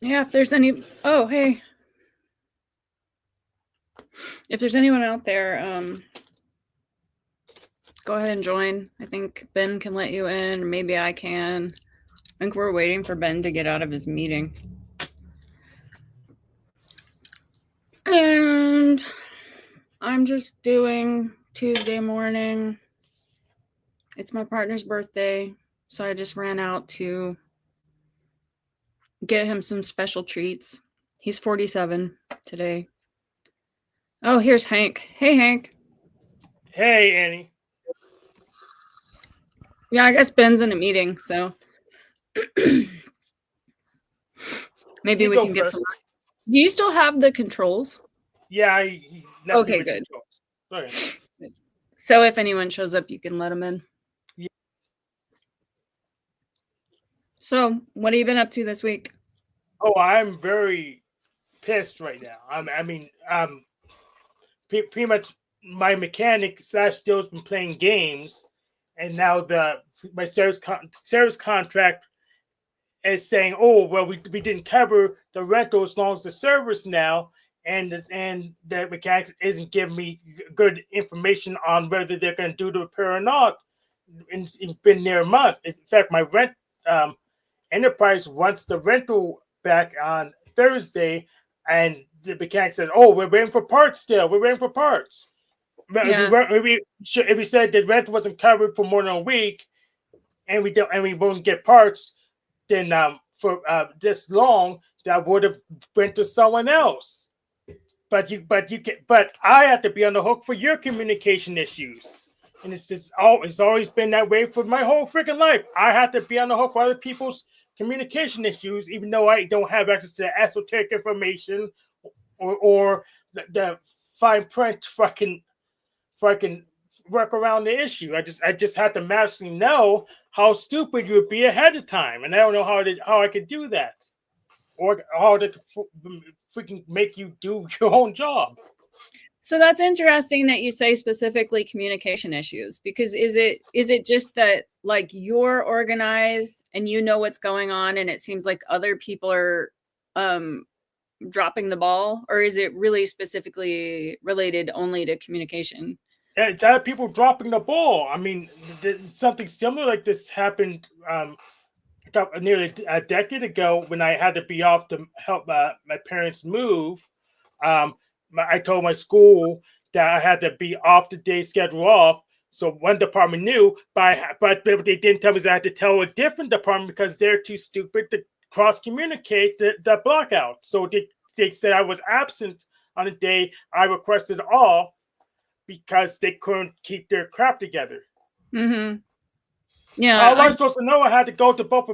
Yeah, if there's any, oh, hey. If there's anyone out there, go ahead and join. I think Ben can let you in, or maybe I can. I think we're waiting for Ben to get out of his meeting. And I'm just doing Tuesday morning. It's my partner's birthday, so I just ran out to get him some special treats. He's 47 today. Oh, here's Hank. Hey, Hank. Hey, Annie. Yeah, I guess Ben's in a meeting, so maybe You we go can get some. first. Do you still have the controls? Yeah, I nothing Okay, with the good. controls. Okay. So if anyone shows up, you can let them in. Yeah. So what have you been up to this week? Oh, I'm very pissed right now. Pretty much my mechanic slash Joe's been playing games, and now my service contract is saying, oh well, we didn't cover the rental as long as the service now, and the mechanic isn't giving me good information on whether they're going to do the repair or not. It's been near a month. In fact, my rent enterprise wants the rental back on Thursday, and the mechanic said, "Oh, we're waiting for parts still. We're waiting for parts." Yeah. If we said the rent wasn't covered for more than a week, and we won't get parts, then for this long, that would have went to someone else. But I have to be on the hook for your communication issues, and it's always been that way for my whole freaking life. I have to be on the hook for other people's communication issues, even though I don't have access to esoteric information or the fine print fucking work around the issue. I just have to magically know how stupid you would be ahead of time, and I don't know how I could do that, or how to freaking make you do your own job. So that's interesting that you say specifically communication issues, because is it just that like you're organized and you know what's going on and it seems like other people are dropping the ball, or is it really specifically related only to communication? It's other people dropping the ball. I mean, something similar like this happened nearly a decade ago when I had to be off to help my parents move. I told my school that I had to be off the day schedule off. So one department knew, but they didn't tell me that I had to tell a different department because they're too stupid to cross communicate the blockout. So they said I was absent on the day I requested off because they couldn't keep their crap together. Mm-hmm. Yeah, How am I supposed to know I had to go to both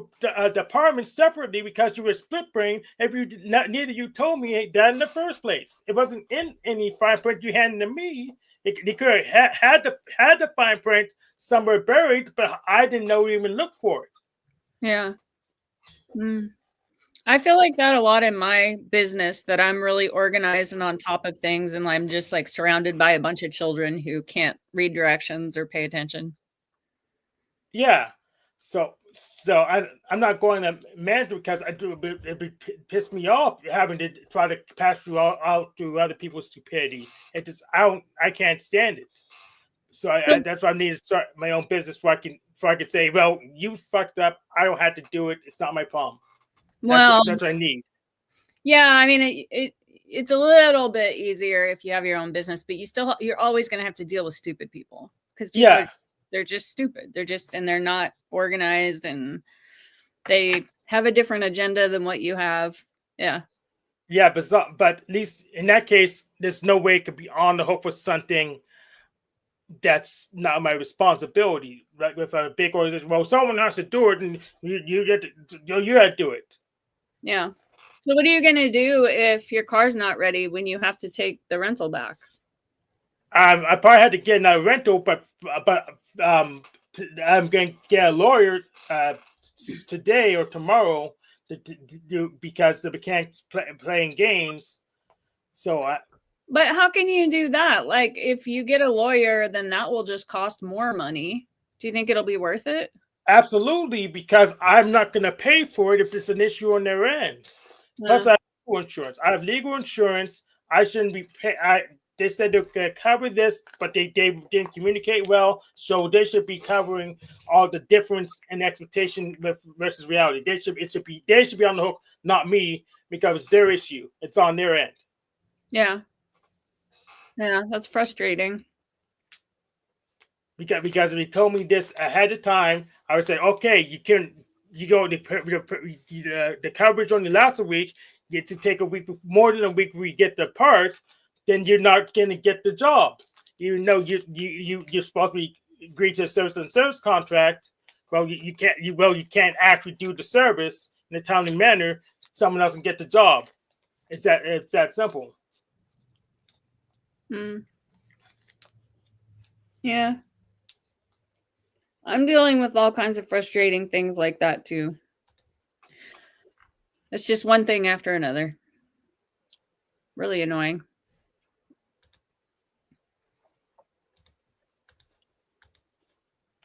departments separately because you were split brain if you did not, neither you told me that in the first place? It wasn't in any fine print you handed to me. They could have had the fine print somewhere buried, but I didn't know to even look for it. yeah. Mm. I feel like that a lot in my business, that I'm really organized and on top of things, and I'm just like surrounded by a bunch of children who can't read directions or pay attention. Yeah. I'm not going to manage because it'd piss me off having to try to pass through out through other people's stupidity. I can't stand it. So So, that's why I need to start my own business where I can say, well, you fucked up. I don't have to do it. It's not my problem. well, That's what I need. yeah, I mean, it's a little bit easier if you have your own business, but you're always going to have to deal with stupid people, because people Yeah, they're just stupid. And they're not organized, and they have a different agenda than what you have. Yeah. yeah, but at least in that case, there's no way it could be on the hook for something that's not my responsibility. Like with a big organization, well, someone has to do it, and you get you got to do it. Yeah. So what are you going to do if your car's not ready when you have to take the rental back? I probably had to get another rental, but I'm going to get a lawyer today or tomorrow to do because the mechanic's playing games. So But how can you do that? Like, if you get a lawyer, then that will just cost more money. Do you think it'll be worth it? absolutely, because I'm not going to pay for it if it's an issue on their end. Plus, I have legal insurance. I have legal insurance. I shouldn't be pay. They said they're going to cover this, but they didn't communicate well, so they should be covering all the difference in expectation versus reality. They should be on the hook, not me, because it's their issue. It's on their end. Yeah. Yeah, that's frustrating. Because if he told me this ahead of time, I would say, okay, you go the coverage only lasts a week. You get to take a week, more than a week, we get the part, then you're not going to get the job, even though you're supposed to agree to a service contract. Well, you can't actually do the service in a timely manner. Someone else can get the job. It's that simple. Yeah. I'm dealing with all kinds of frustrating things like that too. It's just one thing after another. Really annoying.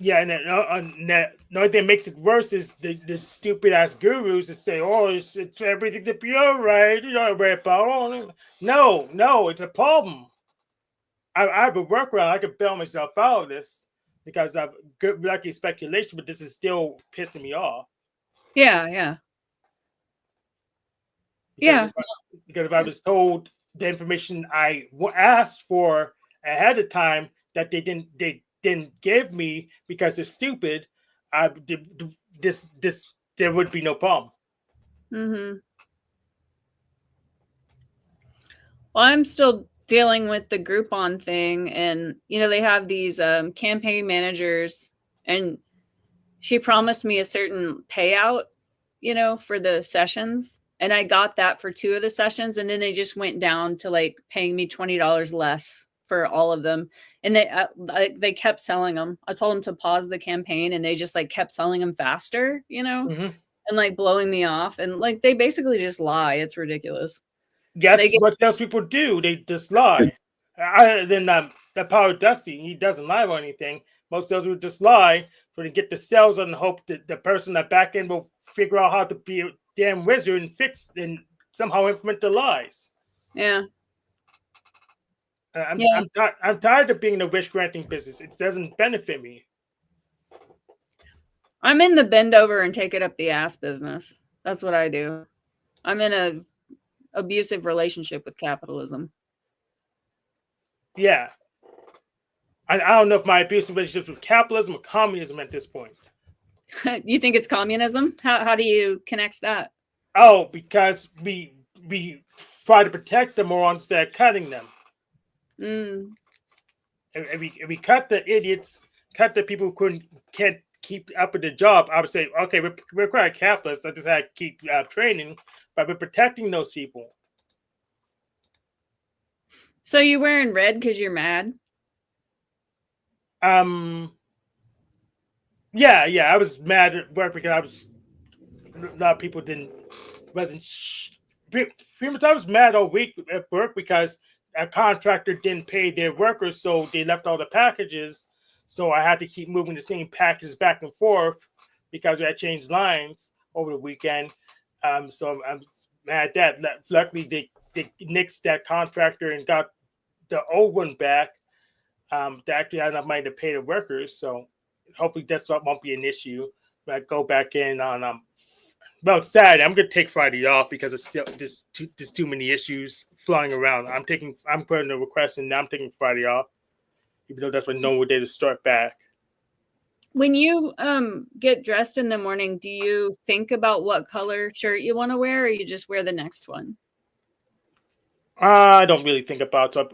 Yeah, and the only thing that makes it worse is the stupid ass gurus that say, "Oh, it's everything to be all right." You know, no, it's a problem. I have a workaround. I can bail myself out of this because I've good lucky speculation, but this is still pissing me off. Yeah. Because if I was told the information I asked for ahead of time that they didn't give me because they're stupid, there would be no problem. Well, I'm still dealing with the Groupon thing, and they have these campaign managers, and she promised me a certain payout, for the sessions, and I got that for 2 of the sessions, and then they just went down to like paying me $20 less for all of them, and they kept selling them. I told them to pause the campaign, and they just like kept selling them faster, and like blowing me off, and like they basically just lie. It's ridiculous. Yes, what salespeople do, they just lie. Other than that Power Dusty, he doesn't lie about anything. Most salespeople just lie so they get the sales and hope that the person at back end will figure out how to be a damn wizard and fix and somehow implement the lies. Yeah. I'm tired of being in the wish granting business. It doesn't benefit me. I'm in the bend over and take it up the ass business. That's what I do. I'm in a abusive relationship with capitalism. Yeah. I don't know if my abusive relationship with capitalism or communism at this point. You think it's communism? How do you connect that? Oh, because we try to protect them more instead of cutting them. If we cut the idiots, cut the people who can't keep up with the job, I would say, okay, we're quite capitalists. I just had to keep training, but we're protecting those people. So you wearing red because you're mad? Yeah, I was mad at work because a lot of people wasn't. Pretty much, I was mad all week at work because a contractor didn't pay their workers, so they left all the packages. So I had to keep moving the same packages back and forth because we had changed lines over the weekend. So I'm mad at that. Luckily, they nixed that contractor and got the old one back. They actually had enough money to pay the workers, so hopefully that's won't be an issue. But I go back in on well, Saturday. I'm gonna take Friday off because it's still there's too many issues flying around. I'm putting a request in. I'm taking Friday off, even though that's my normal day to start back. When you get dressed in the morning, do you think about what color shirt you want to wear, or you just wear the next one? I don't really think about it.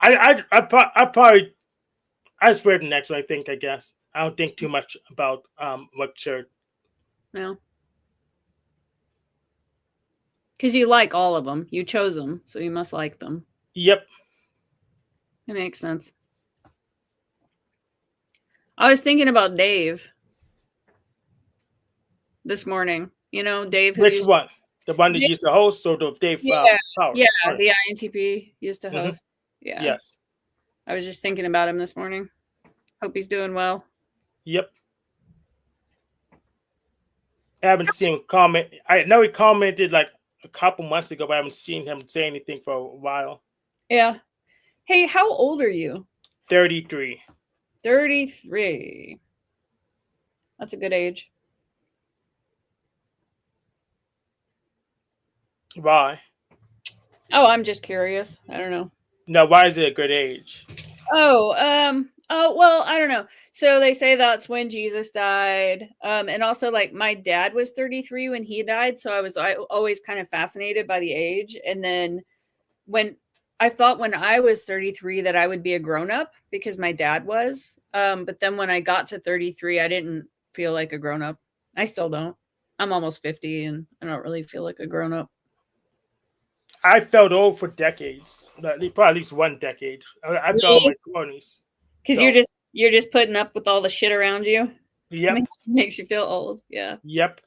I probably I just wear the next one. I guess I don't think too much about what shirt. No, because you like all of them. You chose them, so you must like them. Yep, it makes sense. I was thinking about Dave this morning. Dave. Which one? The one that used to host, or the Dave? Yeah, the INTP used to host. Yeah. Yes. I was just thinking about him this morning. Hope he's doing well. Yep. I haven't seen him comment. I know he commented like a couple months ago, but I haven't seen him say anything for a while. Yeah. Hey, how old are you? 33. 33. That's a good age. Why? Oh, I'm just curious. I don't know. No, why is it a good age? Well, I don't know. So they say that's when Jesus died. And also like my dad was 33 when he died, so I always kind of fascinated by the age. And then when I thought when I was 33 that I would be a grown up because my dad was. But then when I got to 33, I didn't feel like a grown up. I still don't. I'm almost 50 and I don't really feel like a grown up. I felt old for decades. Probably at least one decade. I felt in my 20s. Because So, you're just putting up with all the shit around you. yep. Makes you feel old. Yeah. Yep.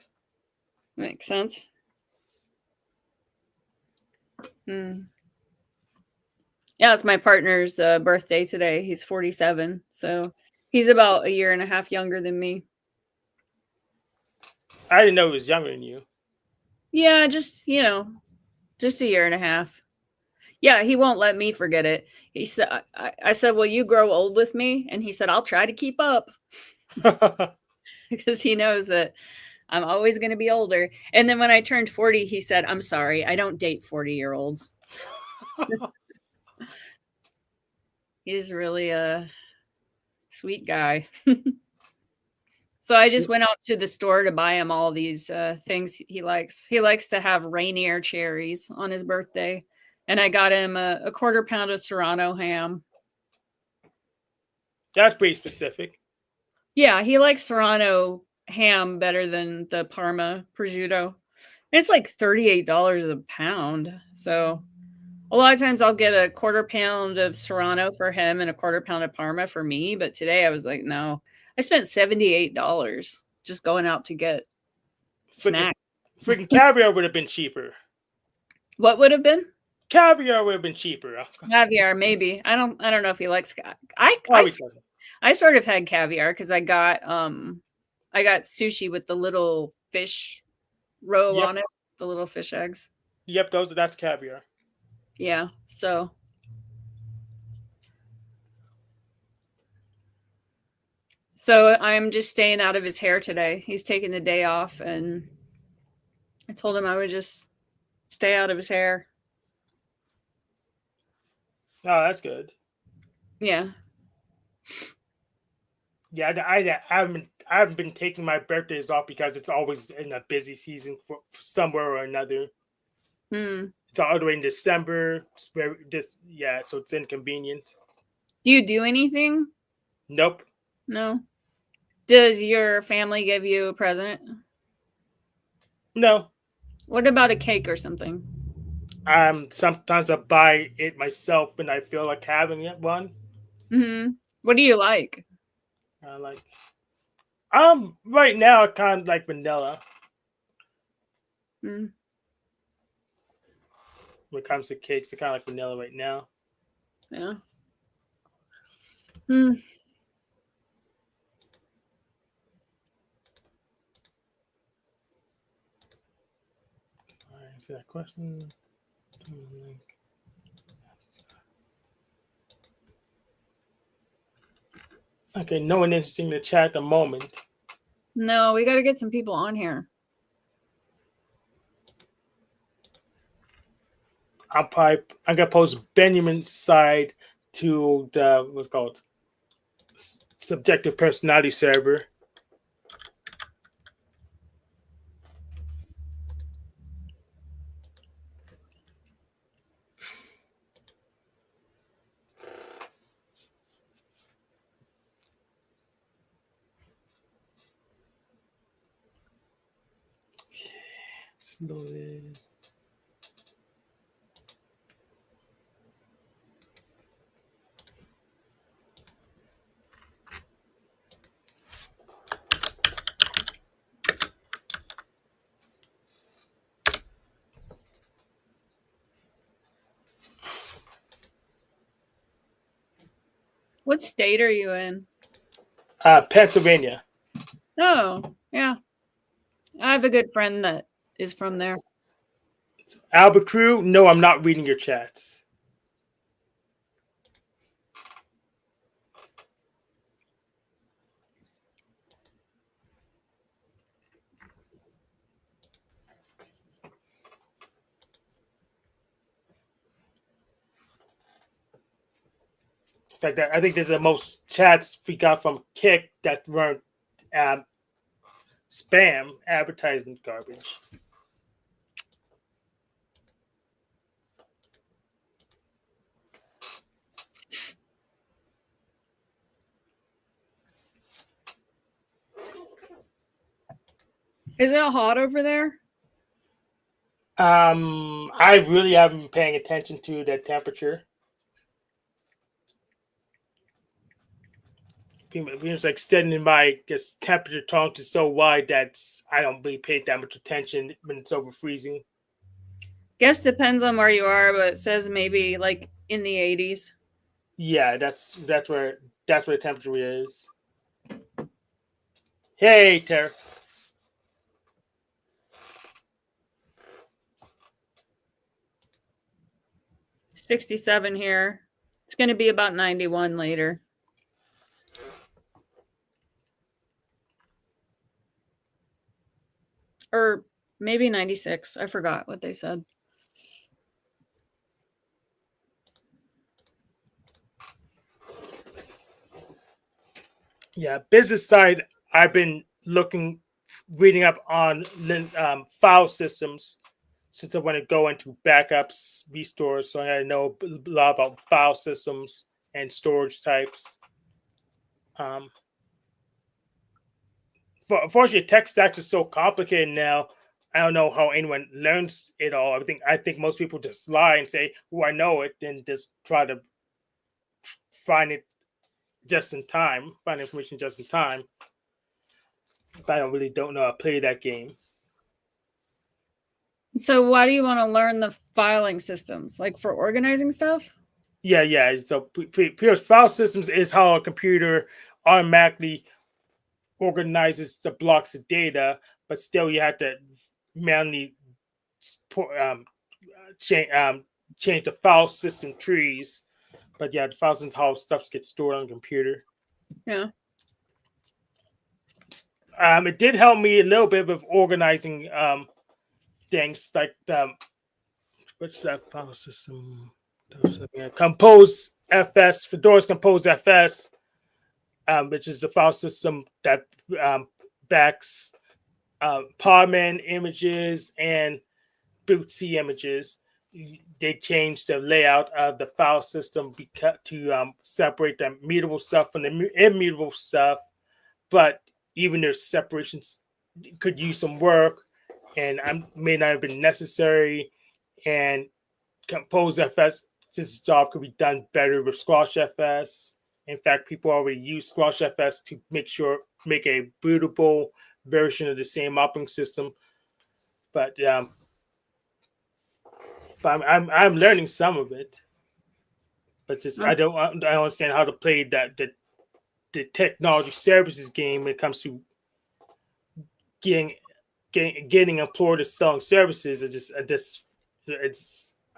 Makes sense. Yeah, it's my partner's birthday today. He's 47, so he's about a year and a half younger than me. I didn't know he was younger than you. Yeah, just just a year and a half. Yeah, he won't let me forget it. He said, I said, "Will you grow old with me?" And he said, "I'll try to keep up," because he knows that I'm always going to be older. And then when I turned 40, he said, "I'm sorry, I don't date 40-year-olds." He's really a sweet guy. So I just went out to the store to buy him all these things he likes. He likes to have Rainier cherries on his birthday. And I got him a quarter pound of Serrano ham. That's pretty specific. Yeah, he likes Serrano ham better than the Parma prosciutto. It's like $38 a pound. So a lot of times I'll get a quarter pound of Serrano for him and a quarter pound of Parma for me. But today I was like, no, I spent $78 just going out to get snack. Freaking caviar would have been cheaper. What would have been? Caviar would have been cheaper. Caviar, maybe. I don't know if he likes I sort of had caviar because I got sushi with the little fish roe on it, the little fish eggs. Yep, that's caviar. Yeah, so I'm just staying out of his hair today. He's taking the day off, and I told him I would just stay out of his hair. Oh, that's good. Yeah. Yeah, I haven't been taking my birthdays off because it's always in a busy season for somewhere or another. It's all the way in December. So it's inconvenient. Do you do anything? Nope. No. Does your family give you a present? No. What about a cake or something? Sometimes I buy it myself when I feel like having it one. What do you like? Right now I kind of like vanilla. When it comes to cakes, I kind of like vanilla right now. Yeah. Answer that question. Okay, no one interesting to chat at the moment. No, we got to get some people on here. I'm gonna post Binyamin's side to the what's called subjective personality server. Slowly. What state are you in? Pennsylvania. Oh, yeah. I have a good friend that is from there. Albert Crew, no, I'm not reading your chats. In fact, I think there's the most chats we got from Kick that weren't spam advertisement garbage. Is it hot over there? I really haven't been paying attention to the temperature. It's like extending my temperature tolerance is so wide that I don't really pay that much attention when it's over freezing. Guess depends on where you are, but it says maybe like in the 80s. Yeah, that's where the temperature is. Hey, Tara. $67 here. It's going to be about 91 later. Or maybe 96. I forgot what they said. Yeah, business side, I've been reading up on file systems since I want to go into backups, restores. So I know a lot about file systems and storage types. Unfortunately, tech stacks are so complicated now. I don't know how anyone learns it all. I think most people just lie and say, "Oh, I know it," then just try to find it just in time, find information just in time. But I don't know how to play that game. So why do you want to learn the filing systems? Like for organizing stuff? Yeah. So file systems is how a computer automatically organizes the blocks of data, but still you have to manually change the file system trees. But yeah, the file system how stuff gets stored on the computer. Yeah. It did help me a little bit with organizing things like what's that file system? Compose FS, Fedora's Compose FS, which is the file system that backs Podman images and mbti images. They changed the layout of the file system to separate the mutable stuff from the immutable stuff. But even their separations could use some work and may not have been necessary. And Compose FS, this job could be done better with Squash FS. In fact, people already use Squash FS to make a bootable version of the same operating system. But I'm learning some of it. But just I don't understand how to play the technology services game when it comes to getting employed to selling services.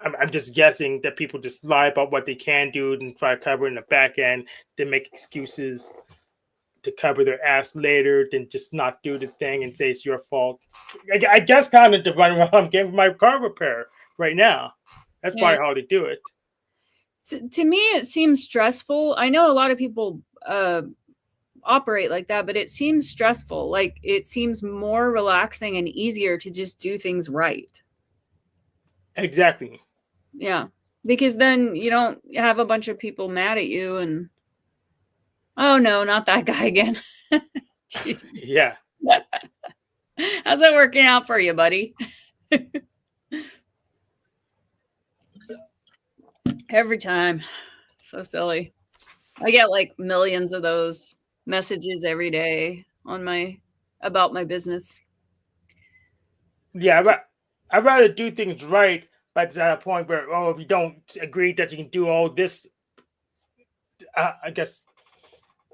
I'm just guessing that people just lie about what they can do and try to cover in the back end, then make excuses to cover their ass later, then just not do the thing and say it's your fault. I guess kind of to run around getting my car repair right now. That's probably how they do it. To me, it seems stressful. I know a lot of people operate like that, but it seems stressful. Like it seems more relaxing and easier to just do things right. Exactly. Yeah, because then you don't have a bunch of people mad at you and oh no, not that guy again. Yeah. How's that working out for you, buddy? Every time. So silly. I get like millions of those messages every day about my business. Yeah, I'd rather do things right, but it's at a point where, if you don't agree that you can do all this, I guess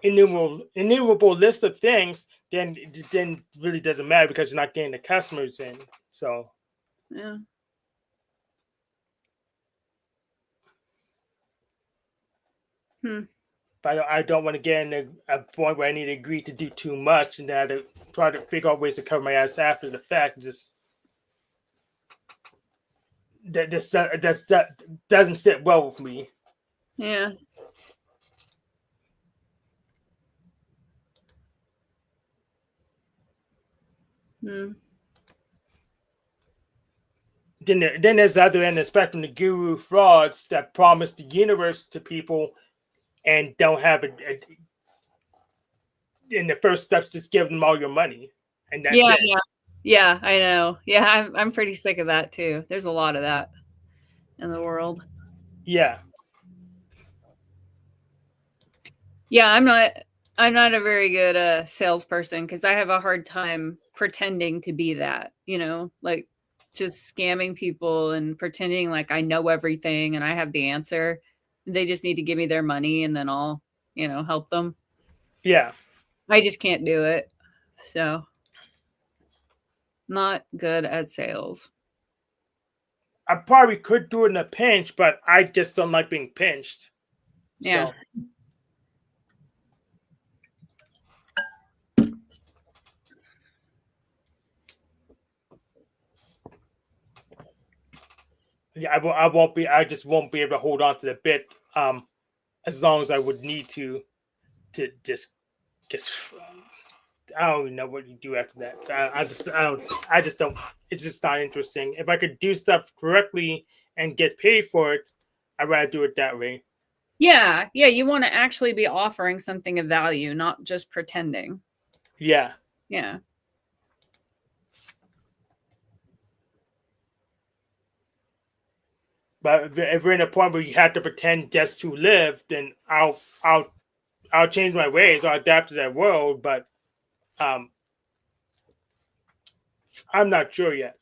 innumerable list of things, then it really doesn't matter because you're not getting the customers in. So Yeah. But I don't want to get in a point where I need to agree to do too much and then I have to try to figure out ways to cover my ass after the fact. Just that doesn't sit well with me. Yeah. Then there's the other end of the spectrum, the guru frauds that promise the universe to people and don't have it. In the first steps, just give them all your money, and that's Yeah, it. yeah, I know. Yeah, I'm pretty sick of that too. There's a lot of that in the world. Yeah. Yeah, I'm not a very good salesperson because I have a hard time pretending to be that, like just scamming people and pretending like I know everything and I have the answer. They just need to give me their money and then I'll, help them. Yeah. I just can't do it. So not good at sales. I probably could do it in a pinch, but I just don't like being pinched. Yeah. So. Yeah, I won't be. I just won't be able to hold on to the bit as long as I would need to just. I don't even know what you do after that. I just don't. It's just not interesting. If I could do stuff correctly and get paid for it, I'd rather do it that way. Yeah, you want to actually be offering something of value, not just pretending. Yeah. Yeah. But if we're in a point where you have to pretend just to live, then I'll change my ways. I'll adapt to that world, but I'm not sure yet.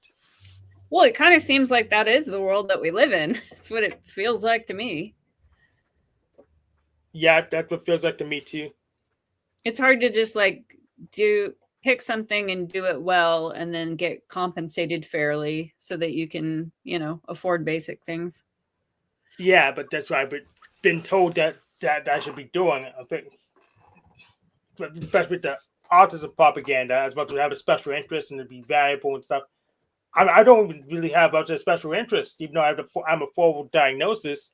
Well, it kind of seems like that is the world that we live in. That's what it feels like to me. Yeah, that's what it feels like to me too. It's hard to just pick something and do it well and then get compensated fairly so that you can, afford basic things. Yeah, but that's why I've been told that I should be doing. I think, especially with the autism propaganda, I was about to have a special interest and to be valuable and stuff. I don't even really have much of a special interest, even though I'm a formal diagnosis.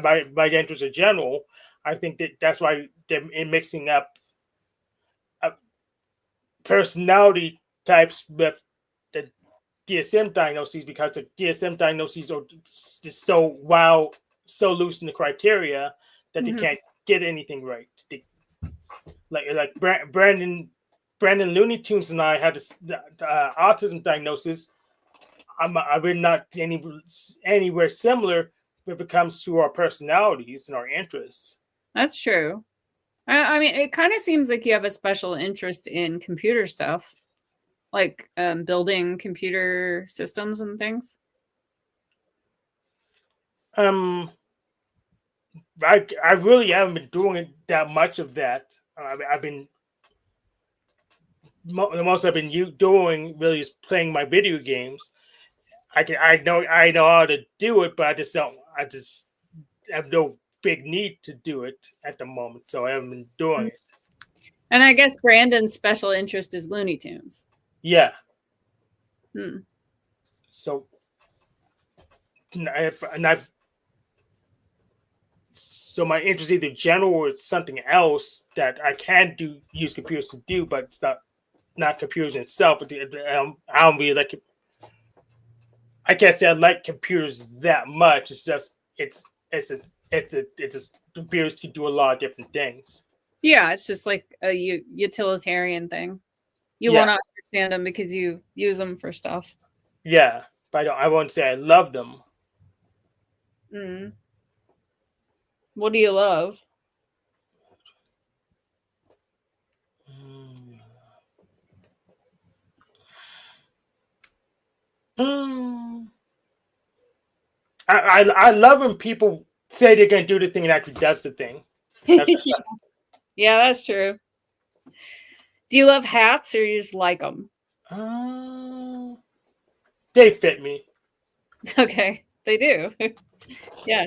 My interest in general, I think that's why they're mixing up personality types with the DSM diagnoses, because the DSM diagnoses are just so wild, so loose in the criteria that they can't get anything right. Like Brandon Looney Tunes and I had this autism diagnosis. We're not anywhere similar if it comes to our personalities and our interests. That's true. I mean, it kind of seems like you have a special interest in computer stuff, like building computer systems and things. I really haven't been doing that much of that. I've been the most I've been doing really is playing my video games. I know how to do it, but I just have no big need to do it at the moment, so I haven't been doing it. And I guess Brandon's special interest is Looney Tunes. Yeah. Hmm. So my interest is either general or it's something else that I can use computers to do, but it's not computers in itself. But I don't really like it. I can't say I like computers that much. It's just it's computers can do a lot of different things. Yeah, it's just like a utilitarian thing. You want to understand them because you use them for stuff. Yeah, but I won't say I love them. Mm. What do you love? I love when people say they're going to do the thing and actually does the thing. Yeah, that's true. Do you love hats or you just like them? They fit me. Okay, they do. Yeah,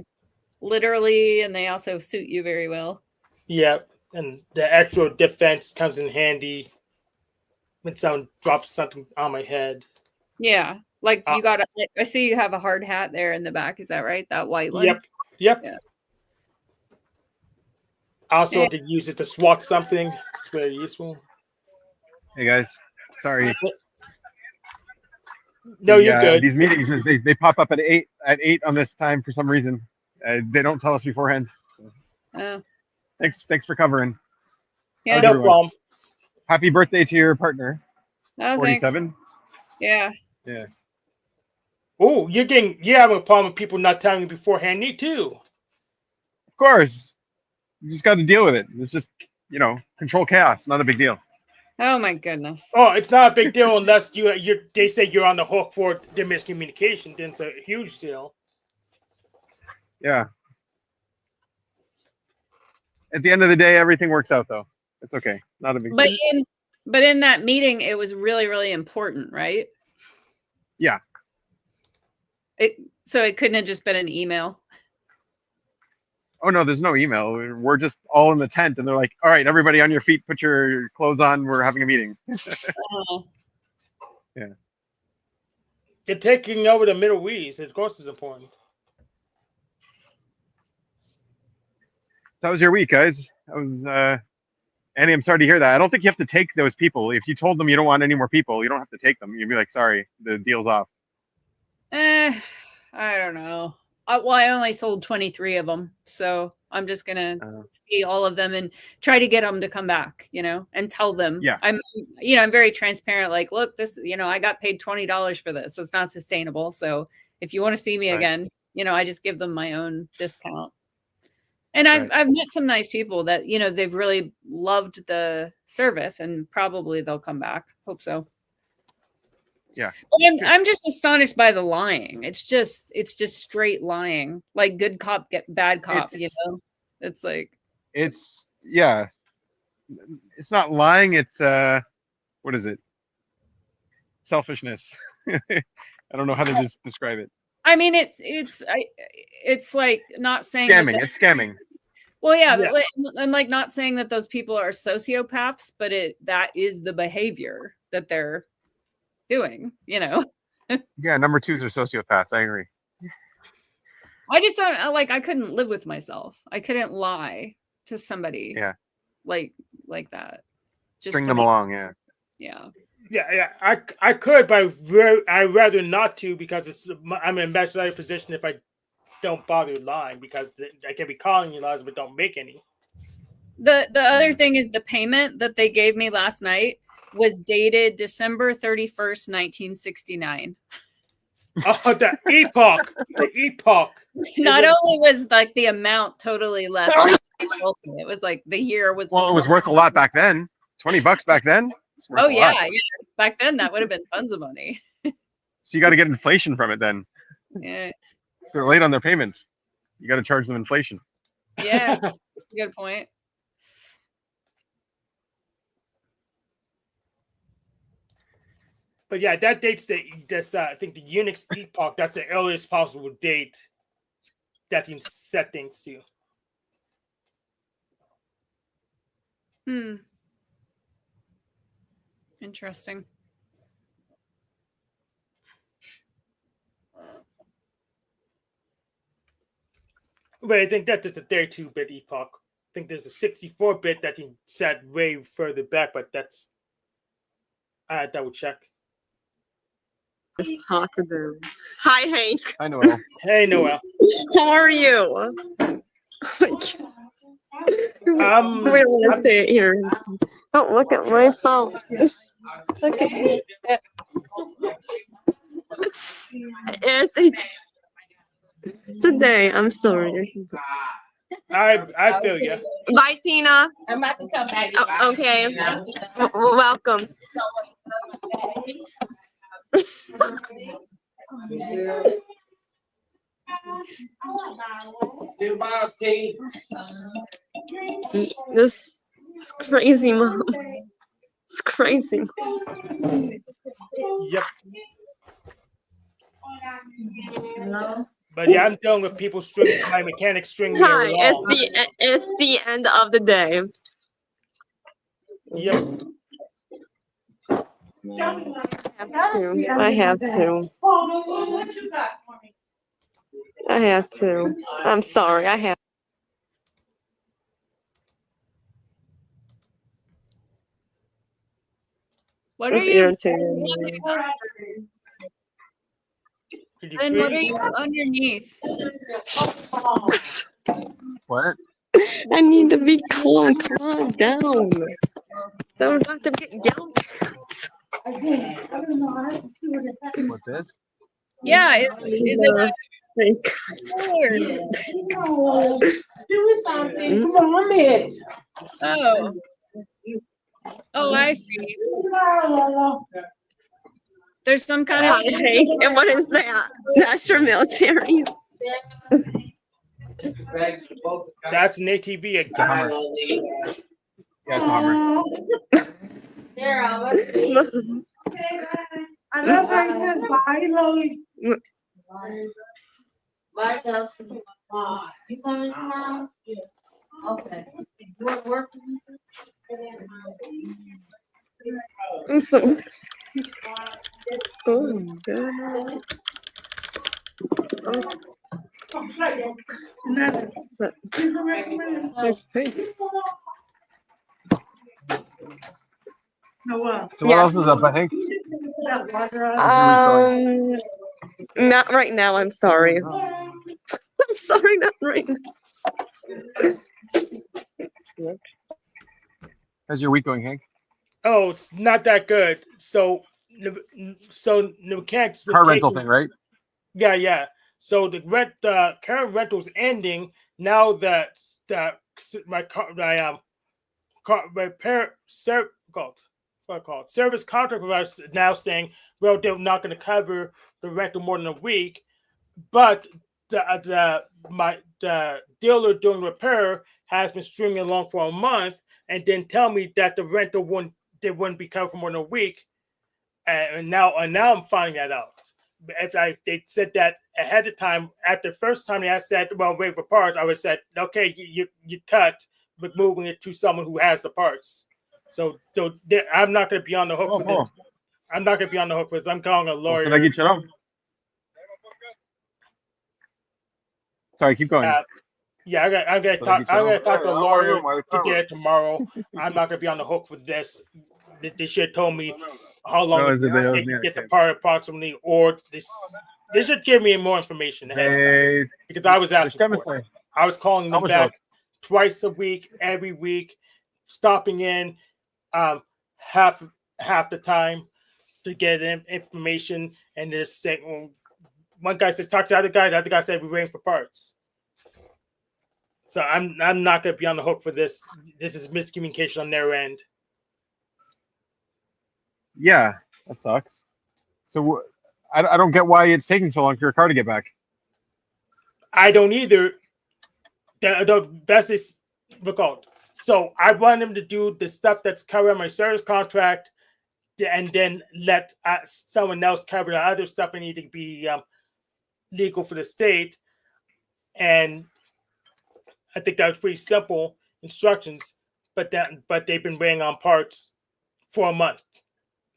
literally, and they also suit you very well. Yeah, and the actual defense comes in handy when someone drops something on my head. Yeah, like you got. I see you have a hard hat there in the back. Is that right? That white one. Yep. Yeah. Also, Yeah. I could use it to swat something. It's very useful. Hey guys, sorry. No, you're good. These meetings they pop up at 8 on this time for some reason. They don't tell us beforehand. So. Oh. Thanks for covering. Yeah. No problem. Happy birthday to your partner. Oh, 47. Thanks. Yeah. Yeah. Oh, you have a problem with people not telling you beforehand. Me too. Of course. You just got to deal with it. It's just, control chaos. Not a big deal. Oh my goodness. Oh, it's not a big deal unless they say you're on the hook for the miscommunication. Then it's a huge deal. Yeah. At the end of the day, everything works out though. It's okay. Not a big deal. But in that meeting, it was really, really important, right? Yeah. So it couldn't have just been an email. Oh no, there's no email. We're just all in the tent, and they're like, "All right, everybody on your feet, put your clothes on. We're having a meeting." Yeah. You're taking over the Middle East. Of course, it's important. So how was your week, guys? Annie, I'm sorry to hear that. I don't think you have to take those people. If you told them you don't want any more people, you don't have to take them. You'd be like, "Sorry, the deal's off." I don't know. I only sold 23 of them, so I'm just gonna see all of them and try to get them to come back, and tell them. Yeah. I'm very transparent. Like, look, this, I got paid $20 for this. It's not sustainable. So if you want to see me again, I just give them my own discount. And I've met some nice people that, they've really loved the service and probably they'll come back. Hope so. Yeah. I'm just astonished by the lying. It's just straight lying. Like good cop get bad cop, It's like it's not lying, it's what is it? Selfishness. I don't know how to just describe it. I mean, it's like not saying scamming. It's scamming. Well, yeah, and like not saying that those people are sociopaths, but that is the behavior that they're doing, Yeah, number 2s are sociopaths. I agree. I just don't I couldn't live with myself. I couldn't lie to somebody. Yeah. Like that. Just string them along. Yeah. Yeah. Yeah. I could, but I'd rather not to because I'm in a much better position if I don't bother lying because I can be calling you lies but don't make any. The other thing is the payment that they gave me last night was dated December 31st, 1969. Oh, the epoch. The epoch. Not only was like the amount totally less, it was like the year was. Well, it was worth a lot back then. $20 back then. Oh yeah. Back then that would have been tons of money. So you got to get inflation from it then. Yeah. They're late on their payments. You got to charge them inflation. Yeah. Good point. But yeah, that dates I think the Unix epoch. That's the earliest possible date that you can set things to. Interesting. But I think that's just a 32-bit epoch. I think there's a 64-bit that you can set way further back, but that's I double check. Let's talk about. Hi, Hank. Hi, Noel. Hey, Noel. How are you? We don't want to sit here. Don't look at my phone. Look at me. It's a day. I'm sorry. It's a day. I feel you. Bye, Tina. I'm about to come back. Okay. Welcome. It's crazy, Mom. It's crazy. Yep. But yeah, I'm dealing with people stringing my mechanics stringing me Hi, along. it's the end of the day. Yep. I have to. I'm sorry. I have. What It's are you? irritating. Could you And what are please? you underneath? What? I need to be calm. Calm down. I'm about to get yelled What's this? Yeah, is it weird? Do something. Mom, it. Oh, I see. There's some kind Hi, of Hank. And what is that? That's your military. That's an ATV again. Yeah, it's a Hummer. I love how you said bye, Lois. Bye, Nelson. You coming tomorrow? Okay. You want to work? I'm so. Oh, God. It's big. So what Yeah. else is up, I think? Not right now. I'm sorry. I'm sorry, not right now. How's your week going, Hank? Oh, it's not that good. So the mechanics Car rental thing, right? Yeah. So the current rental's ending now that my service contract provider is now saying, well, they're not going to cover the rental more than a week, but the dealer doing repair has been stringing along for a month and didn't tell me that the rental wouldn't be covered for more than a week, and now I'm finding that out. If they said that ahead of time, after the first time they said, well, wait for parts, I would have said, okay, you cut, but moving it to someone who has the parts. So I'm not going to be on the hook for this. I'm not going to be on the hook for this. I'm calling a lawyer. Can I get you on? Sorry, keep going. Yeah, I'm gonna talk to a lawyer today or tomorrow. I'm not gonna be on the hook for this. They should have told me how long it takes to get the part approximately, or they should give me more information ahead because I was asking for it. I was calling them back twice a week, every week, stopping in half the time to get information, and just saying, one guy says talk to the other guy said we're waiting for parts. So I'm not going to be on the hook for this. This is miscommunication on their end. Yeah, that sucks. So I don't get why it's taking so long for your car to get back. I don't either. That's just recalled. So I want them to do the stuff that's covered on my service contract, and then let someone else cover the other stuff that need to be legal for the state. And I think that was pretty simple instructions, but they've been waiting on parts for a month,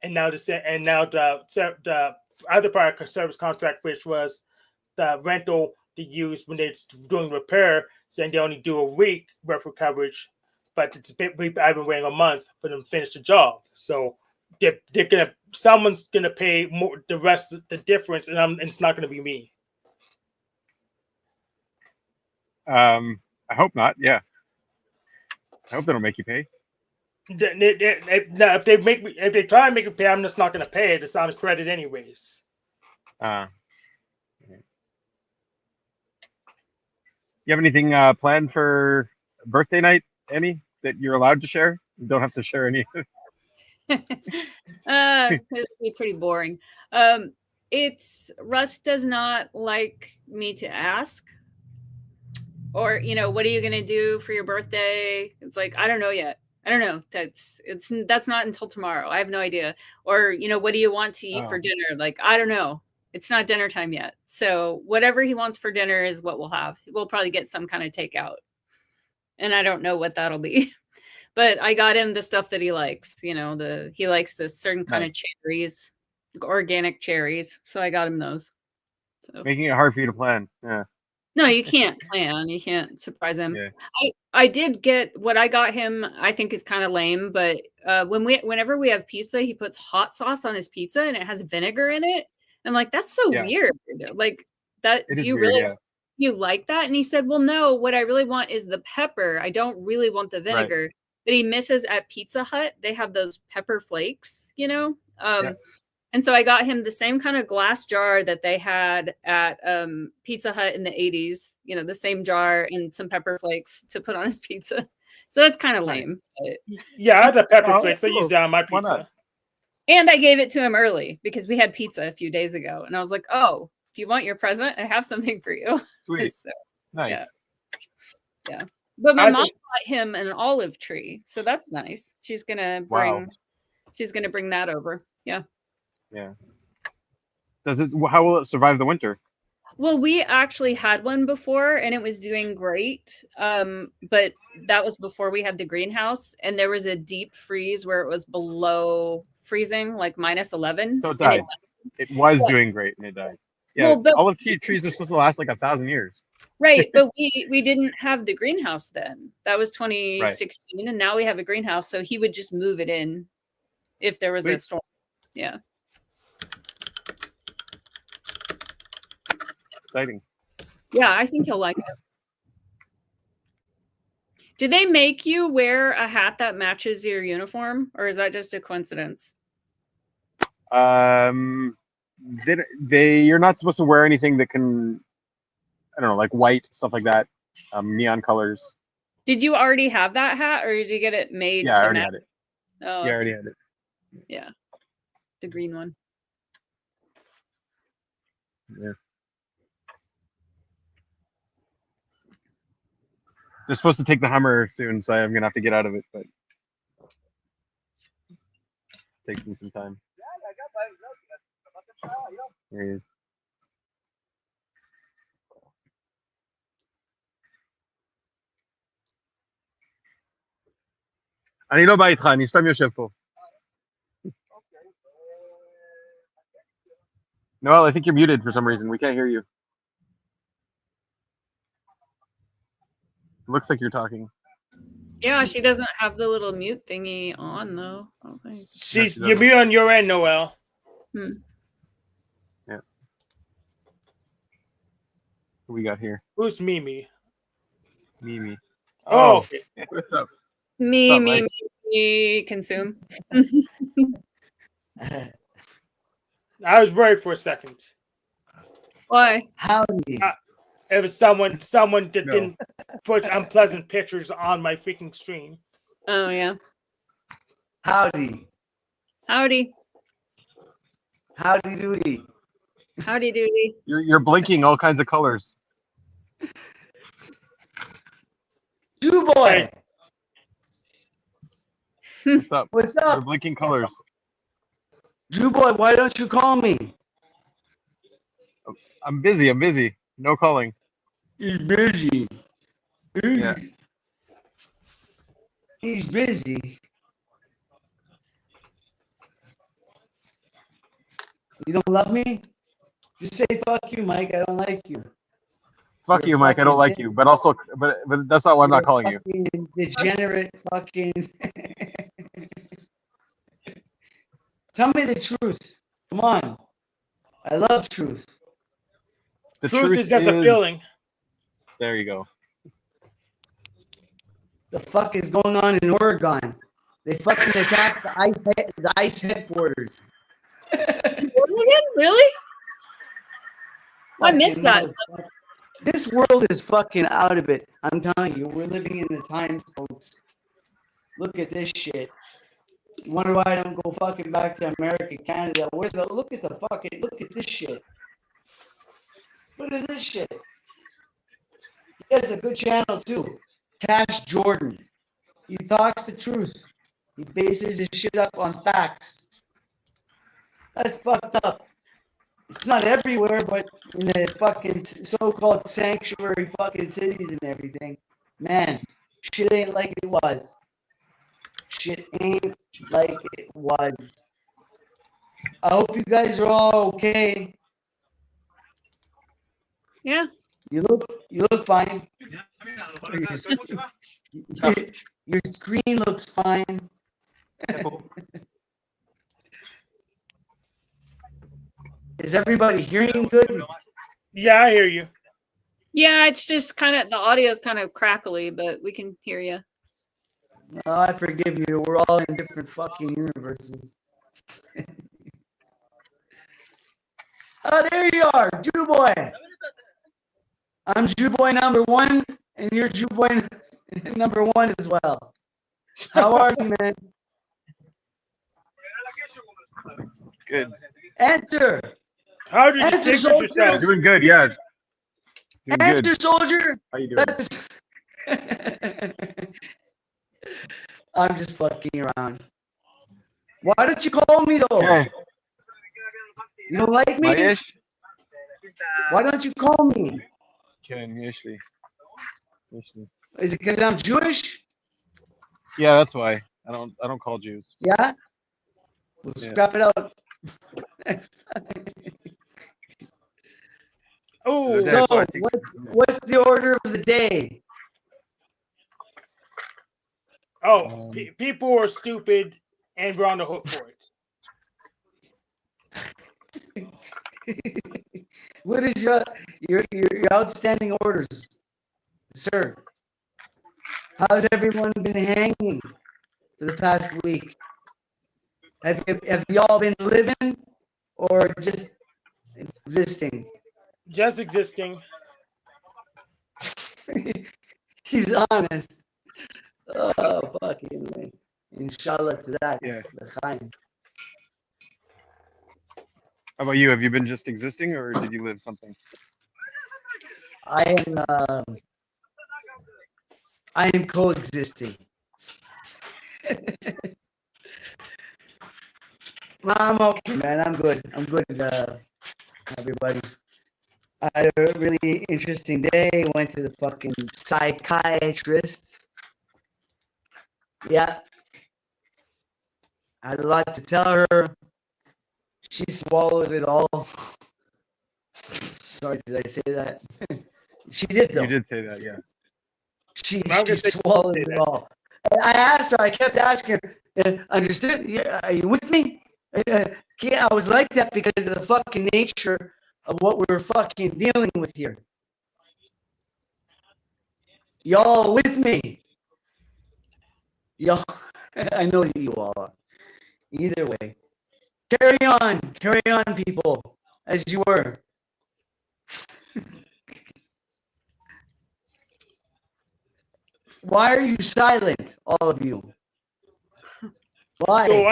and now the other part of service contract, which was the rental to use when they're doing repair, saying they only do a week worth of coverage, but I've been waiting a month for them to finish the job. So someone's gonna pay more the difference, and it's not gonna be me. I hope not. Yeah, I hope they don't make you pay. If they try and make me pay, I'm just not going to pay it. It's on credit anyways. You have anything planned for birthday night, Annie, that you're allowed to share? You don't have to share any. It'd be pretty boring. Russ does not like me to ask, or what are you gonna do for your birthday? It's like, I don't know yet. I don't know. That's not until tomorrow. I have no idea. Or, you know, what do you want to eat for dinner? Like, I don't know. It's not dinner time yet. So whatever he wants for dinner is what we'll have. We'll probably get some kind of takeout. And I don't know what that'll be. But I got him the stuff that he likes. You know, he likes this certain kind of cherries, organic cherries. So I got him those. So Making it hard for you to plan. Yeah. no, you can't plan. You can't surprise him. Yeah. I did get what I got him. I think is kind of lame, but whenever we have pizza, he puts hot sauce on his pizza and it has vinegar in it. I'm like, that's so weird. Like that. It Do is you weird, really you like that? And he said, well, no. What I really want is the pepper. I don't really want the vinegar. But he misses at Pizza Hut. They have those pepper flakes, you know. And so I got him the same kind of glass jar that they had at Pizza Hut in the 80s, you know, the same jar and some pepper flakes to put on his pizza. So that's kind of lame. But... Yeah, I had the pepper flakes. I use that on my pizza. And I gave it to him early because we had pizza a few days ago. And I was like, oh, do you want your present? I have something for you. Sweet. So, nice. Yeah. But my mom got him an olive tree. So that's nice. She's going to bring that over. Yeah. Yeah. How will it survive the winter? Well, we actually had one before and it was doing great. But that was before we had the greenhouse and there was a deep freeze where it was below freezing, like -11. So it died. It was doing great and it died. Yeah. Well, olive trees are supposed to last like 1,000 years. Right. But we didn't have the greenhouse then. That was 2016. And now we have a greenhouse. So he would just move it in if there was a storm. Yeah. Exciting. Yeah, I think he'll like it. Did they make you wear a hat that matches your uniform, or is that just a coincidence? You're not supposed to wear anything that can, I don't know, like white, stuff like that, neon colors. Did you already have that hat, or did you get it made? Yeah, I already had it. Oh, yeah, I already had it. Yeah, the green one. Yeah. They're supposed to take the Hummer soon, so I'm gonna have to get out of it, but takes them some time. There he is. אני לא בא איתך, אני סתם יושב פה. Noel, I think you're muted for some reason. We can't hear you. It looks like you're talking. Yeah, she doesn't have the little mute thingy on though. You're mute on your end, Noel. Yeah. Who we got here? Who's Mimi? Mimi. Oh, okay. What's up? Me, consume. I was worried for a second. Why? Howdy. It was someone that didn't put unpleasant pictures on my freaking stream. Oh yeah. Howdy. Howdy. Howdy doody. Howdy doody. You're blinking all kinds of colors. Jew boy. What's up? What's up? You're blinking colors. Jew boy, why don't you call me? I'm busy. No calling. He's busy. Yeah. He's busy. You don't love me? Just say fuck you, Mike. I don't like you. Fuck you, Mike. I don't like you. But that's not why I'm not calling you. Degenerate fucking. Tell me the truth. Come on. I love truth. The truth is just a feeling. There you go. The fuck is going on in Oregon? They fucking attacked the ice headquarters. Really? I missed that. This world is fucking out of it. I'm telling you, we're living in the times, folks. Look at this shit. Wonder why I don't go fucking back to America, Canada. Look at this shit. Look at this shit. He has a good channel too. Cash Jordan. He talks the truth. He bases his shit up on facts. That's fucked up. It's not everywhere, but in the fucking so-called sanctuary fucking cities and everything, man, shit ain't like it was. Shit ain't like it was. I hope you guys are all okay. Yeah. You look fine. Your screen looks fine. Is everybody hearing good? Yeah, I hear you. Yeah, it's just kind of the audio is kind of crackly, but we can hear you. Oh, I forgive you. We're all in different fucking universes. Oh, there you are, Jew boy. I'm Jew boy number 1, and you're Jew boy number 1 as well. How are you, man? Good. Answer. How do you Answer, distinguish soldier. yourself? Doing good, yeah. Doing Answer, good. soldier. How you doing? I'm just fucking around. Why don't you call me though? Okay. You don't like me? Maish? Why don't you call me? Ken, Yeshli. Is it because I'm Jewish? Yeah, that's why. I don't call Jews. Yeah? We'll Yeah. scrap it out next time. Oh, So, what's the order of the day? People are stupid and we're on the hook for it. What is your outstanding orders, sir? How's everyone been hanging for the past week? Have y'all been living or just existing? Just existing. He's honest. Oh, fucking man. Inshallah to that. Yeah. L'chaim. How about you? Have you been just existing, or did you live something? I am coexisting. I'm okay, man. I'm good. Everybody. I had a really interesting day. Went to the fucking psychiatrist. Yeah. I had a lot to tell her. She swallowed it all. Sorry, did I say that? She did, though. You did say that, yeah. She swallowed it all. I asked her, I kept asking her, understood? Yeah, are you with me? Yeah, I was like that because of the fucking nature of what we're fucking dealing with here. Y'all with me? Y'all, I know you all are. Either way. Carry on, people, as you were. Why are you silent, all of you? Why? So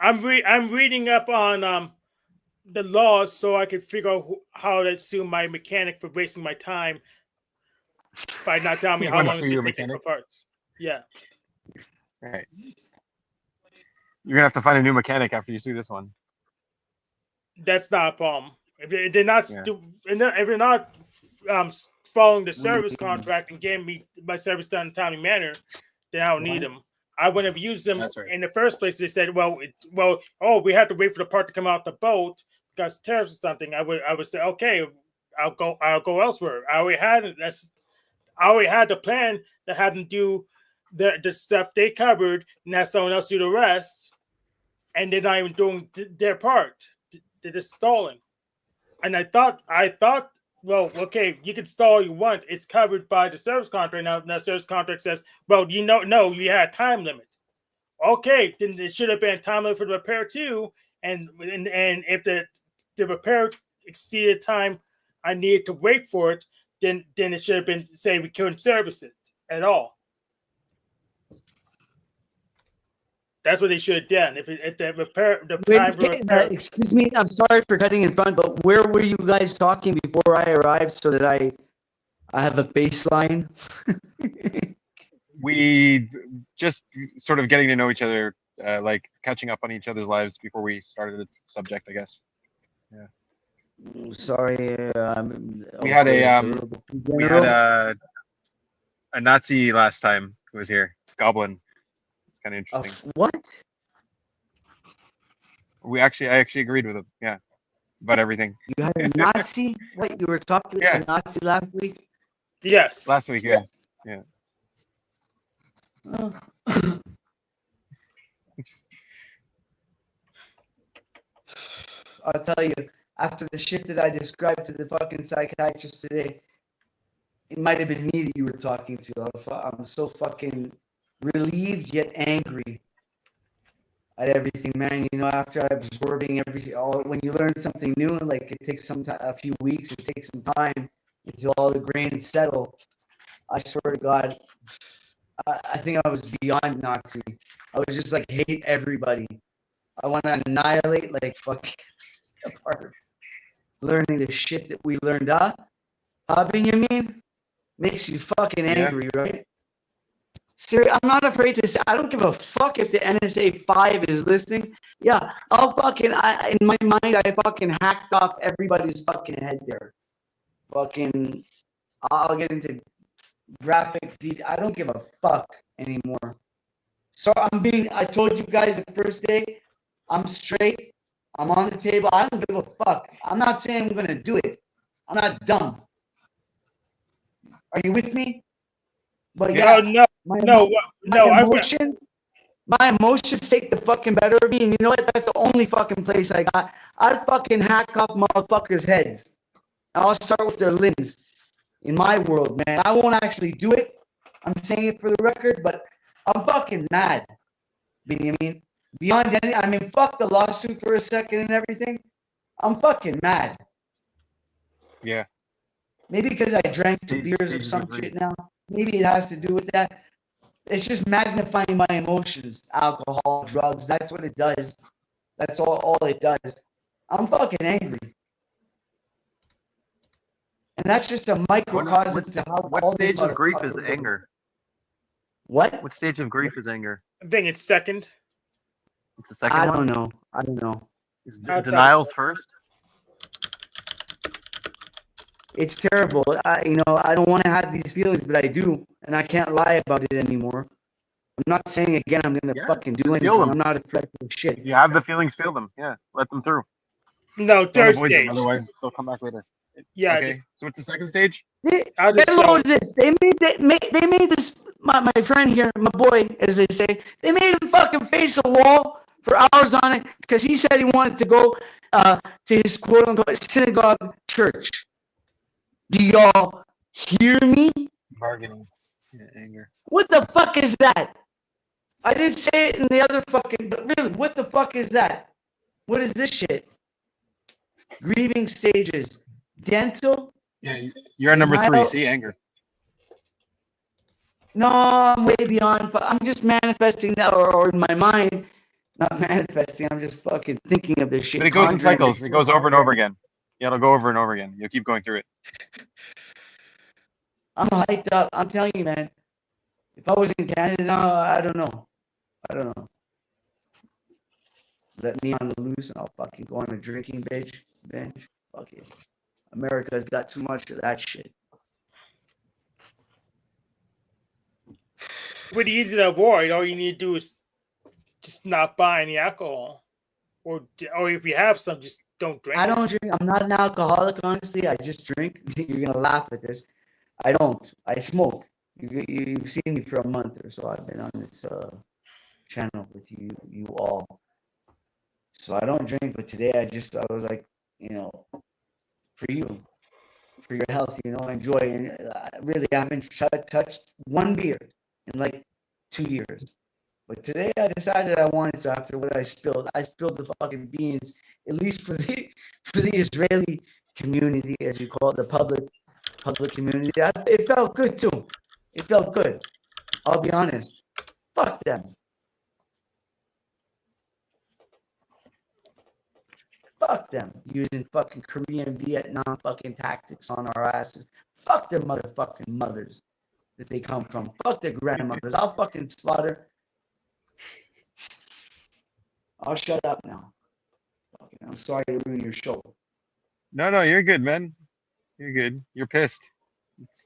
I'm reading up on the laws so I can figure out how to sue my mechanic for wasting my time by not telling me You how wanna long it's sue your going to take for mechanic? parts. Yeah. Right. You're gonna have to find a new mechanic after you sue this one. That's not a problem. If they're not Yeah. if you're not following the service contract and getting me my service done in a timely manner, then I don't need them. I wouldn't have used them That's right. in the first place. They said, we have to wait for the part to come out the boat because tariffs or something. I would say, okay, I'll go elsewhere. I already had the plan to have them do the stuff they covered and have someone else do the rest, and they're not even doing their part. They're just stalling. And I thought, well, okay, you can stall all you want. It's covered by the service contract. Now the service contract says, well, no, you had a time limit. Okay, then it should have been a time limit for the repair too. And if the repair exceeded time I needed to wait for it, then it should have been say we couldn't service it at all. That's what they should have done. If the repair, the time for repair. Excuse me, I'm sorry for cutting in front, but where were you guys talking before I arrived so that I have a baseline? We just sort of getting to know each other, like catching up on each other's lives before we started the subject, I guess. Sorry, We had hopefully it's a a little bit too we had general. a Nazi last time who was here, Goblin. It's kind of interesting. What? I actually agreed with him. Yeah, about everything. You had a Nazi? What? You were talking Yeah. to a Nazi last week? Yes. Last week, yeah. Yeah. Oh. I'll tell you, after the shit that I described to the fucking psychiatrist today, it might have been me that you were talking to. I'm so fucking relieved yet angry at everything, man. You know, after absorbing everything, when you learn something new, like it takes a few weeks, it takes some time until all the grains settle. I swear to God, I think I was beyond Nazi. I was just like hate everybody. I want to annihilate like fucking apart. Learning the shit that we learned, Binyamin, makes you fucking angry, right? Seriously, I'm not afraid to say. I don't give a fuck if the NSA 5 is listening. Yeah, I'll fucking. In my mind, I fucking hacked off everybody's fucking head there. Fucking. I'll get into graphic. I don't give a fuck anymore. So I told you guys the first day, I'm straight. I'm on the table. I don't give a fuck. I'm not saying I'm going to do it. I'm not dumb. Are you with me? But yeah, my emotions take the fucking better of me. And you know what? That's the only fucking place I got. I'd fucking hack off motherfuckers' heads. I'll start with their limbs. In my world, man. I won't actually do it. I'm saying it for the record, but I'm fucking mad. Binyamin. Beyond any, I mean, fuck the lawsuit for a second and everything. I'm fucking mad. Yeah. Maybe because I drank 2 beers or some shit now. Maybe it has to do with that. It's just magnifying my emotions. Alcohol, drugs, that's what it does. That's all it does. I'm fucking angry. And that's just a microcosm to how What stage of grief is anger? What? What stage of grief is anger? I think it's second. It's the second I one? don't know. Is denial's first? It's terrible. I don't want to have these feelings, but I do, and I can't lie about it anymore. I'm not saying again I'm gonna fucking do anything. I'm not afraid of shit. If you have the feelings, feel them. Yeah, let them through. No, Don't third avoid stage. them, otherwise they'll come back later. Yeah. Okay. So what's the second stage? Get load of this. They made this. My friend here, my boy, as they say, they made him fucking face a wall for hours on it because he said he wanted to go to his quote unquote synagogue church. Do y'all hear me? Bargaining. Yeah, anger. What the fuck is that? I didn't say it in the other fucking, but really, what the fuck is that? What is this shit? Grieving stages. Dental? Yeah, you're at number 3. See, anger. No, I'm way beyond. I'm just manifesting that, or in my mind, not manifesting. I'm just fucking thinking of this shit. But it goes in cycles. It goes over and over again. Yeah, it'll go over and over again. You'll keep going through it. I'm hyped up. I'm telling you, man. If I was in Canada, I don't know. Let me on the loose, and I'll fucking go on a drinking bench. Fuck it. America's got too much of that shit. Pretty easy to avoid. All you need to do is just not buy any alcohol, or if you have some, just don't drink. I don't drink. I'm not an alcoholic, honestly. I just drink. You're gonna laugh at this. I don't. I smoke. You've seen me for a month or so. I've been on this channel with you all. So I don't drink, but today I was like, for you, for your health, enjoy. And really, I haven't touched one beer in like 2 years. But today I decided I wanted to after what I spilled. I spilled the fucking beans, at least for the Israeli community, as you call it, the public community. It felt good too. It felt good. I'll be honest. Fuck them. Fuck them. Using fucking Korean, Vietnam fucking tactics on our asses. Fuck their motherfucking mothers. that they come from. Fuck their grandmothers. I'll fucking slaughter. I'll shut up now. Fucking, I'm sorry to ruin your show. No, you're good, man. You're good. You're pissed.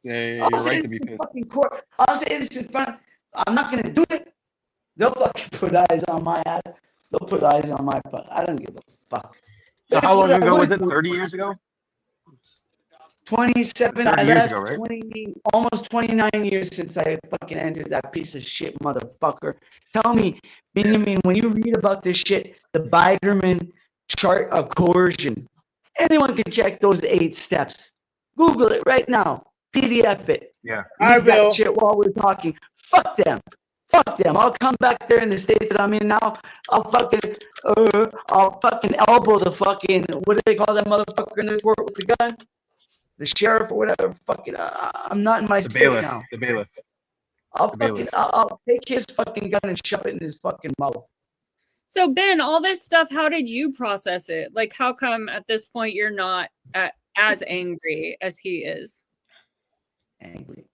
You're right to be pissed. Fucking court. I'll say this in front. I'm not gonna do it. They'll fucking put eyes on my ass. They'll put eyes on my fuck. I don't give a fuck. So how long ago was it? 30 years ago? 27. 30 I years left ago, right? 20, almost 29 years since I fucking entered that piece of shit motherfucker. Tell me, Binyamin, when you read about this shit, the Biderman chart of coercion, anyone can check those 8 steps. Google it right now. PDF it. Yeah. I Read that will. shit while we're talking. Fuck them. Fuck them. I'll come back there in the state that I'm in now. I'll fucking elbow the fucking, what do they call that motherfucker in the court with the gun? The sheriff or whatever. Fucking, I'm not in my The state bailiff. now. The bailiff. I'll take his fucking gun and shove it in his fucking mouth. So Ben, all this stuff, how did you process it? Like, how come at this point you're not as angry as he is? Angry.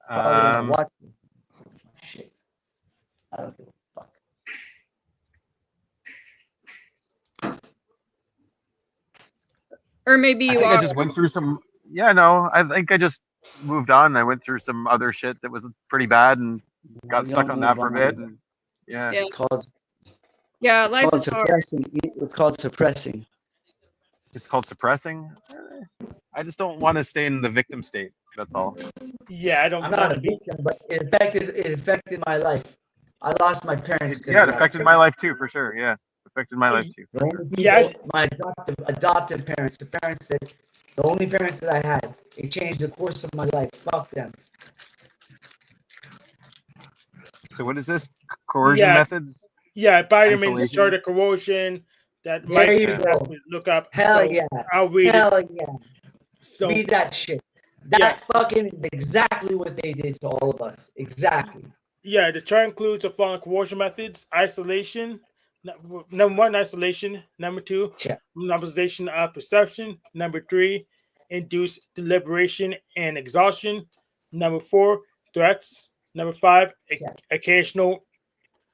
Um, Watch me. Shit. I don't give a fuck. Or maybe I you think are. I just went through some. Yeah, no, I think I just moved on. I went through some other shit that was pretty bad and got We stuck don't on that move for a on. bit. And yeah, Yeah. It's called, Yeah, it's life called is hard. suppressing. It's called suppressing. it's called suppressing. I just don't want to stay in the victim state. That's all. Yeah, I don't I'm want not to a be. victim, but it affected my life. I lost my parents. Yeah, it affected my life too, for sure. Yeah, affected my life too. The only people, Yeah. my adopted parents, the only parents that I had, it changed the course of my life. Fuck them. So what is this? Coercion Yeah. methods? Yeah, Biderman's Isolation. chart of corrosion. That There Mike you has go. me look up. Hell so yeah. I'll read Hell it. yeah. So Read that shit. That Yes. fucking is exactly what they did to all of us. Exactly. yeah, the chart includes the following coercion methods: isolation. Number 1, isolation. Number 2, Check. monopolization of perception. Number 3, induced deliberation and exhaustion. Number 4, threats. Number 5, Check. occasional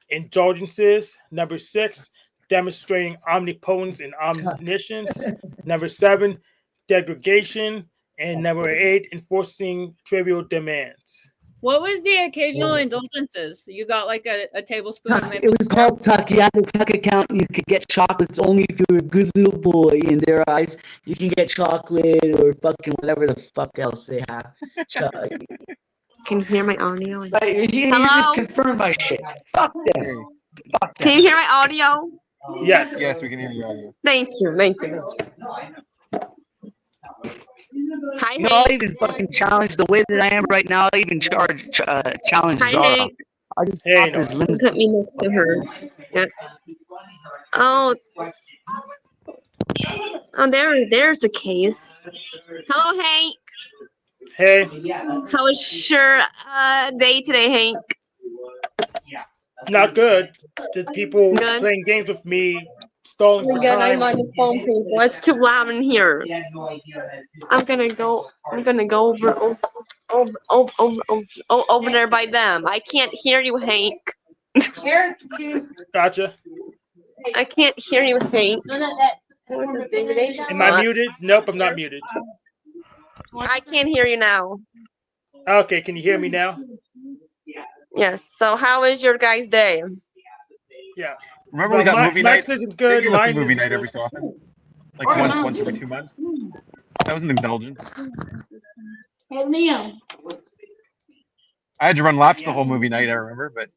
indulgences. Number 6, demonstrating omnipotence and omniscience. Number 7, degradation. And number 8, enforcing trivial demands. What was the occasional indulgences? You got like a tablespoon of It was called Tuck. You had a Tuck account and you could get chocolates only if you were a good little boy in their eyes. You can get chocolate or fucking whatever the fuck else they have. Can you hear my audio? You just Hello? confirmed my shit. Fuck them. Fuck them. Can you hear my audio? Yes. Yes, we can hear you audio. Thank you. Thank you. Hi, You know, I'll Hank. even fucking challenge the way that I am right now. I'll even challenge Hi, Zara. Hank. I'll just Hey, pop his limbs. Put me next to her. Yeah. Oh. Oh, there's the case. Hello, Hank. Hey, How was your day today, Hank? not good. The people Good. playing games with me, stalling for Again, I'm time. on the phone, people. It's too loud in here. I'm gonna go over there by them. I can't hear you, Hank. Gotcha. I can't hear you, Hank. Am I muted? Nope, I'm not muted. I can't hear you now. Okay, can you hear me now? Yes. So how is your guys' day? Yeah. Remember we got movie night? Max isn't good. They give us a Mine movie isn't night good. every so often. Like once every 2 months. That was an indulgence. I had to run laps the whole movie night, I remember, but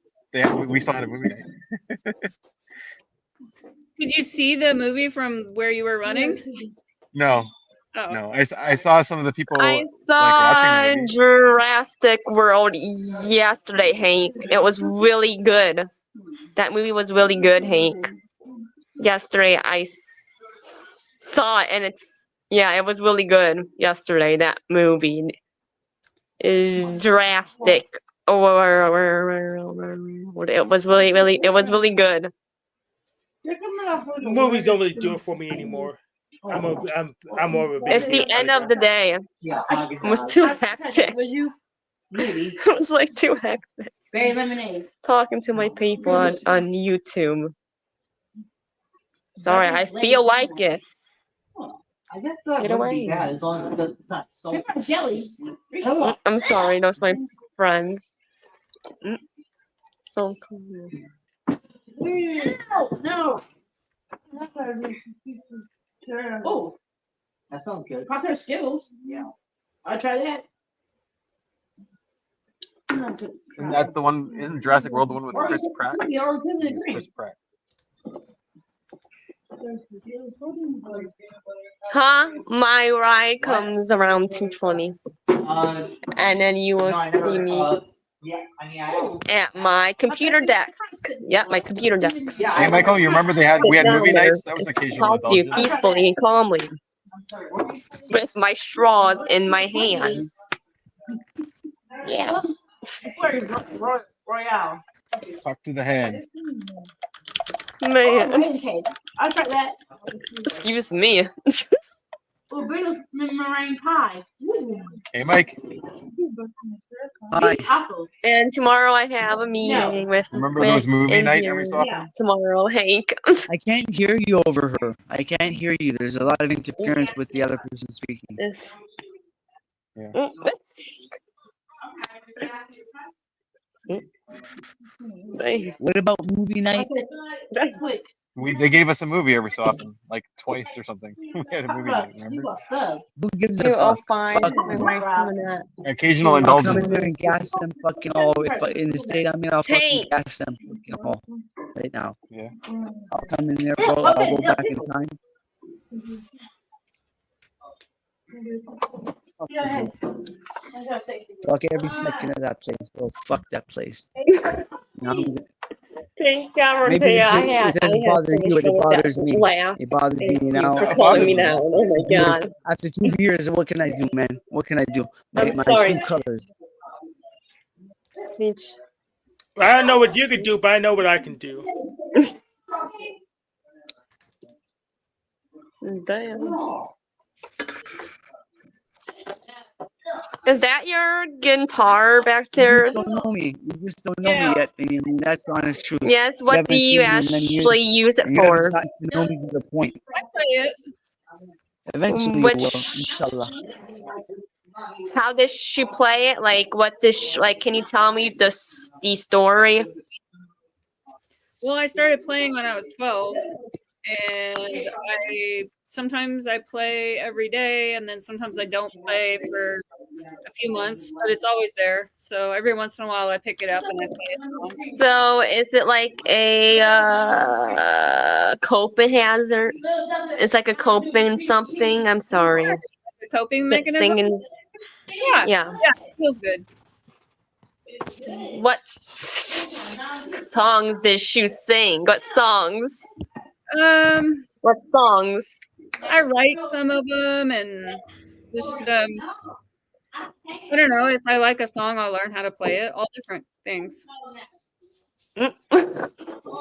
we still had a movie night. Did you see the movie from where you were running? No, Oh. no. I saw some of the people I like saw watching the movie. Jurassic World yesterday, Hank. It was really good. That movie was really good, Hank. Yesterday I saw it, and it was really good yesterday. That movie is drastic. It was really good. Movies don't really do it for me anymore. I'm more of a It's the end of the day. It was too hectic. Maybe. It was like too hectic. Berry lemonade. Talking to my people on YouTube. Sorry, I feel like it. I guess that Get wouldn't be away. bad as long as it's not so jelly. I'm sorry, those my friends. So cool. No. Oh, that sounds good. Hot there Skittles. Yeah. I'll try that. Isn't that the one? Isn't Jurassic World the one with Chris Pratt? It's Chris Pratt. Huh? My ride comes around 2:20, and then you will see me Yeah, I mean, I at my computer desk. Yep, my computer desk. Hey, Michael, you remember we had Sit movie down there nights? That was and occasional talk to you indulgence. peacefully and calmly with my straws in my hands. Yeah. Royale. Talk to the hand. Man. Rain cake. I'll try that. Excuse me. Oh, bring us meringue pie. Hey, Mike, Hi. Tacos. And tomorrow I have a meeting with remember those movie in night here every so often? tomorrow, Hank. I can't hear you over her. I can't hear you. There's a lot of interference with the other person speaking. This- Yeah. Hey. What about movie night? They gave us a movie every so often, like twice or something. We had a movie night, remember? Who gives a Oh, fuck? fine. Fuck My them. wife's coming up. Occasional I'll come in indulgence. there and gas them fucking all. If in the state I'm in, I'll fucking Hey. gas them fucking all right now. Yeah. I'll come in there, bro. I'll go back in time. Fuck you, bro. Fuck every second of that place, bro. Fuck that place. Now I'm good. Thank God, Maybe I it had doesn't bother so you, much but it fun with that bothers me. laugh. It bothers me Thank you now. for It calling bothers me me. down. Oh my Years, God. after 2 years, what can I do, man? What can I do? I'm My sorry. true colors. Peach. I don't know what you could do, but I know what I can do. Damn. Is that your guitar back You there? just don't know me. You just don't know me yet. I mean, that's the honest truth. Yes, You what haven't do you seen me in many years, actually use it and you haven't for? gotten to know me to the point. I play it. Eventually, Which, you will, inshallah. how does she play it? Like, what does she, like, can you tell me the story? Well, I started playing when I was 12, and sometimes I play every day, and then sometimes I don't play for a few months, but it's always there. So every once in a while, I pick it up and I play it. So, is it like a coping hazard? It's like a coping something. I'm sorry. The coping mechanism. Singing. Yeah, Yeah. it feels good. What songs did she sing? What songs? What songs? I write some of them, and just I don't know, if I like a song, I'll learn how to play it. All different things.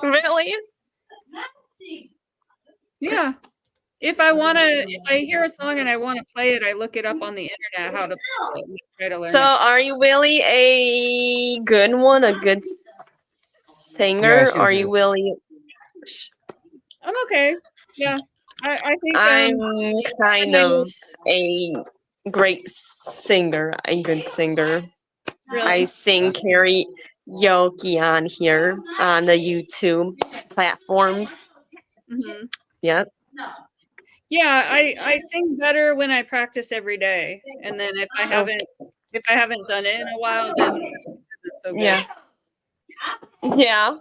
Really? Yeah. If I hear a song and I want to play it, I look it up on the internet how to play it and try to learn So, it. are you really a good one? A good singer? Yeah, she's Are you good. really? I'm okay. Yeah. I think I'm kind of a great singer, a good singer. really, I sing karaoke on here on the YouTube platforms. mhm. Yep. Yeah, I sing better when I practice every day. And then if I haven't done it in a while, then it's so good. Yeah. Yeah.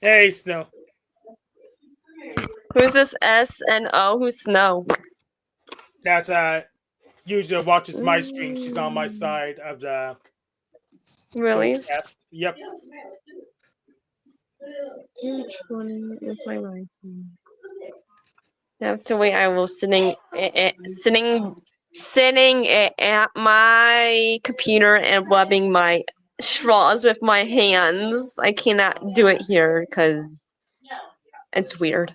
Hey, Snow. Who's this S and O? Who's Snow? That's usually watches my stream. She's on my side of the Really? cast. Yep. Which one is my right? Have to wait. I will sitting at my computer and rubbing my straws with my hands. I cannot do it here because it's weird.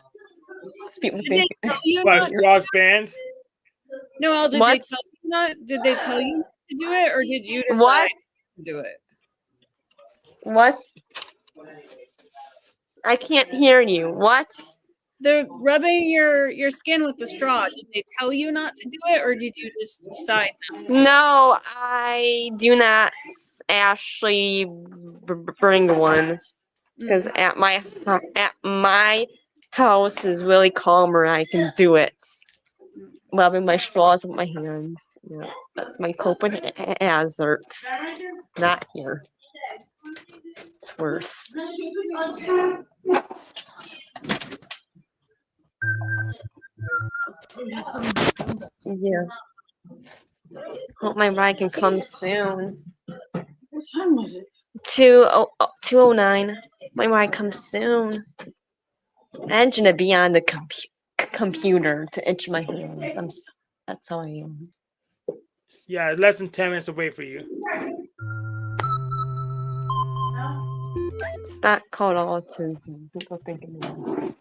People Did they think tell you But not? straws banned. No, did they what? tell you not? Did they tell you to do it, or did you decide What? to do it? What? I can't hear you. What? The rubbing your skin with the straw. Did they tell you not to do it, or did you just decide? No, I do not actually bring one because at my house is really calm where I can do it. Rubbing my straws with my hands. Yeah, that's my coping hazard. Not here. It's worse. Yeah. Hope my ride can come soon. What time was it? 2:09. My ride comes soon. I'm gonna be on the computer to itch my hands. That's how I am. Yeah, less than 10 minutes away for you. It's not called autism. People think it is.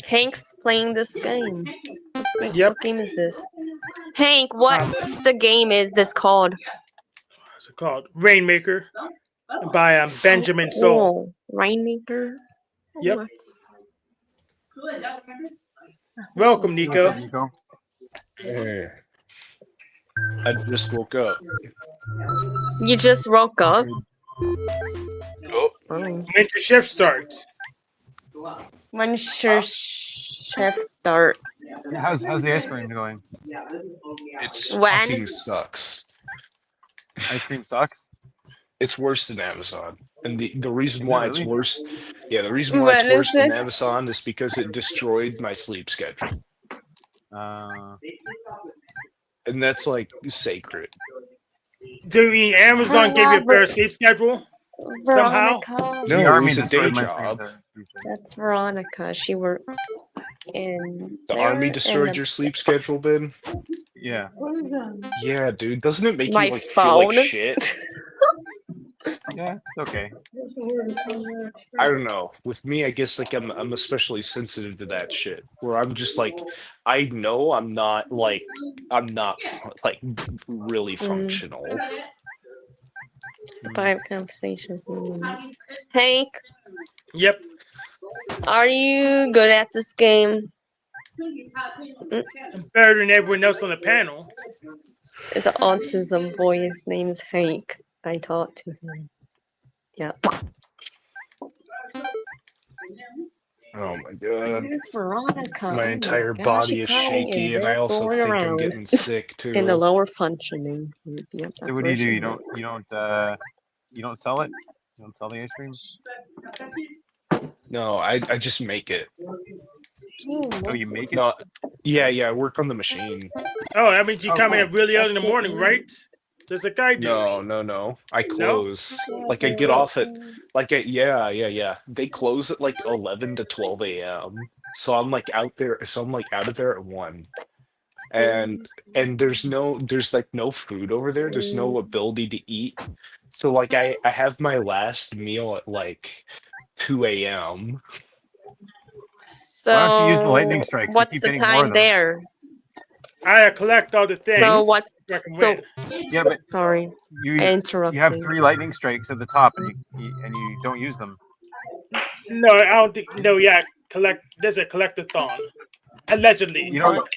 Hank's playing this game. Yep. What game is this? Hank, what's the game is this called? What's it called? Rainmaker by Benjamin Soul. Rainmaker? Yep. What's- Welcome, What's Nico. up, Nico? Hey. I just woke up. You just woke up? Oh, Oh. When your shift starts. When should shift start? How's the ice cream going? it's When? fucking sucks. Ice cream sucks. It's worse than Amazon. And the reason Is it why it's really? worse, yeah, the reason why it's When is worse than it? Amazon is because it destroyed my sleep schedule. And that's like sacred. Do you mean Amazon gave you a better sleep schedule? Somehow? Veronica. No, The it army was a day destroyed my job. sleep schedule. That's Veronica. She works in The there army in destroyed the- your sleep schedule, Ben? Yeah. Yeah, dude. Doesn't it make My you like feel like phone? shit? Yeah, it's okay. I don't know. With me, I guess like I'm especially sensitive to that shit. Where I'm just like, I know I'm not like really functional. Just a private conversation. Hank, Yep. are you good at this game? I'm better than everyone else on the panel. It's an autism boy. His name's Hank. I talked to him. Yeah. Oh my god. It's Veronica. My Oh entire gosh, body she is probably shaky, and there I also going think I'm around getting sick in the too. lower functioning. Yep, So that's what do where you do? she You works. don't sell it? You don't sell the ice cream? No, I just make it. Oh, you make it? No, yeah, I work on the machine. Oh, that means you Oh, come cool. in really early in the morning, right? Just like I do. No. I close. Like I get Oh. off at yeah. They close at like 11 to 12 a.m. So I'm like out there. So I'm like out of there at 1. And there's like no food over there. There's no ability to eat. So like I have my last meal at like 2 a.m. So Why don't you use the lightning strikes? You what's keep the getting more of time them. there? I collect all the things. So what's Recommend. Yeah, but sorry, I you interrupted. have 3 lightning strikes at the top, and you don't use them. No, I don't think. No, yeah, collect. There's a collectathon, allegedly. You don't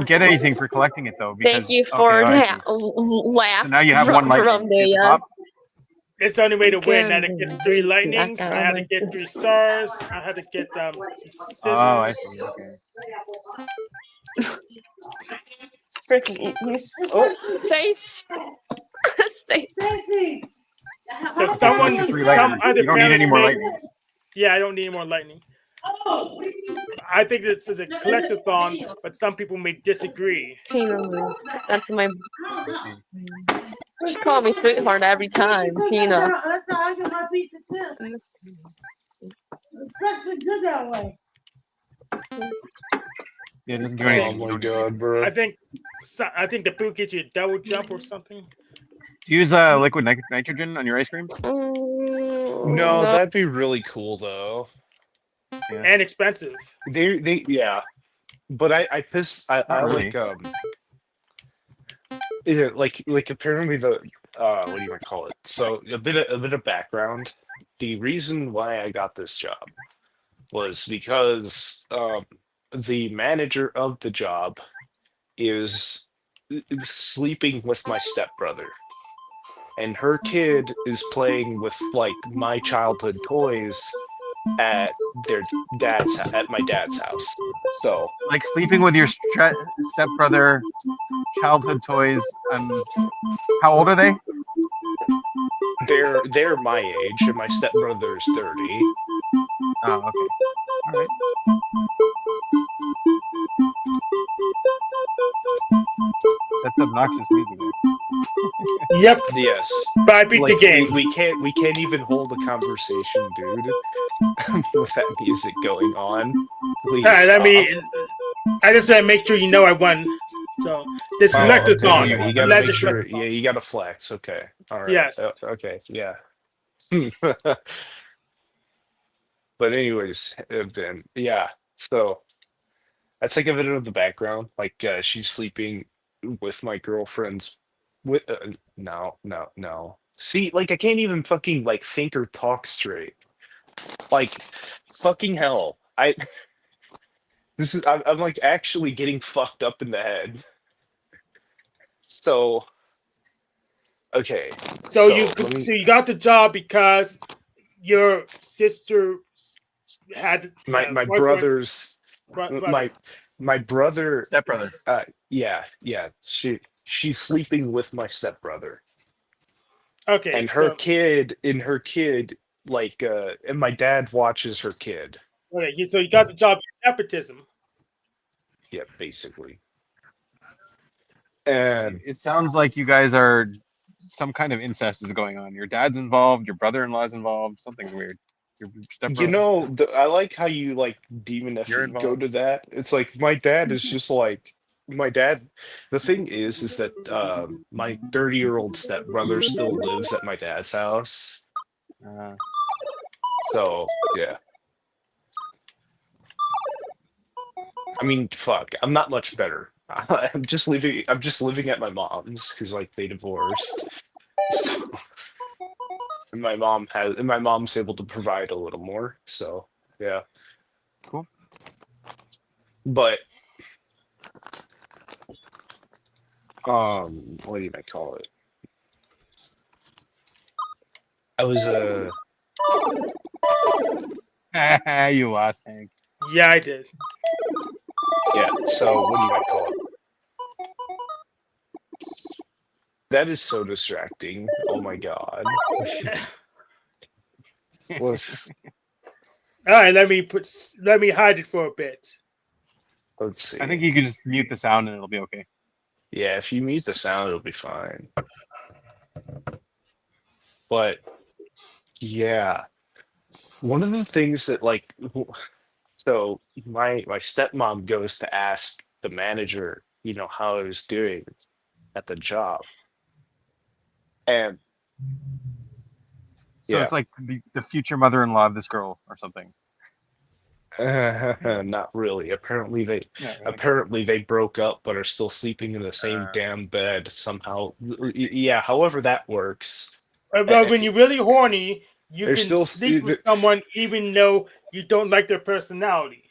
get anything for collecting it though. Because, Thank you for okay, I that see. laugh So now you have one lightning. from See at the the top? It's the only way to win. I had to Again, get 3 I lightnings. got I had to my get 3 fist. stars. I had to get some scissors. Oh, I see. Okay. Freaking face. Stay. So someone, Three some lightnings. other You don't need panelists any more may- lightning. Yeah, I don't need any more lightning. I think this is a collectathon, but some people may disagree. Tina, that's my. She call me sweetheart every time, Tina. Yeah, it doesn't do Oh anything. my You don't god, bro. I think the food gets you a double jump or something. Do you use liquid nitrogen on your ice creams? No, No. that'd be really cool though. Yeah. And expensive. Yeah. But I Not really. like yeah, like apparently the what do you want to call it? So a bit of background. The reason why I got this job was because the manager of the job is sleeping with my stepbrother, and her kid is playing with like my childhood toys at my dad's house. So Like sleeping with your stepbrother, childhood toys. How old are they? they're my age, and my stepbrother's 30. Oh, okay. All right. That's obnoxious music. Yep, Yes. but I beat Like the game. we can't even hold a conversation, dude, with that music going on. Please Alright, stop. I just want to make sure you know I won. So this Oh, collectathon, okay, you gotta alleged make sure. collectathon. Yeah, you gotta flex. Okay, all right. Yes. Okay, yeah. But anyways, Ben, yeah. So that's like a bit of the background. Like she's sleeping with my girlfriend's. With no. See, like I can't even fucking like think or talk straight. Like fucking hell. I'm like actually getting fucked up in the head. So okay. So let me you got the job because your sister had my boyfriend, brother's brother. my brother Stepbrother. yeah she's sleeping with my stepbrother, Okay, and her kid like and my dad watches her kid. okay, so you got the job nepotism. Yeah, basically. And It sounds like you guys are some kind of incest is going on. Your dad's involved. Your brother-in-law's involved. Something's weird. Your stepbrother. I like how you like demon You're go involved. to that. It's like my dad is just like my dad. The thing is that my 30-year-old stepbrother still lives at my dad's house. Uh, So yeah. I mean, fuck. I'm not much better. I'm just living at my mom's because like they divorced. So and my mom's able to provide a little more. So yeah. Cool. But what do you might call it? I was you lost, Hank. Yeah, I did. yeah, so what do you might call it? That is so distracting. Oh my god. Let's All right, let me hide it for a bit. see. I think you can just mute the sound and it'll be okay. Yeah, if you mute the sound, it'll be fine. But yeah, one of the things that like, so my stepmom goes to ask the manager, how I was doing at the job, and So yeah, it's like the future mother-in-law of this girl or something. not really. Yeah, Apparently they broke up, but are still sleeping in the same damn bed somehow. Yeah, however that works. But when you're really horny, you They're can still sleep with someone even though you don't like their personality.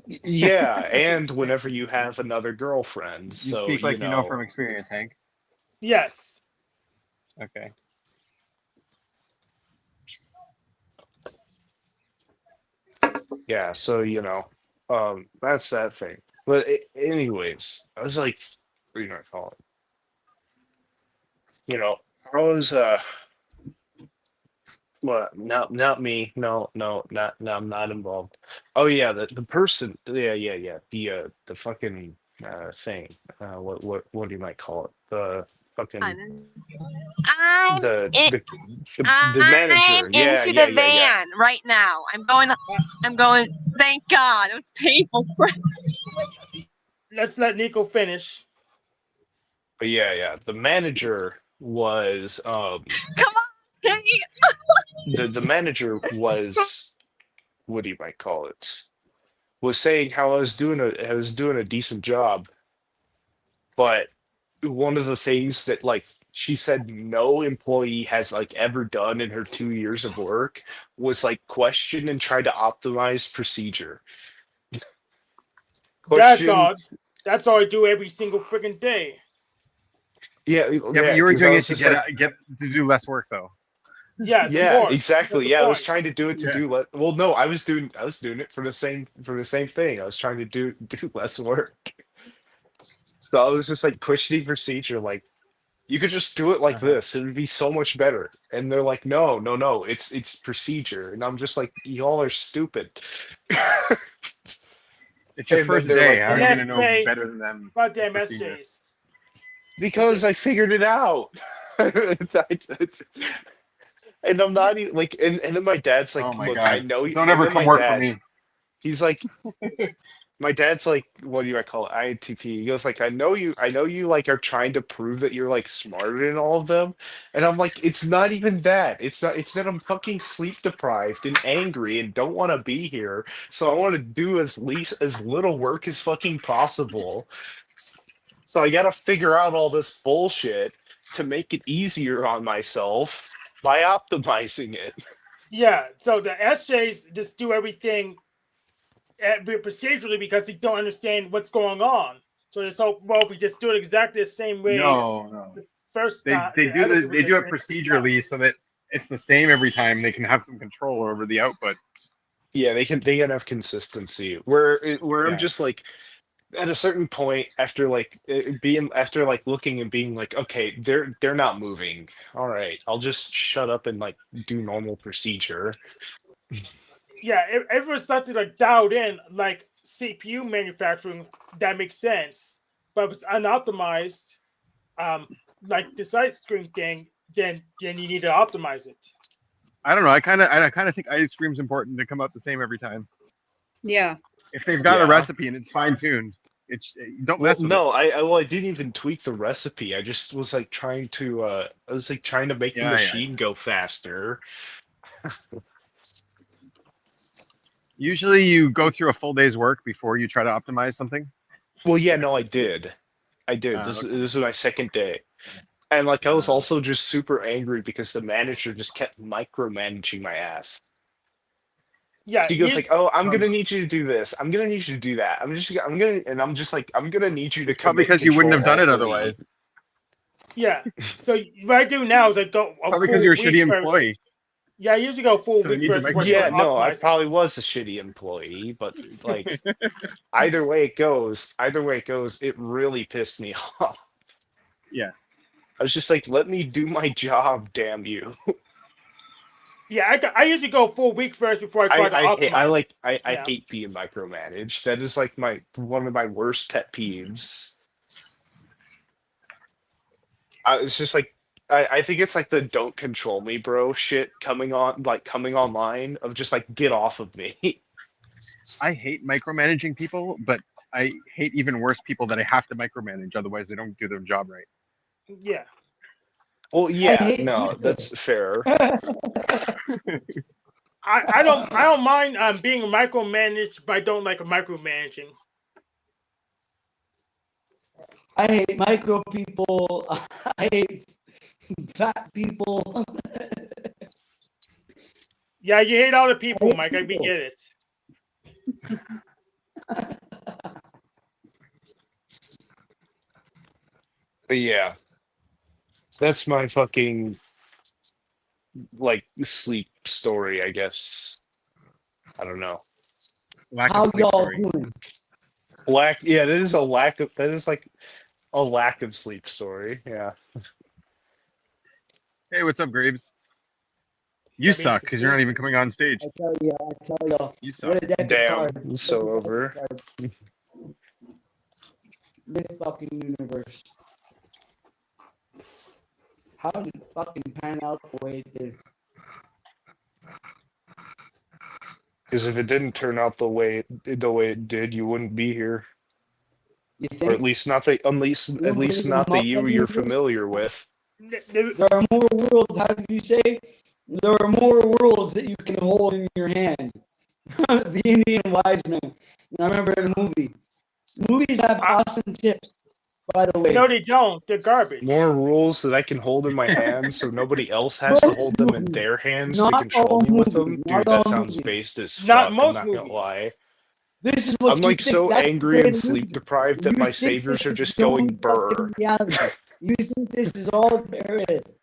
yeah, and whenever you have another girlfriend, You so speak like you know from experience, Hank. Yes. Okay. yeah, so that's that thing. But anyways, I was like, what do you want to call it? I was Well, not me. No, I'm not involved. Oh yeah, the person. Yeah. The fucking thing. What do you might call it? The fucking I'm the in, the the I'm manager. Yeah, into yeah, the yeah, yeah. van right now. I'm going. Thank God. It was painful, Chris. Let's let Nico finish. But yeah. The manager was Come on, Timmy. the manager was, what do you might call it? Was saying how I was doing a decent job, but one of the things that like she said no employee has like ever done in her 2 years of work was like question and try to optimize procedure. That's Question, odd. That's all I do every single freaking day. yeah, Yeah, but yeah, you were because I doing was it to just like, get to do less work though. Yes, of yeah, course. That's exactly. the Yeah, I was point. trying to do it to Yeah. do less. Well, no, I was doing it for the same thing. I was trying to do less work. So I was just like questioning procedure, like you could just do it like Uh-huh. this. It would be so much better. And they're like, no, it's procedure. And I'm just like, y'all are stupid. It's your And then first they're day. like, How are And you no, gonna know SJ, better than them the goddamn procedure? SJs. because I figured it out. And I'm not even like, and then my dad's Oh like, my look, I god! know you. Don't And ever then come my work for dad, me. he's like, my dad's like, what do I call it? INTP. He goes like, I know you like are trying to prove that you're like smarter than all of them. And I'm like, it's not even that. It's that I'm fucking sleep deprived and angry and don't want to be here. So I want to do as little work as fucking possible. So I gotta figure out all this bullshit to make it easier on myself by optimizing it. Yeah, so the SJs just do everything procedurally because they don't understand what's going on. So it's so well, if we just do it exactly the same way No. the first They time, they the do other the, people they do it can stop. procedurally so that it's the same every time. They can have some control over the output. Yeah, they can have consistency. Where I'm Yeah. just like at a certain point after like being after like looking and being like, okay, they're not moving. All right, I'll just shut up and like do normal procedure. Yeah, if it was something like dialed in, like CPU manufacturing, that makes sense. But if it's unoptimized, like the side screen thing, then you need to optimize it. I don't know. I kind of think ice cream's important to come out the same every time. Yeah. If they've got a Yeah. recipe and it's fine tuned, it's don't Well, mess with it. no, I didn't even tweak the recipe. I just was like trying to I was like trying to make the Yeah. machine go faster. Usually you go through a full day's work before you try to optimize something. Well, yeah, no, I did. I did. Okay. This was my second day. And like I was Uh, also just super angry because the manager just kept micromanaging my ass. Yeah, She goes you, like, "Oh, I'm um, gonna need you to do this. I'm gonna need you to do that. I'm gonna," and I'm just like, "I'm gonna need you to it's probably commit because you wouldn't control have done alt it delete." otherwise. yeah. So what I do now is I go a Probably full because you're a week shitty first. employee. Yeah, I usually go a full So they week need to first before I start Yeah, micromanage. no, I optimizing. probably was a shitty employee, but like either way it goes, it really pissed me off. Yeah. I was just like, "Let me do my job, damn you." Yeah, I usually go a full week first before I try to optimize. I Yeah, hate being micromanaged. That is like my one of my worst pet peeves. It's just like I think it's like the "don't control me, bro" shit coming online of just like get off of me. I hate micromanaging people, but I hate even worse people that I have to micromanage. Otherwise, they don't do their job right. yeah. Well, I yeah, hate no, people. that's fair. I don't mind being micromanaged, but I don't like micromanaging. I hate micro people. I hate fat people. Yeah, you hate all the I people, hate Mike. We people. get it. But yeah, that's my fucking like sleep story, I guess. I don't know. Lack How of sleep y'all story. doing? Yeah, that is like a lack of sleep story. Yeah. Hey, what's up, Graves? You suck because you're not even coming on stage. I tell y'all, You suck. what a deck of Damn, cards. it's so over. This fucking universe. How did it fucking pan out the way it did? Because if it didn't turn out the way it did, you wouldn't be here, You or think? at least not the You believe in not the you you're multiverse? familiar with. There are more worlds. How did you say? There are more worlds that you can hold in your hand. The Indian wise man. I remember in a movie. Movies have awesome tips, by the way. No, they don't. They're garbage. More rules that I can hold in my hands, so nobody else has to Most hold them in movies, their hands to not control all me with movies, them. not Dude, that all sounds movies. based as Not fuck. I'm most not gonna movies. lie. This is what I'm you like think. so That's angry the and great sleep illusion. deprived that You my think saviors this are is just the only going burr. fucking reality. You think this is all there is.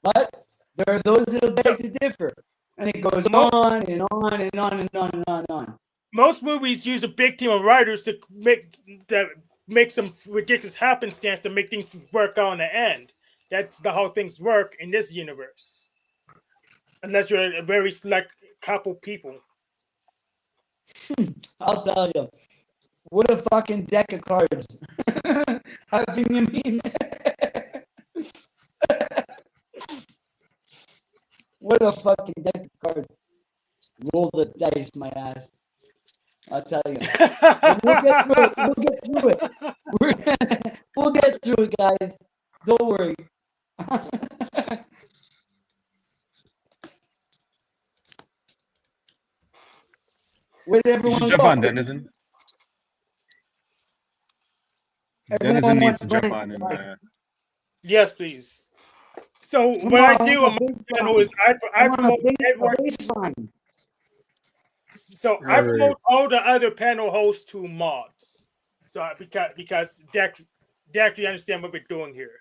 But there are those that beg to differ. And it goes on and on and on and on and on and on. Most movies use a big team of writers to make some ridiculous happenstance to make things work out in the end. That's how things work in this universe. Unless you're a very select couple people. I'll tell you. What a fucking deck of cards. How Binyamin. What a fucking deck of cards. Roll the dice, my ass. I'll tell you. We'll get through it. We'll get through it. We'll get through it, guys. Don't worry. Where did You everyone should jump go? on, Denizen. Everyone Denizen needs went to jump blank. on and Yes, please. So Come what on, I do on my channel is I promote Edward. baseline. So I promote all the other panel hosts to mods. So because they actually understand what we're doing here.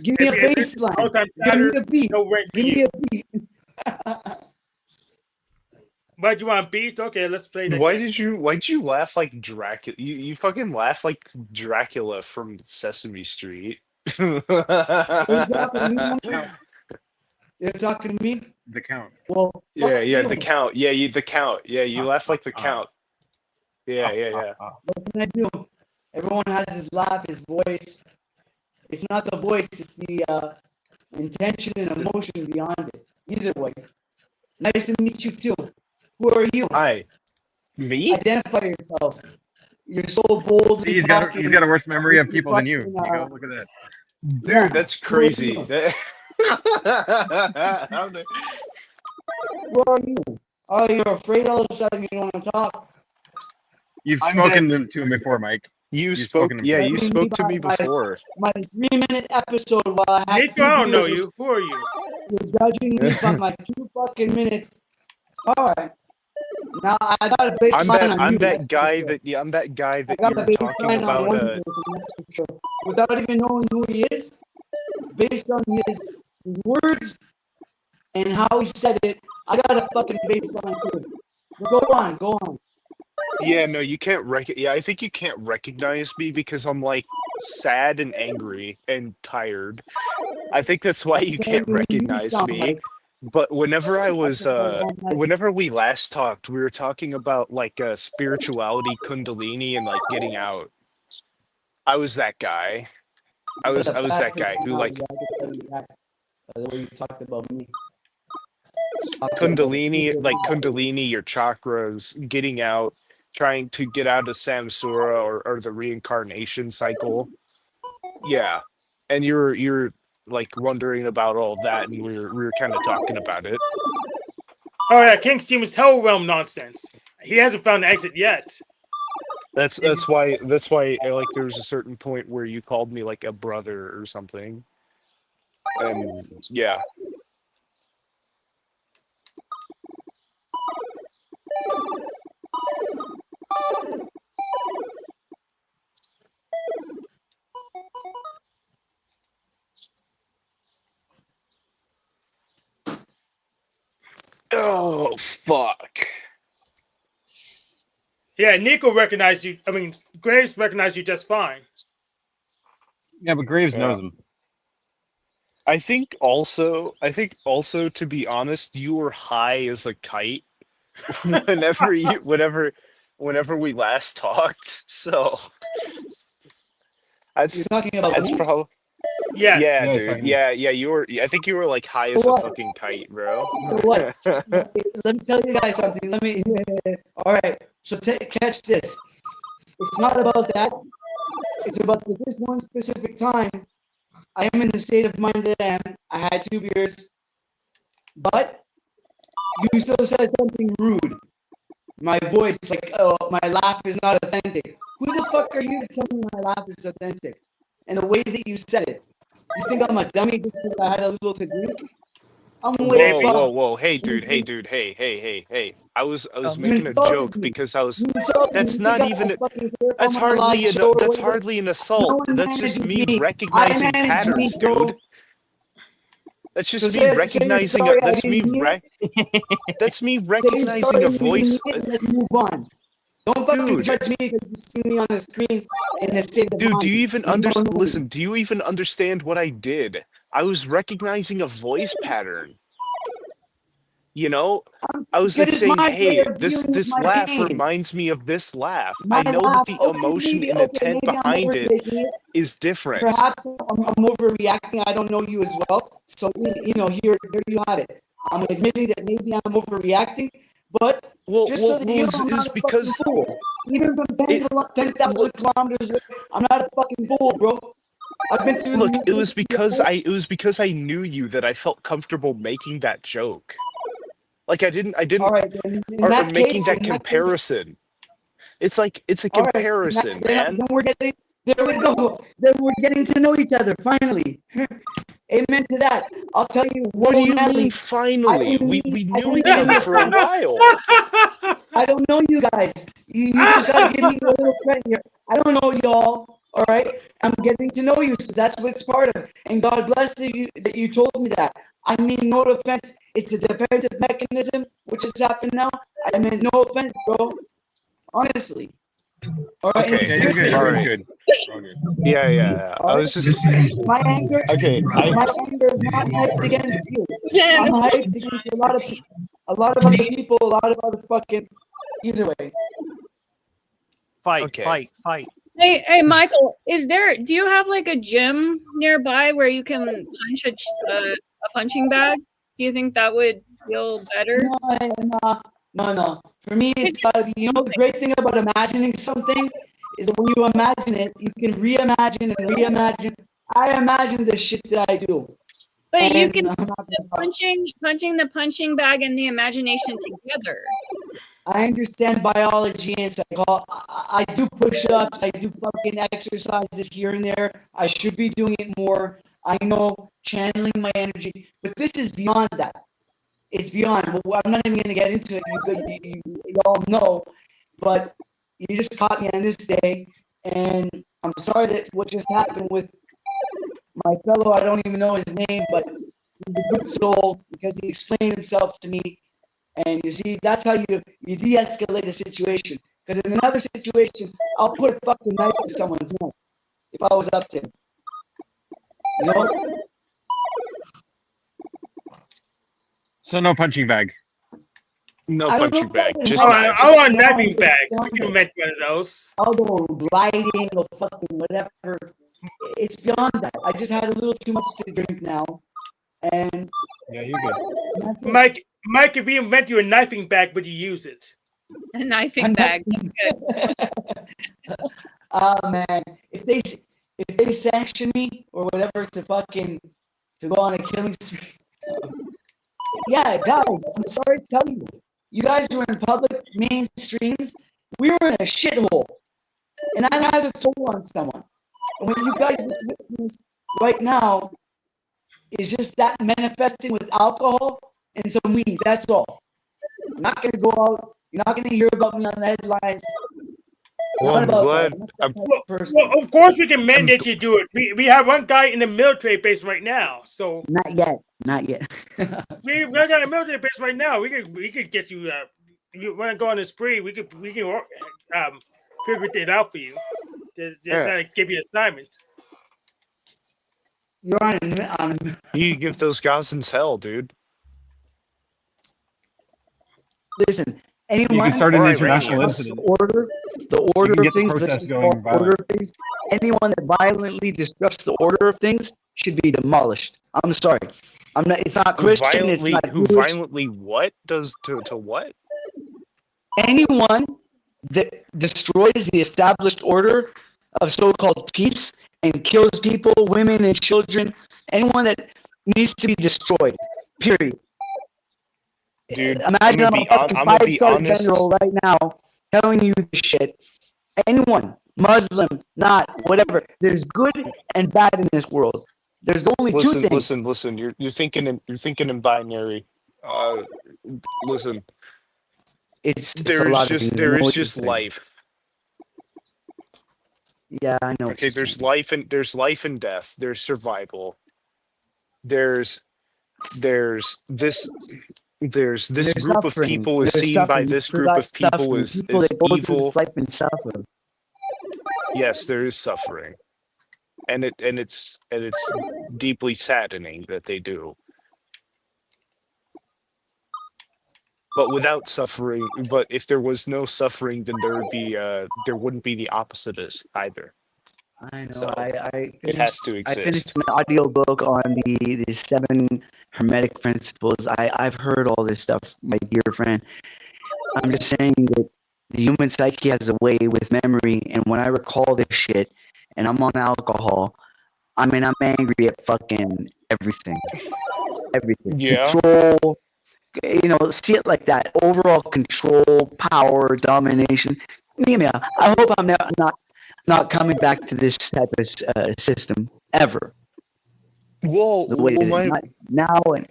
Give me a baseline. Give me a beat. No rent for Give me you. a beat. But you want beats? Okay, let's play that. Why'd you laugh like Dracula? You fucking laugh like Dracula from Sesame Street. Are you talking to me now? You're talking to me? the count. Well, Yeah, fuck yeah, you. the count. Yeah, the count. Yeah, you laugh like the count. Yeah. What can I do? Everyone has his laugh, his voice. It's not the voice, it's the intention and emotion beyond it. Either way. Nice to meet you too. Who are you? Hi. Me? Identify yourself. You're so bold. See, he's got a worse memory of people than you. Nico. Look at that. Dude, Yeah, that's who are crazy. you? How the- Who are you? Oh, you're afraid all of a sudden you don't want to talk. You've I'm spoken dead. to him before, Mike. You You've spoke. spoken to him Yeah, before. you Let me spoke to read me before. my 3-minute episode while I had Nico, I don't know you. Who are you? You're judging me by my 2 fucking minutes. All right. Now I got a baseline on I'm you. that that's for guy sure. that I'm that guy I that got you a were talking baseline on about. one person, that's for sure. Without even knowing who he is, based on his words and how he said it, I got a fucking baseline too. But go on. Yeah, no, you can't Yeah, I think you can't recognize me because I'm like sad and angry and tired. I think that's why you Tell can't you who you recognize sound me. like. But whenever I I was think I don't like whenever we last talked, we were talking about like spirituality, kundalini, and like getting out. I was that guy. I you got a was bad that guy who personality. like I can tell you that by the way you talked about me. kundalini, your chakras, getting out, trying to get out of samsara or the reincarnation cycle. Yeah. And you're like wondering about all that, and we were kind of talking about it. Oh yeah, King's team is Hell Realm nonsense. He hasn't found the exit yet. That's why like there was a certain point where you called me like a brother or something. And yeah. Oh fuck. Yeah, Nico recognized you. I mean, Graves recognized you just fine. Yeah, but Graves Yeah. knows him. I think also, to be honest, you were high as a kite whenever we last talked. So You're that's talking about that's me? probably Yes. yeah, Yes, dude. I Yeah, you were. I think you were like high So as a what? fucking kite, bro. So what? Let me tell you guys something. Let me. All right. So catch this. It's not about that. It's about this one specific time. I am in the state of mind that I am. I had 2 beers, but you still said something rude. My voice, like, oh, my laugh is not authentic. Who the fuck are you to tell me my laugh is authentic? And the way that you said it. You think I'm a dummy just because I had a little to drink? I'm way Whoa, Maybe. whoa, above. whoa! Hey, dude! Hey, You dude! Hey! I was you making a insulted joke me. because I was. You insulted me. That's You think not I even. fucking care if I'm That's on a live hardly an. show or That's whatever? hardly an No assault. one That's just manages me me. I recognizing manage me, patterns, dude. bro. That's So just me say you're recognizing. sorry I That's me. didn't hear it. That's me Say you're recognizing sorry a you didn't voice, hear it and let's move on. Don't fucking dude. judge me because you see me on the screen in a state of Dude, do mind. you even You don't know me. listen? Do you even understand what I did? I was recognizing a voice pattern. You know, I was Because like it's saying, my way "Hey, of this dealing with this my laugh pain. reminds me of this laugh. My I know that laugh, the okay, emotion and intent maybe I'm behind it overtaking it. is different." Perhaps I'm overreacting. I don't know you as well. So, here, there you have it. I'm admitting that maybe I'm overreacting, but Well, just well, so that well, you it know, I'm was not a fucking because fool. Even from it. 10,000 kilometers away, I'm not a fucking fool, bro. I've been through Look, it was this. because I knew you that I felt comfortable making that joke. Like I All didn't, right, then or making that comparison. It's a all right, comparison, man. then we're getting, there we go. Then we're getting to know each other, finally. Amen to that. I'll tell you, What do whoa, you mean Nelly, finally? We I knew didn't each get in other your for a face. while. I don't know you guys. You just got to give me a little credit here. I don't know y'all. All right. I'm getting to know you. So that's what it's part of. And God bless that you told me that. I mean, no offense. It's a defensive mechanism, which has happened now. I mean, no offense, bro. Honestly. All right. And Okay, it's Yeah, you're good good. that all you're right. Everyone's good. We're all good. Yeah. all I right. was just Just My anger, okay. my anger is not hyped against you. I'm hyped against a lot of other people, a lot of other fucking. Either way. Fight, Okay. fight, fight. Hey, Michael, do you have like a gym nearby where you can punch a punching bag? Do you think that would feel better? No. For me, it's gotta be. The great thing about imagining something is that when you imagine it, you can reimagine and reimagine. I imagine the shit that I do, But you and can I'm not the gonna. punching the punching bag and the imagination together. I understand biology and psychology. I do push-ups. I do fucking exercises here and there. I should be doing it more. I know channeling my energy, but this is beyond that. It's beyond. Well, I'm not even going to get into it. You all know, but you just caught me on this day, and I'm sorry that what just happened with my fellow. I don't even know his name, but he's a good soul because he explained himself to me. And you see, that's how you de-escalate a situation. Because in another situation, I'll put a fucking knife to someone's neck if I was up to him. You know? So no punching bag. No I don't know punching bag, what just Oh, knife. knives. I want nothing back. We can invent one of those. I'll go gliding or fucking whatever. It's beyond that. I just had a little too much to drink now, and Yeah, you're good. that's it. Mike, if we invent you a knifing bag, would you use it? A knifing bag. Oh man, if they sanction me or whatever to go on a killing spree, yeah, guys, I'm sorry to tell you, you guys were in public mainstreams. We were in a shithole, and that has a toll on someone. And what you guys just witnessed right now is just that manifesting with alcohol and some weed. That's all. I'm not gonna go out. You're not gonna hear about me on the headlines. Well, Not I'm about that. glad. I'm not that type of person. Well, of course we can I'm mandate you do it. We have one guy in the military base right now, so Not yet. Not yet. we got a military base right now. We could get you. You want to go on a spree? We can figure it out for you. Just Yeah. give you an assignment. You're on. You give those Gazans hell, dude. Listen, You anyone can start an Or international Iranians. incident. the order can of get the things, let's protests just going call it order of things. Anyone that violently disrupts the order of things should be demolished. I'm sorry. I'm not. It's not Christian. It's not Who Jewish. violently what does to what? Anyone that destroys the established order of so-called peace and kills people, women and children, anyone that needs to be destroyed. Period. Dude, Imagine I'm a fucking I'm gonna be five-star honest. general right now telling you this shit. Anyone, Muslim, not, whatever. There's good and bad in this world. There's only two things. Listen. You're thinking in binary. Listen. It's a lot of things. I know There is what you're just saying. life. Yeah, I know. Okay, there's life and death. There's survival. There's this group of suffering. people is There's seen by suffering. this People group got of people suffering. as People that go through evil. this life and suffer. Yes, there is suffering. And it's deeply saddening that they do. But without suffering, but if there was no suffering, then there wouldn't be the opposite either. I know. So, it has to I finished exist. an audiobook on the 7 hermetic principles. I've heard all this stuff, my dear friend. I'm just saying that the human psyche has a way with memory, and when I recall this shit, and I'm on alcohol, I'm angry at fucking everything. Everything. Yeah. Control, see it like that. Overall control, power, domination. I hope I'm not coming back to this type of system ever. Well, The way not now and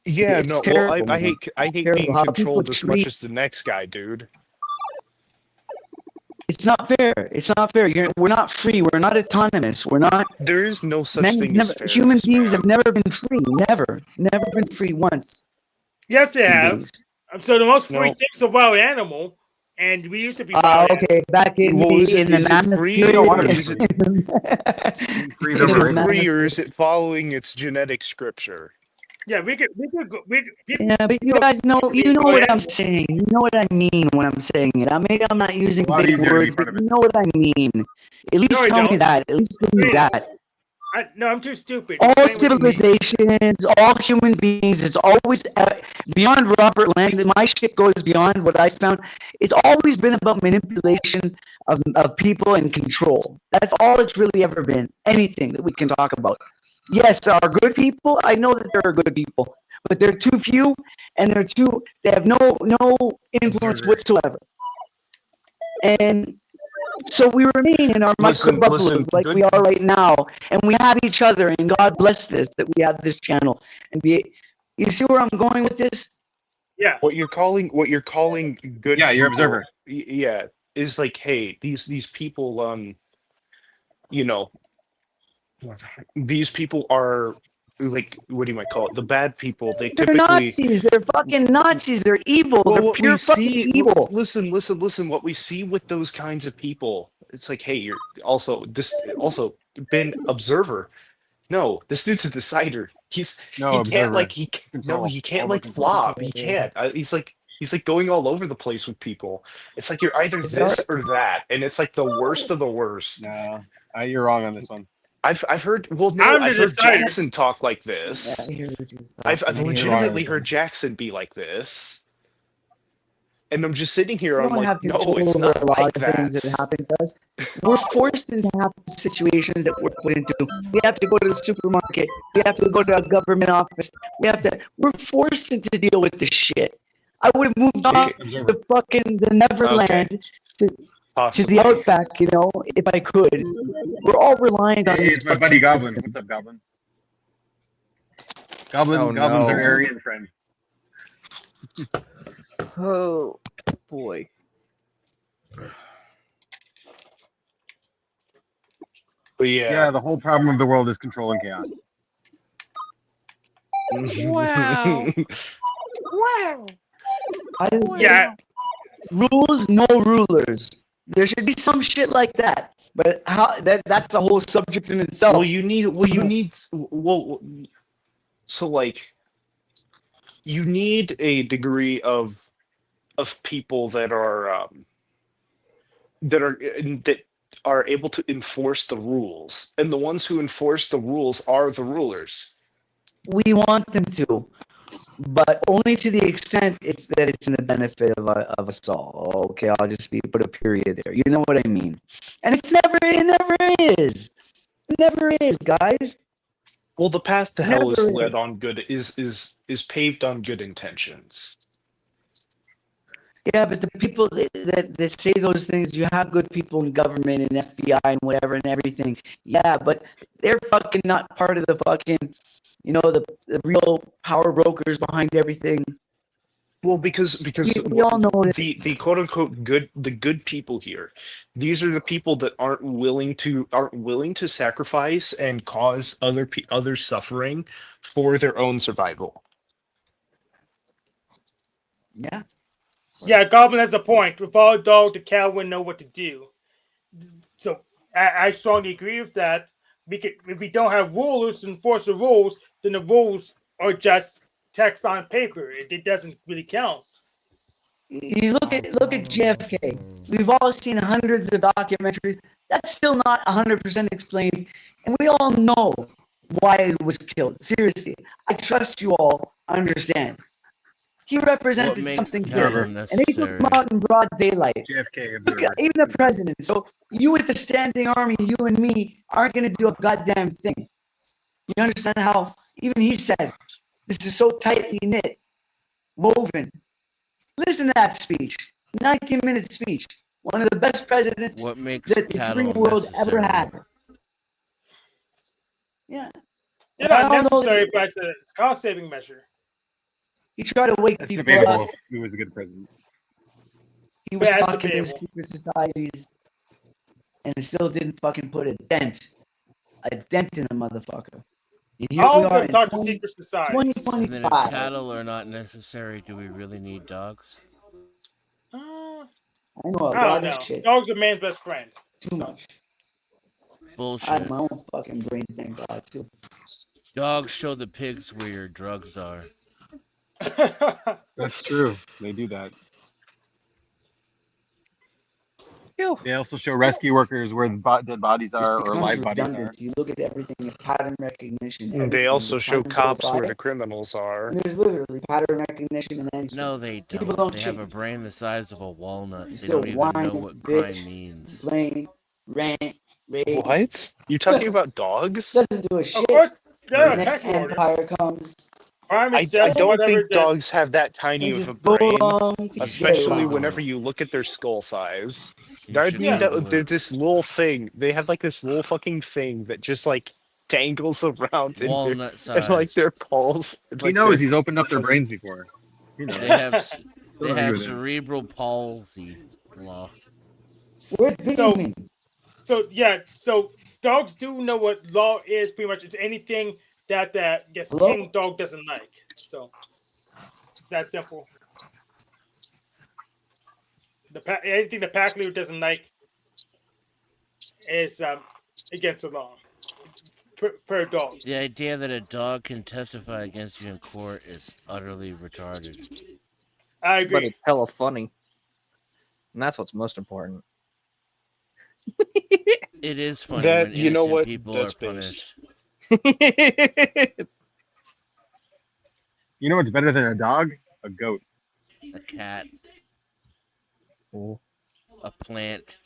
yeah, it's no. terrible, Well, I man. hate Terrible being how people controlled as much treat- as the next guy, dude. It's not fair. It's not fair. We're not free. We're not autonomous. We're not. There is no such thing as fairness. Human beings man. have never been free. Never been free once. Yes, they Human have. beings. So the most free No. thing's a wild animal, and we used to be wild Okay, back in Well, is it mammoth free? period. You don't want to be Is free. Free Is to it break. free or is it following its genetic scripture? Yeah, we could go. Yeah, but you guys know, what I'm saying. You know what I mean when I'm saying it. Maybe I'm not using A lot big easier to be words, part but of you know what I mean. At least No, I tell me don't. that. At least give me Please. that. No, I'm too stupid. All Explain what you mean. civilizations, all human beings, it's always beyond Robert Lang. My shit goes beyond what I found. It's always been about manipulation of people and control. That's all it's really ever been. Anything that we can talk about. Yes, there are good people. I know that there are good people, but they're too few, and they have no influence Observer. whatsoever. And so we remain in our Listen, micro bubbles like good- we are right now, and we have each other. And God bless this that we have this channel. And you see where I'm going with this? Yeah. What you're calling good. Yeah, you're people, observer. Yeah, is like, hey, these people, these people are like, what do you might call it? The bad people. They They're typically. Nazis. They're fucking Nazis. They're evil. Well, They're what pure we fucking see, evil. listen. What we see with those kinds of people, it's like, hey, you're also been observer. No, this dude's a decider. He Observer. can't Control. he can't Over like control. flop. He can't. He's like going all over the place with people. It's like you're either this or that, and it's like the worst of the worst. No, you're wrong on this one. I've heard. Well, no, I'm the I've heard decider. Jackson talk like this. Yeah, I hear what you're I've saying. I hear legitimately what heard Jackson be like this. And I'm just sitting here, We I'm don't like, have no, control it's over not a lot like of that. things that happen to us. We're forced into situations that we're put into. We have to go to the supermarket. We have to go to a government office. We're forced into deal with this shit. I would have moved on Observer. to fucking the Neverland to Possibly. the Outback, if I could. We're all reliant on Hey, this. it's my buddy Goblin. What's up, Goblin? Goblins no. are Aryan friend. Oh boy. But Yeah, the whole problem of the world is control and chaos. Wow. Wow. Yeah. Rules, no rulers. There should be some shit like that. But how that's a whole subject in itself. Well, you need. So like, you need a degree of people that that are able to enforce the rules, and the ones who enforce the rules are the rulers. We want them to, but only to the extent it's in the benefit of us all. Okay, I'll just put a period there. You know what I mean? And it never is. It never is, guys. Well, the path to hell is Never led is. on good is paved on good intentions. Yeah, but the people that say those things, you have good people in government and FBI and whatever and everything. Yeah, but they're fucking not part of the fucking, the real power brokers behind everything. Well, because We all know it. the quote unquote good people here, these are the people that aren't willing to sacrifice and cause other suffering for their own survival. Yeah. Yeah, Goblin has a point. Without a dog, the cow wouldn't know what to do. So I strongly agree with that. If we don't have rulers to enforce the rules, then the rules are just text on paper. It doesn't really count. You look at JFK. We've all seen hundreds of documentaries. That's still not 100% explained, and we all know why he was killed. Seriously, I trust you all understand. He represented something good, and they took him out in broad daylight. JFK. Look, even the president. So you with the standing army, you and me aren't going to do a goddamn thing. You understand how even he said, this is so tightly knit, woven. Listen to that speech. 19-minute speech. One of the best presidents What makes that the free cattle world ever necessary? had. Yeah. They're not necessary, but it's a cost-saving measure. He tried to wake That's people debatable up. if he was a good president. He was Yeah, it's talking to debatable. secret societies, and it still didn't fucking put a dent in a motherfucker. And here All we of are them in talk to secret societies. 2025. And then if cattle are not necessary, do we really need dogs? Uh, I know a I lot don't of know. shit. Dog's a man's best friend. Too much. I Bullshit. have my own fucking brain, thank God, too. Dogs show the pigs where your drugs are. That's true. They do that. Phew. They also show rescue workers where the dead bodies It are or becomes live bodies are. redundant. You look at everything, pattern recognition. They everything, also the show patterns go cops where by, the criminals are. and there's literally pattern recognition and anything. No, they People don't. don't They have a change. brain the size of a walnut. You They still don't even whine, know what crime bitch, means. complain, rant, rage. What? You talking about dogs? Doesn't do a Of shit. course, they're The a next pecking order. empire comes. Crime is I just don't whatever think the dogs have that tiny And of a just go brain, along to get especially along. whenever you look at their skull size. You That would should mean Google that there's it. this little thing. They have like this little fucking thing that just like dangles around in Walnut and like sized. their paws. And, He like, knows their- he's opened up their brains before. He knows. They have Don't agree with him. cerebral palsy. Law. Where's So- Binyamin? So dogs do know what law is. Pretty much, it's anything that Hello? king dog doesn't like. So it's that simple. Anything the pack leader doesn't like is against the law per dog. The idea that a dog can testify against you in court is utterly retarded. I But agree. it's hella funny. And that's what's most important. It is funny That- when you know innocent what? people That's are punished. You know what's better than a dog? A goat. A cat, Cool. a plant,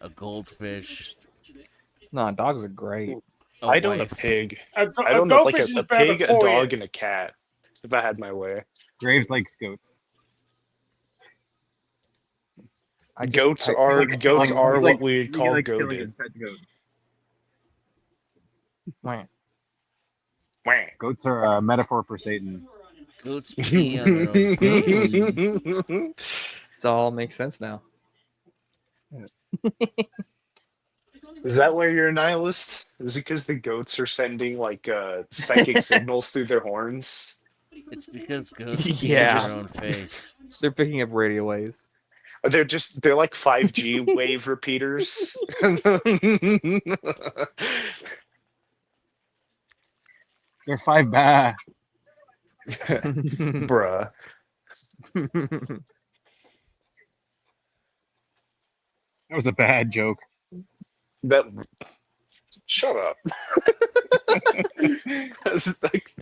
a goldfish, Nah, dogs are great. a I don't know a wife. pig. A I don't know like goldfish is a better pig, a than dog, Korean. and a cat. If I had my way, Graves likes goats. goats He are likes goats killing- are he's what like- we he call likes killing his goated. pet goat. Wah. Wah. Goats are a metaphor for Satan. Goats pee on their own face. It all makes sense now. Is that why you're a nihilist? Is it because the goats are sending like psychic signals through their horns? It's because goats pee Yeah. on their own face. They're picking up radio waves. They're like 5G wave repeaters. They're 5 bah. Bruh. That was a bad joke. That shut up. That's like,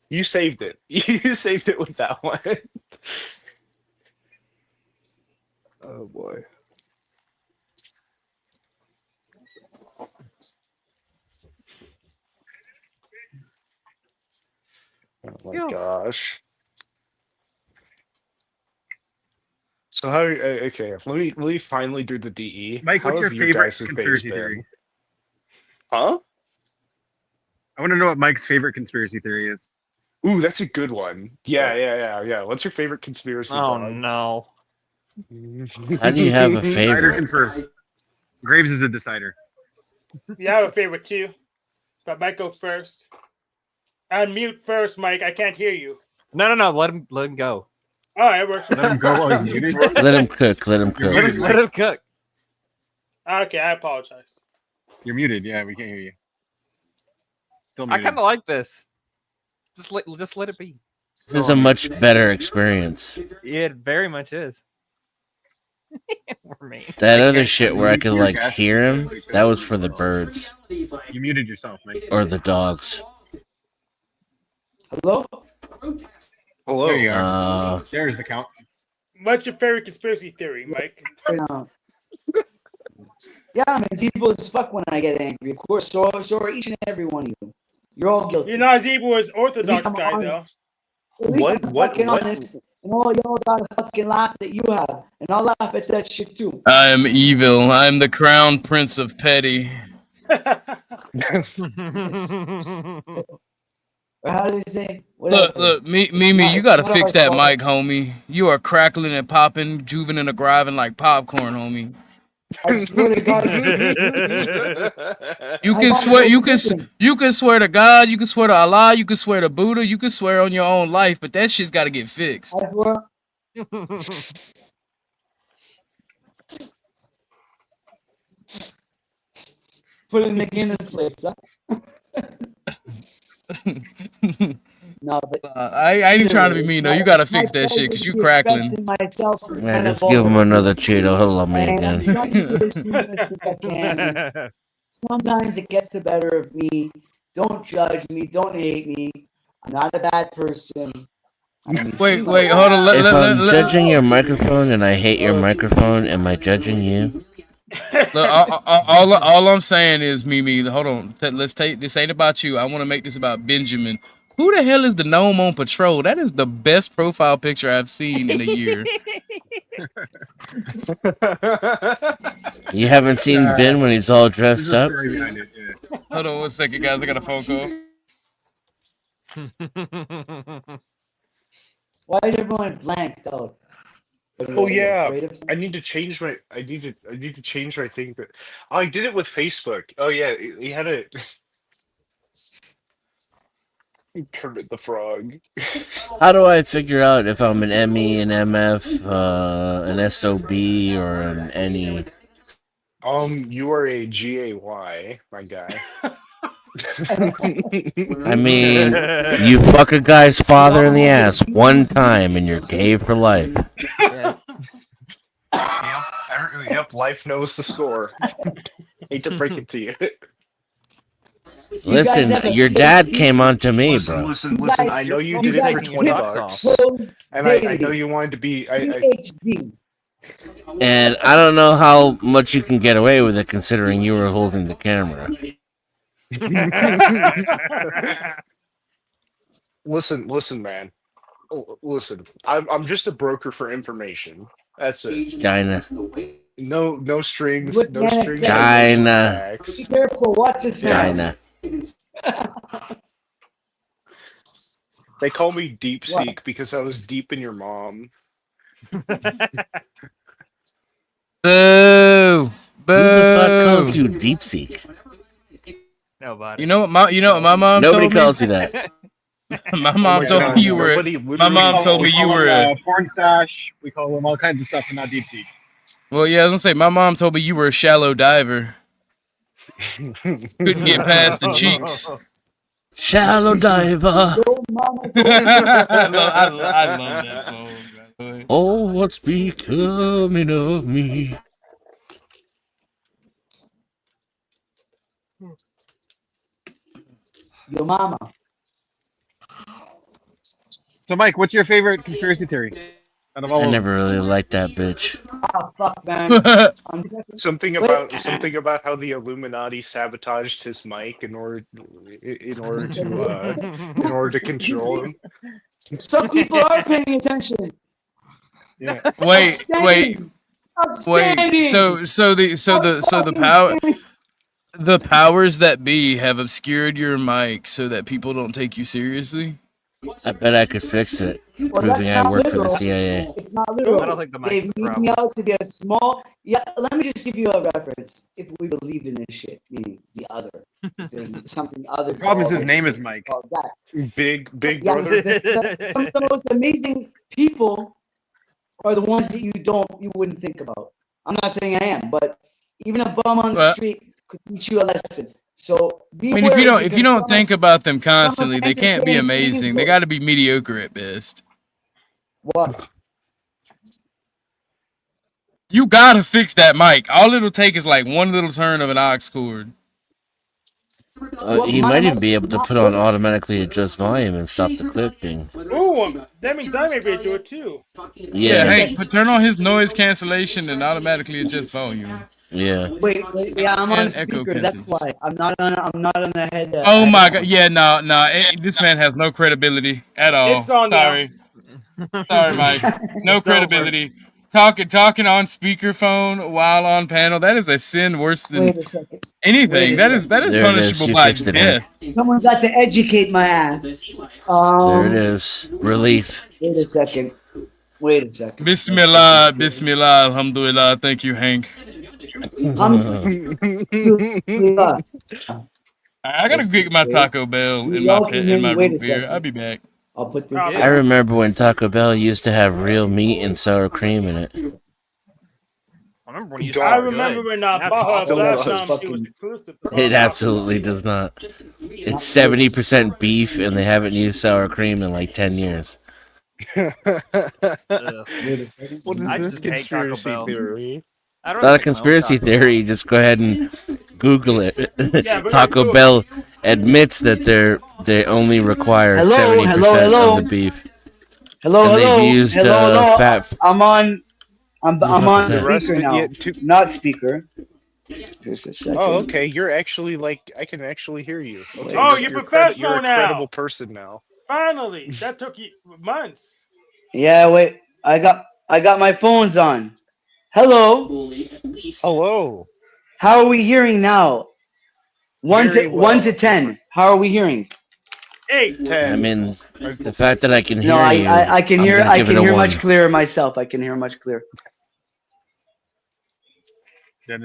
you saved it. You saved it with that one. Oh boy. Oh my gosh. So how? Okay, let me finally do the DE. Mike, How what's your have favorite guys' days conspiracy been? theory? Huh? I want to know what Mike's favorite conspiracy theory is. Ooh, that's a good one. Yeah. What's your favorite conspiracy, Oh dog? no. How do you have a Decider favorite? confirmed. Graves is a decider. Yeah, I have a favorite too. But Mike go first. Unmute first, Mike. I can't hear you. No. Let him go. All right, it works. Let him go while he's muted. Let him cook. Let him You're cook. muted, Let Mike. him cook. Okay, I apologize. You're muted. Yeah, we can't hear you. Still I muted. kind of like this. Just let it be. This is a much better experience. It very much is. For me. That I other can't shit where I could hear like guys. hear him, that was for the birds You muted yourself, Mike. or the dogs. Hello? Hello. There you are. Uh, There's the count. What's your favorite conspiracy theory, Mike? Yeah, I'm as evil as fuck when I get angry. Of course, so are each and every one of you. You're all guilty. You're not as evil as Orthodox I'm guy, honest. though. At least What- I'm what- fucking what- honest. And all y'all got a fucking laugh that you have. And I'll laugh at that shit too. I am evil. I am the crown prince of petty. Or how do they say? Look, Whatever. Mimi, you gotta What do I fix that call it? mic, homie. You are crackling and popping, juven and griving like popcorn, homie. I swear to God. You I can got swear, no you can, chicken. you can swear to God, you can swear to Allah, you can swear to Buddha, you can swear on your own life, but that shit's gotta get fixed. I swear. Put it in the Guinness place, huh? No, but I ain't trying to be mean though. You gotta fix that shit because you crackling. man, just give him another Cheeto. He'll love me And I'm again. trying to be as humorous as I can. Sometimes it gets the better of me. Don't judge me. Don't hate me. I'm not a bad person. Wait, hold on. If I'm judging your microphone and I hate your microphone, am I judging you? Look, all I'm saying is, Mimi, hold on. Let's take this. Ain't about you. I want to make this about Benjamin. Who the hell is the gnome on patrol? That is the best profile picture I've seen in a year. You haven't seen Ben when he's all dressed up? Story behind it, yeah. Hold on 1 second, guys. I got a phone call. Why is everyone blank though? Oh yeah, I need to change my. I need to change my thing. But I did it with Facebook. Oh yeah, he had a. Kermit the Frog. How do I figure out if I'm an ME, an MF, an SOB, or an NE? You are a GAY, my guy. I mean, you fuck a guy's father in the ass one time and you're gay for life. Yep, life knows the score. Hate to break it to you. Listen, your dad came on to me, bro. Listen. I know you did it for $20, and I know you wanted to be. And I don't know how much you can get away with it, considering you were holding the camera. Listen, man. Listen, I'm just a broker for information. That's it. China. No strings. No China. strings. China. Be careful. Watch this. China. They call me Deep Seek because I was deep in your mom. Boo! Boo! Who the fuck calls you Deep Seek? Nobody. You know what my mom Nobody told me? calls you that. My Oh mom my told god, me you were. nobody My literally mom told me We you call were. him, porn stash. We call him all kinds of stuff, and not deep sea. Well, yeah, I was gonna say my mom told me you were a shallow diver. Couldn't get past the cheeks. Shallow diver. I love that song. By the way. Oh, what's becoming of me? Your mama. So, Mike, what's your favorite conspiracy theory out of all I of never really liked that bitch. Oh, fuck, man. something about how the Illuminati sabotaged his mic in order to control him. Some people are paying attention. Yeah. Wait. Outstanding. So the powers that be have obscured your mic so that people don't take you seriously. I bet I could fix it, Well, proving that's I not work for the literal. CIA. It's not literal. I don't think the They mic's the made problem. me out to be a small. Yeah, let me just give you a reference. If we believe in this shit, meaning the other, if there's something other. The problem is his called name this is shit Mike. called that. Big Yeah, brother. some of the most amazing people are the ones that you wouldn't think about. I'm not saying I am, but even a bum on the Well, street could teach you a lesson. So be I mean, if you wary don't because think about them some of constantly, they can't be entertaining amazing. They people. got to be mediocre at best. What? You gotta fix that mic. All it'll take is like one little turn of an aux cord. He might even be able to put on automatically adjust volume and stop the clipping. Ooh, that means I may be able to do it too. Yeah, Yeah, Hank, but turn on his noise cancellation and automatically adjust volume. yeah. Wait, yeah, I'm on And echo speaker. That's cancels. why I'm not on a head. Oh my god, yeah, no, this man has no credibility at all. It's on Sorry, Mike, no It's credibility. Talking on speakerphone while on panel, that is a sin worse than Wait a second. anything. That is There it is. punishable You by fixed it, death. Someone's got to educate my ass. There it is. Relief. Wait a second. Bismillah, alhamdulillah. Thank you, Hank. I gotta get my Taco Bell and my root beer. I'll be back. I'll put the. I remember when Taco Bell used to have real meat and sour cream in it. I remember when you I remember when Baja Still last does. time she was exclusive. It absolutely does not. It's 70% beef, and they haven't used sour cream in like 10 years. What is I this just hate Taco conspiracy Bell. theory? I It's don't not a even know conspiracy Taco theory. Just go ahead and Google it. Yeah, we're Taco gonna Bell admits that they only require Hello, 70% hello. of the beef. Hello. And they've used fat. I'm on The rest speaker of now, it- not speaker. Just a second. Oh, okay. You're actually I can actually hear you. Okay, Oh, you're professional you're a now. credible person now. Finally, that took you months. Yeah, wait. I got my phones on. Hello. Hello. How are we hearing now? One Very to 10. How are we hearing? 8. 10. I mean, the fact that I can hear No, you. I can I'm hear. gonna I give can it a hear 1. much clearer myself. I can hear much clearer.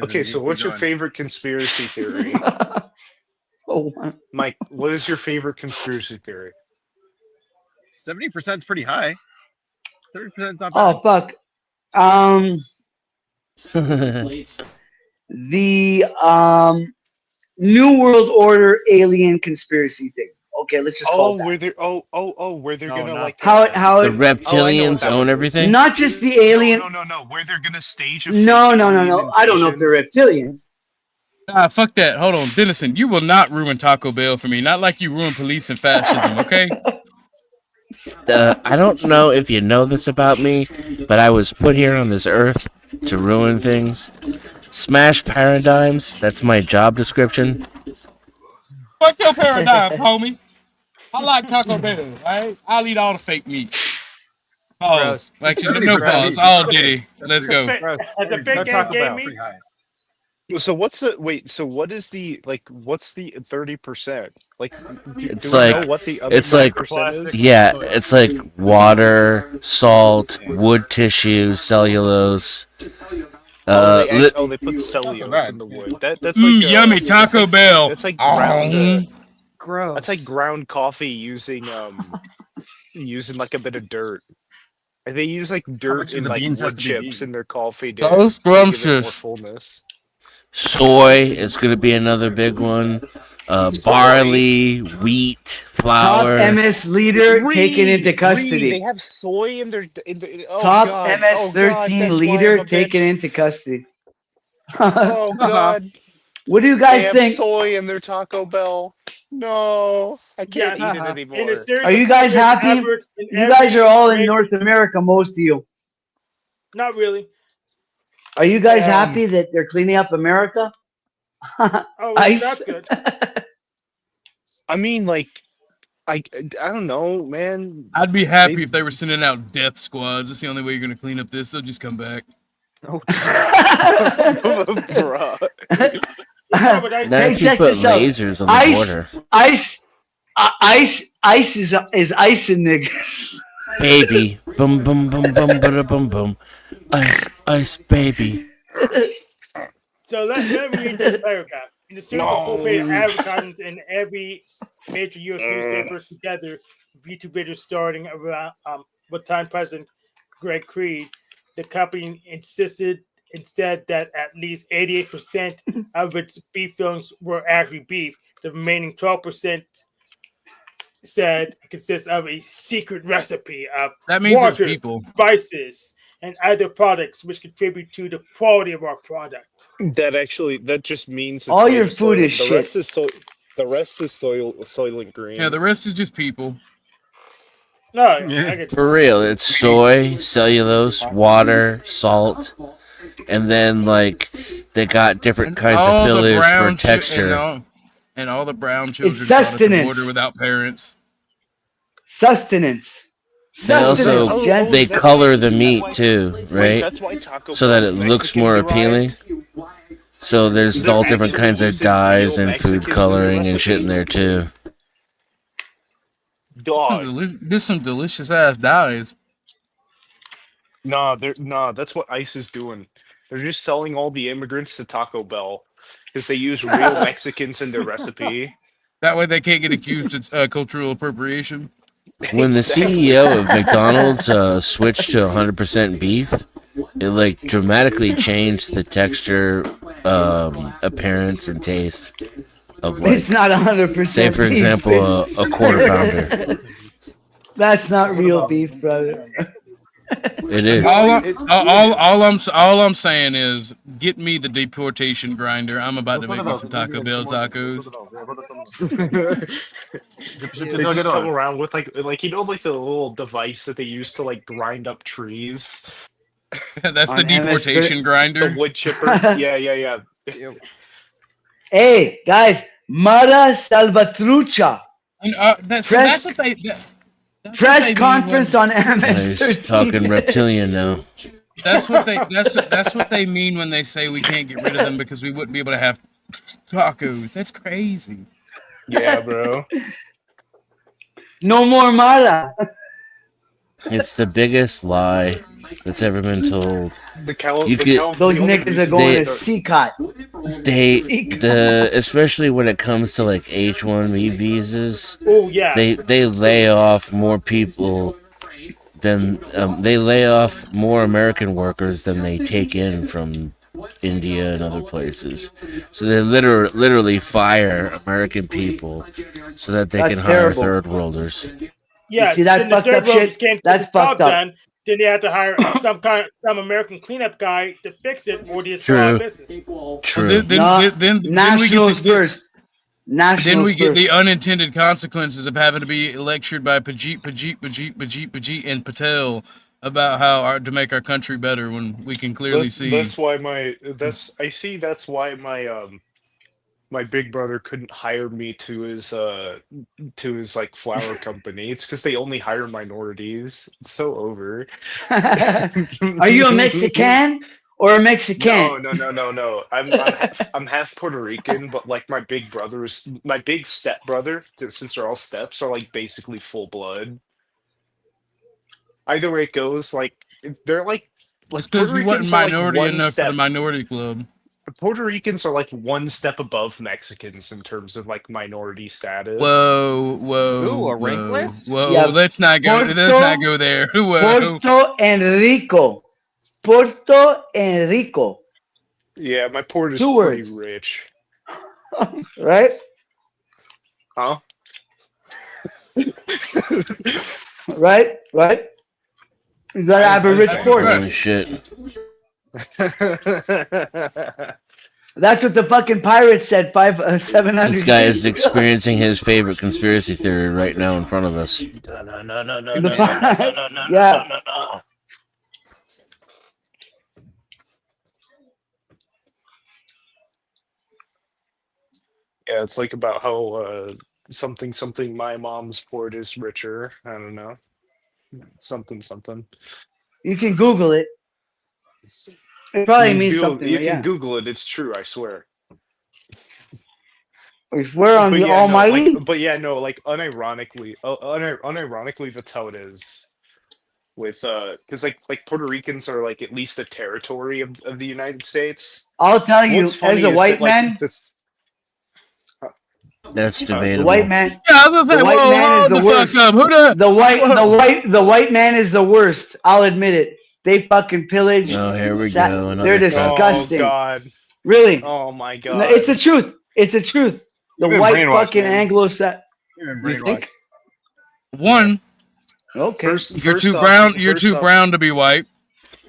Okay, so what's your favorite conspiracy theory? Oh, Mike, what is your favorite conspiracy theory? 70% is pretty high. 30% is not bad. oh fuck. The New World Order alien conspiracy thing. Okay, let's just call it that. Where they're No, gonna no. like How The it, reptilians that own is. everything? not just the alien. No. Where they're gonna stage a No. fake alien I don't know if invasion. they're reptilian. Fuck that. Hold on, Dennison. You will not ruin Taco Bell for me. Not like you ruined police and fascism. Okay. I don't know if you know this about me, but I was put here on this earth to ruin things. Smash paradigms. That's my job description. Fuck your paradigms, homie. I like Taco Bell, right? I'll eat all the fake meat. Pause. Actually, no pause. All Diddy. Let's go. As a fake Taco gave Bell, me. Pretty high. So what's the wait? So what is the what's the 30%? Like, It's do we like- know what the other it's like- 90% is? Yeah, it's like water, salt, wood tissue, cellulose. They put cellulose bad. in the wood. That's like Yummy Taco Bell. That's like ground. Gross. That's like ground coffee using using like a bit of dirt. And they use like dirt much of and the like beans has wood to be chips beans? in their coffee That's to give it more scrumptious. fullness. Soy is going to be another big one. Barley, wheat, Top flour. MS leader taken into They custody. have soy in their oh Top god. MS Oh god, 13 that's why I'm leader a taken bitch. into custody. Oh god. What do you They guys have think? soy in their Taco Bell. No, I can't Yes. eat it In a anymore. series Are of you guys previous happy? efforts in You guys every are all in major- North America, most of you. Not really. Are you guys happy that they're cleaning up America? Oh, Ice. that's good. I mean, like, I don't know, man. I'd be happy if they were sending out death squads. That's the only way you're gonna clean up this. They'll just come back. Oh, Bruh. Not what I Not said. if you check put this out. lasers on the Ice, border. ice is icing niggas. Baby. Boom, boom, boom, boom, bada, boom, boom. Ice, baby. So let me read this paragraph. In a series of full-page advertisements in every major U.S. newspaper together, V2 bidders starting around with time President Greg Creed, the company insisted instead that at least 88% of its beef fillings were actually beef. The remaining 12% said it consists of a secret recipe of That means it's water, people. spices, and other products which contribute to the quality of our product. That just means it's All made your of food soil. is The shit. rest is Soylent Green. Yeah, the rest is just people. No, Yeah. I get For real, it's soy, cellulose, water, salt, and then like they got different kinds of all the fillers for brown texture. and all the brown children It's caught at the sustenance. border without parents. Sustenance. They also Oh, gents. they is that color why- the is that meat why- too, Wait, right? that's why Taco So that Bell's it looks Mexican more derived? appealing. So there's They're all different actually kinds of using dyes real and food Mexicans in their coloring and shit in there recipe? too. Dog. There's some delicious ass dyes. Nah, that's what ICE is doing. They're just selling all the immigrants to Taco Bell because they use real Mexicans in their recipe. That way they can't get accused of cultural appropriation. When the Exactly. CEO of McDonald's switched to 100% beef, it like dramatically changed the texture, appearance, and taste of like, It's not 100%. say for beef. example, a quarter pounder. That's not real beef, brother. It is. All I'm saying is, get me the deportation grinder. I'm about to make me some Taco Bell tacos. They just come around with like like the little device that they use to like grind up trees. That's the On MS deportation The grinder. wood chipper. Yeah. Hey, guys, Mara Salvatrucha. And, that's what they. That's what Press they mean conference when- on He's MS. talking reptilian now. That's what they mean when they say we can't get rid of them because we wouldn't be able to have tacos. That's crazy. Yeah, bro. No more Mara. It's the biggest lie that's ever been told. Those niggas are going to CCOT. Especially when it comes to like H-1B visas. Oh yeah. They lay off more people than they lay off more American workers than they take in from India and other places. So they literally fire American people so that they can hire terrible. third worlders. Yes, see that then the fucked third up worlders shit? can't get That's the job fucked up. done. Then they have to hire some American cleanup guy to fix it, or they True. start business. True. Then we Nationals get first. Nationals then we get first. the unintended consequences of having to be lectured by Pajit and Patel about how to make our country better when we can clearly see. That's why my big brother couldn't hire me to his like flower company. It's because they only hire minorities. It's so over. Are you a Mexican or a Mexican? No. I'm half Puerto Rican, but like my big step brother, since they're all steps, are like basically full blood. Either way it goes, like they're like It's because Puerto you wasn't Ricans are, like, minority one enough for the step. minority club. Puerto Ricans are like one step above Mexicans in terms of like minority status. Whoa, whoa, Ooh, a whoa, rank list? whoa! Yeah, Let's not go. Let's not go there. Whoa. Puerto Enrico. Puerto Enrico. Yeah, my port is 2 pretty words. rich. Right? Huh? Right? Right? You gotta have a rich port. Holy shit. That's what the fucking pirates said 700 This guy years is ago. experiencing his favorite conspiracy theory right now in front of us. Yeah. Yeah, it's like about how something my mom's port is richer. I don't know. Something. You can Google it. It probably means something. You but can yeah. Google it. It's true. I swear. We swear on But the yeah, Almighty. no, like unironically, unironically, that's how it is. With because like Puerto Ricans are like at least a territory of the United States. I'll tell you, What's funny as a is white that, like, man, That's the debatable. white man, Yeah, I was gonna say, the white whoa, man is hold the the worst. fuck up. Who the? The white man is the worst. I'll admit it. They fucking pillage. Oh, here we Sa- go. They're Another disgusting. Oh God. Really. Oh my God. No, it's the truth. It's the truth. The You've been white brainwashed, fucking man. Anglo-Saxon. You've been You think? brainwashed. One, Okay. you're too off- brown. You're first too off- brown to be white.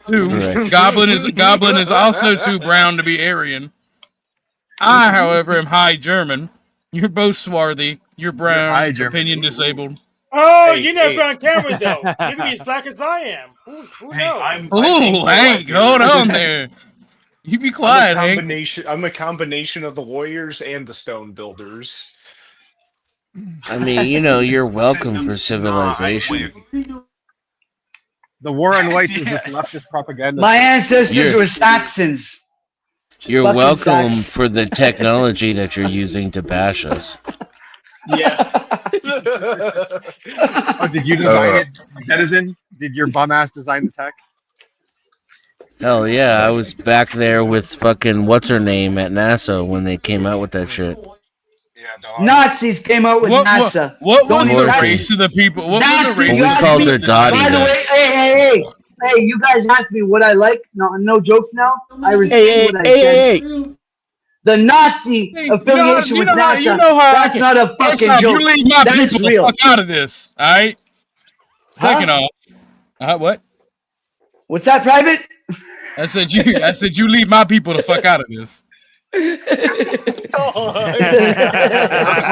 Two, Correct. Goblin is also too brown to be Aryan. I, however, am high German. You're both swarthy. You're brown. high German. Opinion disabled. Oh, Hey, you're not hey. on camera though. You can be as black as I am. Who Hey, knows? I'm Ooh, Anglo Hank, dude. hold on there. You be quiet, Hank. I'm a combination of the Warriors and the Stone Builders. I mean, you know, you're welcome for civilization. The war on whites is just leftist propaganda. My ancestors You're- were Saxons. You're Fucking welcome Saxon. for the technology that you're using to bash us. Yeah. Oh, did you design it, Denizen? Did your bum ass design the tech? Hell yeah, I was back there with fucking what's her name at NASA when they came out with that shit. Yeah, dog. Nazis came out with NASA. What was Don't the even- race of the people? What was the Nazis, race? Well, we Nazis. called her Dottie. By the way, hey, you guys asked me what I like. No jokes now. I repeat Hey, what I said. The Nazi Hey, affiliation with NASA. you know how That's not a First fucking off, joke. you leave my That's people real. the fuck out of this. All right. Second Huh? off, what? What's that, Private? I said you leave my people the fuck out of this. Those poor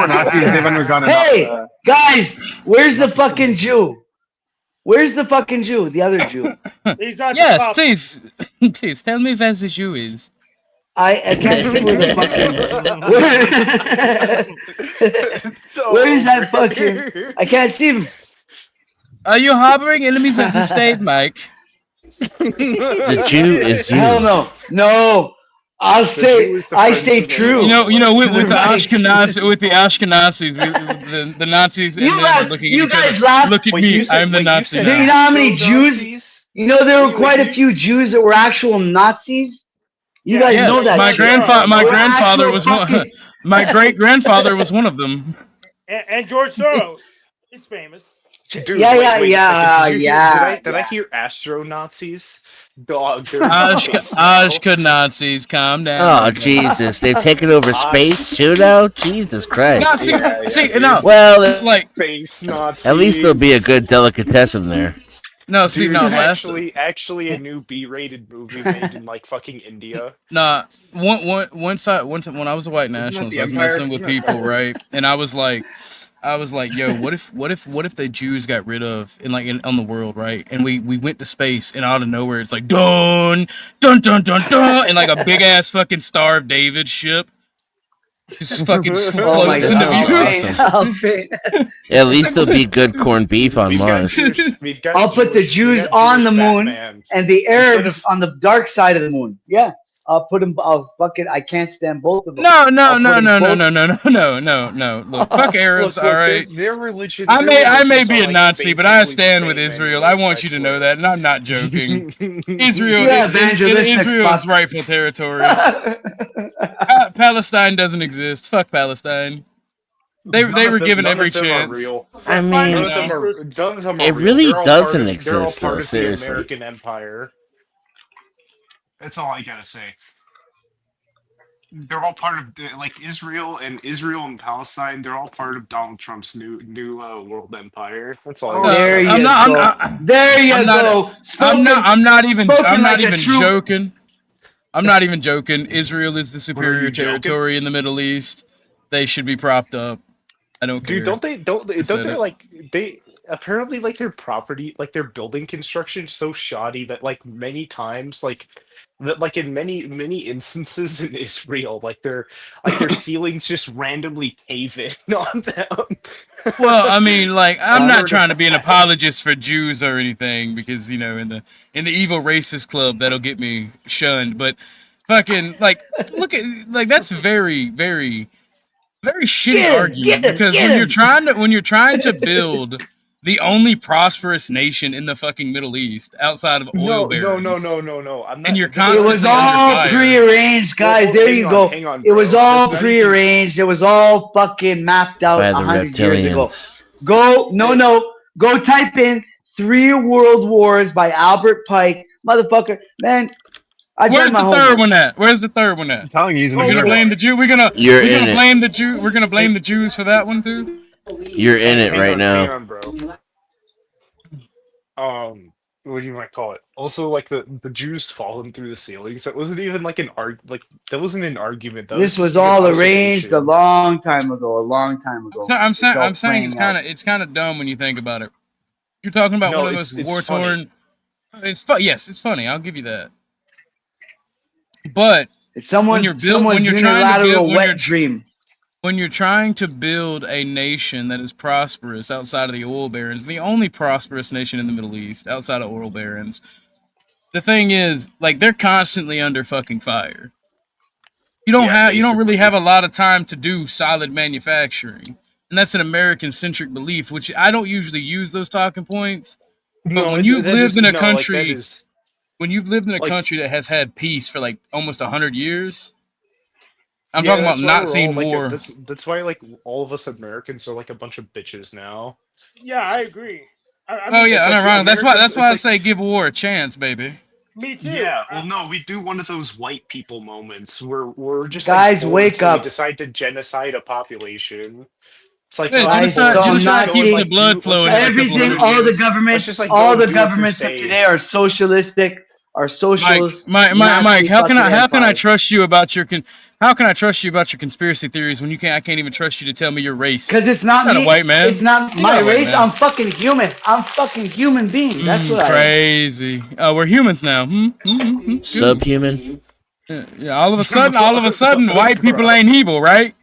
Nazis, they've undergone enough. Hey, guys, where's the fucking Jew? Where's the fucking Jew? The other Jew. He's on the Yes, top. please, please tell me where the Jew is. I can't see where the fucking. Where is that fucking? I can't see him. Are you harboring enemies of the state, Mike? The Jew is you. Hell no, no. I'll say Jew is the I French stay of true. You know, with the Right. Ashkenazis, the Nazis, and You them laugh- are looking you at each other. guys laugh. Look at Wait, me, you said- I'm the wait, you Nazi. said Do you know now. how many Jews? Nazis? You know there were Wait, quite a you- few Jews that were actual Nazis. You guys know Yes, that. my shit. grandfather, They were grandfather actual was fucking- one. My great grandfather was one of them. And George Soros. He's famous. Dude, Yeah, wait, yeah, wait a yeah, second. Did you yeah, hear, did I yeah. hear Astro Nazis? Dog, they're Ashkenazis, calm down. Oh, Jesus. They've taken over space too now? Jesus Christ. No, see, no, Well, like, Space Nazis. at least there'll be a good delicatessen there. no, see, Dude, no, last, actually a new B-rated movie made in like fucking India. nah, once when I was a white nationalist, the I was Empire? messing with people, right? And I was like, yo, what if the Jews got rid of on the world, right? And we went to space, and out of nowhere, it's like dun dun dun dun dun, and like a big ass fucking Star of David ship just fucking Oh my floats into god! view. Awesome. I'll faint. At least there'll be good corned beef on Mars. I'll put the Jews on the moon and the Arabs on the dark side of the moon. Yeah. I'll put them. I can't stand both of them. No, no, I'll no, put 'em no, no, both- no, no, no, no, no, no. Look, fuck Arabs. Look, All right. their religion. I their may religions be are, a like, Nazi, but I basically the stand with same Israel. anyway, I want you to know that, and I'm not joking. Israel, Yeah, it evangelistic Israel is fuck. rightful territory. Palestine doesn't exist. Fuck Palestine. They were given every chance. Real. I None mean, of them are. None of them are it real. really They're all doesn't part of, exist, They're all though, part of the seriously. American Empire. That's all I gotta say. They're all part of like Israel and Palestine. They're all part of Donald Trump's new world empire. That's all. I gotta There say. you I'm not. go. There you I'm go. I'm not even like a true- joking. I'm not even joking. Israel is the superior you joking? territory in the Middle East. They should be propped up. I don't care. Dude, don't they said it. like they apparently like their property, like their building construction is so shoddy that like many times like in many instances in Israel, like their ceilings just randomly cave in on them. Well, I mean, like, I'm I've not heard trying of to be an that. apologist for Jews or anything, because in the evil racist club that'll get me shunned. But fucking like, look at like that's very very very shitty argument, because when you're trying to build the only prosperous nation in the fucking Middle East outside of oil barons, No. I'm not. and you're It constantly was all under fire. prearranged, guys. Well, there hang you on, go. hang on, It was bro. all That's not even- prearranged. It was all fucking mapped out By the 100 years ago. reptilians. Go type in 3 World Wars by Albert Pike. Motherfucker, man. I've Where's done the my third homework. one at? Where's the third one at? I'm telling you, he's in We're the gonna middle. blame the Jew. We're gonna blame the Jew. We're gonna blame the Jews for that one too. You're in it Hang right on, now. Hang on, bro. What do you might call it? Also, like the Jews falling through the ceilings. That wasn't even like that wasn't an argument. This was all arranged a long time ago. So I'm saying all it's kind playing of out. dumb when you think about it. You're talking about No, one of the it's- most it's war funny. torn. Yes, it's funny. I'll give you that. But It's someone's unilateral wet dream. When you're trying to build a nation that is prosperous outside of the oil barons, the only prosperous nation in the Middle East outside of oil barons, the thing is, like, they're constantly under fucking fire. You don't really have a lot of time to do solid manufacturing. And that's an American-centric belief, which I don't usually use those talking points. But when you've lived in a country that has had peace for like almost 100 years, I'm talking about not seeing war. That's why like all of us Americans are like a bunch of bitches now. Yeah, I agree. That's why I say give war a chance, baby. Me too. Yeah, well, no, we do one of those white people moments where we're just Guys, like, wake so up. We decide to genocide a population. It's like Yeah, genocide keeps the blood flowing. Everything, all the governments of today are socialistic. Are socialist. Mike, how can I trust you about your conspiracy theories when I can't even trust you to tell me your race? Because it's not me. A white man. It's not my race. I'm fucking human. I'm fucking human being. That's what crazy. We're humans now. Subhuman. Yeah. All of a sudden, white people ain't evil, right?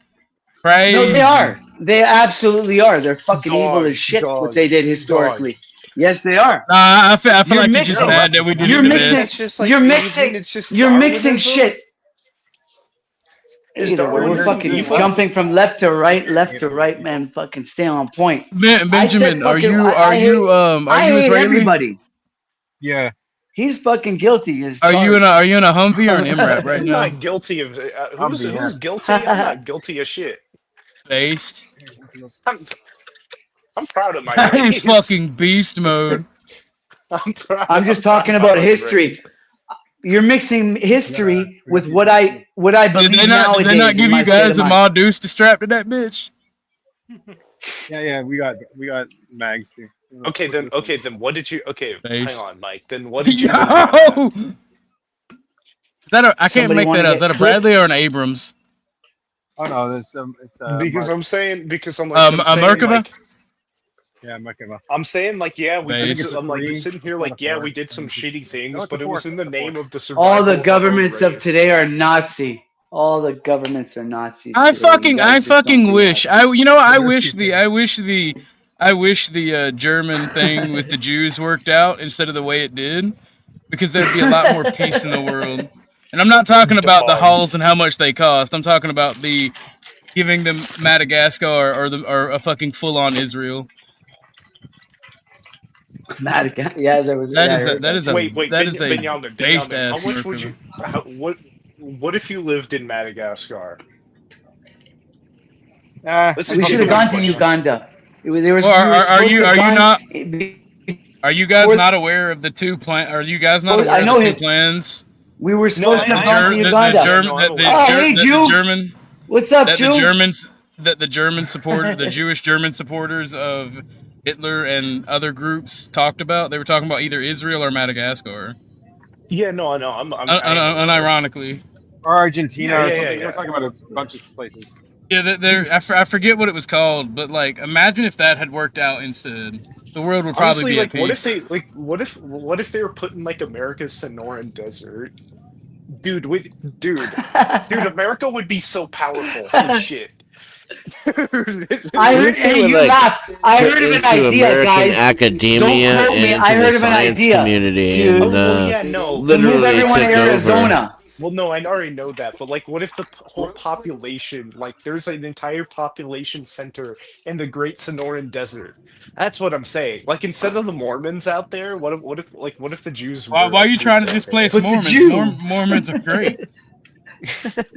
Crazy. No, they are. They absolutely are. They're fucking evil as shit. What they did historically. Yes, they are. I feel like you're just mad that we did You're mixing shit. We're fucking jumping from left to right, man. Fucking stay on point. Benjamin, are you Israeli? Everybody. Yeah. He's fucking guilty. Are you in a Humvee or an MRAP right now? I'm not guilty of who's guilty. I'm not guilty of shit. Based. I'm proud of my race. He's fucking beast mode. I'm just talking about history. You're mixing history with what I believe nowadays. Did they not give you guys a Ma Deuce to strap to that bitch? Yeah, we got mags too. Okay, then what did you? Okay, Based. hang on, Mike. Then what did you? Is that I can't make that out. Is that a Bradley or an Abrams? Oh no, it's because Mark. I'm saying a Merkava? Yeah, Merkava. I'm saying like we did. Based. I'm like sitting here like we did some shitty things, but it was in the name of the survival. All the governments of today are Nazi. All the governments are Nazis. I fucking wish. I wish the German thing with the Jews worked out instead of the way it did, because there'd be a lot more peace in the world. And I'm not talking about the Dog. hulls and how much they cost. I'm talking about the giving them Madagascar or a fucking full-on Israel. Madagascar. Yeah, there was. That Yeah, I is a heard that that. is a Wait, that is a Binyamin, based Binyamin, how ass much would miracle. you? What if you lived in Madagascar? That's a We should have genuine gone to question. Uganda. There was. Well, we were are supposed you to have are you gone not before- are you guys not aware of the two plan? Are you guys not Well, aware I of know the two his- plans? We were supposed to have gone to The Uganda. German. What's up, that Jew? the German supporter, the Jewish German supporters of Hitler and other groups talked about. They were talking about either Israel or Madagascar. Yeah, no, I know. I'm Unironically. Or Argentina Yeah, or yeah, something. yeah. We're talking about a bunch of places. Yeah, I forget what it was called, but like, imagine if that had worked out instead. The world would probably Honestly, be like, at peace. what if they were putting like America's Sonoran Desert? Dude, America would be so powerful. Holy shit. I heard. If they Hey, would, you like, laughed. I put heard of an into idea, American guys. academia Don't quote me. and I into heard the of an science idea, community dude. and yeah, no. To move literally everyone to took over. Arizona. Well, no, I already know that, but like, what if the whole population, like, there's an entire population center in the Great Sonoran Desert? That's what I'm saying. Like, instead of the Mormons out there, what if the Jews Why were are you like, trying to moved out displace there? Mormons? Mormons are great.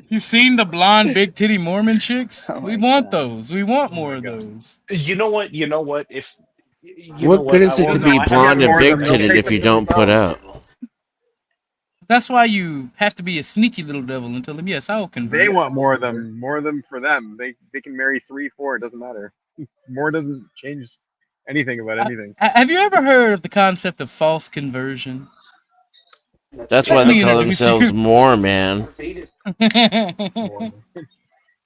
You've seen the blonde, big titty Mormon chicks? We want those. We want more of those. You know what? If you know What good what? is it to be blonde and big titted if you don't put out? That's why you have to be a sneaky little devil and tell them, yes, I will convert. They want more of them for them. They can marry 3, 4. It doesn't matter. More doesn't change anything about anything. Have you ever heard of the concept of false conversion? That's why they call themselves more, man.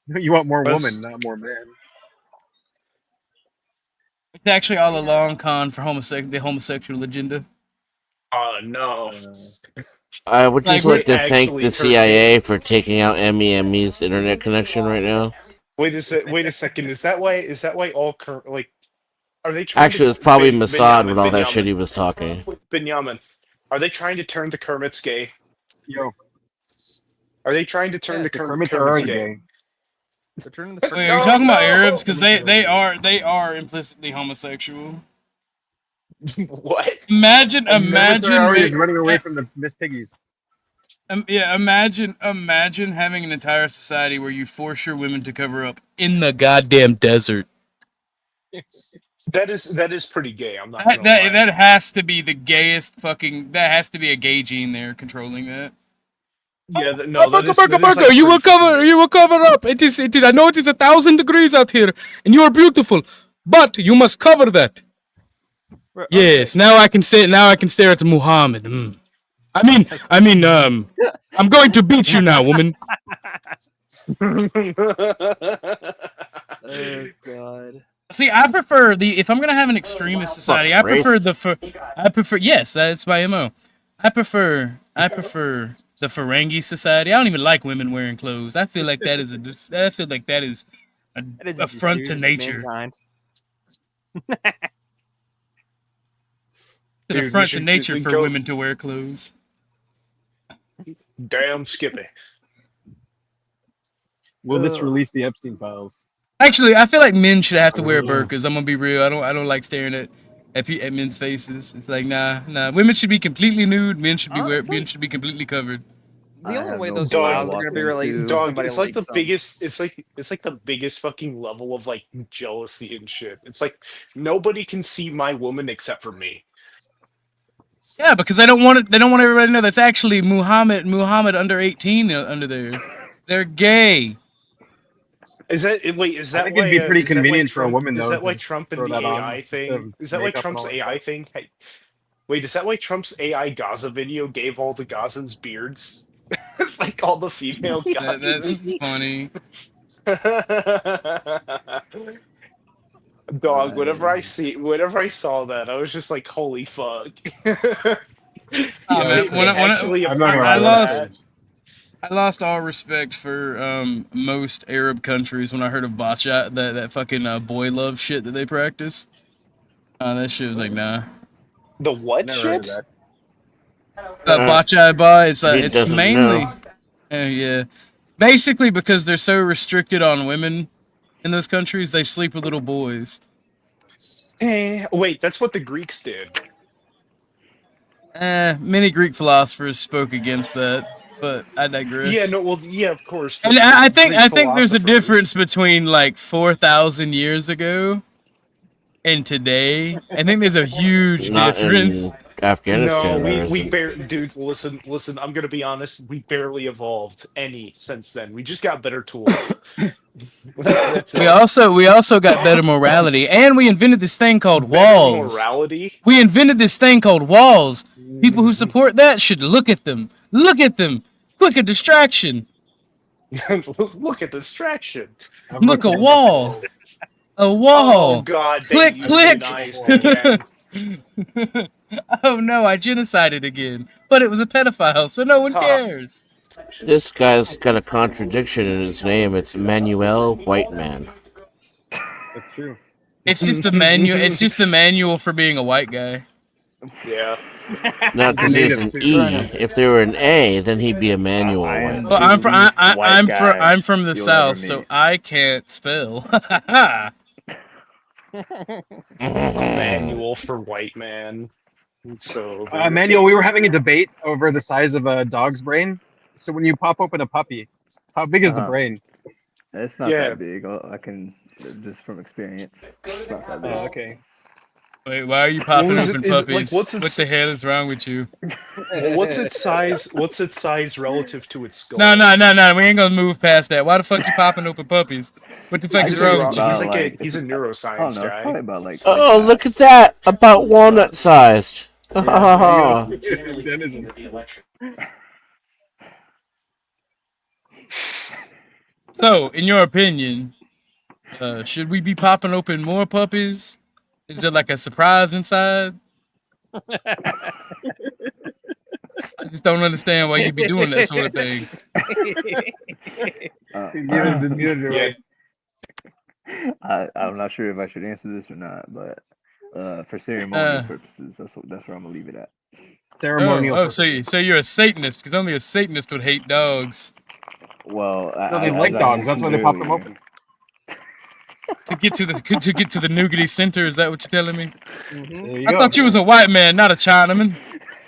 You want more woman, not more man. It's actually all a long con for the homosexual agenda. Oh no. I would just like to thank actually the CIA for taking out ME's internet connection right now. Wait a second. Is that why all like are they trying Actually, to, it's probably Ben- Mossad Binyamin, with all that Binyamin, shit he was talking. Binyamin, are they trying to turn the Kermits gay? Yo. Are they trying to turn the Kermits are Kermits already gay? gay. They're turning the Wait, are you talking about Arabs? Because they are implicitly homosexual. What? Imagine Kermits are always running away from the Miss Piggies. Yeah, imagine having an entire society where you force your women to cover up in the goddamn desert. That is pretty gay. I'm not gonna lie. That has to be the gayest fucking. That has to be a gay gene there controlling that. Yeah, no, that is Burger, you will cover up. It is. I know it is 1,000 degrees out here, and you are beautiful, but you must cover that. Yes. Now I can say. Now I can stare at Muhammad. I mean, I'm going to beat you now, woman. Oh God. See, I prefer if I'm gonna have an extremist society, I prefer yes, that's my MO. I prefer the Ferengi society. I don't even like women wearing clothes. I feel like that is an affront to nature. It's an affront to nature for women to wear clothes. Damn Skippy. Will this release the Epstein files? Actually, I feel like men should have to wear burqas. I'm gonna be real. I don't like staring at men's faces. It's like nah. Women should be completely nude. Men should be completely covered. The only way those Dog, files are gonna be released is Dog, somebody it's like the some. biggest. It's like the biggest fucking level of like jealousy and shit. It's like nobody can see my woman except for me. Yeah, because they don't want it. They don't want everybody to know that's actually Muhammad under 18 under there. They're gay. Is that wait? Is that I think why, it'd be pretty is that why convenient for a Trump- woman, Is though, that why to Trump and throw the that on AI instead thing? of Is that why makeup and Trump's all that AI thing? Hey, wait, is that why Trump's AI Gaza video gave all the Gazans beards? Like all the female Gazans. That's funny. Dog, whenever I saw that, I was just like, "Holy fuck!" I lost all respect for most Arab countries when I heard of Bacha, that fucking boy love shit that they practice. That shit was like, nah. The what shit? Bacha ba, it's mainly know. Yeah. Basically, because they're so restricted on women in those countries, they sleep with little boys. Wait, that's what the Greeks did. Many Greek philosophers spoke against that, but I digress. Yeah, no, well, yeah, of course. And I think Greek there's a difference philosophers. between like 4,000 years ago and today. I think there's a huge Not difference. in Afghanistan. No, there we isn't. dude, listen, I'm gonna be honest, we barely evolved any since then. We just got better tools. That's We it. also got better morality, and we invented this thing called Better walls. morality. We invented this thing called walls. People who support that should look at them. Look at them. Quick, a distraction. Look at distraction. I'm Look, a looking at wall. walls. A wall. Oh God, Click, they click. unionized again. Oh no, I genocided again. But it was a pedophile, so no one cares. This guy's got a contradiction in his name. It's Manuel Whiteman. That's true. It's just the manual. It's just the manual for being a white guy. Yeah. No, because there's an E. If there were an A, then he'd be Emmanuel Whiteman. Well, I'm from the South, so I can't spell. Manual for white man. So Manuel, we were having a debate over the size of a dog's brain. So when you pop open a puppy, how big is the brain? It's not Yeah. that big. I can just from experience. It's not that big. Oh, okay. Wait, why are you popping Well, open is it, like, puppies? what's What its- the hell is wrong with you? What's its size? What's its size relative to its skull? No. We ain't gonna move past that. Why the fuck you popping open puppies? What the fuck is wrong with you? He's About, like he's a I don't neuroscience know. It's guy. probably about like. Oh, look at that! About walnut sized. So, in your opinion, should we be popping open more puppies? Is there like a surprise inside? I just don't understand why you'd be doing that sort of thing. I'm not sure if I should answer this or not, but for ceremonial purposes, that's where I'm gonna leave it at. Ceremonial. So you're a Satanist, because only a Satanist would hate dogs. Well, No, they like dogs. That's why they pop them open. To get to the nougaty center, is that what you're telling me? There I thought you was a white man, not a Chinaman.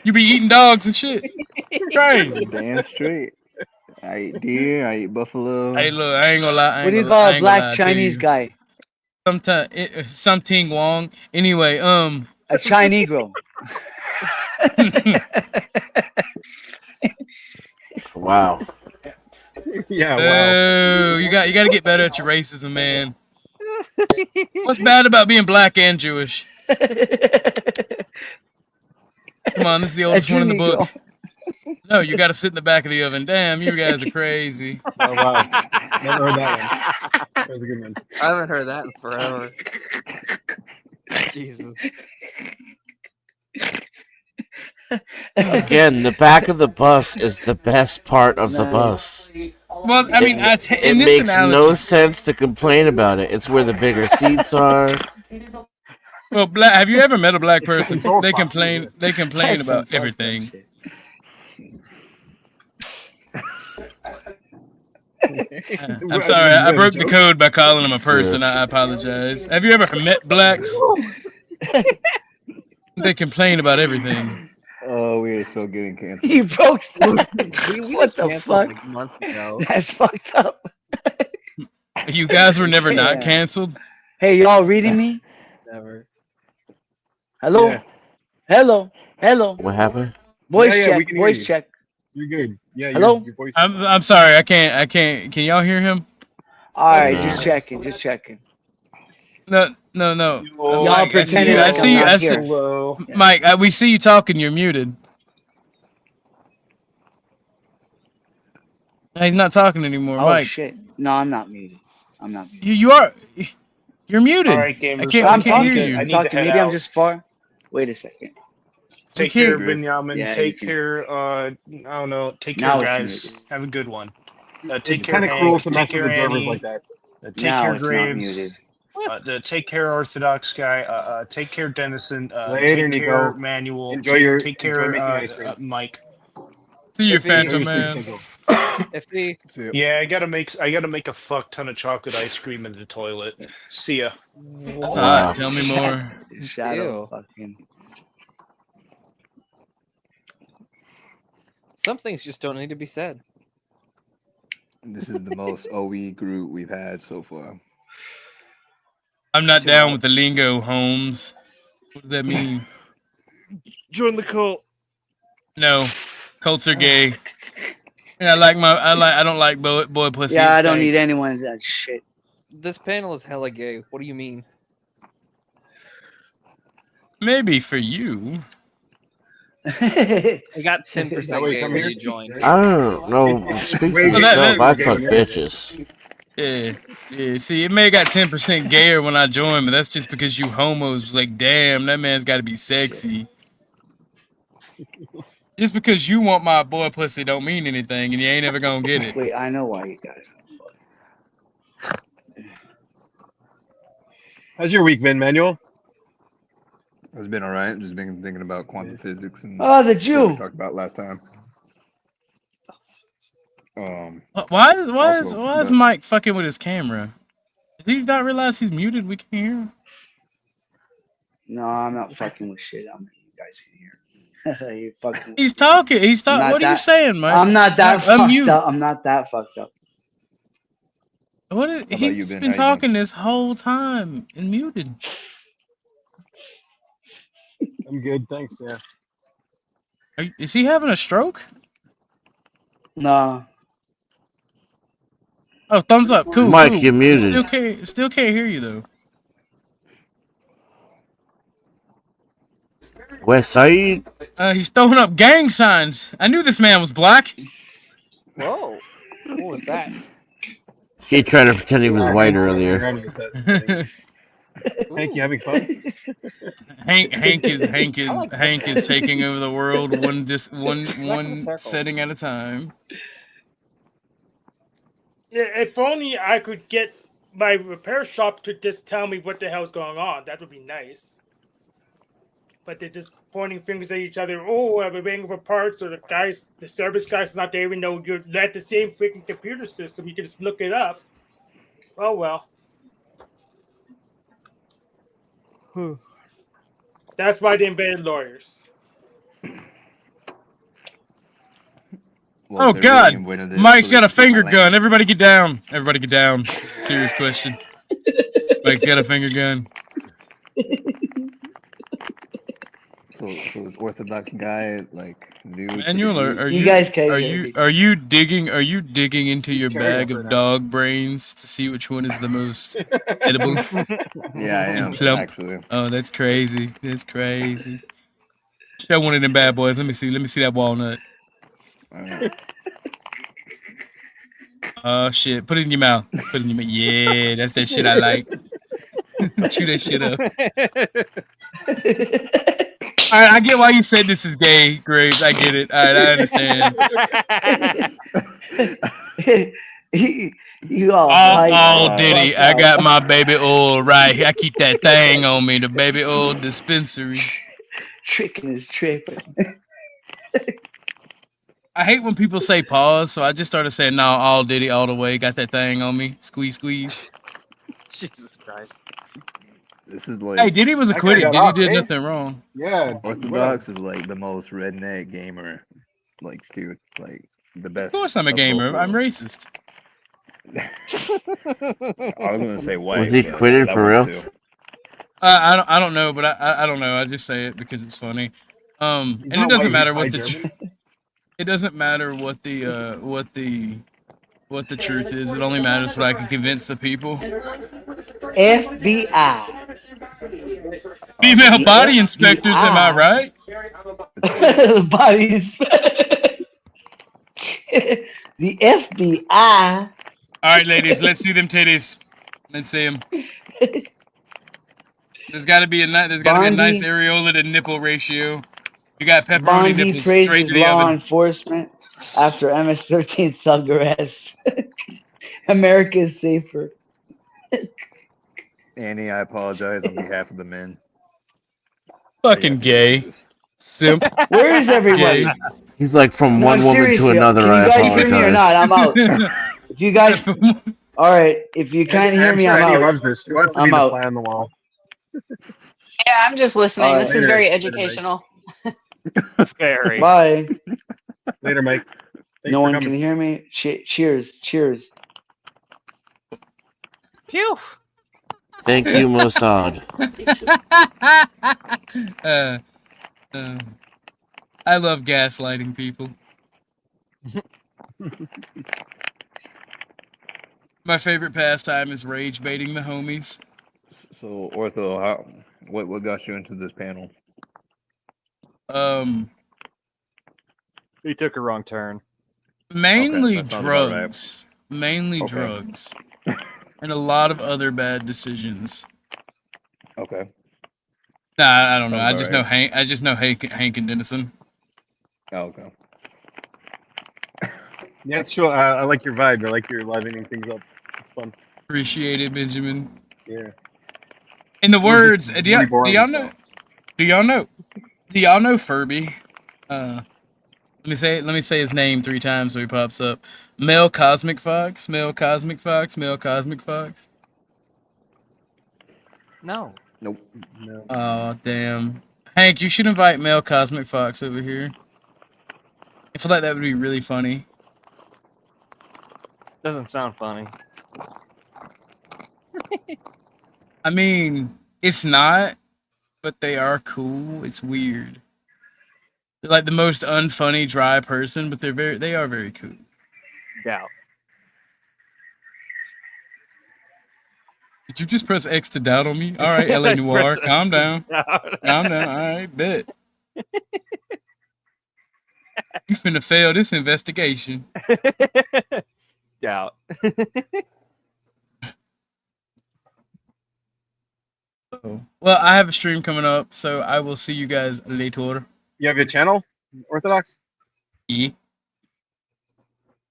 You be eating dogs and shit. Crazy. Damn straight. I eat deer. I eat buffalo. Hey, look, I ain't gonna lie. What do you call a black Chinese guy? Something Wong. Anyway, A Chinese Negro. Wow. Yeah. Wow. Oh, you got to get better at your racism, man. What's bad about being black and Jewish? Come on, this is the oldest one in the book. No, you got to sit in the back of the oven. Damn, you guys are crazy. Oh wow. Never heard that one. That was a good one. I haven't heard that in forever. Jesus. Again, the back of the bus is the best part of the bus. Well, I mean, It in this makes analogy, no sense to complain about it. It's where the bigger seats are. well, have you ever met a black person? They complain about everything. I'm sorry, I broke the code by calling them a person. I apologize. Have you ever met blacks? They complain about everything. Oh, we are so getting canceled. You broke What the fuck? like months ago. That's fucked up. You guys were never not Yeah. canceled? Hey, y'all reading me? Never. Hello? Yeah. Hello? Hello? What happened? Voice Yeah, check. we can hear Voice you. check. You're good. Yeah. Hello? Your voice. I'm sorry, I can't. Can y'all hear him? All right, just checking. Just checking. No. Y'all Mike, pretending I like see you. I'm I not see, here. Hello. Mike, we see you talking. You're muted. He's not talking anymore, Oh Mike. shit! No, I'm not muted. I'm not muted. You are. You're muted. All right, gamers. I can't I'm hear talking. you. I I'm need to talking. head Maybe I'm out. just far. Wait a second. Take You care, can't- Binyamin. Yeah, Take you can- care. I don't know. Take Now care, it's guys. muted. Have a good one. Take It's care, kind of Hank. cruel to Take mess with care, observers Annie. like that. Take Now care, it's not Graves. Take care, Orthodox guy. Take care, Dennison. Later, Take Nico. care, Manuel. Enjoy take enjoy care, making ice cream. Mike. See you, Enjoy Phantom your sleep Man. schedule. If the Yeah, I gotta make a fuck ton of chocolate ice cream in the toilet. See ya. That's Wow. hot. Tell me more. Shadow Ew. fucking. Some things just don't need to be said. This is the most OE group we've had so far. I'm not Too down much. with the lingo, Holmes. What does that mean? Join the cult. No, cults are gay. And I don't like boy pussy. Yeah, It I don't need stank. anyone of that shit. This panel is hella gay. What do you mean? Maybe for you. I got 10% That way you gay come when here? you join. I don't know. Speak for Well, that- yourself. that- I fuck bitches. Yeah. See, it may have got 10% gayer when I joined, but that's just because you homos was like, damn, that man's got to be sexy. Just because you want my boy pussy don't mean anything, and you ain't ever gonna get it. Wait, I know why you guys. How's your week been, Manuel? It's been all right. Just been thinking about quantum physics and Oh, the what we Jew. talked about last time. Why Also, is Mike fucking with his camera? Does he not realize he's muted? We can't hear him. No, I'm not fucking with shit. You guys can hear. You fucking. He's talking. He's I'm talking. not What are you that- saying, Mike? I'm not that fucked Unmute. up. I'm not that fucked up. What is, about he's you, just Ben? been How you doing? talking this whole time and muted. I'm good, thanks. Yeah. Is he having a stroke? No. Oh, thumbs up. Cool. Mike, cool. you're muted. Still can't hear you though. West Side. He's throwing up gang signs. I knew this man was black. Whoa. What was that? He tried to pretend he was white earlier. Hank, you having fun? Hank is taking over the world one circles. setting at a time. Yeah, if only I could get my repair shop to just tell me what the hell's going on. That would be nice. But they're just pointing fingers at each other. Oh, we're waiting for parts, or the service guy's not there, even though you're at the same freaking computer system. You can just look it up. Oh well. That's why they invented lawyers. Well, Oh if they're God, really invented it Mike's so got they a can get my finger gun. land. Everybody get down. Everybody get down. It's a serious question. Mike's got a finger gun. So this Orthodox guy like new. to the Manuel, group? are You you guys can't are hear you me. are you digging into your carried bag us of right now. dog brains to see which one is the most edible? Yeah, I and am plump? actually. Oh, that's crazy. That's crazy. Show one of them bad boys. Let me see that walnut. Oh shit! Put it in your mouth. Put it in your mouth. Yeah, that's that shit I like. Chew that shit up. All right, I get why you said this is gay, Graves. I get it. All right, I understand. You all Oh, Diddy, fucked I up. got my baby oil right here. I keep that thing on me, the baby oil dispensary. Tricking is tripping. I hate when people say pause, so I just started saying no, all Diddy, all the way. Got that thing on me. Squeeze, squeeze. Jesus Christ. This is like Hey, Diddy was That guy acquitted. got Diddy off, did eh? nothing wrong. Yeah. Orthodox is like the most redneck gamer, like Stu, like the best. Of course I'm a of gamer. both I'm worlds. racist. I was gonna say white. Was he but quitted that for one real? too. I don't know, but I don't know. I just say it because it's funny. He's And it not doesn't white, matter he's what high the German. it doesn't matter what the truth is. It only matters what I can convince the people. FBI. Female The body inspectors, am I right? The body inspector. The FBI. All right, ladies, let's see them titties. Let's see them. There's got to be a nice Bondi. areola to nipple ratio. You got pepperoni Bondi nipples straight praises to the law oven. enforcement after MS-13 thug arrest. America is safer. Annie, I apologize on behalf of the men. Fucking They have to go through gay. this. Simp. Where is everybody? Gay. He's like from No, one woman seriously, to another. can I you guys hear me or not? apologize. I'm out. If you guys, all right. If you can't hear me, sure I'm Eddie out. loves this. She wants to I'm be the out. fly on the wall. Yeah, I'm just listening. All This right. is Later. very Later, Mike. educational. Scary. Bye. Later, Mike. Thanks No for one coming. can hear me. Cheers. Cheers. Phew. Thank you, Mossad. I love gaslighting people. My favorite pastime is rage baiting the homies. So, Ortho, what got you into this panel? He took a wrong turn. Mainly that sounds about right. drugs. Mainly Okay. drugs. And a lot of other bad decisions. Okay. Nah, I don't know. Sounds I just about know Hank. I just know Hank and Dennison. Oh, okay. Yeah, it's sure. I like your vibe. I like your livening things up. It's fun. Appreciate it, Benjamin. Yeah. In the We're words, just do y'all really boring, know? so. Do y'all know Furby? Let me say his name 3 times so he pops up. Male Cosmic Fox. Male Cosmic Fox. Male Cosmic Fox. No. Nope. No. Oh damn, Hank, you should invite Male Cosmic Fox over here. I feel like that would be really funny. Doesn't sound funny. I mean, it's not, but they are cool. It's weird. They're like the most unfunny, dry person, but they are very cool. Doubt. Did you just press X to doubt on me? All right, LA Noir, calm down. Calm down. All right, bet. You finna fail this investigation. Doubt. Oh. Well, I have a stream coming up, so I will see you guys later. You have your channel, Orthodox? Yeah. Do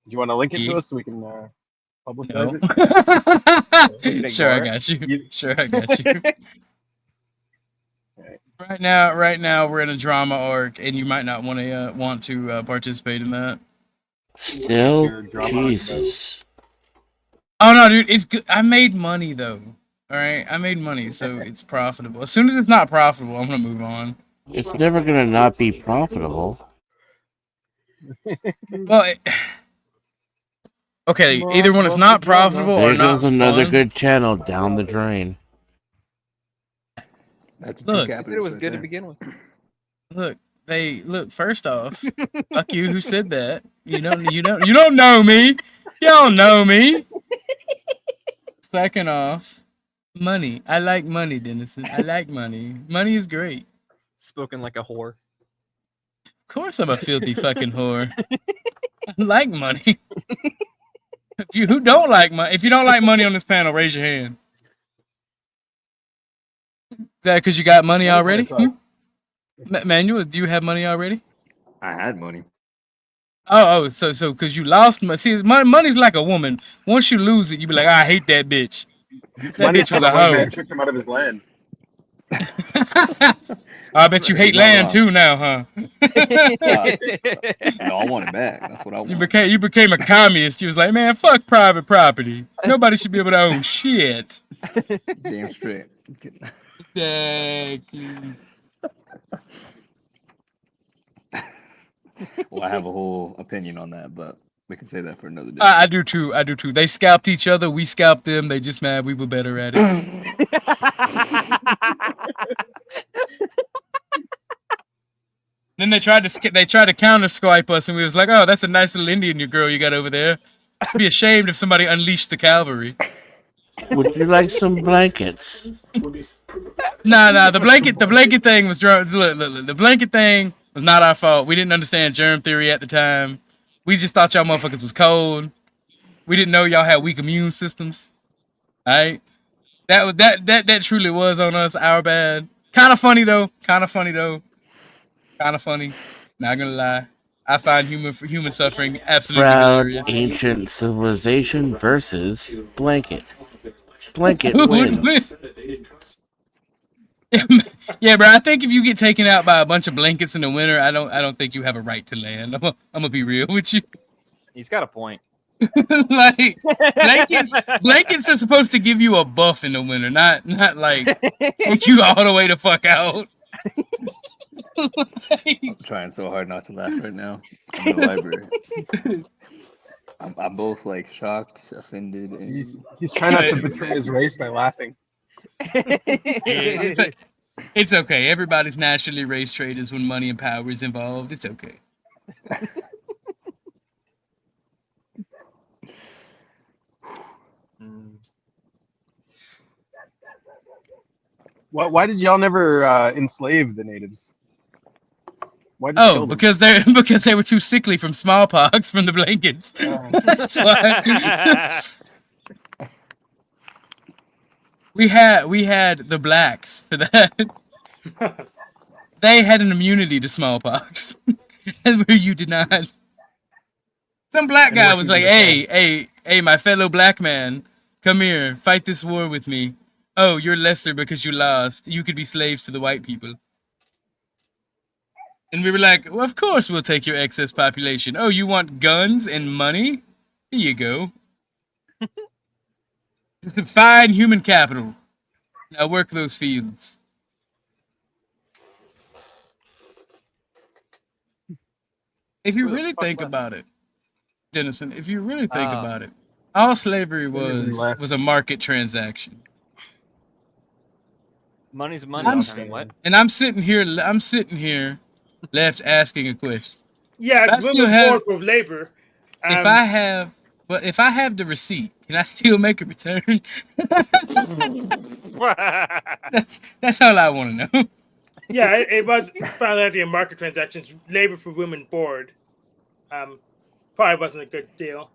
you want to link it Yeah. to us so we can publicize No. it? Sure, I got you. Sure, I got you. Right now, we're in a drama arc, and you might not want to participate in that. Still, Jesus. Oh no, dude, it's good. I made money though. All right, I made money, so it's profitable. As soon as it's not profitable, I'm gonna move on. It's never gonna not be profitable. Well, okay, either when it's not profitable or There not goes another fun. good channel down the drain. That's Look, It was good to begin with. Look. First off, fuck you. Who said that? You don't know me. You don't know me. Second off, money. I like money, Dennison. I like money. Money is great. Spoken like a whore. Of course, I'm a filthy fucking whore. I like money. If you don't like money on this panel, raise your hand. Is that because you got money already? Manuel, do you have money already? I had money. So because you lost money. See, money's like a woman. Once you lose it, you be like, I hate that bitch. That bitch was a hoe. Tricked him out of his land. I bet you hate land too now, huh? No, I want it back. That's what I want. You became a communist. You was like, man, fuck private property. Nobody should be able to own shit. Damn straight. Exactly. Well, I have a whole opinion on that, but we can say that for another day. I do too. They scalped each other. We scalped them. They just mad we were better at it. Then they tried to counter swipe us, and we was like, "Oh, that's a nice little Indian girl you got over there." I'd be ashamed if somebody unleashed the cavalry. Would you like some blankets? Nah. The blanket thing was look, the blanket thing was not our fault. We didn't understand germ theory at the time. We just thought y'all motherfuckers was cold. We didn't know y'all had weak immune systems. All right, that truly was on us. Our bad. Kind of funny though. Kind of funny. Not gonna lie. I find human suffering absolutely Proud hilarious. ancient civilization versus blanket. Blanket Who would wins. Yeah, bro. I think if you get taken out by a bunch of blankets in the winter, I don't think you have a right to land. I'm gonna be real with you. He's got a point. Like blankets are supposed to give you a buff in the winter, not like take you all the way the fuck out. Like, I'm trying so hard not to laugh right now. I'm in the library. I'm both like shocked, offended, and He's trying not to betray his race by laughing. it's okay. Everybody's naturally race traders when money and power is involved. It's okay. Why did y'all never enslave the natives? Why did you kill them? because they were too sickly from smallpox from the blankets. That's why. we had the blacks for that. They had an immunity to smallpox, and where you did not. Some black guy was like, "Hey, my fellow black man, come here, fight this war with me. Oh, you're lesser because you lost. You could be slaves to the white people." And we were like, well, of course we'll take your excess population. Oh, you want guns and money? Here you go. This is fine human capital. Now work those fields. If you really think about it, Dennison, if you really think about it, all slavery was a market transaction. Money's money. What? And I'm sitting here left asking a question. Yeah, it's women for labor. If I have the receipt, can I still make a return? that's all I want to know. Yeah, it was found out in market transactions. Labor for women board. Probably wasn't a good deal.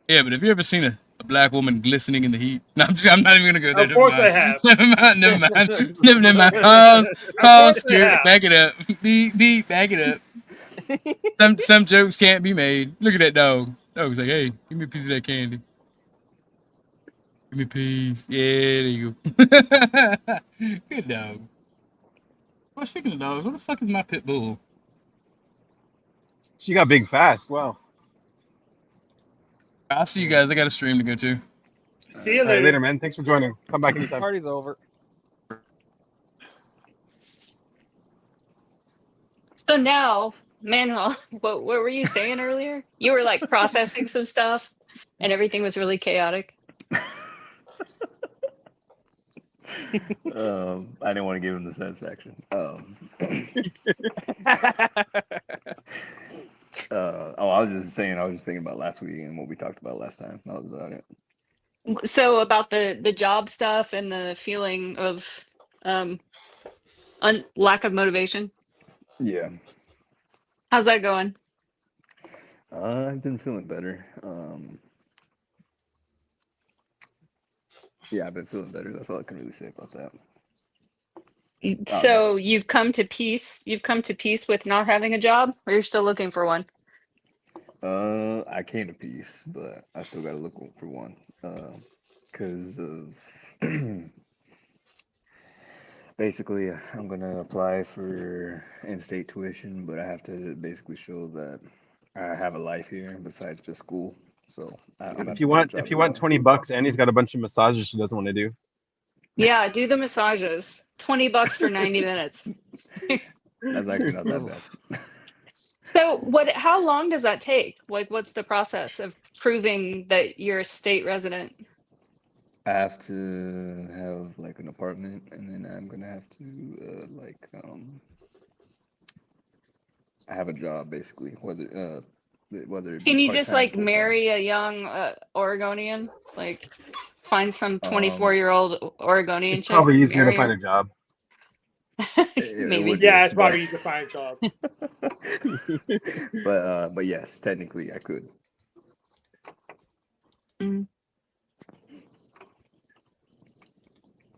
Yeah, but have you ever seen a black woman glistening in the heat? No, I'm not even gonna go there. Of course I have. Never mind. Pause. Stuart, back it up. Beep. Back it up. Some jokes can't be made. Look at that dog. Dog's like, hey, give me a piece of that candy. Give me a piece. Yeah, there you go. Good dog. Well, speaking of dogs, what the fuck is my pit bull? She got big fast. Wow. I'll see you guys. I got a stream to go to. See you later, man. Thanks for joining. Come back anytime. Party's over. So now, Manuel, what were you saying earlier? You were like processing some stuff and everything was really chaotic. I didn't want to give him the satisfaction. I was just thinking about last week and what we talked about last time. That was about it. So about the job stuff and the feeling of lack of motivation. Yeah. How's that going? I've been feeling better. Yeah, I've been feeling better. That's all I can really say about that. So you've come to peace. You've come to peace with not having a job, or you're still looking for one? I came to peace, but I still gotta look for one. Because of basically, I'm gonna apply for in-state tuition, but I have to basically show that I have a life here besides just school. So if you want $20, Annie's got a bunch of massages she doesn't want to do. Yeah, do the massages. $20 for 90 minutes. That's actually not that bad. So how long does that take? Like, what's the process of proving that you're a state resident? I have to have like an apartment, and then I'm gonna have to I have a job basically, whether it Can be you just part-time, like full-time. marry a young Oregonian? Like find some 24-year-old Oregonian It's chick? probably easier to marry find her? a job. Maybe. Yeah, it's probably easy to find a job. But yes, technically I could. Mm.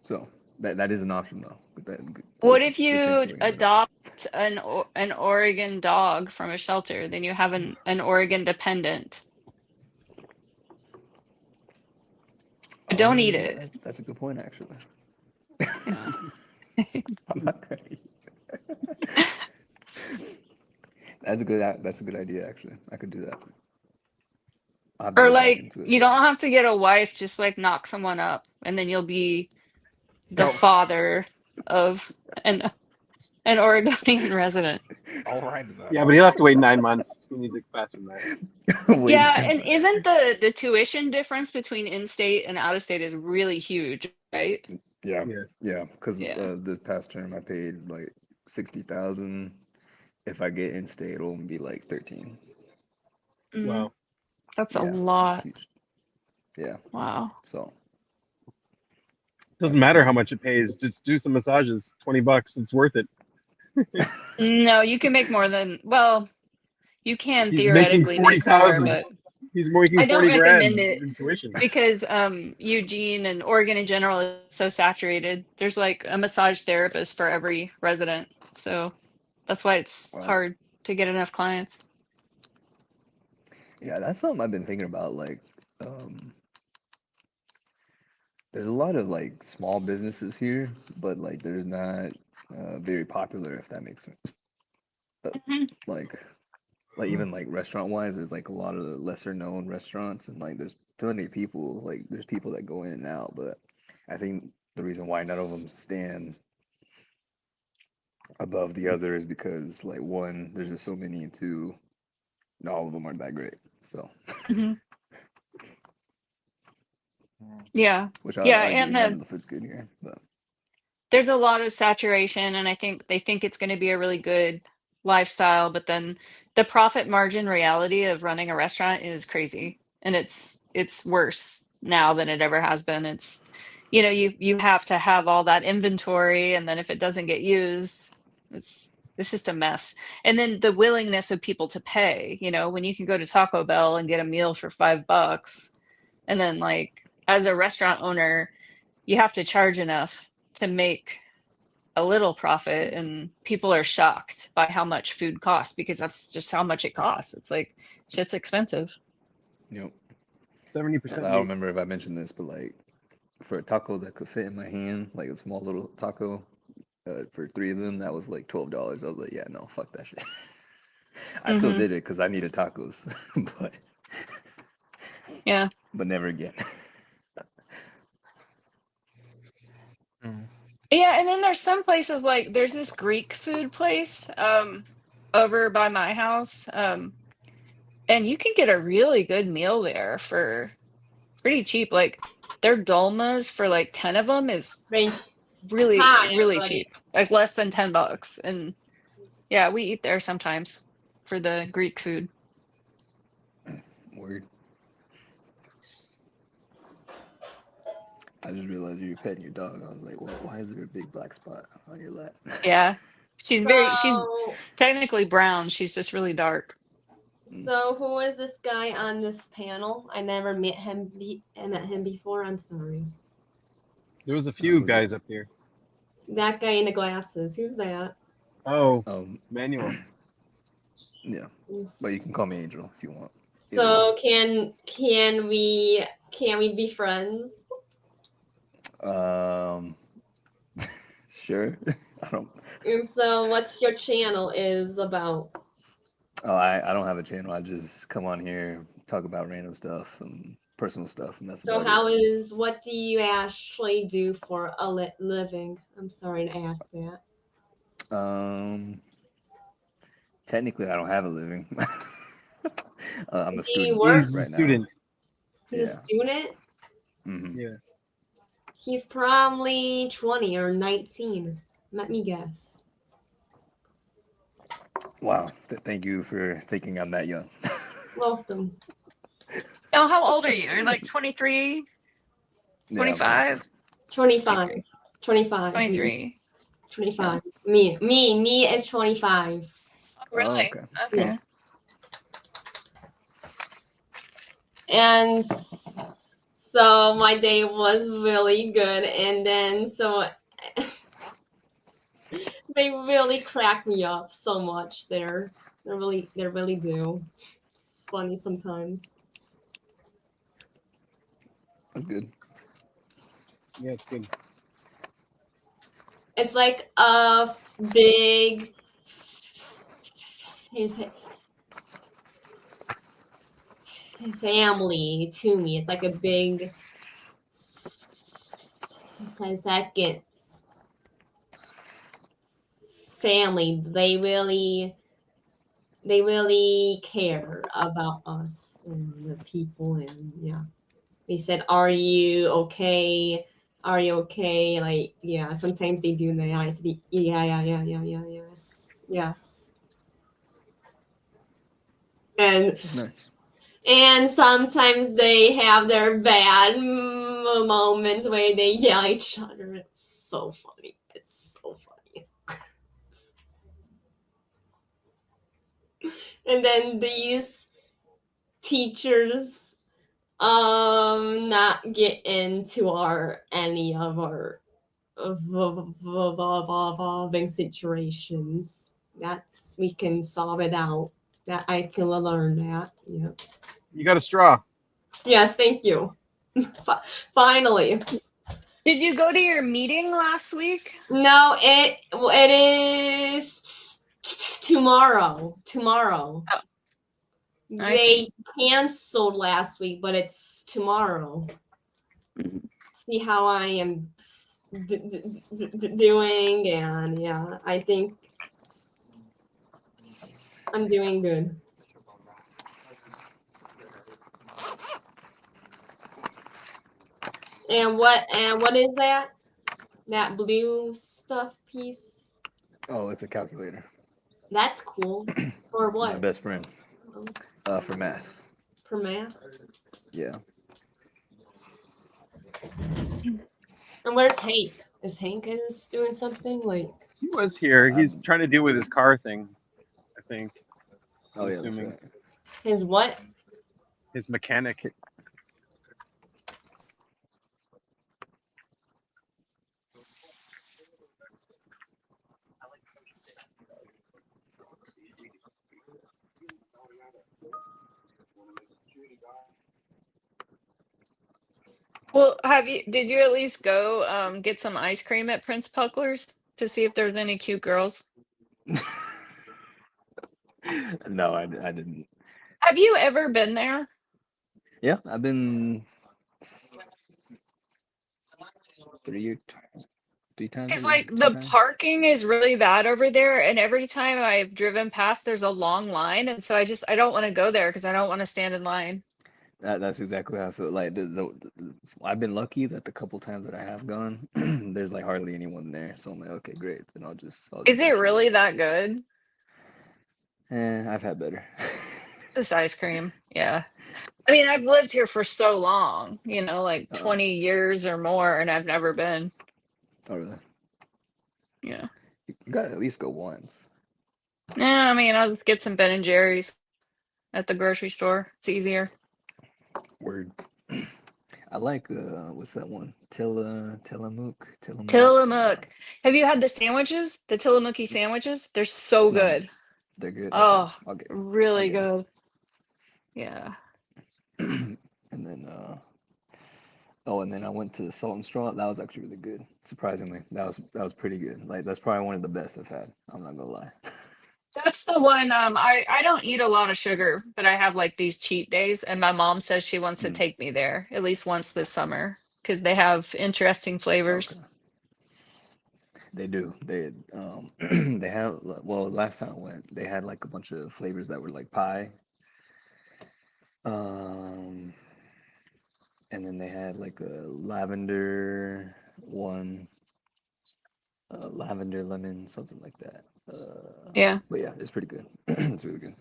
So that is an option though. What if you adopt an Oregon dog from a shelter? Then you have an Oregon dependent. Don't eat it. That's a good point, actually. Yeah. I'm not gonna eat it. That's a good idea, actually. I could do that. I'll have to Or look back like, into it. you don't have to get a wife, just like knock someone up, and then you'll be the father of an Oregonian resident. All right. Yeah, but he'll have to wait 9 months. He needs it faster than that. Wait, Yeah, and isn't the tuition difference between in-state and out-of-state is really huge, right? Yeah, Yeah. yeah. Because Yeah. this past term I paid like 60,000. If I get in state, it'll only be like 13. Mhm. Wow. That's a Yeah, lot. huge. Yeah. Wow. So Doesn't matter how much it pays. Just do some massages. $20. It's worth it. No, you can make more than, well, you can He's making theoretically make more, 40,000. but He's making I don't 40 grand recommend it in tuition. because Eugene and Oregon in general is so saturated. There's like a massage therapist for every resident. So that's why it's wow. hard to get enough clients. Yeah, that's something I've been thinking about. Like, there's a lot of like small businesses here, but like there's not very popular, if that makes sense. Mhm. Like even like restaurant wise, there's like a lot of lesser known restaurants, and like there's plenty of people. Like there's people that go in and out, but I think the reason why none of them stand above the other is because like one, there's just so many, and two, all of them aren't that great. So, Mhm. Yeah. which Yeah, I agree, and none of the food's good here, but there's a lot of saturation, and I think they think it's going to be a really good lifestyle, but then the profit margin reality of running a restaurant is crazy, and it's worse now than it ever has been. It's, you have to have all that inventory, and then if it doesn't get used, it's just a mess. And then the willingness of people to pay, when you can go to Taco Bell and get a meal for $5, and then like as a restaurant owner, you have to charge enough to make a little profit, and people are shocked by how much food costs because that's just how much it costs. It's like shit's expensive. you know, 70% I don't remember if I mentioned this, but like for a taco that could fit in my hand, like a small little taco, for three of them, that was like $12. I was like, yeah, no, fuck that shit. I still Hmm. did it because I needed tacos, but Yeah. never again. Yeah, and then there's some places, like there's this Greek food place over by my house, and you can get a really good meal there for pretty cheap. Like their dolmas for like 10 of them is really Hi, really everybody. cheap, like less than $10. And yeah, we eat there sometimes for the Greek food. Word. I just realized you were petting your dog. I was like, well, why is there a big black spot on your lap? Yeah, she's technically brown, she's just really dark. So who is this guy on this panel? I never met him. Met him before. I'm sorry. There was a few guys up here. That guy in the glasses. Who's that? Oh, Manuel. Yeah, but you can call me Angel if you want. So can we be friends? Sure. I don't. And so what's your channel is about? Oh, I don't have a channel. I just come on here, talk about random stuff and personal stuff, and that's So about it. what do you actually do for a living? I'm sorry to ask that. Technically, I don't have a living. I'm a Do you student work? right now. He's a student? Mm-hmm. Yeah. He's probably 20 or 19. Let me guess. Wow. Thank you for thinking I'm that young. Welcome. Oh, how old are you? You're like 23, 25? 25. 25. 23. 25. Me is 25. Oh, really? Okay. Yes. And so my day was really good, and then so they really crack me up so much there. They really do. It's funny sometimes. That's good. Yeah, it's good. It's like a big family to me. It's like a big second family. They really care about us and the people, and yeah. They said, "Are you okay? Are you okay?" Like, yeah, sometimes they do that. I said, yeah, yes. Nice. And sometimes they have their bad moments where they yell at each other. It's so funny. And then these teachers not get into any of our evolving situations. That's, we can solve it out. That I can learn that. Yeah. You got a straw. Yes, thank you. Finally. Did you go to your meeting last week? No, it is tomorrow. Oh, I They see. canceled last week, but it's tomorrow. See how I am doing, and yeah, I think I'm doing good. And what is that? That blue stuff piece? Oh, it's a calculator. That's cool. For My what? best friend. For math. For math? Yeah. And where's Hank? Is Hank doing something like? He was here. He's trying to deal with his car thing, I think. Oh I'm yeah, that's assuming. right. His what? His mechanic. Well, did you at least go get some ice cream at Prince Puckler's to see if there's any cute girls? No, I didn't. Have you ever been there? Yeah, I've been three times Because maybe, like two the times. parking is really bad over there, and every time I've driven past, there's a long line, and so I don't want to go there because I don't want to stand in line. That's exactly how I feel. Like I've been lucky that the couple times that I have gone, there's like hardly anyone there. So I'm like, okay, great. Then I'll just Is it actually. really that good? I've had better. Just ice cream. Yeah. I mean, I've lived here for so long, like 20 years or more, and I've never been. Oh really? Yeah. You gotta at least go once. Yeah, I mean, I'll just get some Ben and Jerry's at the grocery store. It's easier. Word. I like what's that one? Tillamook. Tillamook. Have you had the sandwiches? The Tillamook sandwiches? They're so No, good. they're good. Okay, Oh, I'll get really them. good. Yeah. And then and then I went to Salt and Straw. That was actually really good. Surprisingly, that was pretty good. Like that's probably one of the best I've had. I'm not gonna lie. That's the one. I don't eat a lot of sugar, but I have like these cheat days, and my mom says she wants to take me there at least once this summer because they have interesting Okay. flavors. They do. They have, well, last time I went, they had like a bunch of flavors that were like pie. Um, and then they had like a lavender one, lavender lemon, something like that. Yeah. But yeah, it's pretty good. It's really good.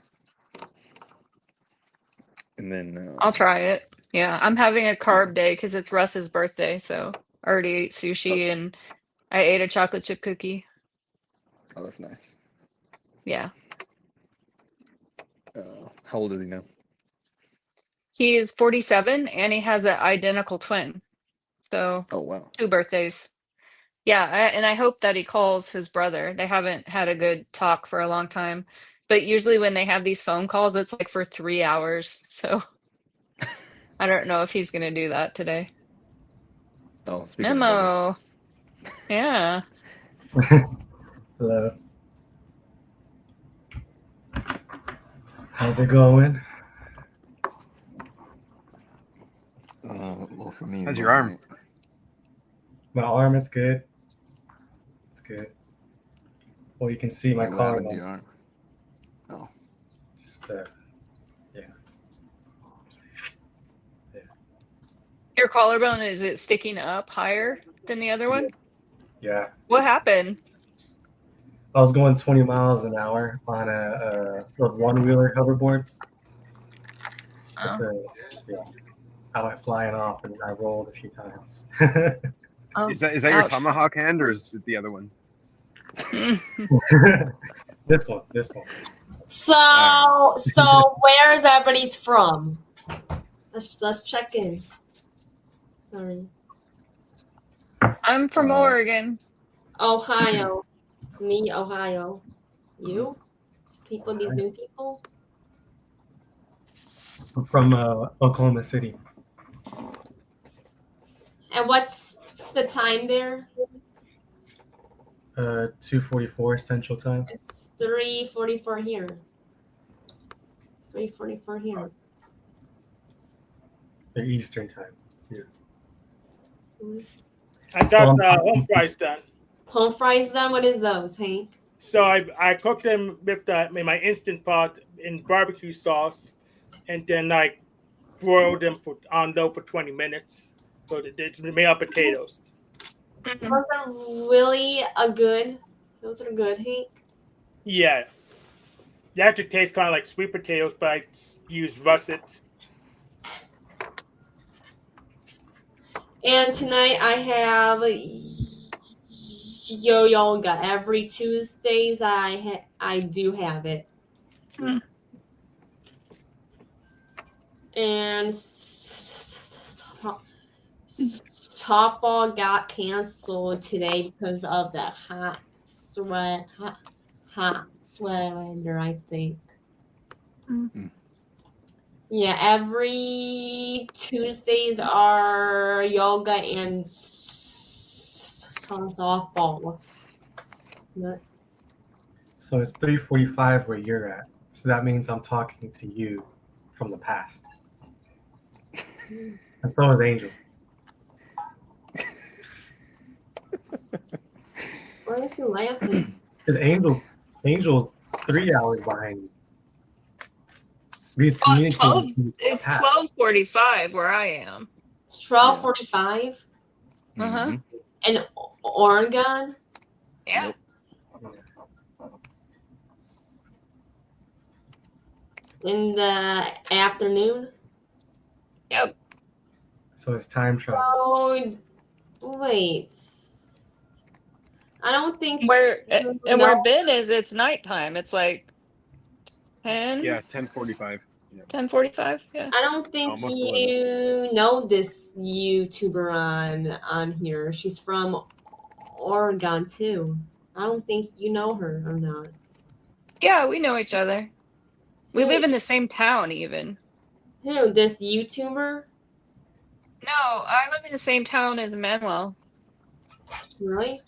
And then I'll try it. Yeah, I'm having a carb day because it's Russ's birthday, so I already ate sushi and I ate a chocolate chip cookie. oh, that's nice. Yeah. How old is he now? He is 47 and he has an identical twin. So Oh wow. 2 birthdays. Yeah, and I hope that he calls his brother. They haven't had a good talk for a long time. But usually when they have these phone calls, it's like for 3 hours. So I don't know if he's going to do that today. Oh, speaking of Memo. brothers. Yeah. Hello. How's it going? Well, for me, How's your arm? My arm is good. It's good. Well, you can see my What happened to collarbone. your arm? Oh. Just, yeah. Your collarbone, is it sticking up higher than the other one? Yeah. What happened? I was going 20 miles an hour on those one-wheeler hoverboards. Oh. Yeah. I went flying off and I rolled a few times. Oh, Is that your ouch. tomahawk hand or is it the other one? This one. So where is everybody's from? Let's check in. Sorry. I'm from Oregon. Ohio. Me, Ohio. You? These new people? I'm from Oklahoma City. And what's the time there? 2:44 Central Time. It's 3:44 here. It's 3:44 here. They're Eastern Time. Yeah. I got home fries done. Home fries done? What is those, Hank? So I cooked them with my Instant Pot in barbecue sauce, and then I broiled them on low for 20 minutes. So it's made up potatoes. Those are really good. Those are good, Hank. Yeah. They actually taste kind of like sweet potatoes, but I use russet. And tonight I have yoga. Every Tuesdays I do have it. And softball got canceled today because of the hot weather, I think. Yeah, every Tuesdays are yoga and softball. So it's 3:45 where you're at. So that means I'm talking to you from the past. And so is Angel. Why are you laughing? Because Angel's 3 hours behind you. It's 12:45 where I am. It's 12:45. Uh-huh. In Oregon? Yeah. In the afternoon? Yep. So it's time travel. Oh, wait. I don't think where Ben is, it's nighttime. It's like 10. Yeah, 10:45. Yeah. 10:45. Yeah. I don't think Almost you know this YouTuber on here. She's from Oregon too. I don't think you know her or not. Yeah, we know each other. We live in the same town even. Who? This YouTuber? No, I live in the same town as Emmanuel. Really?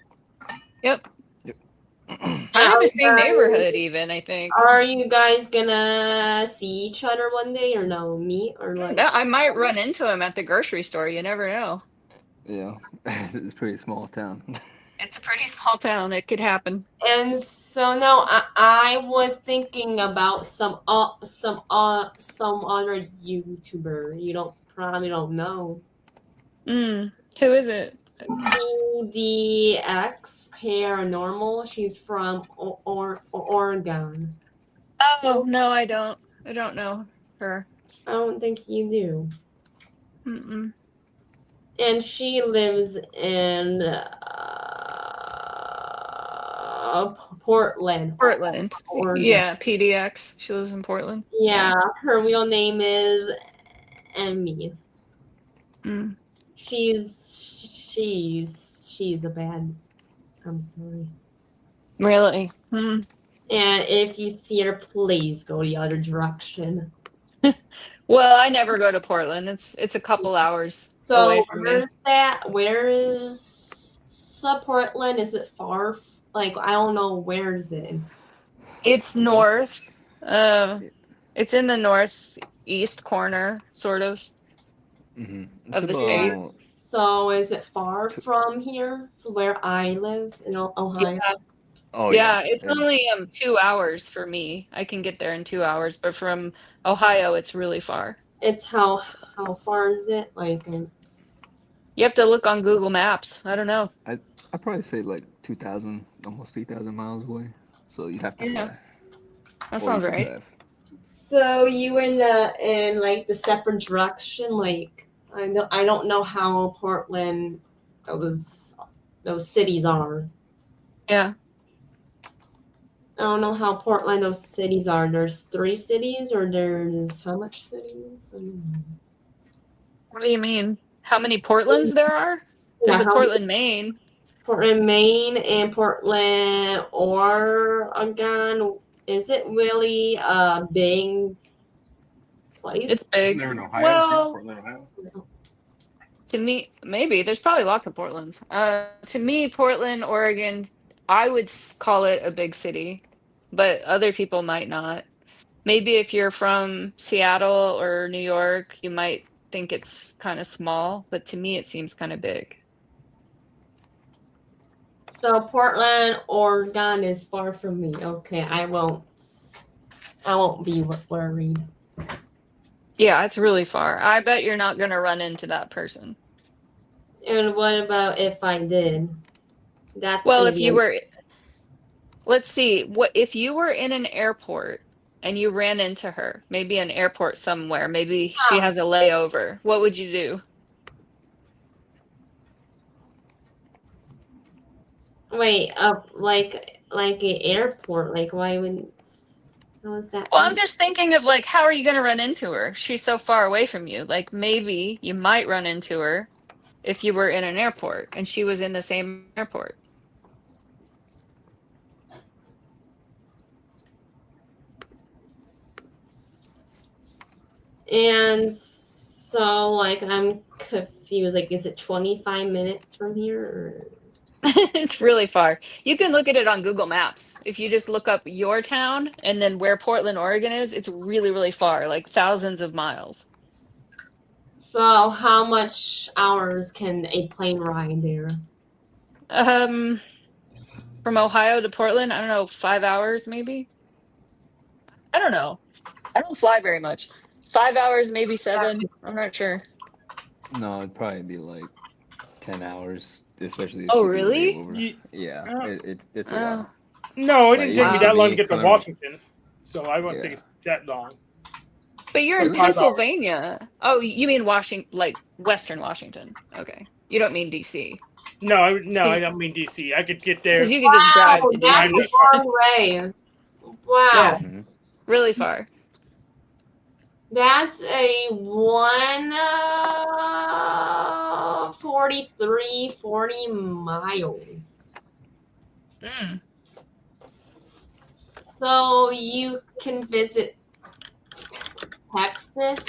Yep. I'm in the same neighborhood even, I think. Are you guys gonna see each other one day or no? Meet or like? I might run into him at the grocery store. You never know. Yeah, it's a pretty small town. It's a pretty small town. It could happen. And so no, I was thinking about some other YouTuber. You probably don't know. Who is it? DX Paranormal. She's from Oregon. Oh no, I don't. I don't know her. I don't think you do. Mm-mm. And she lives in Portland. Portland. Oregon. Yeah, PDX. She lives in Portland. Yeah, her real name is Emmy. She's a bad. I'm sorry. Really? And if you see her, please go the other direction. Well, I never go to Portland. It's a couple hours. So away from me. where's that? Where is Portland? Is it far? Like I don't know. Where is it? It's north. It's in the northeast corner, sort of, It's of the state. about So is it far from here, where I live in Ohio? Yeah. oh Yeah, yeah. it's only 2 hours for me. I can get there in 2 hours, but from Ohio, it's really far. It's how far is it? Like You have to look on Google Maps. I don't know. I'd probably say like 2,000, almost 3,000 miles away. So you'd have to Yeah. fly. That Or sounds you could right. drive. so you were in like the separate direction. Like I don't know how Portland those cities are. Yeah. I don't know how Portland those cities are. There's 3 cities, or there's how much cities? I don't know. What do you mean? How many Portlands there are? There's Yeah, a Portland, Maine. Portland, Maine, and Portland, Oregon. Is it really a big place? It's big. There in Ohio, Well, too. Portland, Ohio. to me, maybe there's probably lots of Portlands. To me, Portland, Oregon, I would call it a big city, but other people might not. Maybe if you're from Seattle or New York, you might think it's kind of small, but to me, it seems kind of big. So Portland, Oregon is far from me. Okay, I won't be worried. Yeah, it's really far. I bet you're not going to run into that person. And what about if I did? That's Well, gonna if be you were, let's see, what if you were in an airport and you ran into her, maybe an airport somewhere, maybe she has a layover, what would you do? wait, like an airport. Like why would? How is that? Well, I'm just thinking of like, how are you going to run into her? She's so far away from you. Like maybe you might run into her if you were in an airport and she was in the same airport. And so, like, I'm confused. Like, is it 25 minutes from here? Or... It's really far. You can look at it on Google Maps. If you just look up your town and then where Portland, Oregon is, it's really, really far, like thousands of miles. So, how much hours can a plane ride there? From Ohio to Portland, I don't know, 5 hours maybe? I don't know. I don't fly very much. 5 hours, maybe 7. I'm not sure. No, it'd probably be like 10 hours, especially if Oh, you do really? layover. Yeah, it's a while. No, it Like, didn't take me even that for long me, to get to coming- Washington, so I don't think Yeah. it's that long. But you're in 5 hours. Pennsylvania. Oh, you mean Washington, like Western Washington. Okay. You don't mean DC. No, I don't mean DC. I could get there. Because you could just drive to That's DC. a long way. Wow. Yeah. Mhm. Really far. That's a 40 miles. Mm. So you can visit Texas.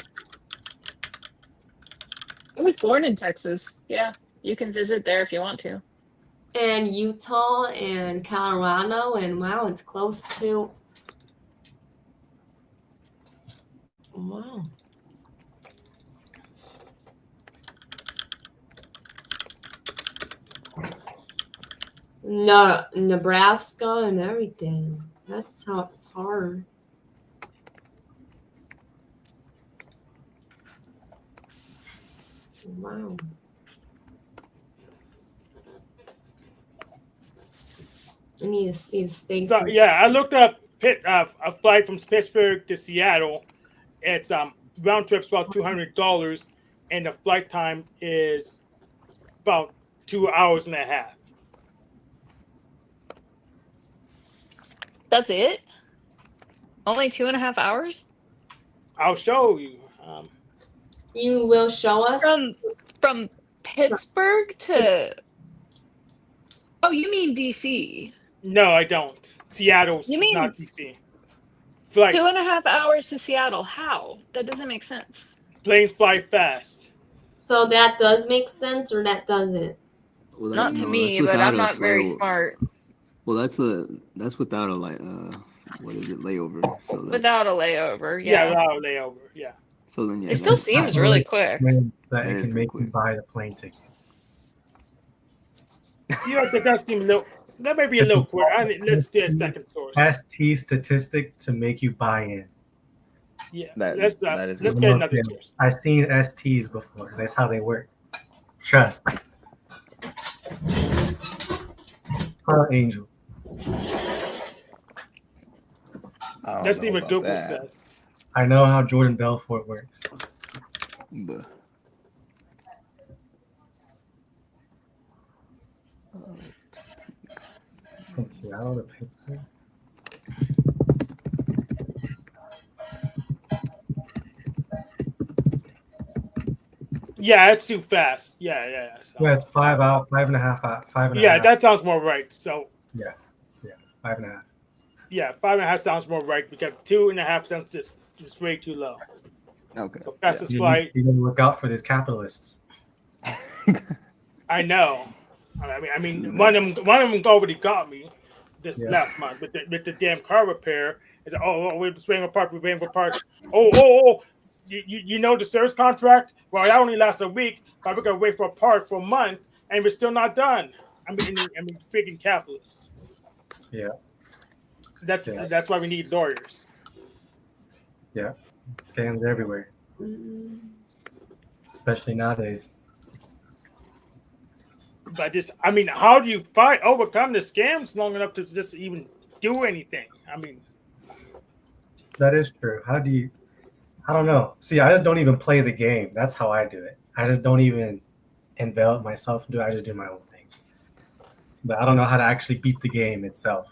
I was born in Texas. Yeah. You can visit there if you want to. And Utah and Colorado, and wow, it's close to. Wow. No, Nebraska and everything. That's how it's hard. Wow. I need to see the states. So yeah, I looked up a flight from Pittsburgh to Seattle. It's round trip's about $200, and the flight time is about 2 hours and a half. That's it? Only 2.5 hours? I'll show you. You will show us From Pittsburgh to. Oh, you mean DC? No, I don't. Seattle's You mean- not DC. Flight 2.5 hours to Seattle. How? That doesn't make sense. planes fly fast. So that does make sense, or that doesn't? Well, Not to no, me, that's but without I'm a not very layover. smart. Well, that's without a what is it, layover? So that Without a layover, Yeah, yeah. without a layover. Yeah. so then yeah, It still that seems really quick. That That it is can pretty make you quick. buy the plane ticket. You know, that does seem a little. That may be a little quick. Let's do a second source. ST statistic to make you buy in. Yeah. that Let's is let's good. get another source. I've seen STs before. That's how they work. Trust. Oh, Angel. I don't Let's know see what about Google that. says. I know how Jordan Belfort works. But From Seattle to Pittsburgh. Yeah, it's too fast. Yeah. So. Yeah, it's 5 out, 5.5 out, 5.5. Yeah, that sounds more right. So. Yeah, 5.5. Yeah, 5.5 sounds more right because 2.5 sounds just way too low. okay. So fastest You flight. need to look out for these capitalists. I know. I mean, one of them already got me this last month with the damn car repair. It's we're just waiting for parts. Oh, you know the service contract? Well, that only lasts a week, but we're gonna wait for a part for a month, and we're still not done. I mean, freaking capitalists. Yeah. That's why we need lawyers. Yeah, scams everywhere, especially nowadays. But how do you overcome the scams long enough to just even do anything? I mean, That is true. How do you? I don't know. See, I just don't even play the game. That's how I do it. I just don't even envelop myself into it. I just do my own thing. But I don't know how to actually beat the game itself.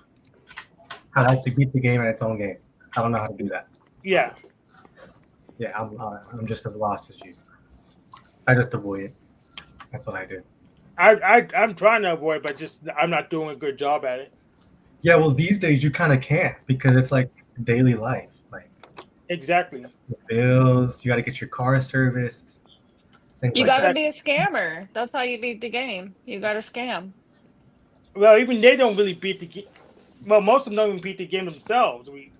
How to actually beat the game in its own game. I don't know how to do that. yeah. Yeah, I'm just as lost as you. I just avoid it. That's what I do. I'm trying to avoid, but I'm not doing a good job at it. Yeah, well, these days you kind of can't because it's like daily life. Like exactly. The bills, you got to get your car serviced. You got to be a scammer. That's how you beat the game. You got to scam. Well, even they don't really beat the game. Well, most of them don't even beat the game themselves. We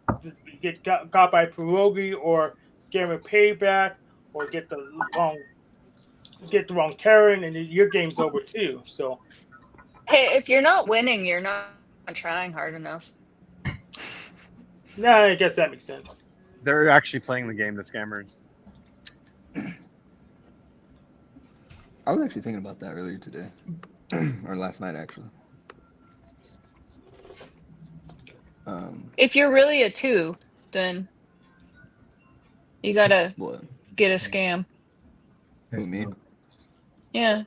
get caught by pierogi or scammer payback or get the wrong Karen, and your game's over too. So, hey, if you're not winning, you're not trying hard enough. Nah, I guess that makes sense. They're actually playing the game, the scammers. I was actually thinking about that earlier today, or last night actually. If you're really a 2, then you gotta get a scam. Who, me? Yeah.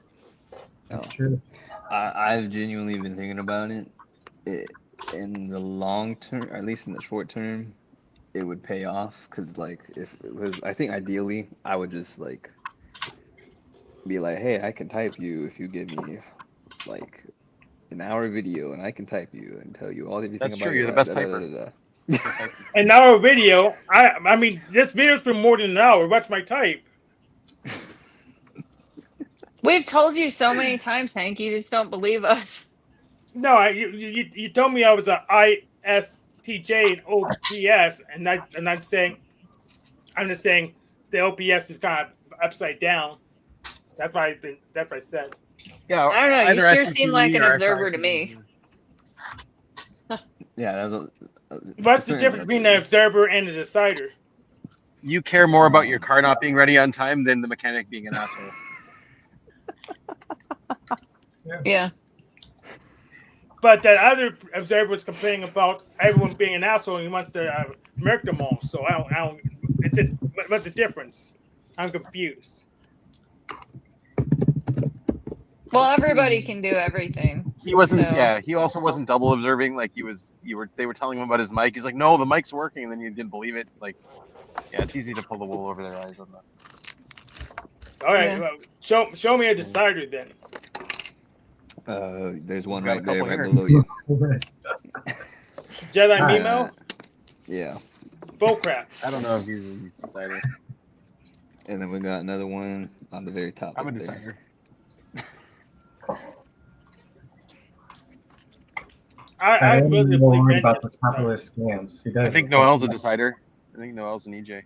Oh. I've genuinely been thinking about it. In the long term, or at least in the short term, it would pay off because, like, if it was, I think ideally I would just like be like, hey, I can type you if you give me like an hour video, and I can type you and tell you all everything That's about true. your You're the life, best typer. An hour video. I mean, this video's been more than an hour. What's my type? We've told you so many times, Hank. You just don't believe us. No, you told me I was a ISTJ and OPS, and I'm just saying the OPS is kind of upside down. That's what I said. Yeah, I don't know. You either sure SCTV seem like an or observer to SITV. me. Yeah, that's What's the difference between an observer and a decider? You care more about your car not being ready on time than the mechanic being an asshole. Yeah. But that other observer was complaining about everyone being an asshole, and he wants to murk them all. So I don't. What's the difference? I'm confused. Well, everybody can do everything. He wasn't. So- Yeah, he also wasn't double observing. Like he was. They were telling him about his mic. He's like, "No, the mic's working," and then you didn't believe it. Like, yeah, it's easy to pull the wool over their eyes on that. All right, Yeah. well, show me a decider then. There's one Got a right there, couple right here. below you. Jedi Mimo? Yeah. Bullcrap. I don't know if he's a decider. And then we got another one on the very top. I'm a right there. decider. I am really more believe worried about Benjamin. the capitalist scams. He I does. think Noel's a decider. I think Noel's an EJ.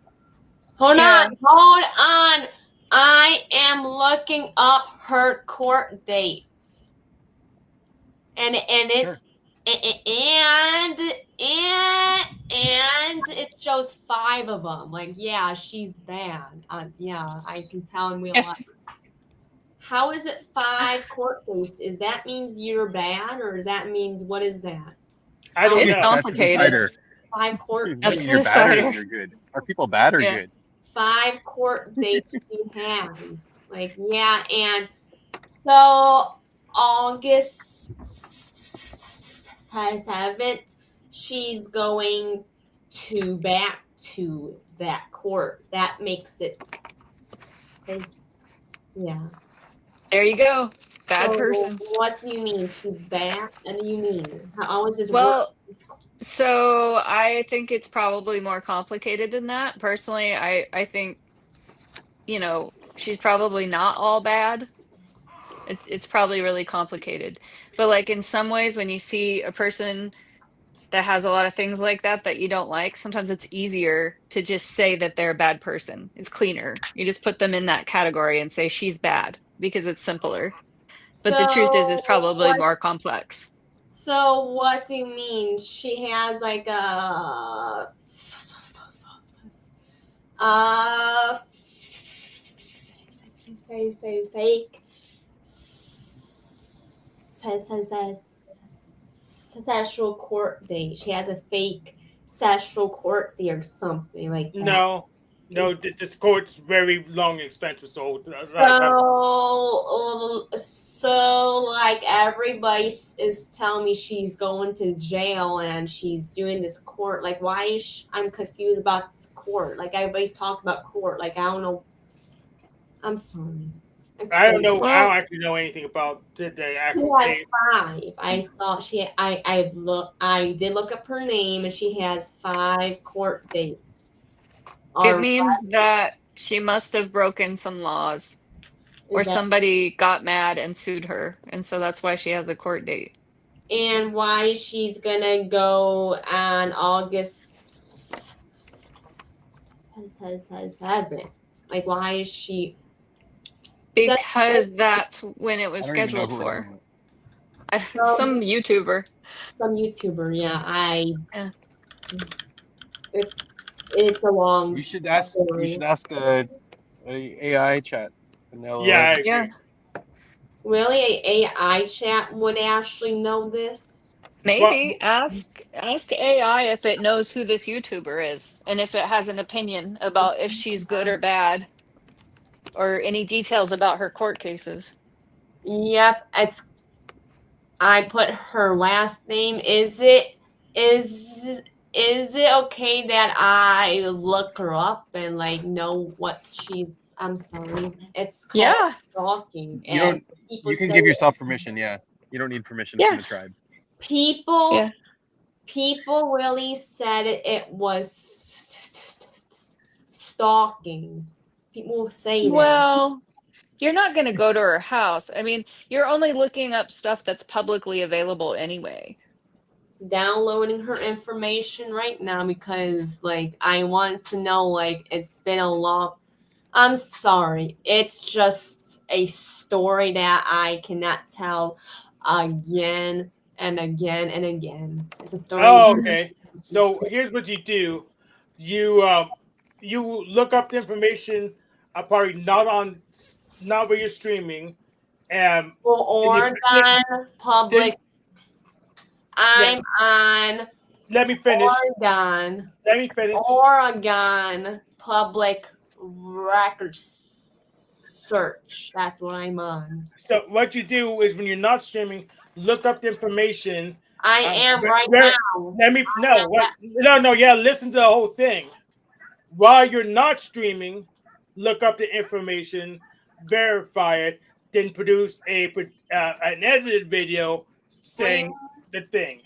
Hold Yeah. on. I am looking up her court dates. And it's and it shows 5 of them. Like, yeah, she's bad. Yeah, I can tell in real life. How is it 5 court dates? Is that means you're bad, or does that means what is that? I don't It's know. complicated. That's a decider. 5 court Does that That's mean dates. you're bad or decider. you're good? Are people bad or Yeah. good? 5 court dates she has. Like, yeah, and so August 7th, she's going back to that court. That makes it, yeah. There you go. Bad So person. what do you mean? She's bad? What do you mean? How is this Well, work? so I think it's probably more complicated than that. Personally, I think, you know, she's probably not all bad. It's probably really complicated. But like in some ways, when you see a person that has a lot of things like that you don't like, sometimes it's easier to just say that they're a bad person. It's cleaner. You just put them in that category and say she's bad because it's simpler. But the truth is, it's probably more complex. So what do you mean? She has like a fake sexual court date. She has a fake sexual court date or something like that. No, this court's very long and expensive. So like everybody is telling me she's going to jail and she's doing this court. Like, why is I'm confused about this court? Like, everybody's talking about court. Like, I don't know. I'm sorry. I don't know. I Well, don't actually know anything about the She actual has case. 5. I saw she. I did look up her name, and she has 5 court dates. it means that she must have broken some laws, or somebody got mad and sued her, and so that's why she has the court date. And why she's gonna go on August 7th? Like, why is she? Because that's when it was I don't even know scheduled who we're for. talking about. Some YouTuber. Some YouTuber, yeah. Yeah. It's a long. You should ask. story. You should ask a AI chat. Yeah, I agree. Yeah. Really, a AI chat would actually know this? Maybe ask AI if it knows who this YouTuber is and if it has an opinion about if she's good or bad, or any details about her court cases. Yep, I put her last name. Is it okay that I look her up and like know what she's? I'm sorry, it's called stalking. You don't. You can give yourself permission. Yeah. You don't need permission from the tribe. People really said it was stalking. People say that. Well, you're not going to go to her house. I mean, you're only looking up stuff that's publicly available anyway. Downloading her information right now because like I want to know, like, it's been a long. I'm sorry, it's just a story that I cannot tell again and again and again. It's a story. Oh, okay. So here's what you do: you look up the information. Probably not where you're streaming. Oregon public. I'm on. Let me finish. Oregon. Let me finish. Oregon public record search. That's what I'm on. So what you do is when you're not streaming, look up the information. I am right now. Let me no. Yeah, listen to the whole thing. While you're not streaming, look up the information, verify it, then produce an edited video saying the thing,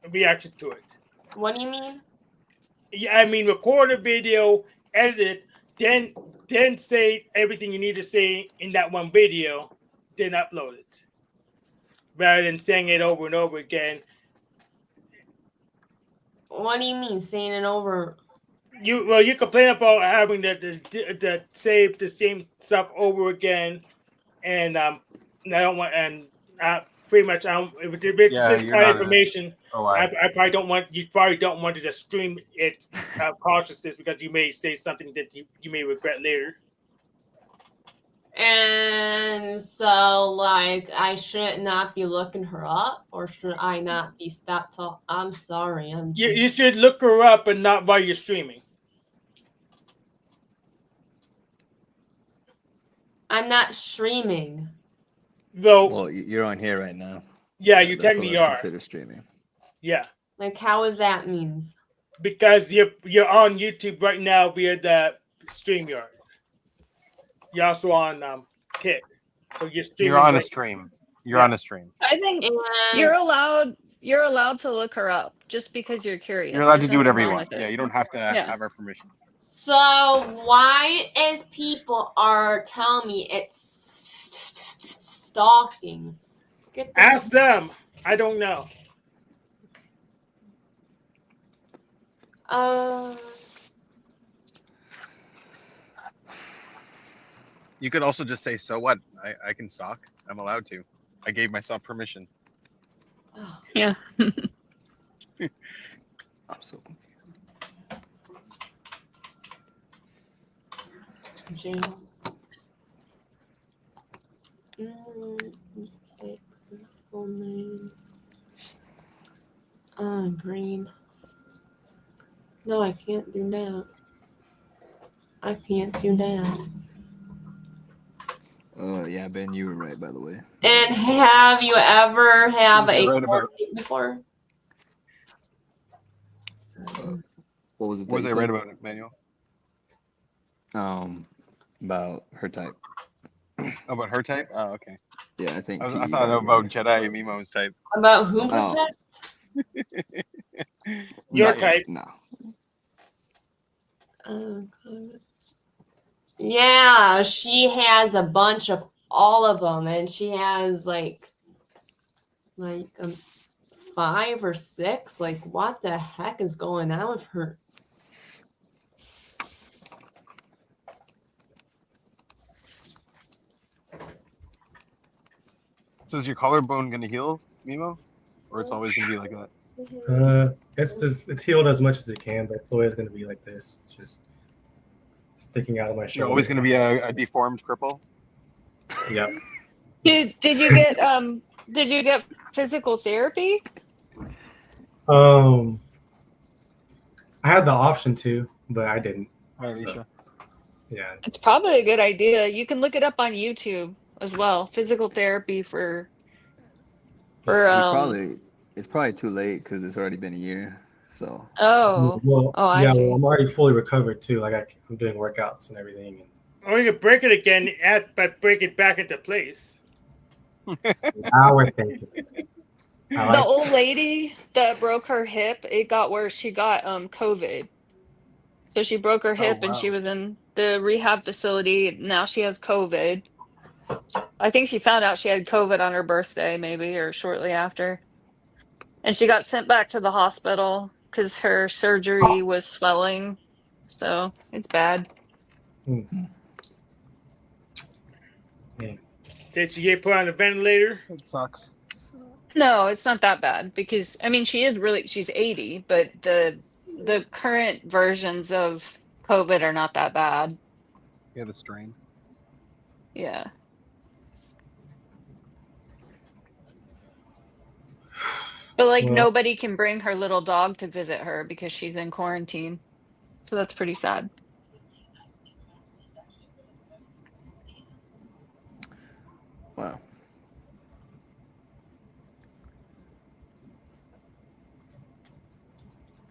a reaction to it. What do you mean? Yeah, I mean record a video, edit it, then then say everything you need to say in that one video, then upload it. Rather than saying it over and over again. What do you mean saying it over? You complain about having to say the same stuff over again, and I don't want pretty much with this kind of information. I probably don't want to just stream it out of cautiousness because you may say something that you may regret later. And so, like, I should not be looking her up, or should I not be stopped talking? I'm sorry. You should look her up, and not while you're streaming. I'm not streaming. Well, you're on here right now. Yeah, you That's technically what I are. consider streaming. Yeah. Like, how is that means? Because you're on YouTube right now via the StreamYard. You're also on Kit. So you're streaming. You're on a stream. You're on a stream. I think you're allowed to look her up just because you're curious. You're allowed to There's do whatever nothing you wrong want. with it. Yeah, you don't have to have our permission. So why is people are telling me it's stalking? Ask them. I don't know. You could also just say, "So what? I can stalk. I'm allowed to. I gave myself permission." Yeah. I'm so Jail. Full name. Green. No, I can't do that. I can't do that. Yeah, Ben, you were right, by the way. And have you ever have a Right court date before? What was it? What was I right about it, Manuel? About her type. About her type? Oh, okay. Yeah, I think. I thought about Jedi Mimo's type. About who? Oh. Your type. No. Yeah, she has a bunch of all of them, and she has like 5 or 6. Like, what the heck is going on with her? So is your collarbone gonna heal, Mimo, or it's always gonna be like that? It's healed as much as it can, but it's always gonna be like this, just sticking out of my shoulder. You're always gonna be a deformed cripple. Yep. Did you get physical therapy? I had the option to, but I didn't. Hi, Alicia. Yeah. It's probably a good idea. You can look it up on YouTube as well. Physical therapy for It's probably too late because it's already been a year. So. I see. Well, I'm already fully recovered too. Like I'm doing workouts and everything. Or you could break it again, but break it back into place. Now we're thinking. The old lady that broke her hip, it got worse. She got COVID. So she broke her hip and she was in the rehab facility. Now she has COVID. I think she found out she had COVID on her birthday, maybe, or shortly after. And she got sent back to the hospital because her surgery was swelling. So it's bad. Did she get put on a ventilator? It sucks. No, it's not that bad because I mean she's 80, but the current versions of COVID are not that bad. Yeah, the strain. Yeah. But like nobody can bring her little dog to visit her because she's in quarantine. So that's pretty sad. Wow.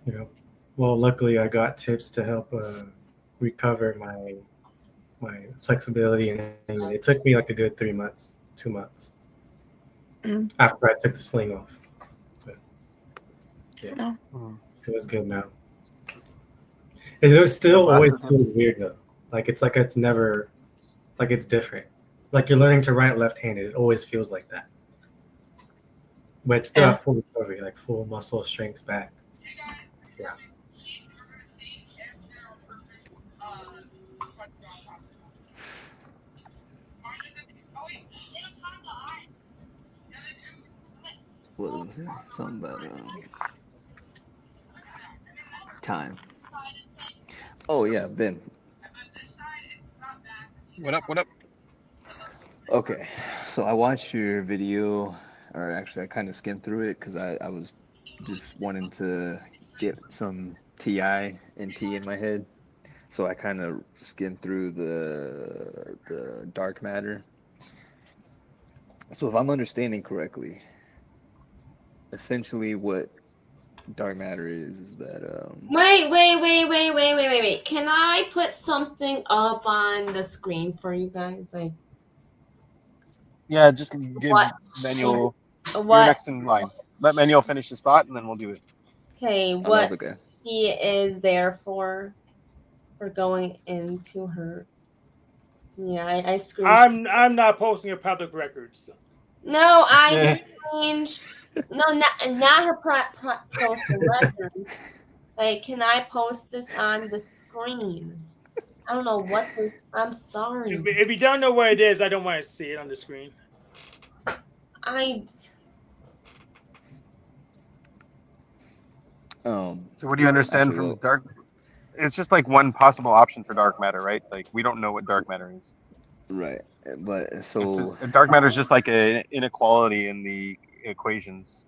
Yeah. Well, luckily I got tips to help recover my flexibility and everything. It took me like a good 2 months after I took the sling off. But, so it's good now. It still always feels weird though. Like it's never, like it's different. Like you're learning to write left-handed. It always feels like that. But it's still at full recovery, like full muscle strength back. Yeah. What was it? Something about time. Oh yeah, Ben. What up? What up? Okay, so I watched your video, or actually I kind of skimmed through it because I was just wanting to get some TI and T in my head. So I kind of skimmed through the dark matter. So if I'm understanding correctly, essentially what dark matter is that Wait. Can I put something up on the screen for you guys? Like, Yeah, just give what? Manuel. You're What? next in line. Let Manuel finish his thought, and then we'll do it. Okay, Oh, what that's okay. he is there for going into her. Yeah, I screenshot. I'm not posting your public records. No, I changed. No, not her posting record. Like, can I post this on the screen? I don't know what the. I'm sorry. If you don't know what it is, I don't want to see it on the screen. So what do you understand from dark? It's just like one possible option for dark matter, right? Like we don't know what dark matter is. Right, but so dark matter is just like an inequality in the equations.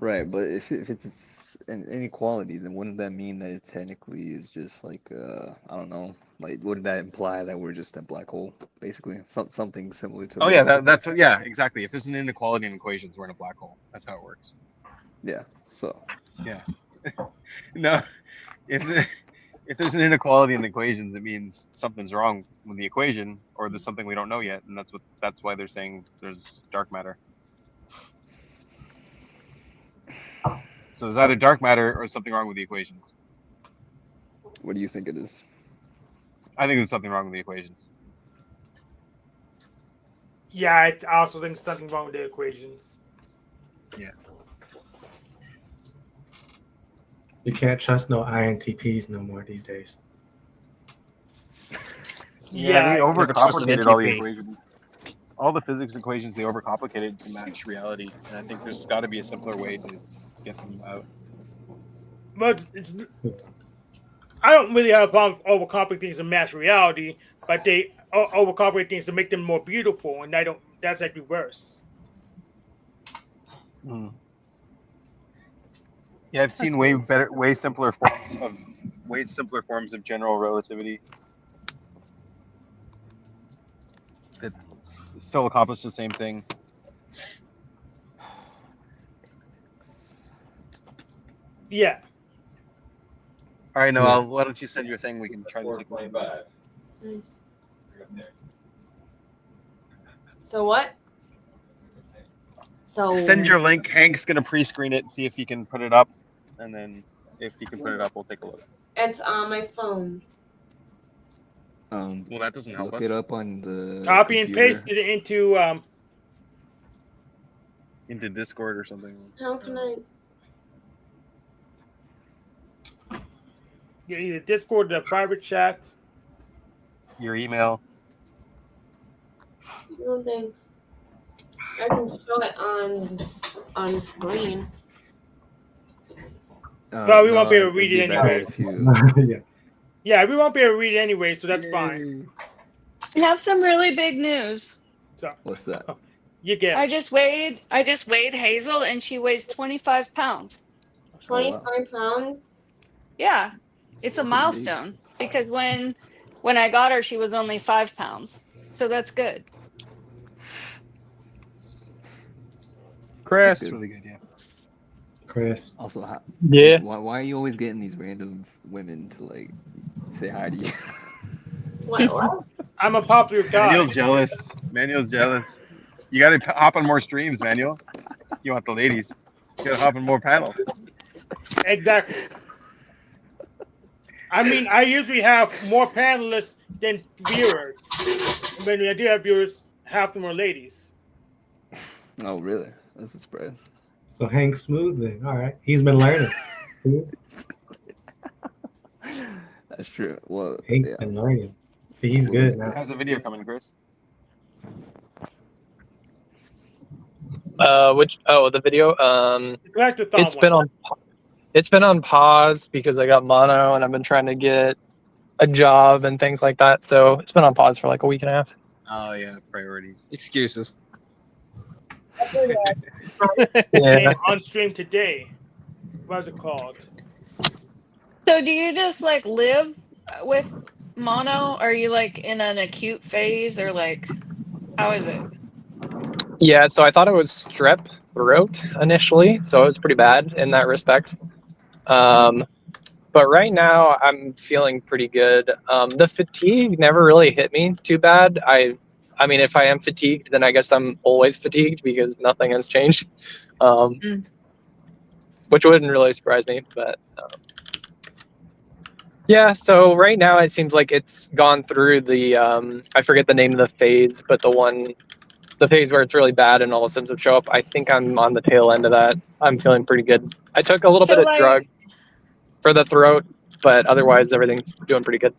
right, but if it's an inequality, then wouldn't that mean that it technically is just like I don't know, like wouldn't that imply that we're just a black hole, basically, something similar to? Oh yeah, that's what. Yeah, exactly. If there's an inequality in equations, we're in a black hole. That's how it works. Yeah. So. Yeah. No, if there's an inequality in the equations, it means something's wrong with the equation, or there's something we don't know yet, and that's why they're saying there's dark matter. So there's either dark matter or something wrong with the equations. What do you think it is? I think there's something wrong with the equations. Yeah, I also think something wrong with the equations. Yeah. You can't trust no INTPs no more these days. Yeah, they overcomplicated all the NTP. equations. All the physics equations, they overcomplicated to match reality, and I think there's got to be a simpler way to get them out. But I don't really have a problem with overcomplicating things to match reality, but they overcomplicate things to make them more beautiful, and that's actually worse. Mm. Yeah, I've seen way simpler forms of general relativity that still accomplish the same thing. Yeah. All right, Noel, why don't you send your thing? We can try to take it. So what? So Send your link. Hank's gonna pre-screen it and see if he can put it up, and then if he can put it up, we'll take a look. It's on my phone. Well, that doesn't help look us. it up on the Copy and computer. paste it into Discord or something. How can I? Yeah, either Discord or private chat. Your email. No thanks. I can show it on the screen. Well, we won't be able to read it it'd be better anyway. if you- Yeah, we won't be able to read it anyway, so that's fine. I have some really big news. So What's that? you get. I just weighed Hazel, and she weighs 25 pounds. 25 pounds. Yeah, it's a milestone because when I got her, she was only 5 pounds. So that's good. Chris. That's really good, yeah. Chris. Also, Yeah. Why are you always getting these random women to like say hi to you? What? I'm a popular guy. Manuel's jealous. You gotta hop on more streams, Manuel. You want the ladies. You gotta hop on more panels. Exactly. I mean, I usually have more panelists than viewers. When I do have viewers, half of them are ladies. Oh, really? That's a surprise. So Hank smooth then. All right, he's been learning. That's true. Well, Hank's yeah. been learning. See, he's good now. How's the video coming, Chris? The video. Collectathon It's been one. it's been on pause because I got mono and I've been trying to get a job and things like that. So it's been on pause for like a week and a half. Oh yeah, priorities. Excuses. Yeah. And on stream today. What was it called? So do you just like live with mono? Are you like in an acute phase or like how is it? Yeah, so I thought it was strep throat initially, so it was pretty bad in that respect. But right now I'm feeling pretty good. The fatigue never really hit me too bad. I mean, if I am fatigued, then I guess I'm always fatigued because nothing has changed, which wouldn't really surprise me. But yeah, so right now it seems like it's gone through the I forget the name of the phase, but the phase where it's really bad and all the symptoms show up. I think I'm on the tail end of that. I'm feeling pretty good. I took a little So, bit of like- drug for the throat, but otherwise everything's doing pretty good.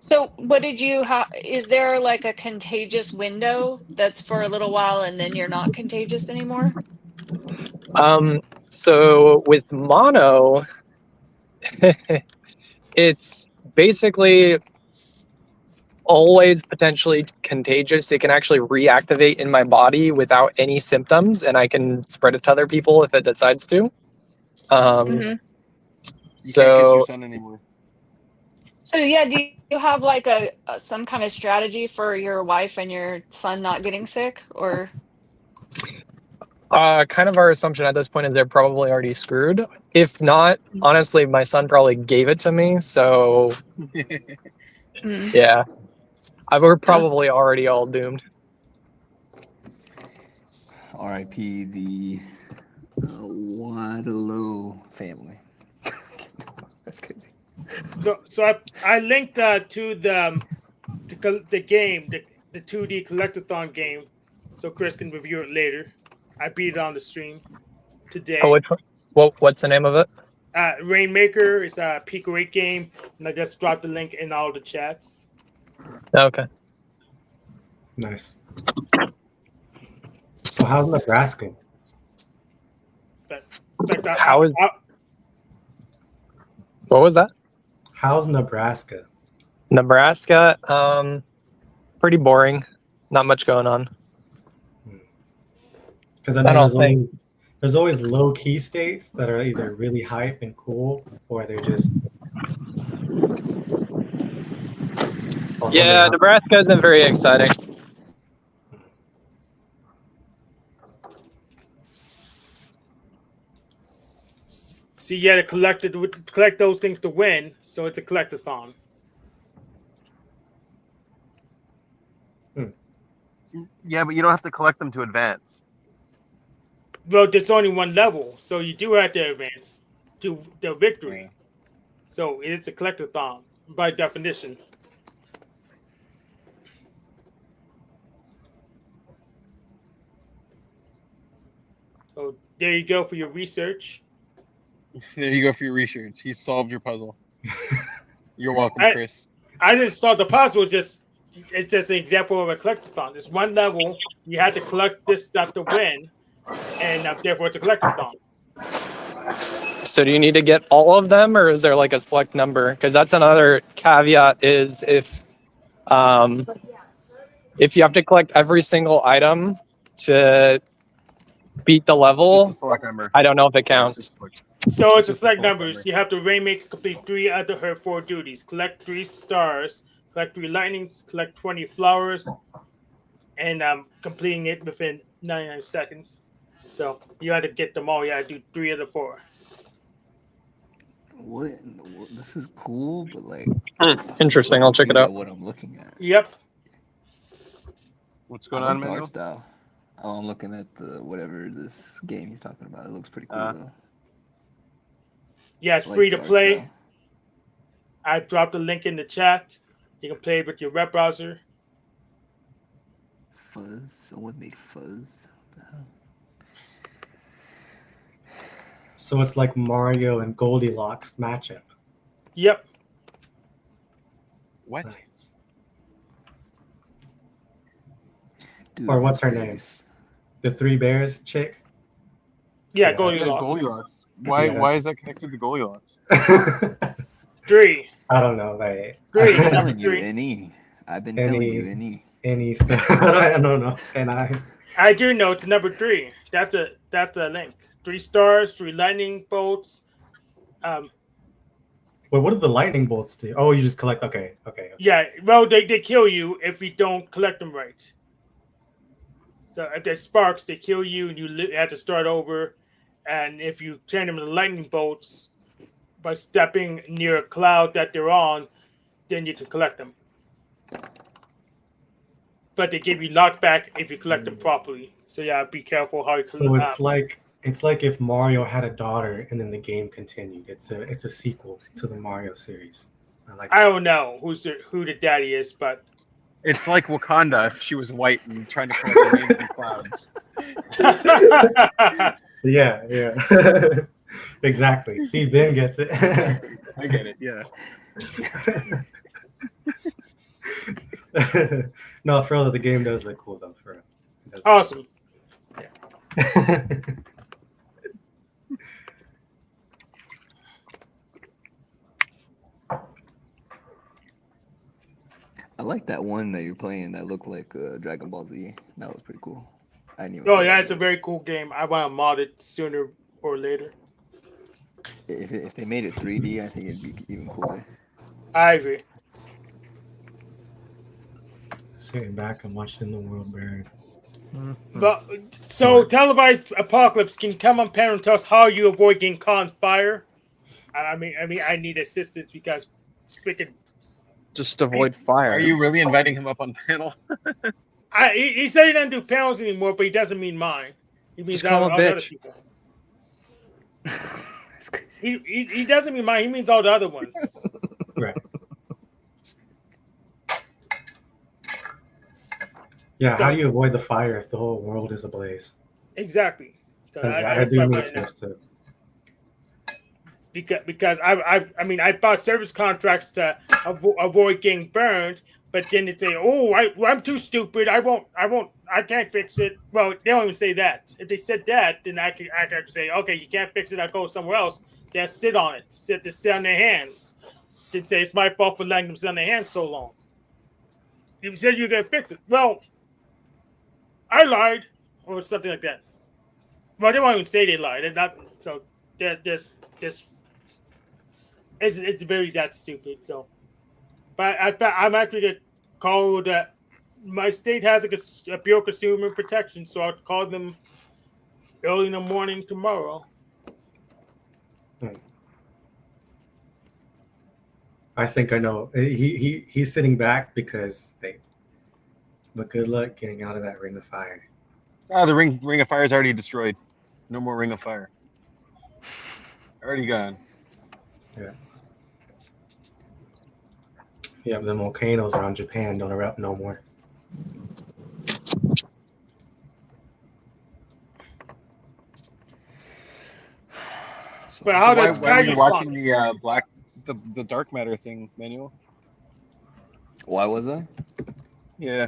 So what did you is there like a contagious window that's for a little while and then you're not contagious anymore? So with mono, it's basically always potentially contagious. It can actually reactivate in my body without any symptoms, and I can spread it to other people if it decides to. You can't kiss So your son anymore. So yeah, do you have like a some kind of strategy for your wife and your son not getting sick or? kind of our assumption at this point is they're probably already screwed. If not, honestly, my son probably gave it to me. So yeah, we're probably already all doomed. R.I.P. the Waterloo family. That's crazy. So I linked to the game, the 2D collectathon game, so Chris can review it later. I beat it on the stream today. Oh, which one? What's the name of it? Rainmaker is a Pico 8 game, and I just dropped the link in all the chats. Okay. Nice. So how's Nebraska? What was that? How's Nebraska? Nebraska, pretty boring. Not much going on. Because I know there's always low key states that are either really hype and cool, or they're just. Yeah, Nebraska isn't very exciting. See, you had to collect those things to win, so it's a collectathon. Yeah, but you don't have to collect them to advance. Well, there's only one level, so you do have to advance to the victory. So it's a collectathon by definition. So there you go for your research. There you go for your research. He solved your puzzle. You're welcome, Chris. I didn't solve the puzzle. It's just an example of a collectathon. There's one level. You have to collect this stuff to win, and therefore it's a collectathon. So do you need to get all of them, or is there like a select number? Because that's another caveat is if you have to collect every single item to beat the level, I don't know if it counts. So it's a select numbers. You have to Rainmaker complete 3 out of her 4 duties. Collect 3 stars, collect 3 lightnings, collect 20 flowers, and completing it within 99 seconds. So you had to get them all. You had to do 3 out of 4. What? This is cool, but like. Interesting. I'll check it out. What I'm looking at. Yep. What's going on, art Manuel? style. Oh, I'm looking at whatever this game he's talking about. It looks pretty cool though. Yeah, it's I like free to the art play. style. I dropped the link in the chat. You can play it with your web browser. Fuzz. Someone made fuzz. What the hell? So it's like Mario and Goldilocks matchup. Yep. What? Nice. Dude, Or what's her that's name? nice. The Three Bears chick? Yeah, Yeah. Goldilocks. Goldilocks. Why? Yeah. Why is that connected to Goldilocks? 3. I don't know. Like, Three. I've been Number telling you, 3. any. I've been telling you, any. any stuff. I don't know. And I do know it's number 3. That's a link. 3 stars, 3 lightning bolts. Well, what do the lightning bolts do? Oh, you just collect. Okay. Yeah, well, they kill you if you don't collect them right. So if there's sparks, they kill you, and you have to start over. And if you turn them into lightning bolts by stepping near a cloud that they're on, then you can collect them. But they give you knockback if you collect them properly. So yeah, be careful how you collect. So it's like if Mario had a daughter and then the game continued. It's a sequel to the Mario series. I don't know who the daddy is, but It's like Wakanda if she was white and trying to collect the rain from clouds. Yeah. Exactly. See, Ben gets it. I get it. Yeah. No, for real, the game does look cool though. For real. It does. Awesome. Yeah. I like that one that you're playing that looked like Dragon Ball Z. That was pretty cool. I didn't even Oh play yeah, it. it's a very cool game. I want to mod it sooner or later. If they made it 3D, I think it'd be even cooler. I agree. Sitting back and watching the world burn. But so televised apocalypse can come on panel and tell us how you avoid getting caught on fire. I mean, I need assistance because it's freaking. Just avoid fire. Are you really inviting him up on panel? He said he doesn't do panels anymore, but he doesn't mean mine. He means Just call all him a the other bitch. people. He doesn't mean mine. He means all the other ones. Right. Yeah, how do you avoid the fire if the whole world is ablaze? Exactly. So I do need tips too. Because I bought service contracts to avoid getting burned, but then they say, "Oh, I'm too stupid. I can't fix it." Well, they don't even say that. If they said that, then I could say, "Okay, you can't fix it. I'll go somewhere else." They sit on it. Sit on their hands. They'd say it's my fault for letting them sit on their hands so long. You said you're gonna fix it. Well, I lied, or something like that. Well, they won't even say they lied. They're not, so this it's very that stupid. So, but I'm actually gonna call that. My state has a Bureau of Consumer Protection, so I'll call them early in the morning tomorrow. I think I know. He's sitting back because but good luck getting out of that ring of fire. Ah, the ring of fire is already destroyed. No more ring of fire. Already gone. Yeah. Yeah, the volcanoes around Japan don't erupt no more. But how does why were you watching the dark matter thing, Manuel? Why was I? Yeah.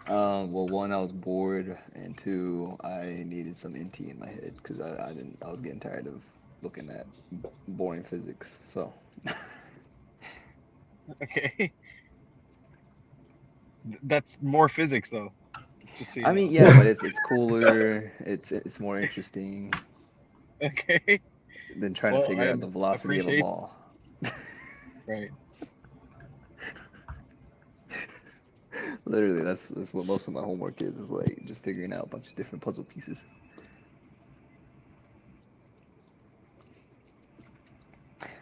Well, one, I was bored, and two, I needed some NT in my head because I was getting tired of looking at boring physics. So. Okay. That's more physics, though. Just so you I know. mean, yeah, but it's cooler. It's more interesting. Okay. Than trying to figure out the velocity of a ball. Right. Literally, that's what most of my homework is like just figuring out a bunch of different puzzle pieces.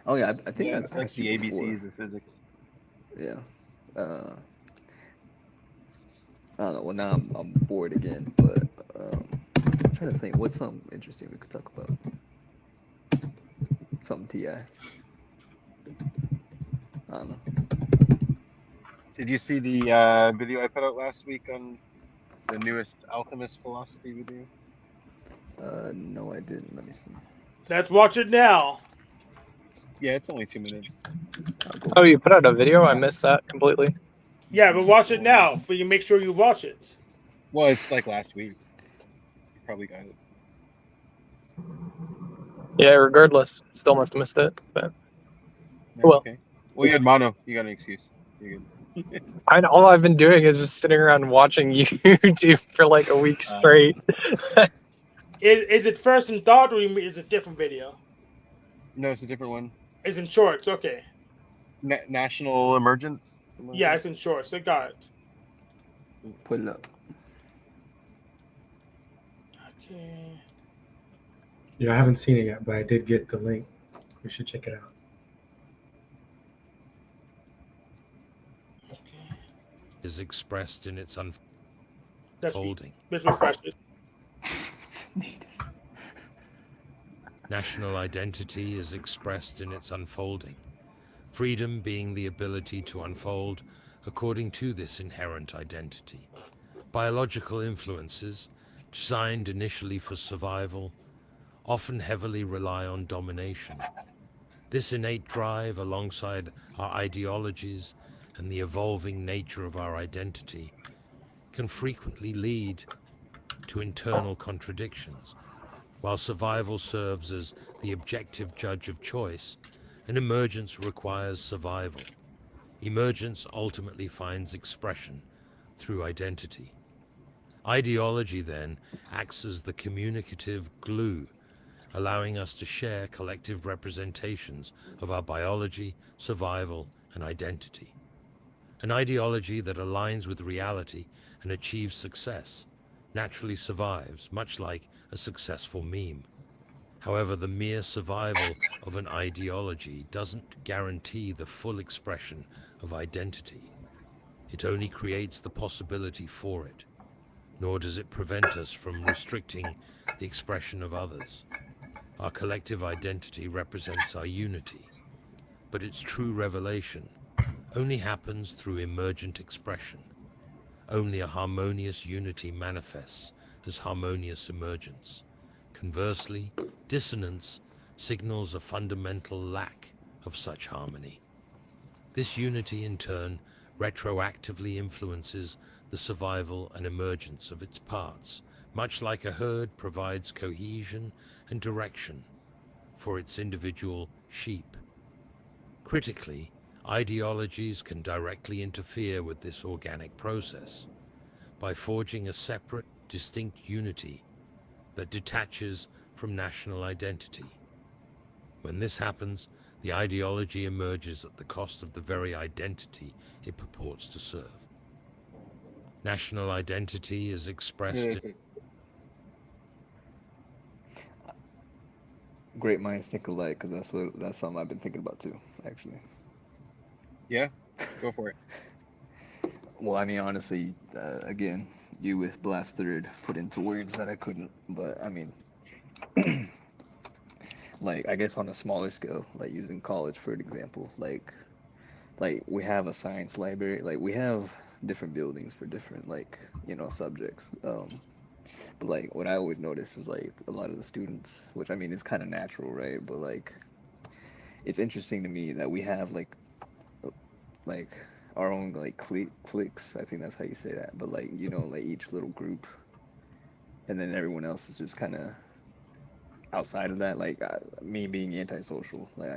Oh yeah, I think it's like the ABCs of physics. Yeah. I don't know. Well, now I'm bored again, but I'm trying to think. What's something interesting we could talk about? Something TI. I don't know. Did you see the video I put out last week on the newest alchemist philosophy video? No, I didn't. Let me see. Let's watch it now. Yeah, it's only 2 minutes. Oh, you put out a video? I missed that completely. Yeah, but watch it now for you. Make sure you watch it. Well, it's like last week. You probably got it. Yeah, regardless, still must have missed it. But No, well, okay. Well, you had mono. You got an excuse. You're good. all I've been doing is just sitting around watching YouTube for like a week straight. Is it first in thought or is it a different video? No, it's a different one. It's in shorts. Okay. National emergence. Yeah, it's in shorts. I got it. Put it up. Okay. Yeah, I haven't seen it yet, but I did get the link. We should check it out. Is expressed in its Let's unfolding. refresh it. National identity is expressed in its unfolding, freedom being the ability to unfold according to this inherent identity. Biological influences, designed initially for survival, often heavily rely on domination. This innate drive, alongside our ideologies and the evolving nature of our identity, can frequently lead to internal contradictions. While survival serves as the objective judge of choice, and emergence requires survival. Emergence ultimately finds expression through identity. Ideology, then, acts as the communicative glue, allowing us to share collective representations of our biology, survival, and identity. An ideology that aligns with reality and achieves success naturally survives, much like a successful meme. However, the mere survival of an ideology doesn't guarantee the full expression of identity. It only creates the possibility for it, nor does it prevent us from restricting the expression of others. Our collective identity represents our unity, but its true revelation only happens through emergent expression. Only a harmonious unity manifests as harmonious emergence. Conversely, dissonance signals a fundamental lack of such harmony. This unity, in turn, retroactively influences the survival and emergence of its parts, much like a herd provides cohesion and direction for its individual sheep. Critically, ideologies can directly interfere with this organic process by forging a separate, distinct unity that detaches from national identity. When this happens, the ideology emerges at the cost of the very identity it purports to serve. National identity is expressed Great minds think alike, because that's something I've been thinking about too, actually. Yeah, go for it. Well, I mean, honestly, again, you with Blast Third put into words that I couldn't, but I mean, like, I guess on a smaller scale, like using college for an example, like we have a science library, like we have different buildings for different, like, subjects. But like what I always notice is like a lot of the students, which I mean is kind of natural, right? But like, it's interesting to me that we have like our own like cliques. I think that's how you say that. But like, like each little group, and then everyone else is just kind of outside of that. Like me being antisocial, like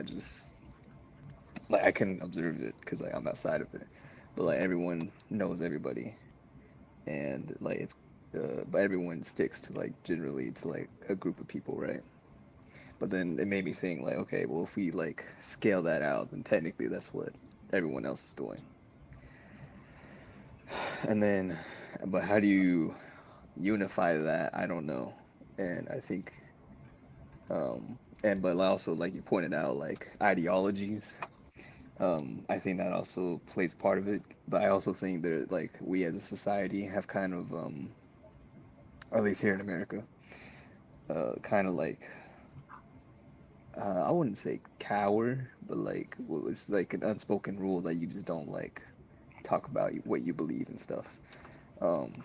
I can observe it because like I'm outside of it. But like everyone knows everybody, and like it's but everyone sticks to like generally to like a group of people, right? But then it made me think like, okay, well if we like scale that out, then technically that's what everyone else is doing. And then, but how do you unify that? I don't know. And I think, but also like you pointed out, like ideologies. I think that also plays part of it. But I also think that like we as a society have kind of, or at least here in America, kind of like I wouldn't say cower, but like it's like an unspoken rule that you just don't like talk about what you believe and stuff. Um,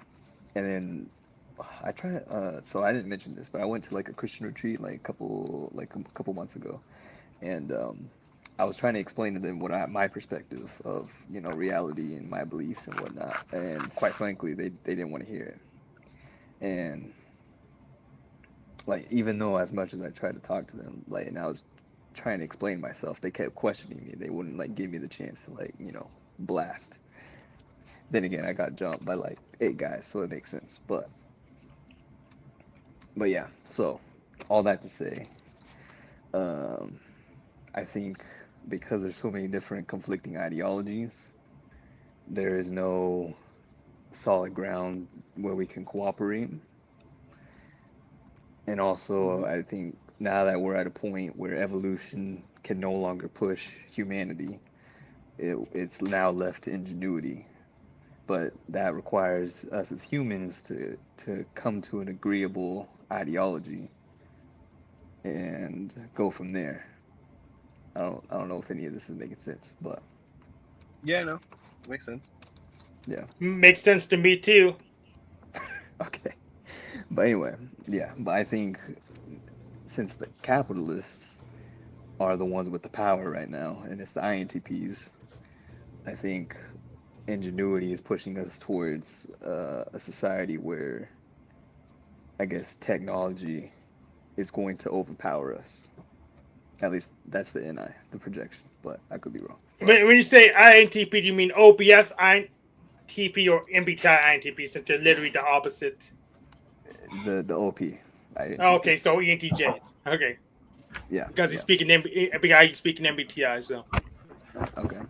and then I tried. So I didn't mention this, but I went to like a Christian retreat like a couple months ago, and I was trying to explain to them my perspective of reality and my beliefs and whatnot. And quite frankly, they didn't want to hear it. And like even though as much as I tried to talk to them, like, and I was trying to explain myself, they kept questioning me. They wouldn't like give me the chance to like blast. Then again, I got jumped by like 8 guys, so it makes sense. But yeah, so all that to say, I think because there's so many different conflicting ideologies, there is no solid ground where we can cooperate. And also, I think now that we're at a point where evolution can no longer push humanity, it's now left to ingenuity. But that requires us as humans to come to an agreeable ideology and go from there. I don't know if any of this is making sense, but Yeah, no, makes sense. yeah. Makes sense to me too. Okay. But anyway, yeah. But I think since the capitalists are the ones with the power right now, and it's the INTPs, I think ingenuity is pushing us towards a society where I guess technology is going to overpower us. At least that's the projection, but I could be wrong. When you say INTP, do you mean OBS INTP or MBTI INTP, since they're literally the opposite? The OP. Okay, so ENTJs. Okay. Yeah. Because he's speaking MBTI, so. Okay.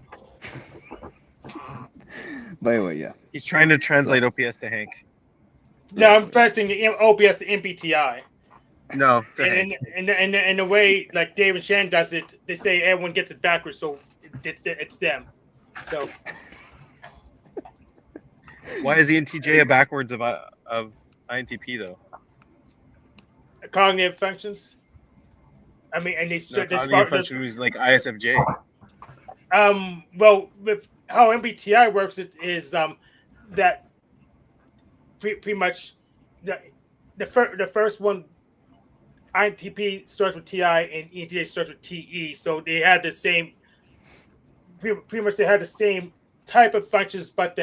But anyway, yeah. He's trying to translate OPS to Hank. No, I'm translating the OBS to MBTI. No, to and Hank. in the way like David Shan does it, they say everyone gets it backwards, so it's them. So Why is ENTJ a backwards of INTP though? Cognitive functions. I mean, and they cognitive function is like ISFJ. Well, with how MBTI works, it is that pretty much the first one. INTP starts with TI and ENTJ starts with TE, so they had the same. Pretty much, they had the same type of functions, but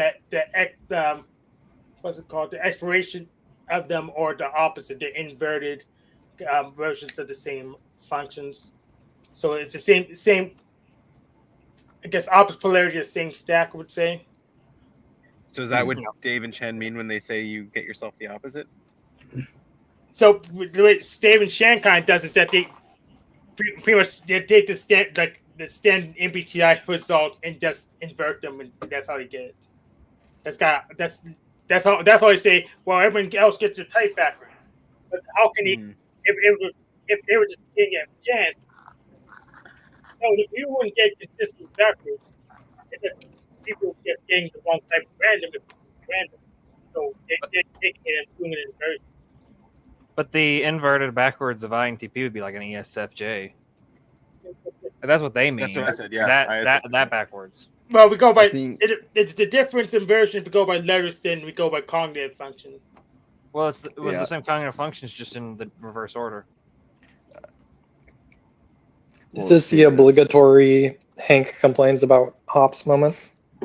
what's it called? The expiration of them, or the opposite, the inverted versions of the same functions. So it's the same. I guess opposite polarity, the same stack, I would say. So is that what Dave and Chen mean when they say you get yourself the opposite? So the way Dave and Shan kind of does is that they pretty much they take the standard MBTI results and just invert them, and that's how they get it. That's how they say. Well, everyone else gets their type backwards, but how can he? If they were just getting a chance, no, you wouldn't get consistent backwards. It's just people just getting the wrong type of random if it's random. So they're taking it and doing it in inversion. But the inverted backwards of INTP would be like an ESFJ. And that's what they mean. That's what I said. Yeah, that backwards. Well, we go by it's the difference in version. If we go by letters, then we go by cognitive function. Well, it was the same cognitive functions, just in the reverse order. Is this the obligatory Hank complains about hops moment?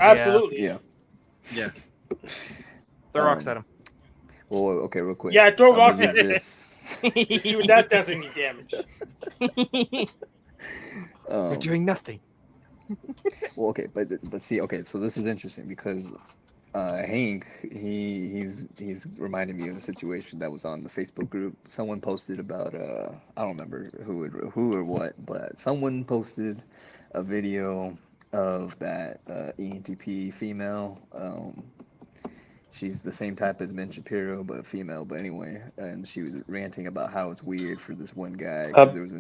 Absolutely. Yeah. Throw rocks at him. Well, okay, real quick. Yeah, throw rocks at him. See what that does any damage. They're doing nothing. Well, okay, but see, okay, so this is interesting because Hank, he's reminded me of a situation that was on the Facebook group. Someone posted about I don't remember who or what, but someone posted a video of that ENTP female. She's the same type as Ben Shapiro, but female. But anyway, and she was ranting about how it's weird for this one guy. There was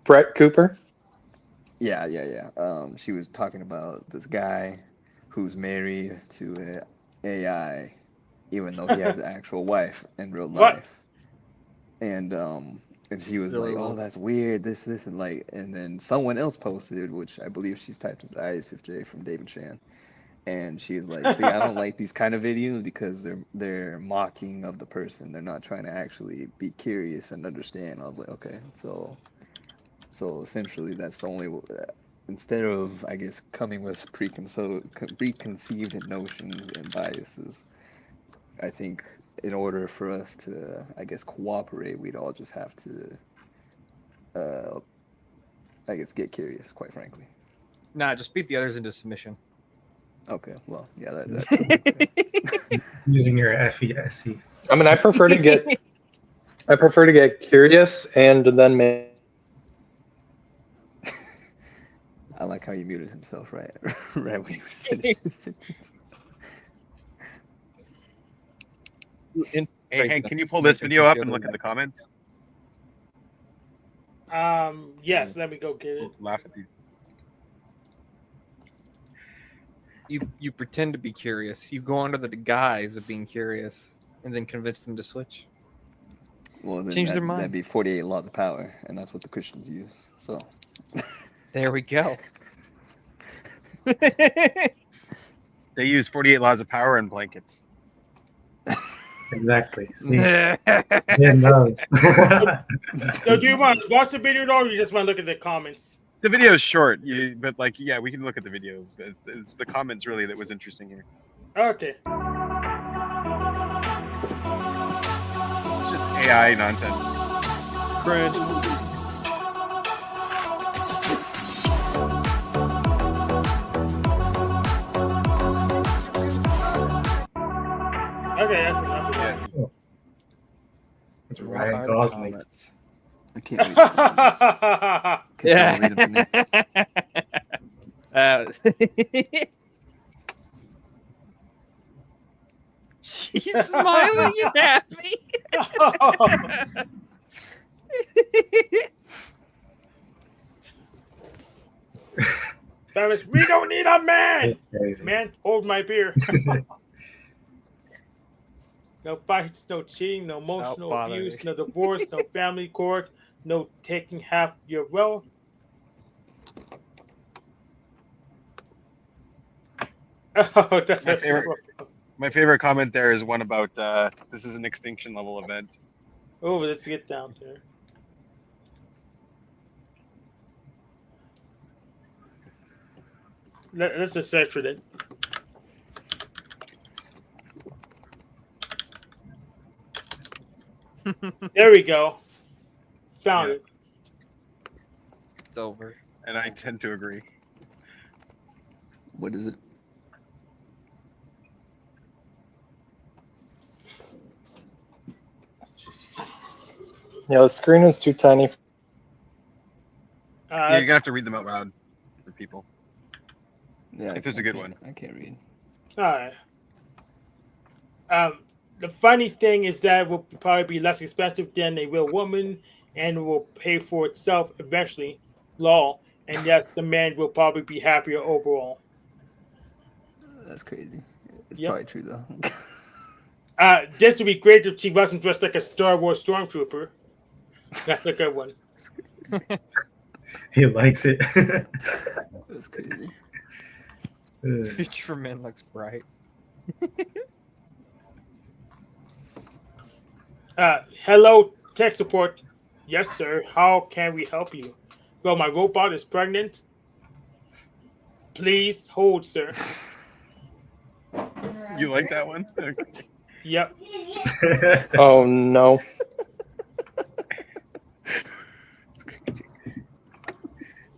Brett Cooper. Yeah. She was talking about this guy who's married to an AI, even though he has an actual wife in real life. And And she was Really like, "Oh, well. that's weird. This, and like." And then someone else posted, which I believe she's typed as ISFJ from David Chan, and she's like, "See, I don't like these kind of videos because they're mocking of the person. They're not trying to actually be curious and understand." I was like, "Okay, so essentially, that's the only instead of, I guess, coming with preconceived notions and biases, I think in order for us to, I guess, cooperate, we'd all just have to, I guess, get curious, quite frankly." Nah, just beat the others into submission. Okay, well, yeah, that's okay. Using your FESE. I mean, I prefer to get curious and then make. I like how you muted himself right when he was finished his sentence. Hey, Hank, can you pull this video up and look at the comments? Yes, let me go get it. Laugh at these. You pretend to be curious. You go under the guise of being curious, and then convince them to switch. Well, then Change their that'd mind. be 48 laws of power, and that's what the Christians use. So There we go. They use 48 laws of power and blankets. Exactly. See, Jim knows. So do you want to watch the video or you just want to look at the comments? The video is short, but like, yeah, we can look at the video. It's the comments really that was interesting here. Okay. It's just AI nonsense. Cringe. Okay, that's enough of that. It's Ryan Gosling. I can't read the comments. Can someone read them for me? She's smiling and happy. Travis, we don't need a man. Crazy. Man, hold my beer. No fights, no cheating, no emotional abuse, no divorce, no family court, no taking half your wealth. Oh, that's my favorite comment there is one about this is an extinction level event. Oh, let's get down there. Let's just search for that. There we go. Found it. It's over. And I tend to agree. What is it? Yeah, the screen is too tiny. Yeah, you're gonna have to read them out loud for people. Yeah, if there's a good one. I can't read. All right. The funny thing is that it will probably be less expensive than a real woman and will pay for itself eventually. Law. And yes, the man will probably be happier overall. That's crazy. It's Yep. probably true though. This would be great if she wasn't dressed like a Star Wars stormtrooper. That's a good one. He likes it. That's crazy. Future man looks bright. Hello, tech support. Yes, sir. How can we help you? Well, my robot is pregnant. Please hold, sir. You like that one? Okay. Yep. Oh no.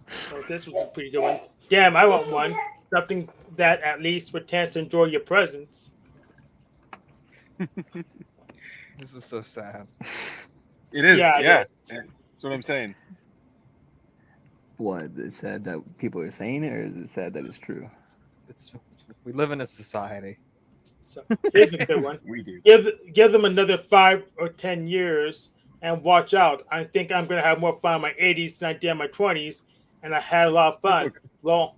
So this was a pretty good one. Damn, I want one. Something that at least would chance to enjoy your presence. This is so sad. It is. Yeah, Yeah, it is. that's what I'm saying. What? It's sad that people are saying it, or is it sad that it's true? We live in a society. So here's a good one. We do. Give them another 5 or 10 years and watch out. I think I'm gonna have more fun in my 80s than I did in my 20s, and I had a lot of fun. Well,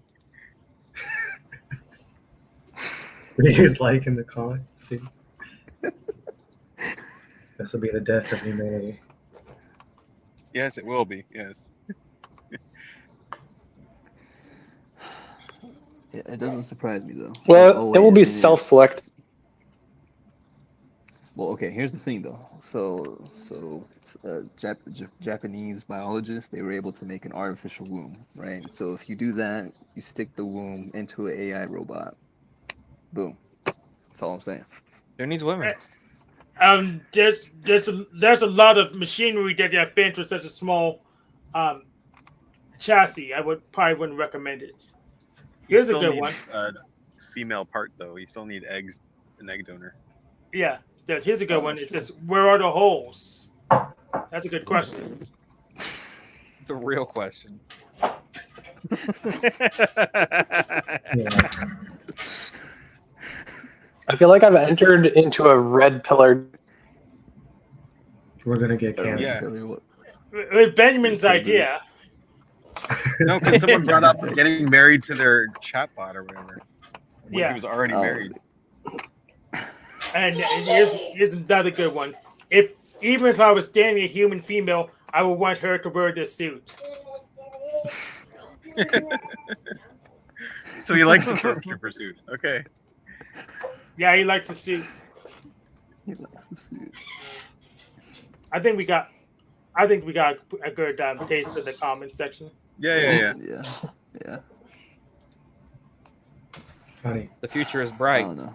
He's liking the comments. This will be the death of humanity. Yes, it will be. Yes. It doesn't surprise me though. Well, it will Wait, be it is. self-select. Well, okay. Here's the thing though. Japanese biologists, they were able to make an artificial womb, right? So if you do that, you stick the womb into an AI robot. Boom. That's all I'm saying. Who needs women? There's a lot of machinery that have been with such a small chassis. I wouldn't recommend it. You Here's a still good need one. female part though. You still need eggs, an egg donor. Yeah, here's a good one. that's It true. says, "Where are the holes?" That's a good question. It's a real question. I feel like I've entered into a red pillar. We're gonna get canceled. Yeah. It was Benjamin's idea. No, because someone brought up getting married to their chatbot or whatever. When Yeah. he was already married. And here's another good one. Even if I was dating a human female, I would want her to wear this suit. So he likes the stormtrooper suit. Okay. Yeah, he likes the suit. I think we got a good taste of the comment section. Yeah. Funny. The future is bright. I don't know.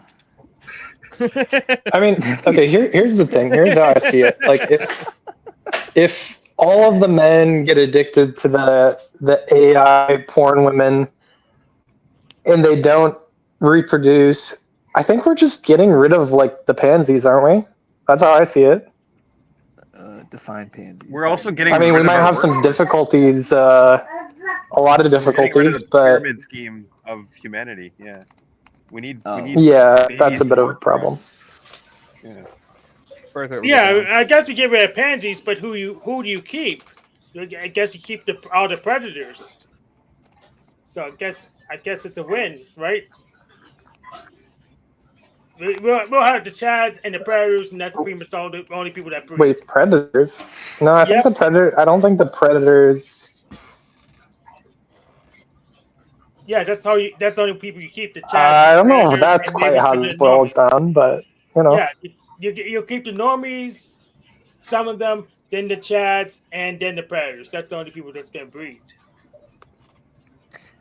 I mean, okay, here's the thing. Here's how I see it. Like if all of the men get addicted to the AI porn women and they don't reproduce, I think we're just getting rid of like the pansies, aren't we? That's how I see it. Define pansies. We're also getting. I mean, we might have some difficulties, a lot of difficulties, but pyramid scheme of humanity. Yeah, we need. yeah, that's a bit of a problem. Yeah, I guess we get rid of pansies, but who do you keep? I guess you keep all the predators. So I guess it's a win, right? We'll have the Chads and the Predators, and that's pretty much all the only people that breed. Wait, predators? No, I think the predator. I don't think the predators. Yeah, that's the only people you keep. The Chads. I don't know if that's quite how this boils down, but you know. Yeah, you'll keep the normies, some of them, then the Chads, and then the Predators. That's the only people that's gonna breed.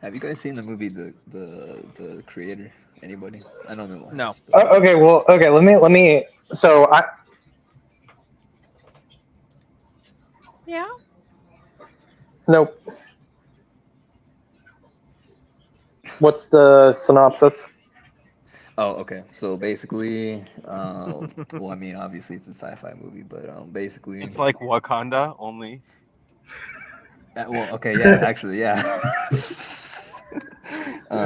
Have you guys seen the movie the Creator? Anybody? I don't know. No. Okay. Well. Okay. Let me. So I. Yeah. Nope. What's the synopsis? Oh, okay. So basically, well, I mean, obviously it's a sci-fi movie, but basically, it's like Wakanda only. Well, okay, yeah, actually, yeah.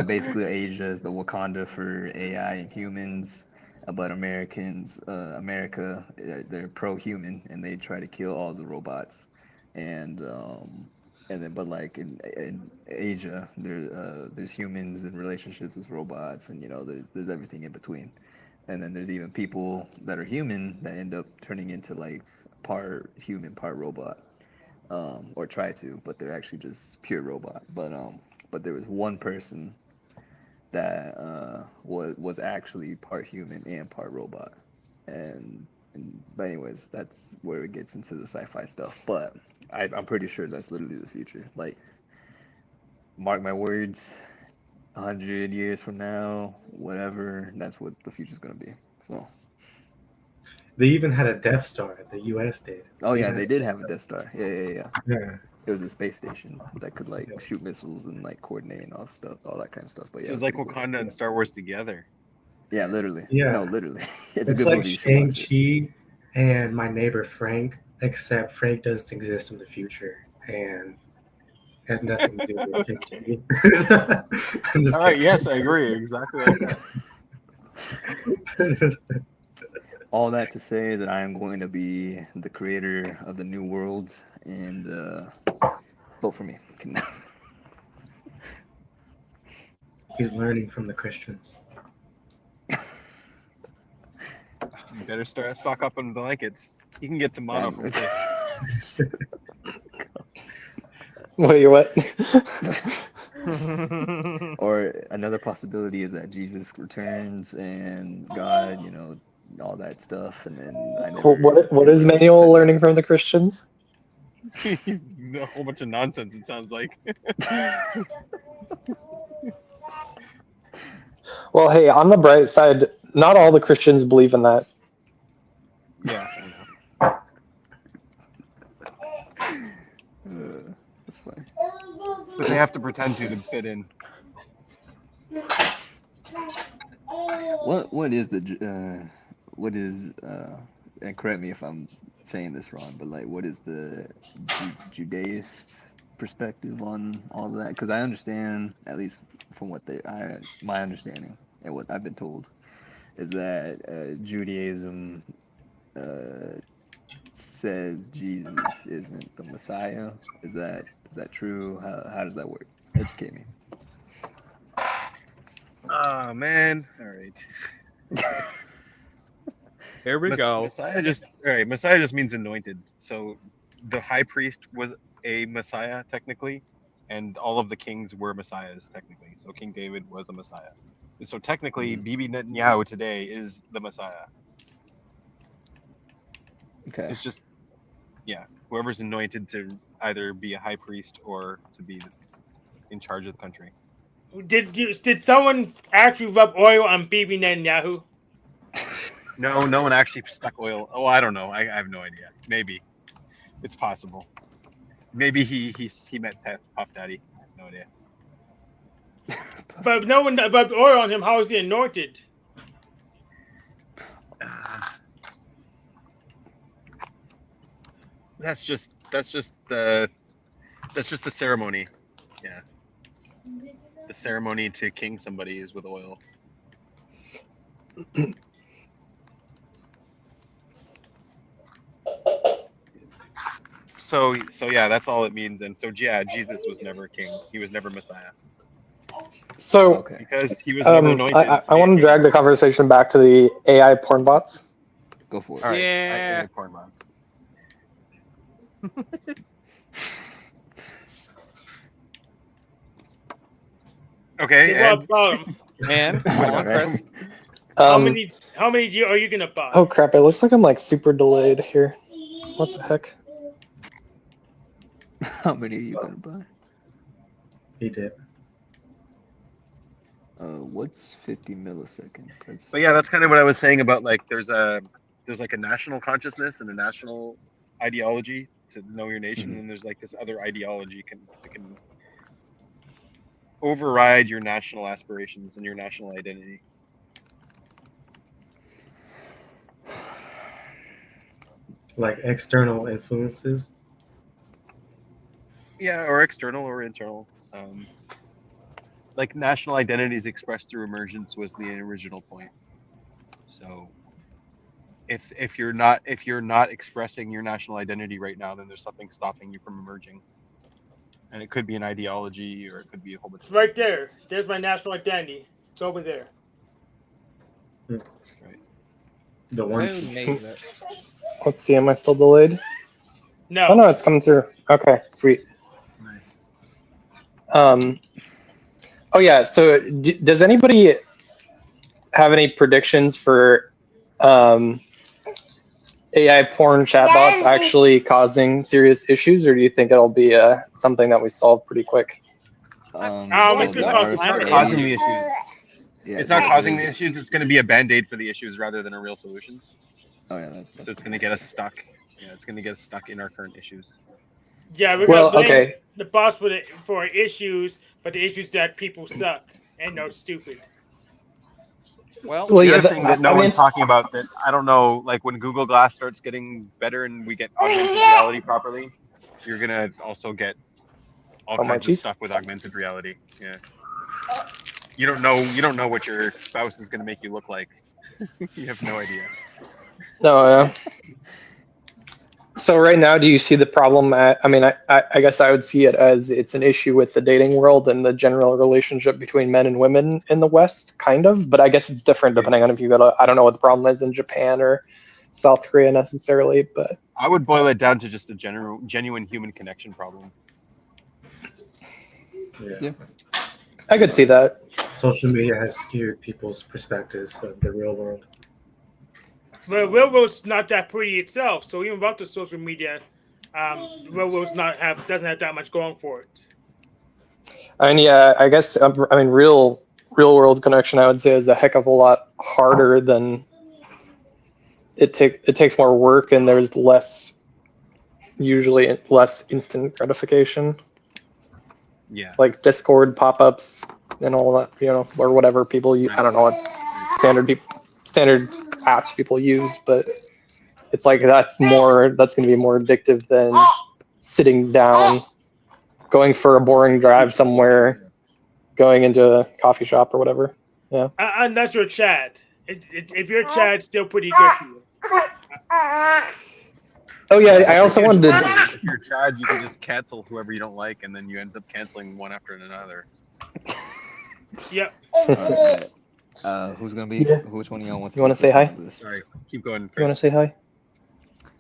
Basically, Asia is the Wakanda for AI and humans, but America, they're pro-human and they try to kill all the robots, and then but like in Asia, there's humans and relationships with robots, and there's everything in between, and then there's even people that are human that end up turning into like part human, part robot. Or try to, but they're actually just pure robot. But there was one person that was actually part human and part robot, but anyways, that's where it gets into the sci-fi stuff. But I'm pretty sure that's literally the future. Like, mark my words, 100 years from now, whatever, that's what the future's gonna be. So. They even had a Death Star. The U.S. did. Oh yeah, they did have a Death Star. Yeah. Yeah. It was a space station that could like shoot missiles and like coordinate and all that kind of stuff. But yeah, So it's like Wakanda and Star Wars together. Yeah, literally. Yeah. No, literally. It's a It's good like movie. You should watch it. Shang-Chi and My Neighbor Frank, except Frank doesn't exist in the future and has nothing to do with Shang-Chi. I'm just All right. kidding. Yes, I agree. Exactly like that. All that to say that I am going to be the creator of the new world, and vote for me. He's learning from the Christians. You better stock up on blankets. You can get some mono for this. Wait, what? Or another possibility is that Jesus returns and God, all that stuff, and then I never. What is manual learning from the Christians? A whole bunch of nonsense, it sounds like. Well, hey, on the bright side, not all the Christians believe in that. Yeah. That's funny. But they have to pretend to fit in. What is and correct me if I'm saying this wrong, but like, what is the Judaist perspective on all of that? Because I understand, at least from my understanding and what I've been told, is that Judaism says Jesus isn't the Messiah. Is that true? How does that work? Educate me. Oh man! All right. Here we go. Messiah just means anointed. So the high priest was a Messiah technically, and all of the kings were Messiahs technically. So King David was a Messiah. So technically, Bibi Netanyahu today is the Messiah. Okay. It's just, whoever's anointed to either be a high priest or to be in charge of the country. Did someone actually rub oil on Bibi Netanyahu? No one actually stuck oil. Oh, I don't know. I have no idea. Maybe it's possible. Maybe he met Puff Daddy. I have no idea. But no one rubbed oil on him. How is he anointed? That's just the ceremony. Yeah. The ceremony to king somebody is with oil. So yeah, that's all it means. And so yeah, Jesus was never king. He was never Messiah. So, because he was never anointed. I want to drag the conversation back to the AI porn bots. Go for it. All right. Yeah. AI porn bots. Okay. So what about him? And come on, Chris. How many are you gonna buy? Oh crap! It looks like I'm like super delayed here. What the heck? How many are you gonna buy? He did. What's 50 milliseconds? But yeah, that's kind of what I was saying about like there's like a national consciousness and a national ideology to know your nation, and there's like this other ideology that can override your national aspirations and your national identity. Like external influences. Yeah, or external or internal. Like national identities expressed through emergence was the original point. So if you're not expressing your national identity right now, then there's something stopping you from emerging. And it could be an ideology, or it could be a whole bunch of Right there. There's my national identity. It's over there. Right. The one. Let's see. Am I still delayed? No. Oh no, it's coming through. Okay, sweet. Nice. Oh yeah. So, does anybody have any predictions for AI porn chatbots actually causing serious issues, or do you think it'll be something that we solve pretty quick? It's not causing the issues. Yeah, it's not causing the issues. It's going to be a band-aid for the issues rather than a real solution. Oh yeah, that's so it's going to get us stuck. Yeah, it's going to get us stuck in our current issues. Yeah, we're gonna blame the boss for issues, but the issues that people suck and are stupid. Well, the other thing that no one's talking about that I don't know, like when Google Glass starts getting better and we get augmented reality properly, you're gonna also get all kinds of stuff with augmented reality. Yeah. You don't know what your spouse is gonna make you look like. You have no idea. Oh yeah. So right now, do you see the problem? I guess I would see it as it's an issue with the dating world and the general relationship between men and women in the West, kind of. But I guess it's different depending on if you go to, I don't know what the problem is in Japan or South Korea necessarily, but I would boil it down to just a genuine human connection problem. Yeah. I could see that. Social media has skewed people's perspectives of the real world. Well, real world's not that pretty itself. So even about the social media, real world's doesn't have that much going for it. I mean, yeah, I guess real world connection, I would say, is a heck of a lot harder than it takes more work, and there's usually less instant gratification. Yeah. Like Discord pop-ups and all that, or whatever people use. I don't know what standard apps people use, but it's like that's going to be more addictive than sitting down, going for a boring drive somewhere, going into a coffee shop or whatever. Yeah. Unless you're Chad. If you're Chad, still pretty good for you. Oh yeah, I also wanted to. If you're Chad, you can just cancel whoever you don't like, and then you end up canceling one after another. Yep. Who's gonna be? Yeah. Which one of y'all wants? You want to say hi? Sorry, keep going. You want to say hi?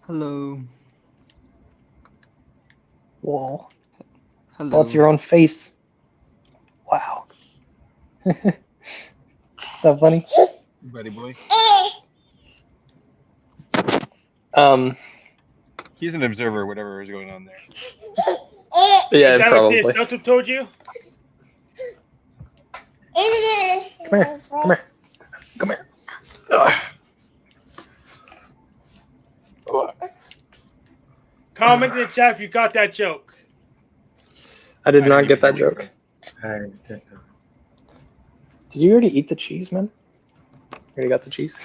Hello. Whoa. Hello. Oh, it's your own face. Wow. Is that funny? Buddy boy. He's an observer, whatever is going on there. Yeah, that probably. What Delta told you? Come here. Ugh. Comment in the chat if you got that joke. I did not get that joke. I didn't know. Did you already eat the cheese, man? You already got the cheese?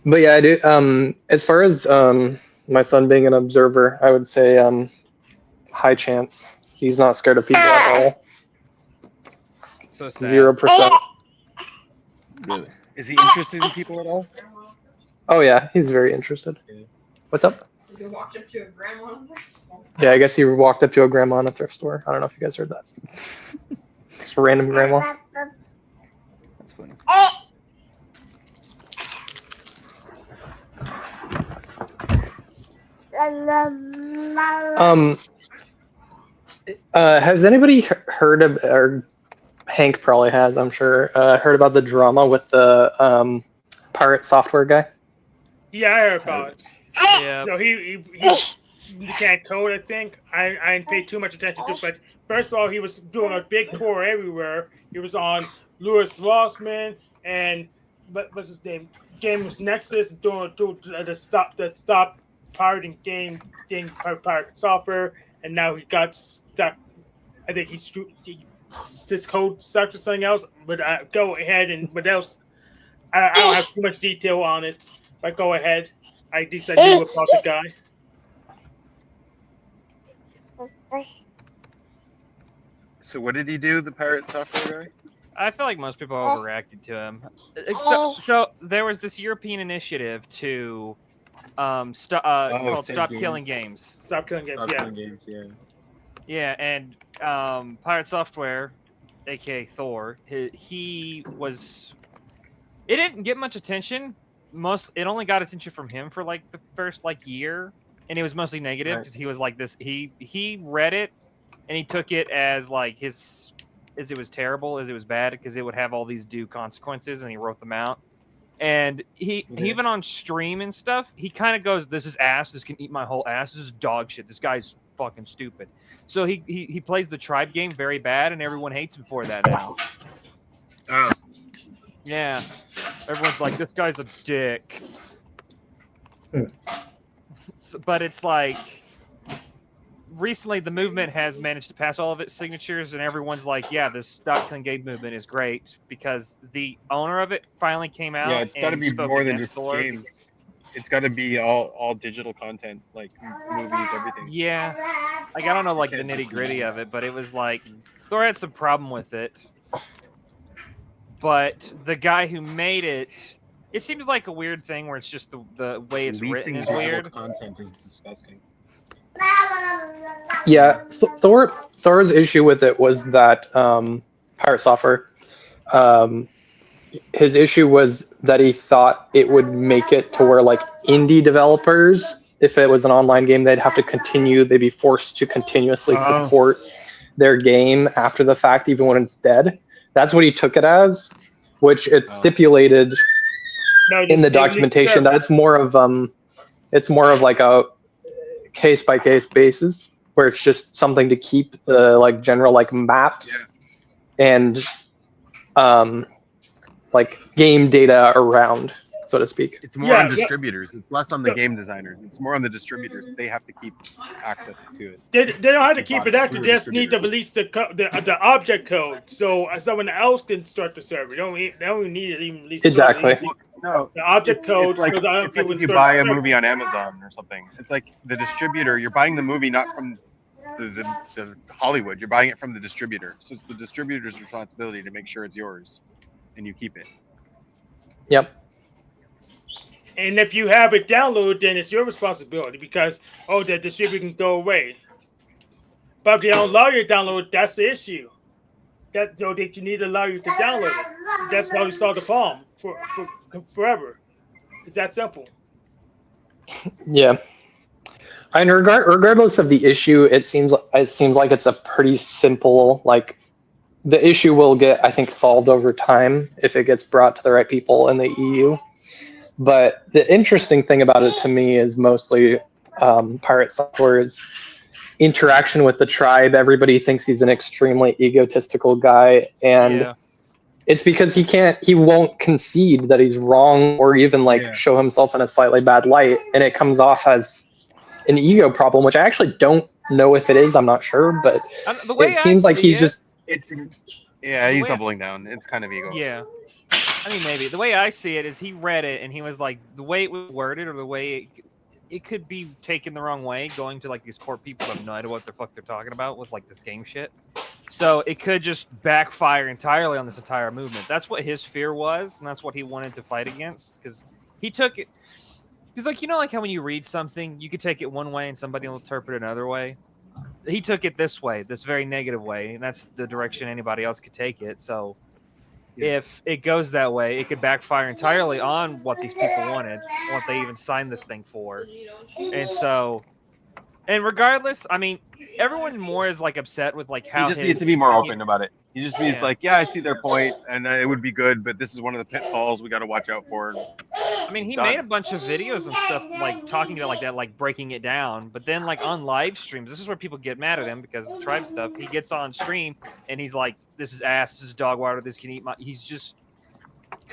But yeah, I do. As far as my son being an observer, I would say high chance. He's not scared of people at all. So sad. 0%. Really? Is he interested in people at all? Oh yeah, he's very interested. What's up? So you walked up to a grandma in the thrift store. Yeah, I guess he walked up to a grandma in a thrift store. I don't know if you guys heard that. Just a random grandma. That's funny. Has anybody heard of, or Hank probably has, I'm sure, heard about the drama with the pirate software guy? Yeah, I heard about it. Yeah. So he can't code, I think. I didn't pay too much attention to it, but first of all, he was doing a big tour everywhere. He was on Louis Rossman and what's his name? Games Nexus doing the stop pirating game pirate software, and now he got stuck. I think his code stuck for something else. But go ahead and what else? I don't have too much detail on it, but go ahead. I knew about the guy. So what did he do, the pirate software guy? I feel like most people overreacted to him. So there was this European initiative to called Stop Killing Games. Stop Killing Games, Stop yeah. Killing Games, yeah. Yeah, and Pirate Software, aka Thor, he was. It didn't get much attention. It only got attention from him for like the first year, and it was mostly negative because he was like this. He read it, and he took it as like as it was terrible, as it was bad, because it would have all these due consequences, and he wrote them out. And he even on stream and stuff, he kind of goes, "This is ass. This can eat my whole ass. This is dog shit. This guy's fucking stupid." So he plays the tribe game very bad, and everyone hates him for that now. Oh. Yeah, everyone's like, "This guy's a dick." But it's like, recently the movement has managed to pass all of its signatures, and everyone's like, "Yeah, this Stop Killing Games movement is great," because the owner of it finally came out. Yeah, it's got to be more than just Thor. games. It's got to be all digital content, like movies, everything. Yeah, like I don't know the nitty gritty of it, but it was like Thor had some problem with it. But the guy who made it, it seems like a weird thing where it's just the way it's written is weird. Content is disgusting. Yeah, Thor's issue with it was that Pirate Software his issue was that he thought it would make it to where like indie developers, if it was an online game, they'd be forced to continuously support their game after the fact, even when it's dead. That's what he took it as, which it's stipulated No, in the just documentation that it's more of like a case by case basis, where it's just something to keep the like general like maps and like game data around, so to speak. It's more on distributors. It's less on the game designers. It's more on the distributors. They have to keep access to it. They don't have to keep it active. They just need to release the object code, so someone else can start the server. They don't even need to even release Exactly. No, the object code. It's like, so that it's like people if you can buy start a the movie on Amazon or something. It's like the distributor. You're buying the movie not from the Hollywood. You're buying it from the distributor. So it's the distributor's responsibility to make sure it's yours, and you keep it. Yep. And if you have it downloaded, then it's your responsibility because the distributor can go away. But if they don't allow you to download, that's the issue. That you need to allow you to download it. That's how we solve the problem for forever. It's that simple. Yeah. And regardless of the issue, it seems like it's a pretty simple, like, the issue will get, I think, solved over time if it gets brought to the right people in the EU. But the interesting thing about it to me is mostly Pirate Software's interaction with the tribe. Everybody thinks he's an extremely egotistical guy, and it's because he won't concede that he's wrong or even show himself in a slightly bad light, and it comes off as an ego problem, which I actually don't know if it is. I'm not sure, but it seems like he's just. He's doubling down. It's kind of ego. Yeah. I mean, maybe. The way I see it is he read it and he was like, the way it was worded or the way it could be taken the wrong way, going to like these court people who have no idea what the fuck they're talking about with like this game shit. So it could just backfire entirely on this entire movement. That's what his fear was, and that's what he wanted to fight against, because he took it. He's like, like how when you read something, you could take it one way and somebody will interpret it another way. He took it this way, this very negative way, and that's the direction anybody else could take it. So if it goes that way, it could backfire entirely on what these people wanted, what they even signed this thing for. And so, and regardless, I mean, everyone more is like upset with like how He just needs to be more open about it. He just needs like, I see their point, and it would be good, but this is one of the pitfalls we got to watch out for. I mean, he made a bunch of videos and stuff like talking about like that, like breaking it down. But then like on live streams, this is where people get mad at him because of the tribe stuff. He gets on stream and he's like, "This is ass. This is dog water. This can eat my." He's just.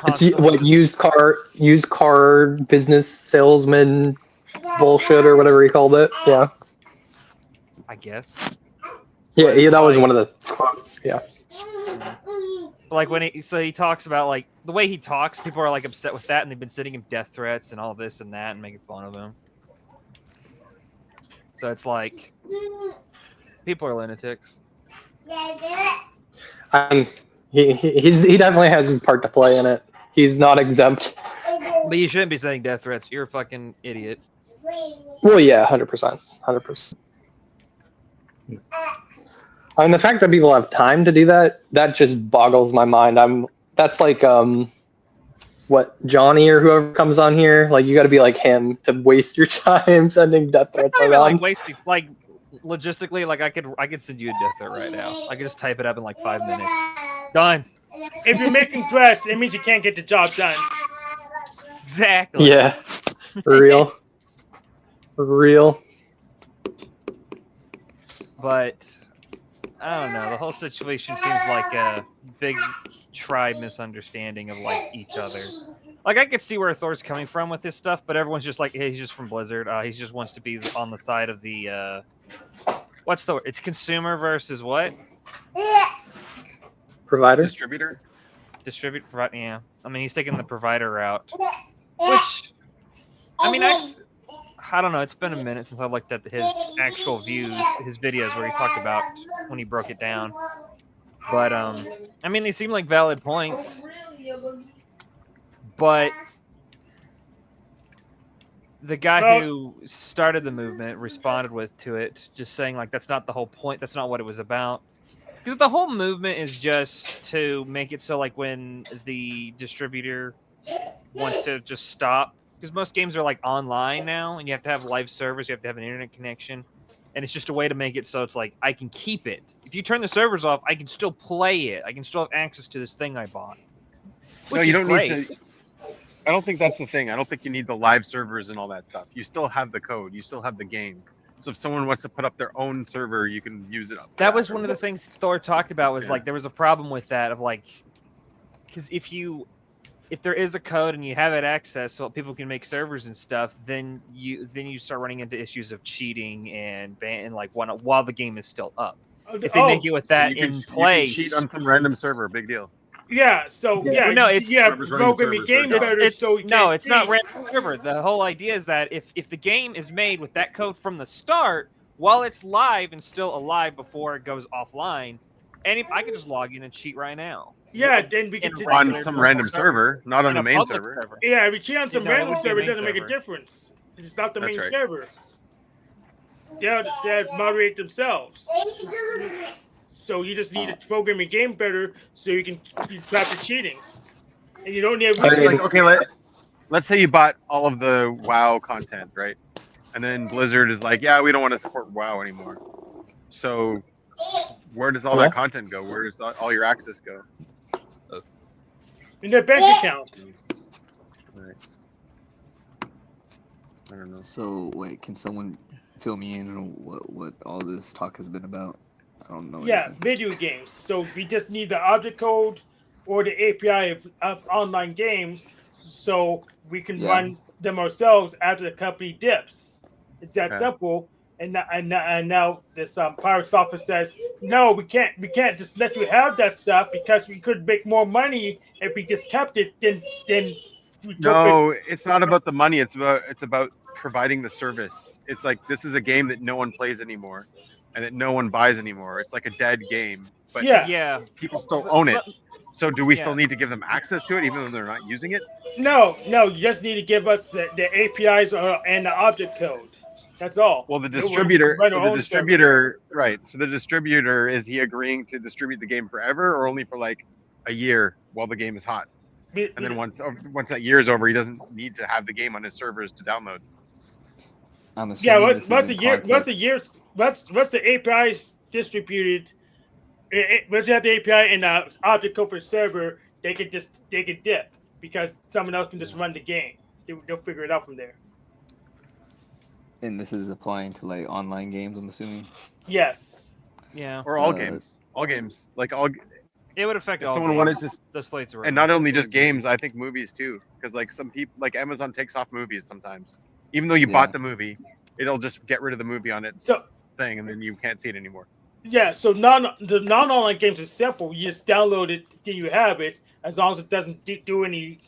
It's what used car business salesman bullshit or whatever he called it. Yeah. I guess. Yeah, that was one of the quotes. Yeah. Like when he talks about like the way he talks, people are like upset with that, and they've been sending him death threats and all this and that and making fun of him. So it's like people are lunatics. He definitely has his part to play in it. He's not exempt. But you shouldn't be sending death threats. You're a fucking idiot. Well, yeah, 100%. I mean, the fact that people have time to do that just boggles my mind. That's like what Johnny or whoever comes on here, like you got to be like him to waste your time sending death threats around. Like wasting, like logistically, like I could send you a death threat right now. I could just type it up in like 5 minutes. Done. If you're making threats, it means you can't get the job done. Exactly. Yeah. Real. But I don't know. The whole situation seems like a big tribe misunderstanding of like each other. Like I could see where Thor's coming from with this stuff, but everyone's just like, hey, he's just from Blizzard. He just wants to be on the side of the it's consumer versus what? Provider? Distributor, yeah. I mean, he's taking the provider route, which I mean, I don't know. It's been a minute since I looked at his actual views, his videos where he talked about when he broke it down. But I mean, they seem like valid points. But the guy who started the movement responded to it, just saying like that's not the whole point. That's not what it was about. Because the whole movement is just to make it so like when the distributor wants to just stop, because most games are like online now, and you have to have live servers, you have to have an internet connection, and it's just a way to make it so it's like I can keep it. If you turn the servers off, I can still play it. I can still have access to this thing I bought. No, Which you is don't great. need to. I don't think that's the thing. I don't think you need the live servers and all that stuff. You still have the code. You still have the game. So if someone wants to put up their own server, you can use it up. That was one of the things Thor talked about, was Yeah. like there was a problem with that, of like, because if there is a code and you have it access so people can make servers and stuff, then you start running into issues of cheating and like while the game is still up. If they make it with that in place, you can cheat on some random server. Big deal. Yeah. So Well, no, it's Whoever's running the program your servers, game they're better, it's so you no, can't it's not cheat. random server. The whole idea is that if the game is made with that code from the start, while it's live and still alive before it goes offline, and if I can just log in and cheat right now. Yeah, then we can on some random server, not on the main public server. Yeah, if we cheat on some No, it random wouldn't be a server, it main doesn't make a server. difference. It's not the That's main right. server. They'll moderate themselves. So you just need to program your game better so you can stop the cheating. And you don't need It's like, okay, let's say you bought all of the WoW content, right? And then Blizzard is like, yeah, we don't want to support WoW anymore. So where does all that content go? Where does all your access go? in their bank account. Right. I don't know. So wait, can someone fill me in on what all this talk has been about? I don't know. Yeah, anything. video games. So we just need the object code or the API of online games so we can run them ourselves after the company dips. It's that simple. And now this Pirates office says, no, we can't just let you have that stuff because we could make more money if we just kept it. Then we took No, it. it's not about the money. It's about providing the service. It's like this is a game that no one plays anymore, and that no one buys anymore. It's like a dead game, but yeah, people still own it. So do we still need to give them access to it, even though they're not using it? No, you just need to give us the APIs and the object code. That's all. Well, the distributor. Run So our the own distributor, right? So the distributor, is he agreeing to distribute the game forever, or only for like a year while the game is hot? And then once that year is over, he doesn't need to have the game on his servers to download. I'm assuming this is in context. Once the API is distributed, once you have the API and the object code for the server, they could dip because someone else can just run the game. They'll figure it out from there. And this is applying to like online games, I'm assuming. Yes. Yeah. Or all games. All games. Like all. It would affect If all someone games. wanted to, The slates are and not only just games, I think movies too, because like some people, like Amazon takes off movies sometimes, even though you bought the movie, it'll just get rid of the movie on its thing, and then you can't see it anymore. Yeah, so the non-online games is simple. You just download it, then you have it, as long as it doesn't do any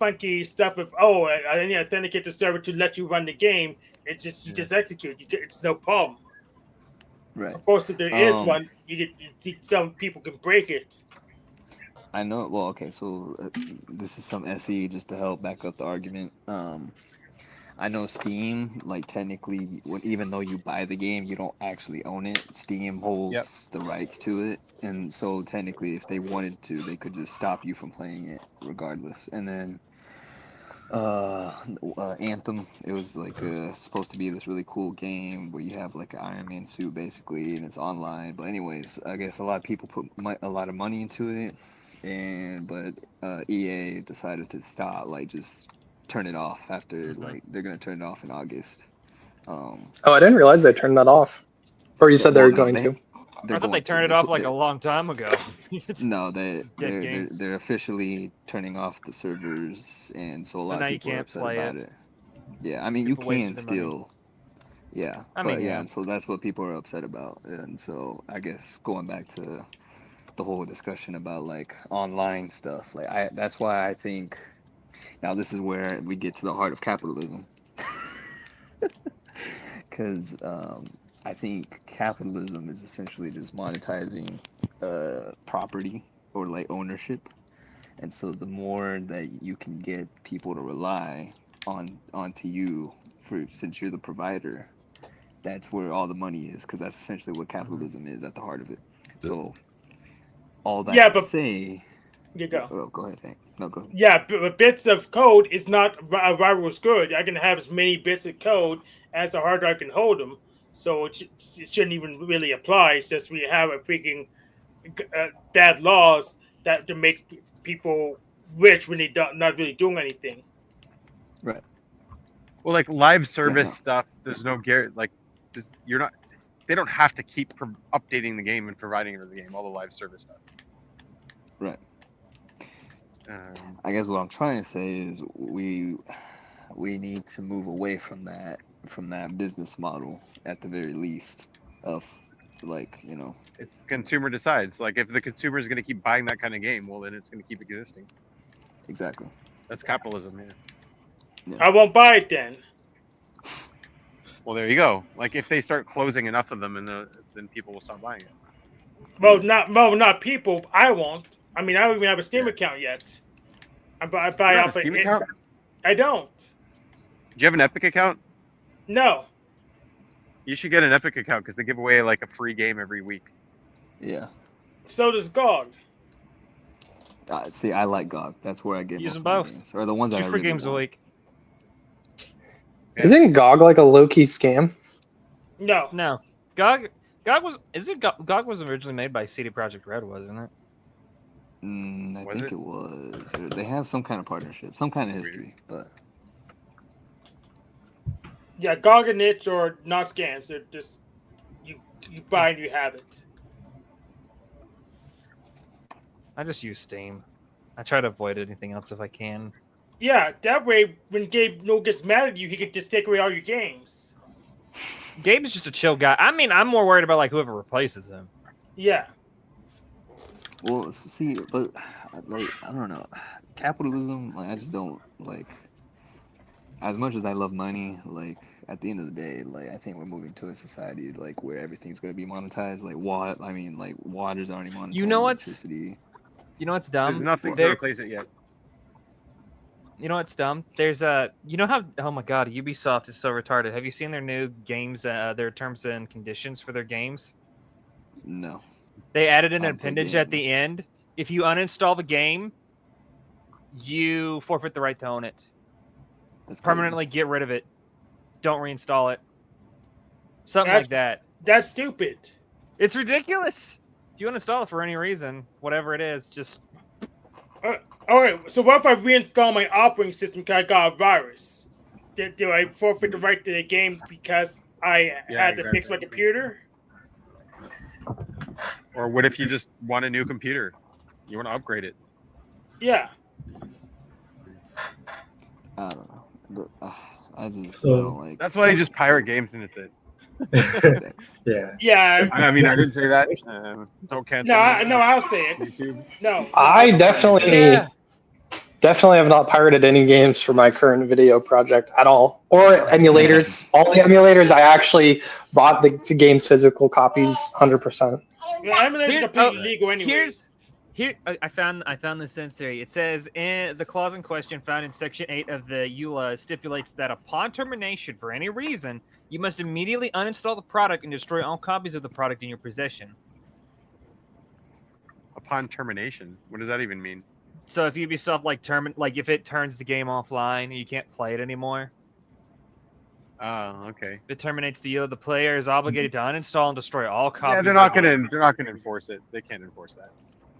funky stuff of I need to authenticate the server to let you run the game. It just you just execute. It's no problem. Right. Of course, if there is one, some people can break it. I know. Well, okay. So this is some SE just to help back up the argument. I know Steam, like technically, even though you buy the game, you don't actually own it. Steam holds the rights to it, and so technically, if they wanted to, they could just stop you from playing it regardless. And then Anthem, it was like supposed to be this really cool game where you have like an Iron Man suit basically, and it's online. But anyways, I guess a lot of people put a lot of money into it, but EA decided to stop, like just turn it off after like they're gonna turn it off in August. Oh, I didn't realize they turned that off. Or you said they were going to. I thought they turned it off like a long time ago. No, they're officially turning off the servers, and so a lot of people are upset about it. Yeah, I mean you can still. Yeah, and so that's what people are upset about, and so I guess going back to the whole discussion about like online stuff, like that's why I think. Now this is where we get to the heart of capitalism, because I think capitalism is essentially just monetizing property or like ownership, and so the more that you can get people to rely onto you since you're the provider, that's where all the money is, because that's essentially what capitalism is at the heart of it. So all that Yeah, to but say, you go. oh, go ahead, Hank. No, go ahead. Yeah, but bits of code is not a virus good. I can have as many bits of code as the hard drive can hold them, so it shouldn't even really apply. It's just we have a freaking bad laws that to make people rich when they don't not really doing anything. Right. Well, like live Yeah, service no. stuff, there's no guarantee. Like, you're not. They don't have to keep updating the game and providing the game. All the live service stuff. Right. I guess what I'm trying to say is we need to move away from that business model at the very least of, like, you know. It's consumer decides. Like, if the consumer is going to keep buying that kind of game, well, then it's going to keep existing. Exactly. That's capitalism, yeah. I won't buy it then. Well, there you go. Like, if they start closing enough of them, then people will stop buying it. Well, not people. I won't. I mean, I don't even have a Steam account yet. I buy You don't have off a Steam account? I don't. Do you have an Epic account? No. You should get an Epic account because they give away like a free game every week. Yeah. So does GOG. See, I like GOG. That's where I get Use most them of both. my games, or the ones that 2 I free really games a want. week. Isn't GOG like a low-key scam? No. No. GOG was originally made by CD Projekt Red, wasn't it? I think it was. They have some kind of partnership, some kind of history, but Yeah, GOG and itch are not scams. They're just you buy and you have it. I just use Steam. I try to avoid anything else if I can. Yeah, that way when Gabe No gets mad at you, he could just take away all your games. Gabe is just a chill guy. I mean, I'm more worried about like whoever replaces him. Yeah. well, see, but like I don't know, capitalism. Like I just don't like. As much as I love money, like at the end of the day, like I think we're moving to a society like where everything's gonna be monetized. Like water's already monetized. You know what's electricity. You know what's dumb? There's nothing to There- replace it yet. You know what's dumb? There's you know how, oh my god, Ubisoft is so retarded. Have you seen their new games, their terms and conditions for their games? No. They added an I don't play appendage at the end. If you uninstall the game, you forfeit the right to own it. That's crazy. Permanently get rid of it. Don't reinstall it. Something like that. That's stupid. It's ridiculous. If you uninstall it for any reason, whatever it is, just All right. So what if I reinstall my operating system because I got a virus? Do I forfeit the right to the game because I had to fix my computer? Or what if you just want a new computer? You want to upgrade it? Yeah. I don't know. But, I just So- don't like. That's why you just pirate games and it's it. Yeah. Yeah. I mean, I didn't say that. Don't cancel. No, I'll say it. YouTube. No. I definitely have not pirated any games for my current video project at all, or emulators. All the emulators, I actually bought the game's physical copies, 100%. Yeah, emulators are completely legal anyway. I found the sensory. It says the clause in question found in Section 8 of the EULA stipulates that upon termination for any reason, you must immediately uninstall the product and destroy all copies of the product in your possession. Upon termination, what does that even mean? So if Ubisoft if it turns the game offline and you can't play it anymore, Oh, okay. if it terminates the EULA, the player is obligated to uninstall and destroy all copies. Yeah, they're not gonna enforce it. They can't enforce that.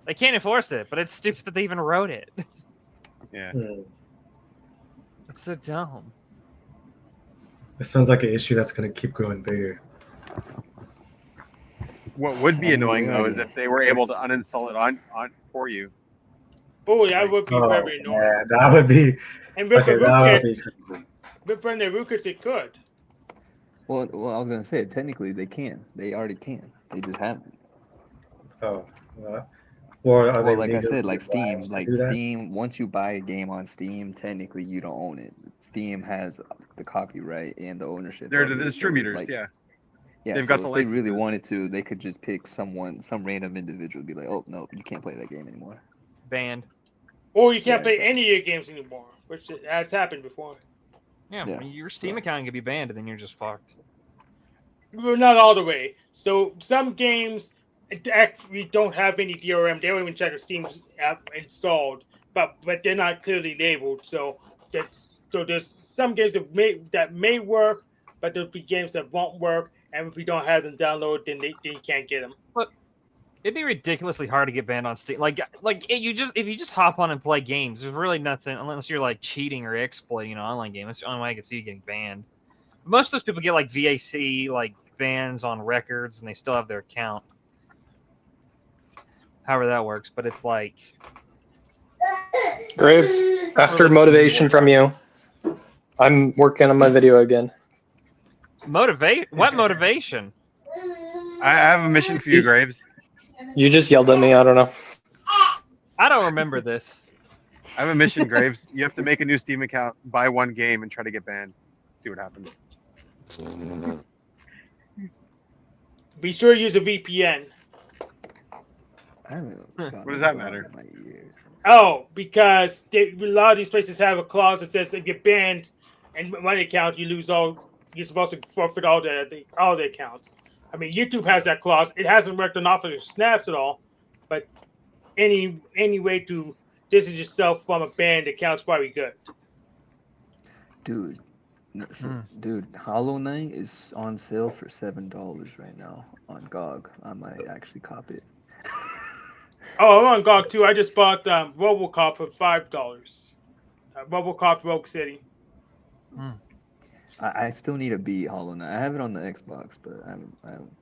They can't enforce it, but it's stupid that they even wrote it. Yeah. It's so dumb. It sounds like an issue that's going to keep growing bigger. What would be annoying though is if they were able to uninstall it on for you. Oh, that would be Oh, very annoying. yeah, that would be. And with Okay, the that would rootkit, be crazy. with the rootkits, it could. Well, I was gonna say technically they can. They already can. They just haven't. Oh, or are they Well, like I legally said, like Steam, obliged to like do that? Steam. Once you buy a game on Steam, technically you don't own it. Steam has the copyright and the ownership. They're of the it, so, distributors, like, yeah. Yeah, They've so got the if they really licenses. wanted to, they could just pick some random individual, and be like, "Oh no, you can't play that game anymore." Banned. Or you can't Yeah, play any of your games anymore, which has happened before. Yeah, Yeah. your Steam account can be banned, and then you're just fucked. Well, not all the way. So some games, actually don't have any DRM. They don't even check if Steam's app installed, but they're not clearly labeled. So there's some games that may work, but there'll be games that won't work. And if we don't have them downloaded, then you can't get them. But it'd be ridiculously hard to get banned on Steam. If you just hop on and play games, there's really nothing unless you're like cheating or exploiting an online game. That's the only way I can see you getting banned. Most of those people get like VAC, like bans on records, and they still have their account. However that works, but it's like Graves, after motivation from you, I'm working on my video again. What motivation? I have a mission for you, Graves. You just yelled at me. I don't know. I don't remember this. I have a mission, Graves. You have to make a new Steam account, buy one game, and try to get banned. See what happens. Be sure to use a VPN. What does that matter? Oh, because a lot of these places have a clause that says if you're banned and one account, you lose all. You're supposed to forfeit all the accounts. I mean, YouTube has that clause. It hasn't worked on offers of snaps at all, but any way to distance yourself from a banned account is probably good. Dude, dude, Hollow Knight is on sale for $7 right now on GOG. I might actually cop it. Oh, I'm on GOG too. I just bought RoboCop for $5. RoboCop Rogue City. I still need to beat Hollow Knight. I have it on the Xbox, but I haven't.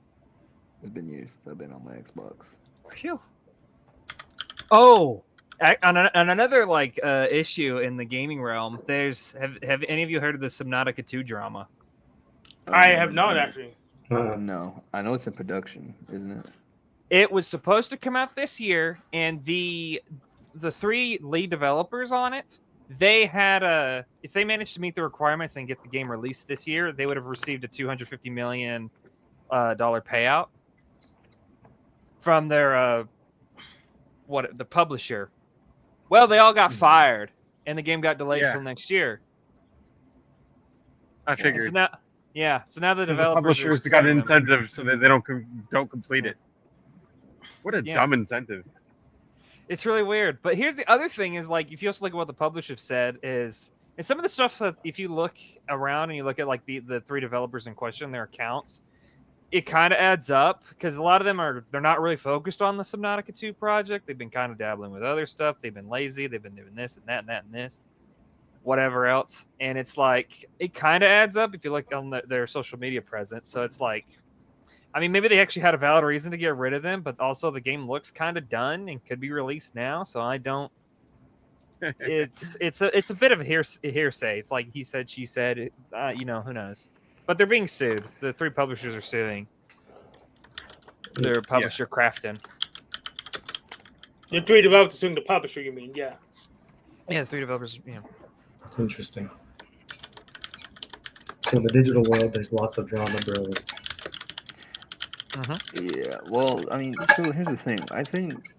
It's been years since I've been on my Xbox. Phew. Oh, on another issue in the gaming realm, have any of you heard of the Subnautica 2 drama? I have not actually. No, I know it's in production, isn't it? It was supposed to come out this year, and the 3 lead developers on it, they had if they managed to meet the requirements and get the game released this year, they would have received a $250 million dollar payout from their the publisher. Well, they all got fired, and the game got delayed until next year. I figured. So now the The developers publishers got an incentive so that they don't complete it. What a dumb incentive. It's really weird. But here's the other thing is, if you also look at what the publisher said is, and some of the stuff that if you look around and you look at the 3 developers in question, their accounts, it kind of adds up because a lot of them they're not really focused on the Subnautica 2 project. They've been kind of dabbling with other stuff. They've been lazy. They've been doing this and that and that and this, whatever else. And it's it kind of adds up if you look on their social media presence. So it's I mean, maybe they actually had a valid reason to get rid of them, but also the game looks kind of done and could be released now. So I don't. It's a bit of a hearsay. It's like he said, she said. Who knows? But they're being sued. The 3 publishers are suing their publisher, Krafton. The 3 developers suing the publisher, you mean? Yeah. Yeah, the 3 developers. Yeah. Interesting. So in the digital world, there's lots of drama brewing. Yeah, well, I mean, so here's the thing. I think,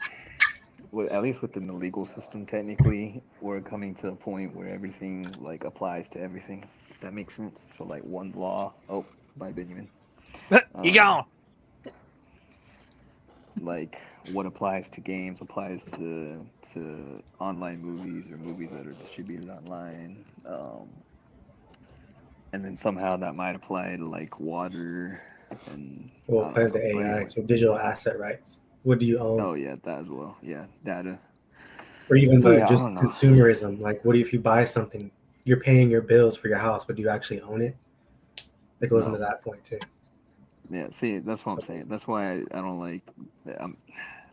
at least within the legal system, technically, we're coming to a point where everything applies to everything. If that makes sense. So one law. Oh, by Binyamin. You gone. What applies to games applies to online movies or movies that are distributed online. And then somehow that might apply to water. And as the AI, so digital asset rights. What do you own? Oh yeah, that as well. Yeah, data. Or even So, just consumerism. What if you buy something, you're paying your bills for your house, but do you actually own it? It goes into that point too. Yeah, see, that's what I'm saying. That's why I don't like.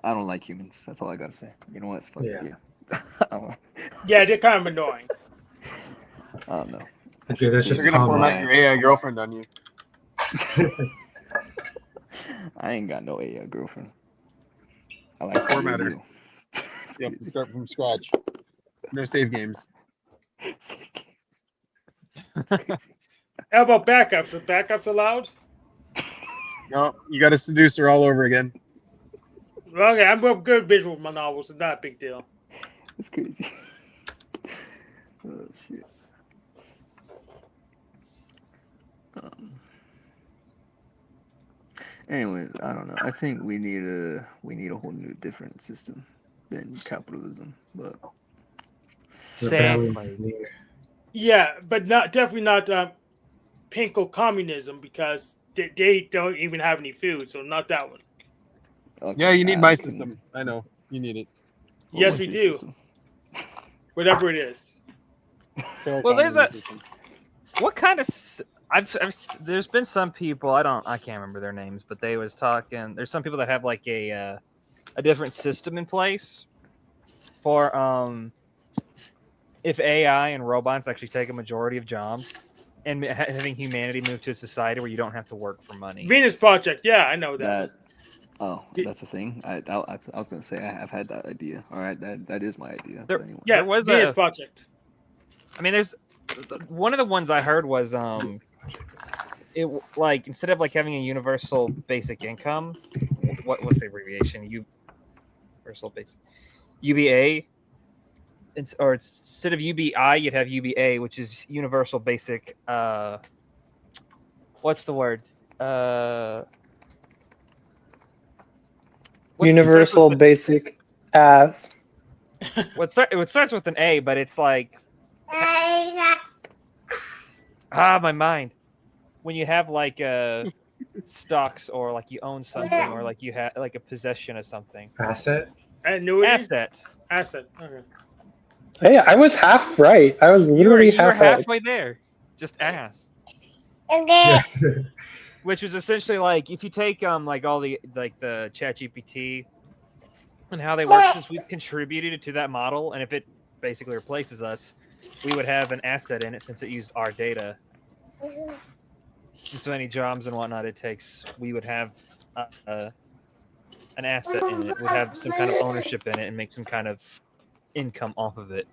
I don't like humans. That's all I gotta say. You know what? It's fucking Yeah, they're kind of annoying. I don't know. Okay, that's just They're gonna format your AI girlfriend on you. I ain't got no AI girlfriend. I like formatter. You have to start from scratch. No save games. How about backups? Are backups allowed? No, you got to seduce her all over again. Okay, I'm good visual with my novels. It's not a big deal. That's crazy. Oh shit. Anyways, I don't know. I think we need a whole new different system than capitalism. But Rebellion. Yeah, but definitely not pinko communism, because they don't even have any food, so not that one. Yeah, you need my system. I know you need it. Yes, we do. Whatever it is. Well, there's a what kind of there's been some people I can't remember their names, but they was talking. There's some people that have like a different system in place for if AI and robots actually take a majority of jobs, and having humanity move to a society where you don't have to work for money. Venus Project, yeah, I know that. That's a thing. I was gonna say I've had that idea. All right, that is my idea. There, but anyway. Yeah, there was Venus a Project. I mean, there's one of the ones I heard was it like instead of like having a universal basic income, what was the abbreviation? Universal basic UBA. Or instead of UBI, you'd have UBA, which is universal basic. What's the word? Universal basic ass. It starts with an A, but it's like my mind. When you have like stocks, or like you own something, or like you have like a possession of something. Asset. Annuity. Asset. Okay. Hey, I was half right. I was literally You were half right. halfway there. Just ass. Which was essentially like if you take like all the ChatGPT and how they work, since we've contributed to that model, and if it basically replaces us, we would have an asset in it since it used our data. And so any jobs and whatnot it takes, we would have an asset in it. We'd have some kind of ownership in it and make some kind of income off of it.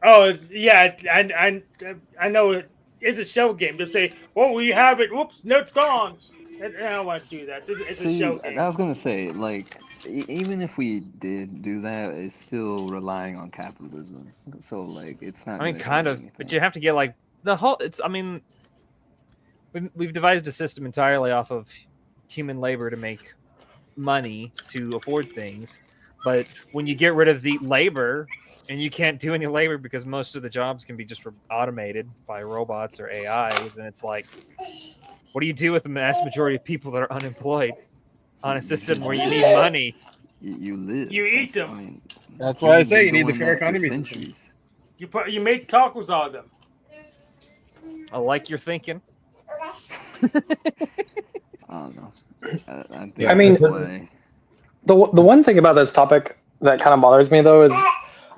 Oh yeah, I know. It's a show game. They'll say, "Oh, we have it. Whoops, no, it's gone." And I don't want to do that. It's a show game. I was gonna say, like, even if we did do that, it's still relying on capitalism. So, like, it's not. I mean, kind of, but you have to get like the whole. I mean, we've devised a system entirely off of human labor to make money to afford things, but when you get rid of the labor, and you can't do any labor because most of the jobs can be just automated by robots or AI, then it's like, what do you do with the vast majority of people that are unemployed on a system where you need money? You live. You eat them. I mean, that's why I say you need the fair economy system. You make tacos out of them. I like your thinking. I don't know. I mean, the one thing about this topic that kind of bothers me though is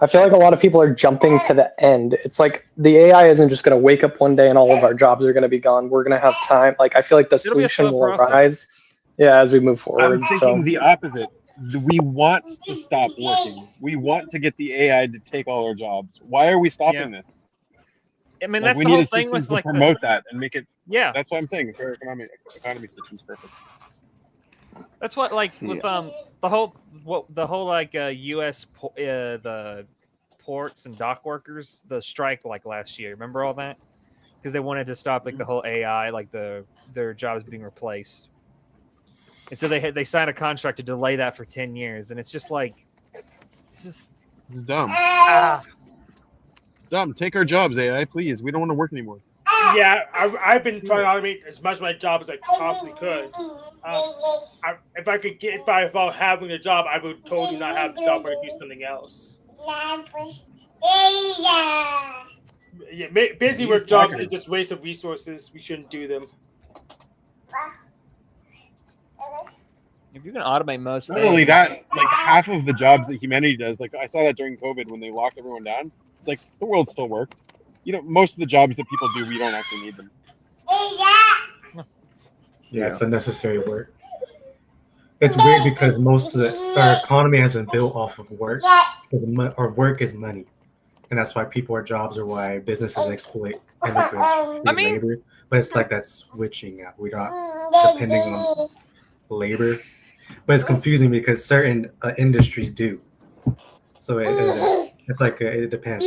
I feel like a lot of people are jumping to the end. It's like the AI isn't just going to wake up one day and all of our jobs are going to be gone. We're going to have time. Like I feel like the solution will arise, as we move forward. I'm thinking the opposite. We want to stop working. We want to get the AI to take all our jobs. Why are we stopping this? I mean, like, that's we the need whole a thing system with to like promote that and make it. Yeah, that's what I'm saying. The fair economy system is perfect. That's what like with the whole like U.S. The ports and dock workers, the strike like last year. Remember all that? Because they wanted to stop like the whole AI, like their jobs being replaced. And so they signed a contract to delay that for 10 years, and it's just like it's dumb. Dumb. Take our jobs, AI, please. We don't want to work anymore. Yeah, I've been trying to automate as much of my job as I possibly could. If I could get by without having a job, I would totally not have the job or do something else. Yeah, busy work jobs is just waste of resources. We shouldn't do them. If you can automate most Not things. only that, like half of the jobs that humanity does, like I saw that during COVID when they locked everyone down. It's like the world still worked. You know, most of the jobs that people do, we don't actually need them. Yeah, it's unnecessary work. It's weird because most of our economy has been built off of work, because our work is money, and that's why people are jobs or why businesses exploit immigrants for labor. But it's like that's switching out. We're not depending on labor, but it's confusing because certain industries do. So it's like it depends.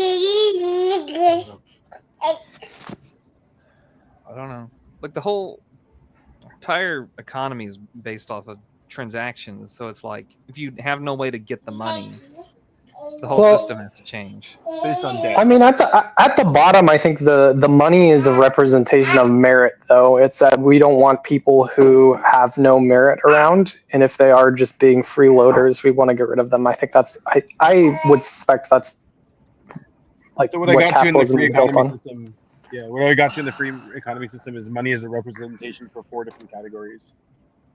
I don't know. Like the whole entire economy is based off of transactions. So it's like if you have no way to get the money, the whole Well, system has to change. Based on debt. I mean, at the bottom, I think the money is a representation of merit, though. It's that we don't want people who have no merit around, and if they are just being freeloaders, we want to get rid of them. I think I would suspect that's like So what I what got you in the capitalism free is built economy on. system, what I got you in the free economy system is money is a representation for 4 different categories.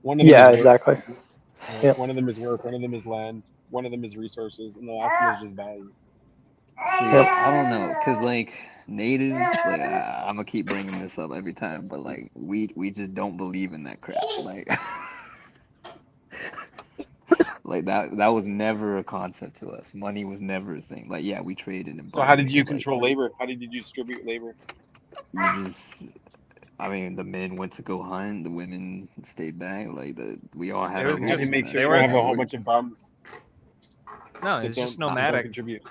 One of them Yeah, is work. exactly. Right? Yep. One of them is work. One of them is land. One of them is resources, and the last one is just value. See, I don't know, cause like natives, like I'm gonna keep bringing this up every time, but like we just don't believe in that crap. Like, like that was never a concept to us. Money was never a thing. Like, yeah, we traded and So how bartered, did you but like control labor? How did you distribute labor? you just, I mean, the men went to go hunt, the women stayed back. Like we all had It our was roles just in make that. sure they you were don't have a whole bunch of bums no, that it's just don't nomadic. contribute.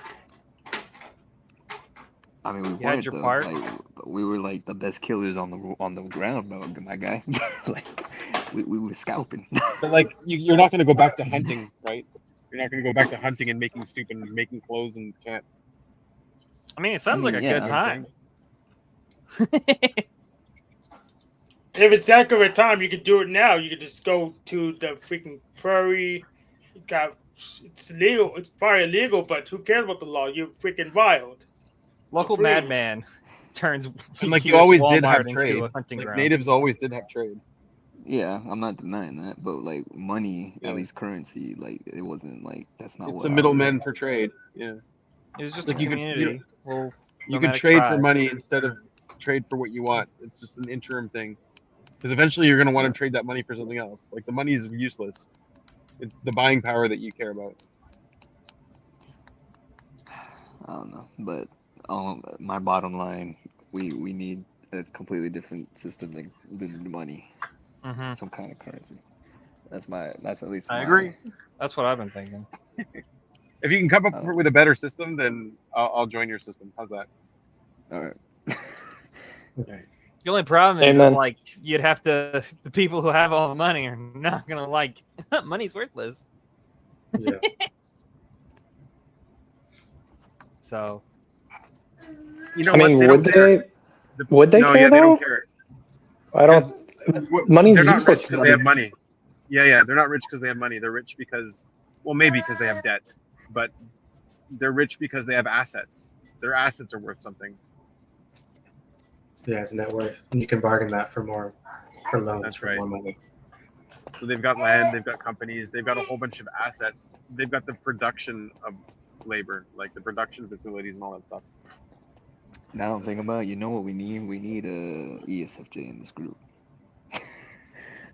I mean, we You had weren't your though. part. Like we were like the best killers on the ground, my guy. Like we were scalping. But like you're not going to go back to hunting, right? You're not going to go back to hunting and making soup and making clothes and camp. I mean, it sounds like a yeah. good time. If it's that good of a time, you could do it now. You could just go to the freaking prairie. It's legal. It's probably illegal, but who cares about the law? You're freaking wild. Local free. madman turns And like you US always did have Walmart trade. into a hunting Like ground. natives always did have trade. Yeah, I'm not denying that, but like money, Yeah. at least currency, like it wasn't like that's not It's what the our middlemen for trade. Yeah. It was just Like a you could community. Well, you could trade for money instead of trade for what you want. It's just an interim thing. Because eventually you're going to want to trade that money for something else. Like the money is useless. It's the buying power that you care about. I don't know, but my bottom line, we need a completely different system than money, Mhm. some kind of currency. That's at least. I agree. That's what I've been thinking. If you can come up with a better system, then I'll join your system. How's that? All right. Okay. The only problem is Amen. like you'd have to. The people who have all the money are not gonna like money's worthless. Yeah. So. You know I mean, what? would they? Would they no, care yeah, they though? don't care. I don't. Money's They're not useless rich to because them. they have money. Yeah, they're not rich because they have money. They're rich because, well, maybe because they have debt, but they're rich because they have assets. Their assets are worth something. Yeah, it's net worth. And you can bargain that for more, for loans, That's for right. more money. So they've got land, they've got companies, they've got a whole bunch of assets. They've got the production of labor, like the production facilities and all that stuff. Now I'm thinking about it, you know what we need? We need a ESFJ in this group.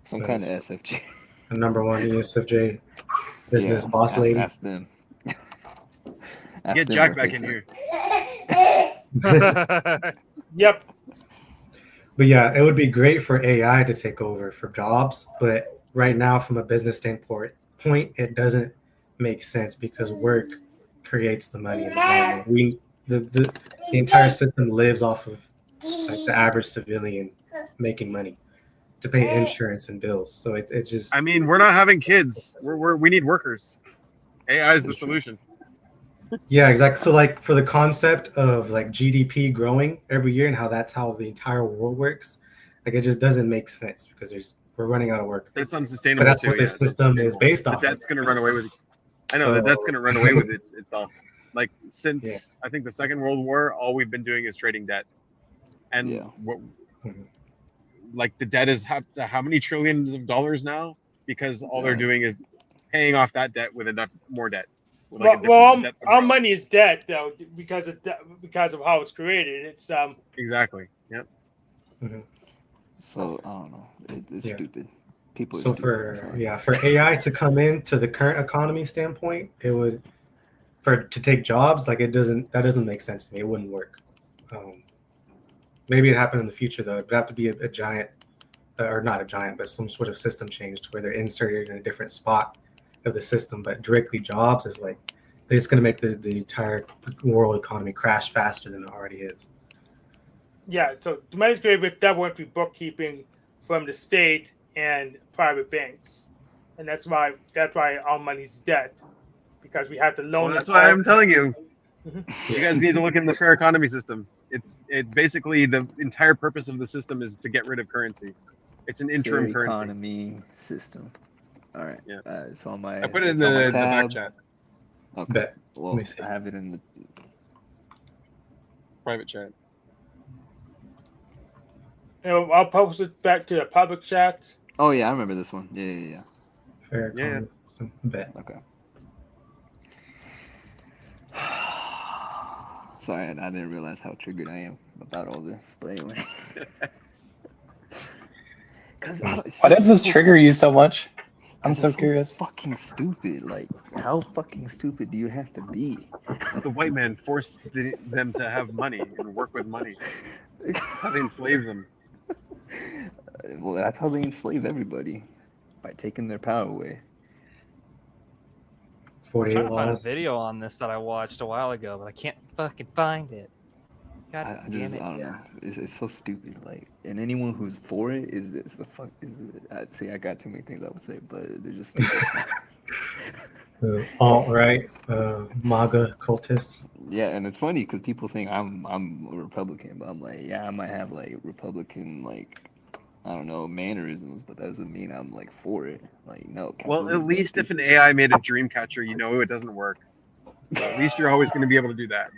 Some kind of SFJ. The number one ESFJ business boss lady. Ask them. Get them Jack what back they in say. here. Yep. But yeah, it would be great for AI to take over for jobs, but right now, from a business standpoint, it doesn't make sense because work creates the money in the long run. The entire system lives off of like the average civilian making money to pay insurance and bills. So it just. I mean, we're not having kids. We need workers. AI is the solution. Yeah, exactly. So like for the concept of like GDP growing every year and how that's how the entire world works, like it just doesn't make sense because we're running out of work. That's unsustainable. But that's too, what this system is based off That's of. going to run away with it. I know that's going to run away with itself. Like since I think the Second World War, all we've been doing is trading debt, and like the debt is how many trillions of dollars now? Because all they're doing is paying off that debt with enough more debt. With like our money is debt though because of how it's created. It's exactly. Yep. Mm-hmm. So I don't know. It's stupid. People are so stupid. for AI to come in to the current economy standpoint, it would to take jobs that doesn't make sense to me. It wouldn't work. Maybe it happened in the future though. It'd have to be a giant, or not a giant, but some sort of system change to where they're inserted in a different spot of the system. But directly jobs is like they're just going to make the entire world economy crash faster than it already is. Yeah, so the money's great with double entry bookkeeping from the state, and private banks, and that's why our money's dead, because we have to loan. Well, that's them why all. I'm telling you. Mhm. You guys need to look in the fair economy system. It basically the entire purpose of the system is to get rid of currency. It's an interim Fair currency. economy system. All right. Yeah. It's on my. I put it in it's on my the back tab. chat, Okay. Bet. Let Well, me see. I have it in the. private chat. And I'll post it back to the public chat. Oh yeah, I remember this one. Yeah. Fair Yeah. economy system. Bet. Okay. Sorry, I didn't realize how triggered I am about all this. But anyway. Why does this trigger you so much? I'm so curious. Fucking stupid. Like, how fucking stupid do you have to be? The white man forced them to have money and work with money. That's how they enslave them. Well, that's how they enslave everybody, by taking their power away. I'm 48 trying to find a laws. video on this that I watched a while ago, but I can't fucking find it. God I damn it. don't know. It's so stupid. Like, and anyone who's for it is the fuck is it? See, I got too many things I would say, but they're just stupid. Alt-right, MAGA cultists. Yeah, and it's funny because people think I'm a Republican, but I'm like, yeah, I might have like Republican, like, I don't know, mannerisms, but that doesn't mean I'm like for it. Like, no. Well, at capitalism is least if stupid. an AI made a dream catcher, you know it doesn't work. So at least you're always going to be able to do that.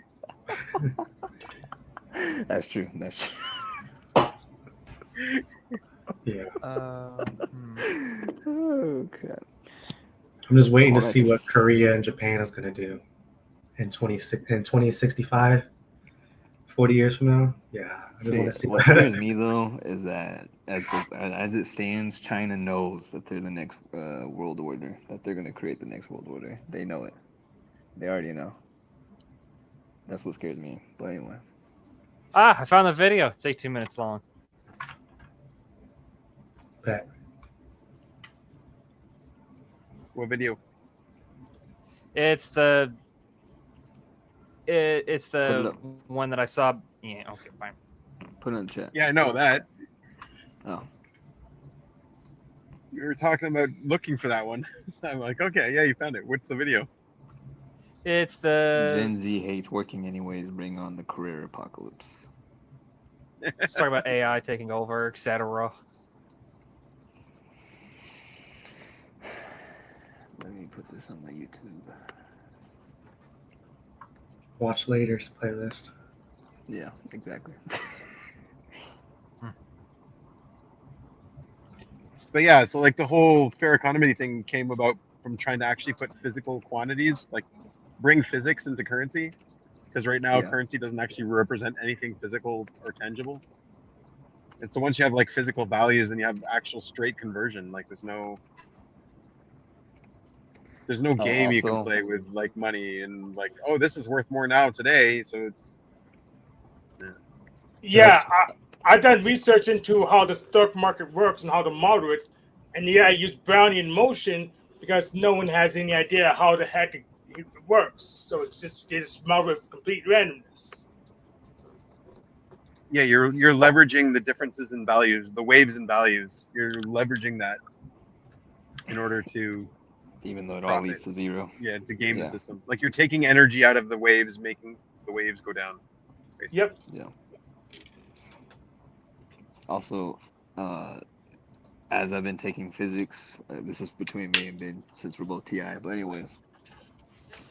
That's true. That's true. Yeah. Oh crap. I'm just waiting All to that see what just- Korea and Japan is going to do in 2065, 40 years from now. Yeah, I just want to see What scares me though is that as it stands, China knows that they're the next world order. That they're gonna create the next world order. They know it. They already know. That's what scares me. But anyway. I found the video. It's 18 minutes long. Bet. What video? It's the it up. one that I saw. Yeah, okay, fine. Put it in the chat. Yeah, I know that. Oh. We were talking about looking for that one. So I'm like, okay, yeah, you found it. What's the video? It's the Gen Z hates working anyways. Bring on the career apocalypse. Let's talk about AI taking over, etc. Let me put this on my YouTube. Watch later's playlist. Yeah, exactly. But yeah, so like the whole fair economy thing came about from trying to actually put physical quantities, like bring physics into currency. Because right now, Yeah. currency doesn't actually represent anything physical or tangible. And so once you have like physical values and you have actual straight conversion, like there's no game you can also- play with like money and like, oh, this is worth more now today. So it's Yeah, I've done research into how the stock market works and how to model it, and yeah, I use Brownian motion because no one has any idea how the heck it works. So it's just they just model with complete randomness. yeah, you're leveraging the differences in values, the waves in values. You're leveraging that in order to Even though it all profit. leads to zero. Yeah, to game Yeah. the system. Like you're taking energy out of the waves, making the waves go down. basically. Yep. Yeah. Also, as I've been taking physics, this is between me and Ben since we're both TI. But anyways,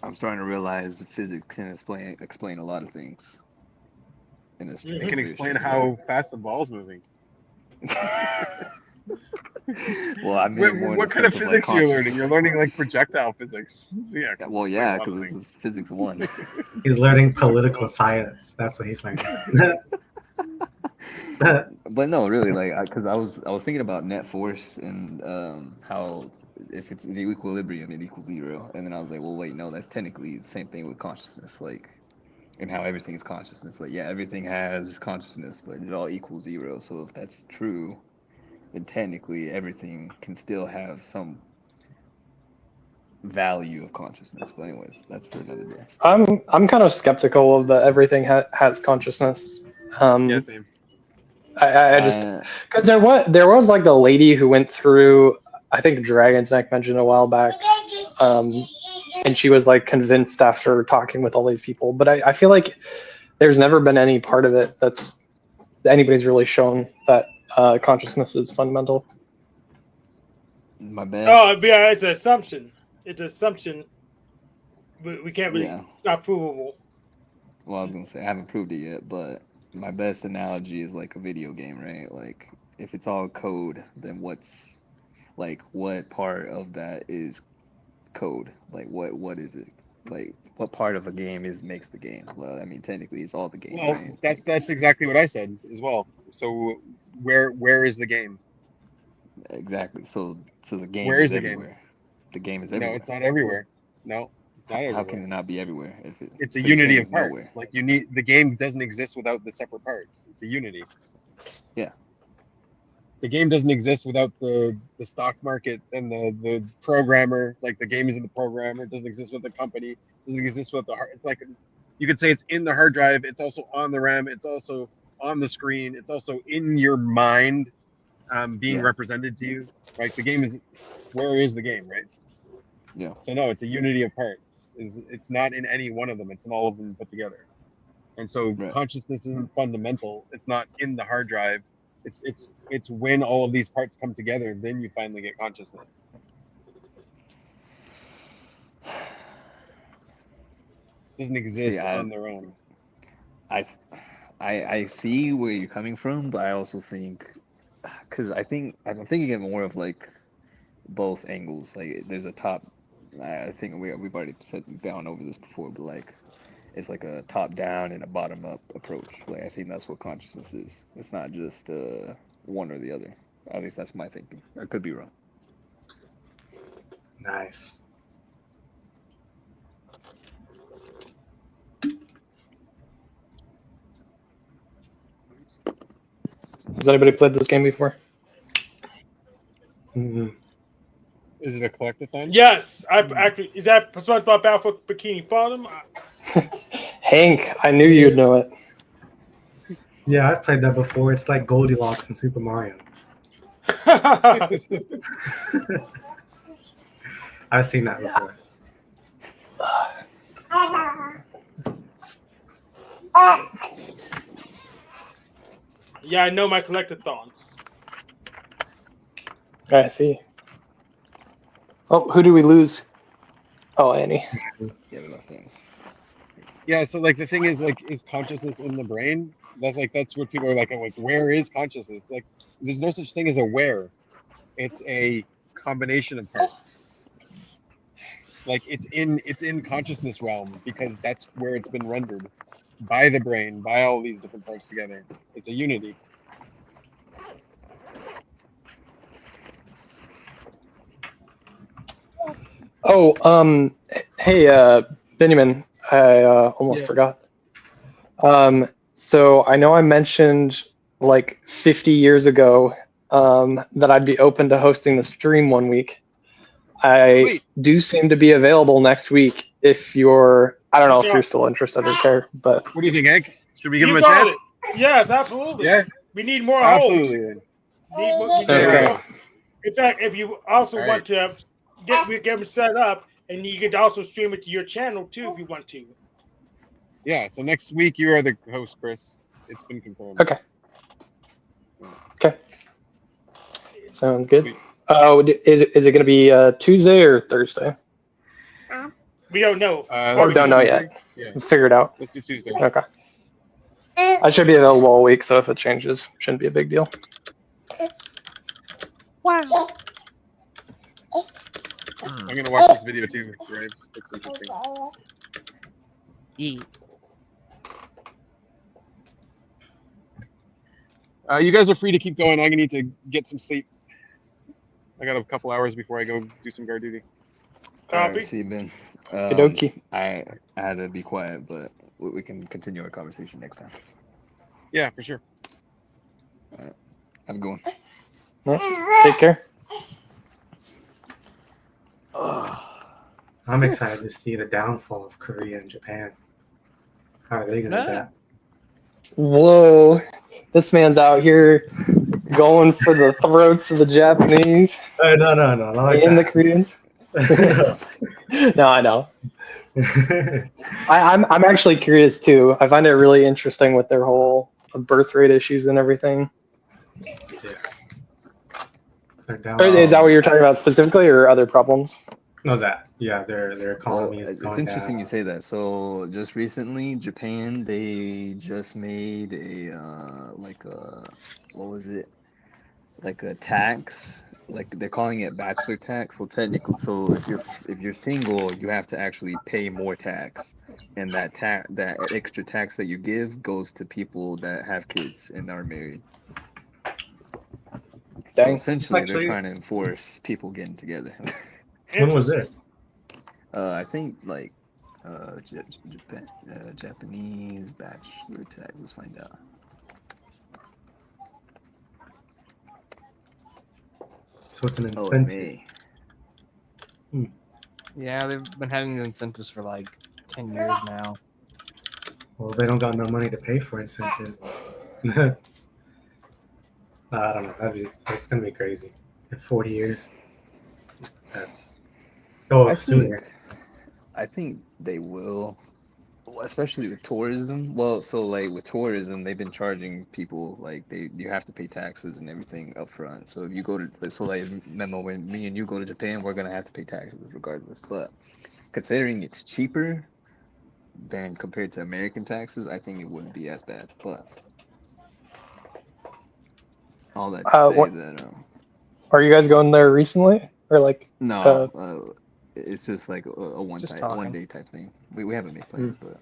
I'm starting to realize physics can explain a lot of things. It can explain how fast the ball's moving. Well, I mean, more in what the kind of sense physics like are you learning? You're learning like projectile physics. Yeah. Well, explain yeah, a lot of because this things. is physics 1. He's learning political science. That's what he's learning. But no, really, like, because I was thinking about net force and how if it's in equilibrium, it equals 0, and then I was like, well, wait, no, that's technically the same thing with consciousness, like, and how everything is consciousness. Like, yeah, everything has consciousness, but it all equals 0. So if that's true, then technically everything can still have some value of consciousness. But anyways, that's for another day. I'm kind of skeptical of the everything has consciousness. Yeah, same. I just because there was like the lady who went through, I think Dragon's Neck mentioned a while back, and she was like convinced after talking with all these people. But I feel like there's never been any part of it that anybody's really shown that consciousness is fundamental. My bad. Oh, yeah, it's an assumption. It's an assumption. We can't really. Yeah. It's not provable. Well, I was gonna say I haven't proved it yet, but my best analogy is like a video game, right? Like if it's all code, then what part of that is code? Like what is it? Like what part of a game makes the game? Well, I mean technically it's all the game, Well, right? that's exactly what I said as well. So where is the game? Exactly. So the game Where is is the game? everywhere. The game is No, everywhere. it's not everywhere. No, it's not How everywhere. can it not be everywhere? If It's a so you're unity saying of it's nowhere. parts. Like the game doesn't exist without the separate parts. It's a unity. Yeah. The game doesn't exist without the stock market and the programmer. Like the game is in the programmer. It doesn't exist with the company. It doesn't exist with the hard. It's like you could say it's in the hard drive. It's also on the RAM. It's also on the screen. It's also in your mind, being Yeah. represented to you. Like the game is. Where is the game, right? Yeah. So no, it's a unity of parts. It's not in any one of them. It's in all of them put together. And so consciousness isn't fundamental. It's not in the hard drive. It's when all of these parts come together, then you finally get consciousness. It doesn't exist on their own. I see where you're coming from, but I also think, because I'm thinking it more of like both angles. Like there's a top. I think we've already gone over this before, but like it's like a top down and a bottom up approach. Like I think that's what consciousness is. It's not just one or the other. At least that's my thinking. I could be wrong. Nice. Has anybody played this game before? Mm-hmm. Is it a collectathon? Yes, I actually. Is that SpongeBob Battle for Bikini Bottom? Hank, I knew you'd know it. Yeah, I've played that before. It's like Goldilocks in Super Mario. I've seen that before. Yeah, I know my collectathons. I see. Oh, who do we lose? Oh, Annie. Yeah, we lost Annie. Yeah, so like the thing is like, is consciousness in the brain? That's what people are like, where is consciousness? Like there's no such thing as a where. It's a combination of parts. Like it's in consciousness realm because that's where it's been rendered by the brain, by all these different parts together. It's a unity. Oh, hey, Binyamin, I almost forgot. So I know I mentioned like 50 years ago that I'd be open to hosting the stream one week. I do seem to be available next week if you're, I don't know if you're still interested or care, but. What do you think, Hank? Should we give him a got chance? it. Yes, absolutely. Yeah. We need more Absolutely. hosts. Okay. In fact, if you also want to get them set up, and you could also stream it to your channel too if you want to. Yeah, so next week you are the host, Chris. It's been confirmed. Okay. Okay. Sounds good. Oh, is it going to be Tuesday or Thursday? We don't know. Or don't know yet. Yeah. Figure it out. Let's do Tuesday. Okay. I should be available all week, so if it changes, shouldn't be a big deal. Wow. I'm gonna watch this video too, Graves. It's interesting. You guys are free to keep going. I'm gonna need to get some sleep. I got a couple hours before I go do some guard duty. Alright, see you, Ben. Okie I had to be quiet, but we can continue our conversation next time. Yeah, for sure. All right. Have a good one. Yeah. Take care. I'm excited to see the downfall of Korea and Japan. How are they going to adapt? Whoa. This man's out here going for the throats of the Japanese No, not like and the that. Koreans. No. No, I know. I'm actually curious too. I find it really interesting with their whole birth rate issues and everything. They're down. Or is that what you're talking about specifically, or other problems? No, that. Yeah, their Well, economy is it's going interesting down. you say that. So just recently, Japan, they just made a what was it? Like a tax, like they're calling it bachelor tax. So technically, so if you're single, you have to actually pay more tax, and that extra tax that you give goes to people that have kids and are married. So Dang. essentially, they're Actually, trying to enforce people getting together. when was this? I think like Japanese bachelor tax. Let's find out. So it's an Oh, in incentive. May. Yeah, they've been having the incentives for like 10 years now. Well, they don't got no money to pay for incentives. I don't know. That's gonna be crazy. In 40 years. That's sooner. I think they will, especially with tourism. Well, so like with tourism, they've been charging people like you have to pay taxes and everything up front. So if you go to like memo when me and you go to Japan, we're gonna have to pay taxes regardless. But considering it's cheaper than compared to American taxes, I think it wouldn't be as bad. But all that to say What, that are you guys going there recently, or like? no, it's just like a one day type thing. We haven't made plans, but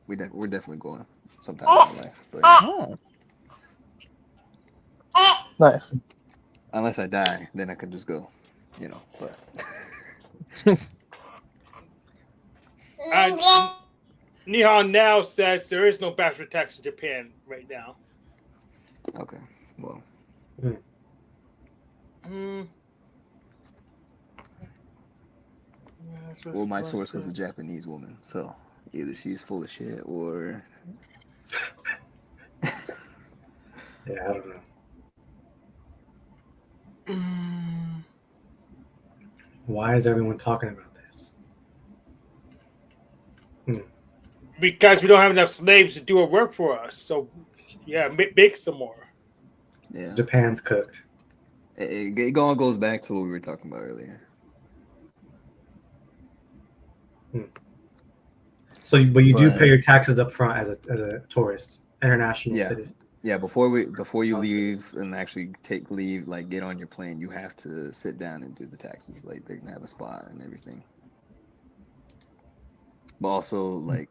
we're definitely going sometime in our life. But Nice. unless I die, then I can just go, But Nihon now says there is no bachelor tax in Japan right now. Okay, well. Well, my source was a Japanese woman, so either she's full of shit or. Yeah, I don't know. Why is everyone talking about this? Because we don't have enough slaves to do our work for us. So, yeah, make some more. Yeah. Japan's cooked. It all goes back to what we were talking about earlier. So, but you do pay your taxes up front as a tourist, international citizen. Yeah, before you leave and actually take leave, like get on your plane, you have to sit down and do the taxes. Like they're gonna have a spot and everything. But also, like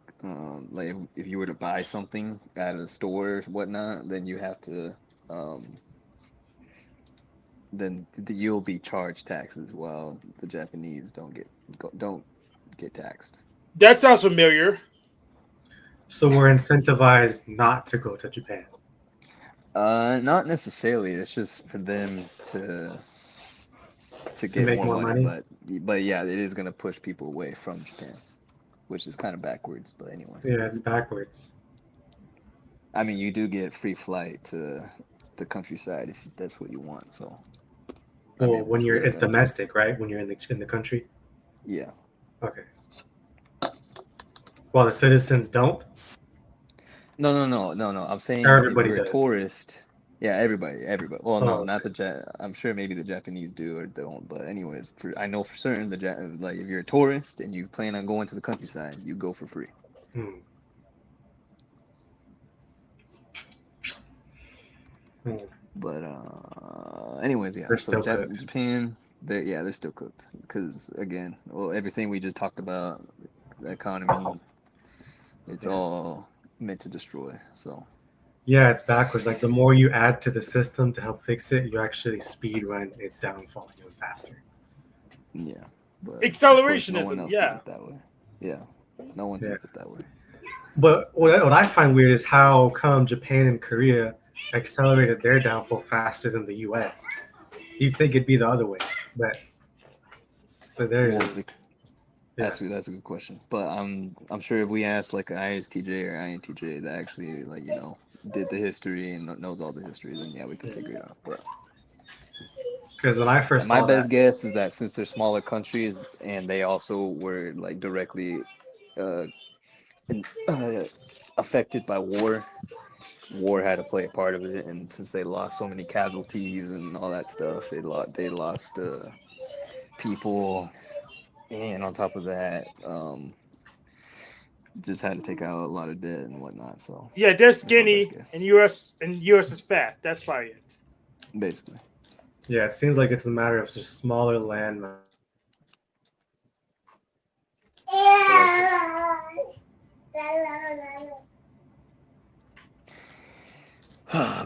if you were to buy something at a store or whatnot, then you have to, then you'll be charged taxes while the Japanese don't get taxed. That sounds familiar. So we're incentivized not to go to Japan. Not necessarily. It's just for them to get make more money. But yeah, it is gonna push people away from Japan, which is kind of backwards. But anyway. Yeah, it's backwards. I mean, you do get free flight to the countryside if that's what you want. So. Well, when it's domestic, right? When you're in the country. Yeah. Okay. Well, the citizens don't. No. I'm saying everybody if you're does. A tourist. Yeah, everybody. Well, no, okay. not the I'm sure maybe the Japanese do or don't, but anyways, I know for certain like if you're a tourist and you plan on going to the countryside, you go for free. But anyways, yeah. So Japan, they're still cooked because again, everything we just talked about, the economy, it's all meant to destroy. So. Yeah, it's backwards. Like the more you add to the system to help fix it, you actually speed run its downfall even faster. Yeah. But accelerationism. Yeah. That way. Yeah. No one sees it that way. But what I find weird is how come Japan and Korea accelerated their downfall faster than the U.S. You'd think it'd be the other way, but there's That's a good question. But I'm sure if we ask like an ISTJ or INTJ that actually like did the history and knows all the history, then yeah, we can figure it out. But Because when I first my saw best that, guess is that since they're smaller countries and they also were like directly uh, affected by war had to play a part of it, and since they lost so many casualties and all that stuff, they lost people, and on top of that, just had to take out a lot of debt and whatnot. So Yeah, they're skinny, and US is fat. That's probably it. Basically. yeah, it seems like it's a matter of just smaller land.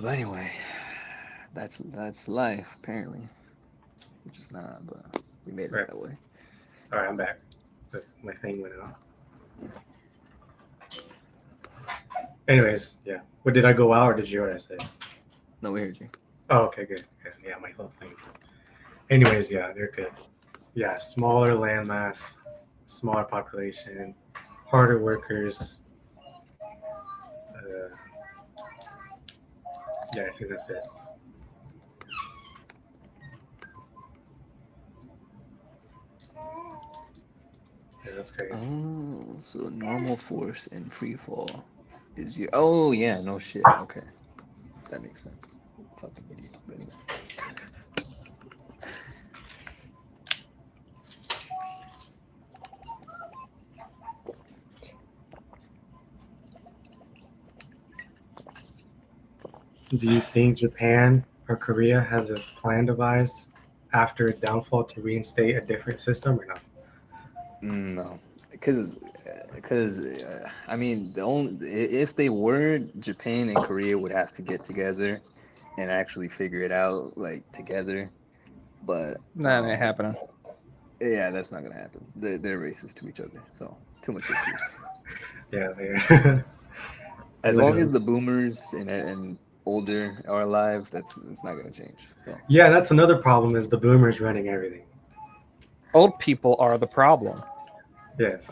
But anyway, that's life apparently, which is not, but we made it Right. that way. All right, I'm back. My thing went off. Anyways, yeah. What did I go out or did you hear what I said? No, we heard you. Oh, okay, good. Yeah, my whole thing. Anyways, yeah, they're good. Yeah, smaller landmass, smaller population, harder workers. Yeah, I think that's it. Yeah, that's great. Oh, so normal force and free fall is your. Oh yeah, no shit. Okay, that makes sense. Fucking idiot. But anyway. Do you think Japan or Korea has a plan devised after its downfall to reinstate a different system or not? No, because I mean if they were, Japan and Korea would have to get together and actually figure it out like together, but That ain't happening. Yeah, that's not gonna happen. They're racist to each other, so too much history. Yeah, they're. As long as the boomers and older are alive, it's not gonna change. So Yeah, that's another problem is the boomers running everything. Old people are the problem. Yes.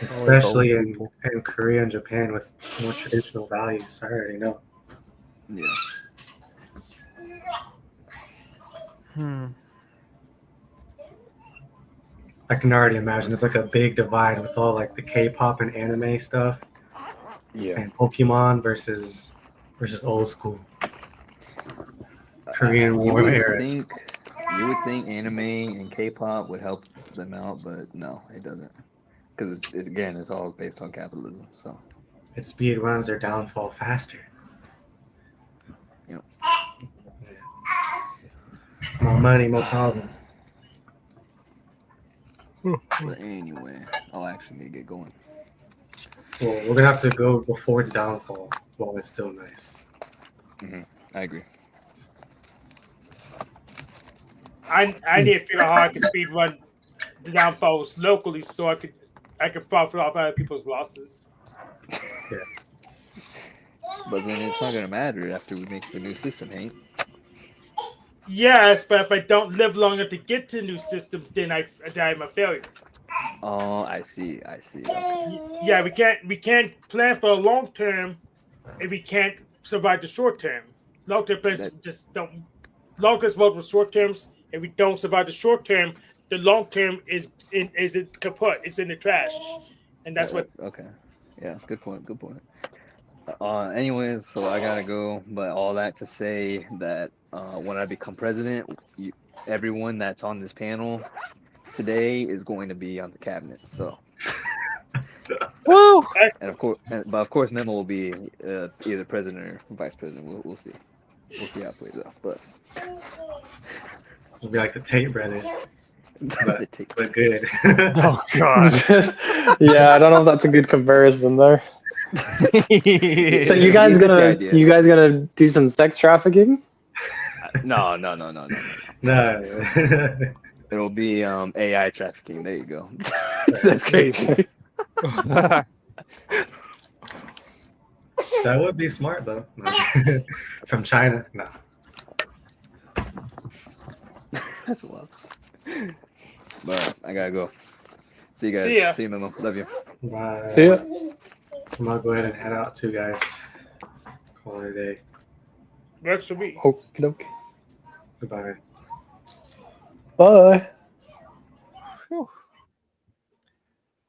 Especially in Korea and Japan with more traditional values. I already know. Yeah. I can already imagine it's like a big divide with all like the K-pop and anime stuff. Yeah. And Pokemon versus old school Korean War era. You would think anime and K-pop would help them out, but no, it doesn't. Because it's all based on capitalism. So It speed runs their downfall faster. Yep. More money, more problems. But anyway, I'll actually need to get going. Well, we're gonna have to go before its downfall while it's still nice. I agree. I need to figure out how I can speed run the downfalls locally so I could profit off other people's losses. Yeah. But then it's not gonna matter after we make the new system, Hank. Yes, but if I don't live long enough to get to the new system, then I'm a failure. Oh, I see. Okay. Yeah, we can't plan for the long term if we can't survive the short term. Long term plans just don't. Long term work with short terms. If we don't survive the short term, the long term is kaput. It's in the trash, and that's what. Okay. Yeah. Good point. Anyways, so I gotta go. But all that to say that when I become president, everyone that's on this panel today is going to be on the cabinet. So. Woo! And of course, Memo will be either president or vice president. We'll see. We'll see how it plays out. But We'll be like the Tate brothers. But good. Oh God. Yeah, I don't know if that's a good comparison there. So you guys gonna do some sex trafficking? No. No. It'll be AI trafficking. There you go. That's crazy. That would be smart though. No. From China, no. That's wild. But I gotta go. See you guys. See ya. See you, Memo. Love you. Bye. See ya. I'm gonna go ahead and head out too, guys. Call it a day. Works for me. Okie dokie. Goodbye. Bye. Whew.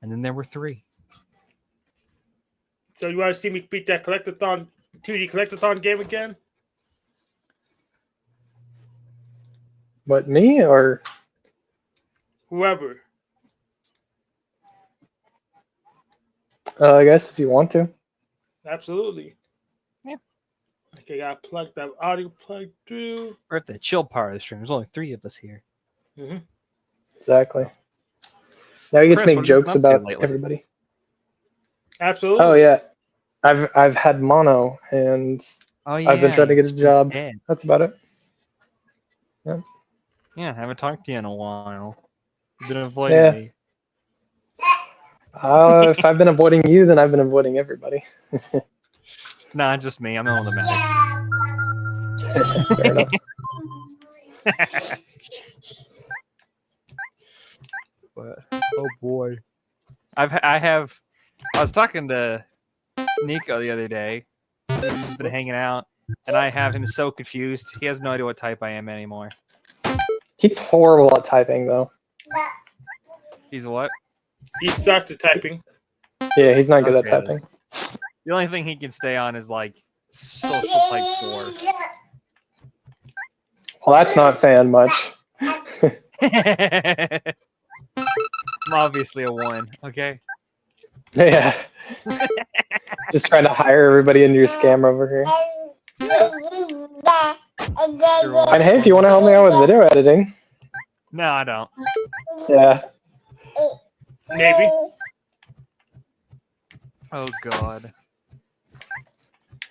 And then there were 3. So you want to see me beat that collectathon 2D collectathon game again? What, me or? Whoever. I guess if you want to. Absolutely. Yeah. Okay, I plug that audio plug through. We're at the chill part of the stream. There's only 3 of us here. Mm-hmm. Exactly. Now you get to Chris, make what have you jokes been up to about lately? everybody. Absolutely. Oh yeah, I've had mono and Oh yeah. I've been trying to get a you've been job. dead. That's about it. Yeah. Yeah, I haven't talked to you in a while. You've been avoiding Yeah. me. If I've been avoiding you, then I've been avoiding everybody. Nah, just me. I'm the one that Fair enough. matters. But oh boy, I was talking to Nico the other day. We've just been hanging out, and I have him so confused. He has no idea what type I am anymore. He's horrible at typing, though. He's what? He sucks at typing. Yeah, he's not good at Okay. typing. The only thing he can stay on is like social type 4. Well, that's not saying much. I'm obviously a 1. Okay. Yeah. Just trying to hire everybody into your scam over here. And hey, if you want to help me out with video editing. No, I don't. Yeah. Maybe. Oh god.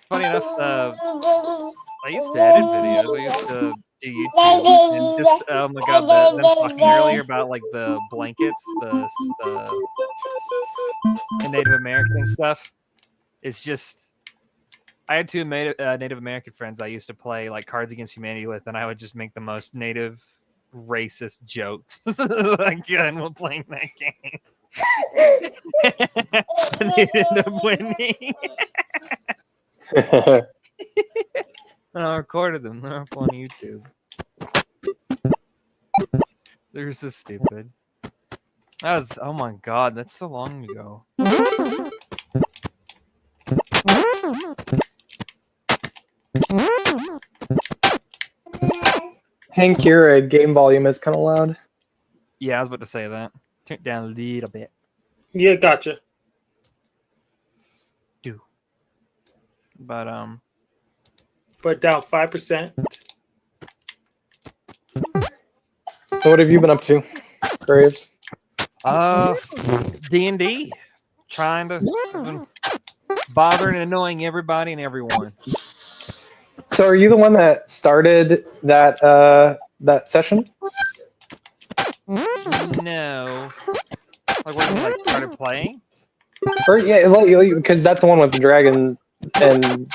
Funny enough, I used to edit videos. I used to do YouTube, and just oh my god, them talking earlier about like the blankets, the Native American stuff. It's just I had 2 Native American friends I used to play like Cards Against Humanity with, and I would just make the most native racist jokes again while playing that game. And they end up winning. I recorded them. They're up on YouTube. They're so stupid. That was, oh my god, that's so long ago. Hank, your game volume is kind of loud. Yeah, I was about to say that. Turn it down a little bit. Yeah, gotcha. But But down 5%. So what have you been up to, Graves? D&D. Trying to bothering and annoying everybody and everyone. So are you the one that started that that session? No. Like when you started playing? Or yeah, because that's the one with the dragon and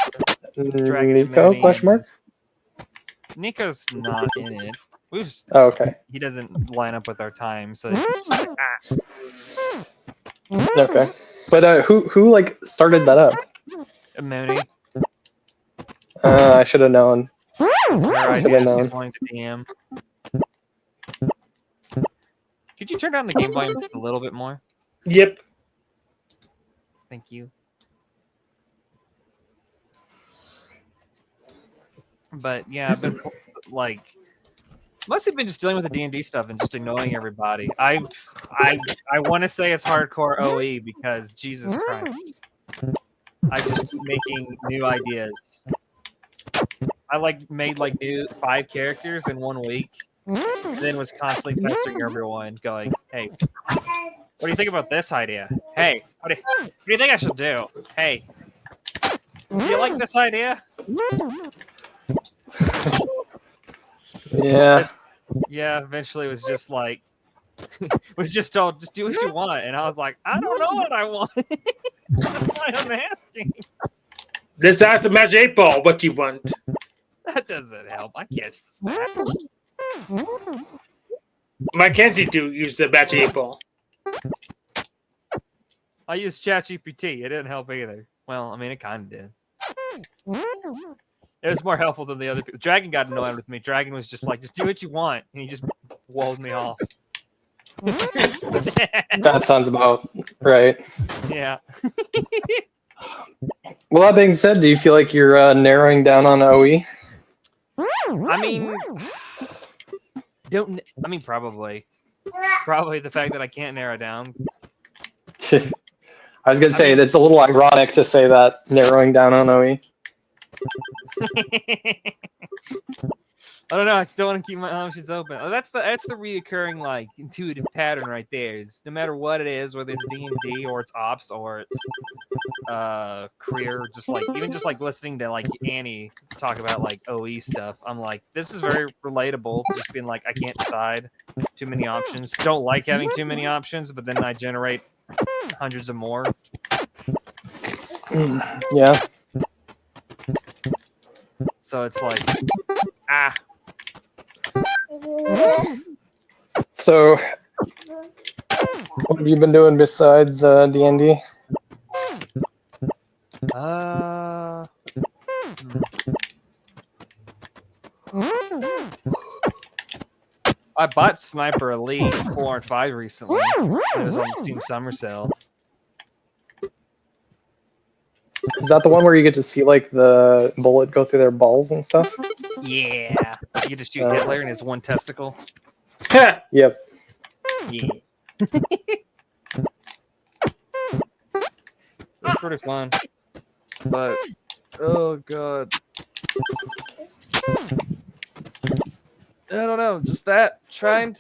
Nico question mark. Nico's not in it. We just, Oh, okay. He doesn't line up with our time, so it's just like Okay. But who like started that up? Mooney. I should have known. It's her I should idea. have known. She's wanting to DM. Could you turn down the game volume just a little bit more? Yep. Thank you. But yeah, I've been like mostly been just dealing with the D&D stuff and just annoying everybody. I want to say it's hardcore OE because Jesus Christ, I just keep making new ideas. I made new 5 characters in 1 week, and then was constantly pestering everyone, going, "Hey, what do you think about this idea? Hey, what do you think I should do? Hey, do you like this idea?" Yeah. Yeah, eventually it was just like, was just told, just do what you want. And I was like, I don't know what I want. That's why I'm asking. Let's ask the Magic 8 Ball what you want. That doesn't help. I can't. Mackenzie do use the battery 8-ball. I used ChatGPT. It didn't help either. Well, I mean, it kind of did. It was more helpful than the other people. Dragon got annoyed with me. Dragon was just like, just do what you want. And he just walled me off. That sounds about right. Yeah. Well, that being said, do you feel like you're narrowing down on OE? I mean, probably. Probably the fact that I can't narrow down. I was gonna say it's a little ironic to say that narrowing down on OE. I don't know. I still want to keep my options open. Oh, that's the reoccurring like intuitive pattern right there. Is no matter what it is, whether it's D&D or it's ops or it's career, just like even just like listening to like Annie talk about like OE stuff, I'm like, this is very relatable. Just being like, I can't decide, too many options. Don't like having too many options, but then I generate hundreds of more. Yeah. So it's like, So, what have you been doing besides D&D? I bought Sniper Elite 4 and 5 recently. It was on the Steam Summer Sale. Is that the one where you get to see like the bullet go through their balls and stuff? Yeah. You just shoot Hitler and his one testicle. Yep. Yeah. It's pretty fun. But, oh god. I don't know, just that, I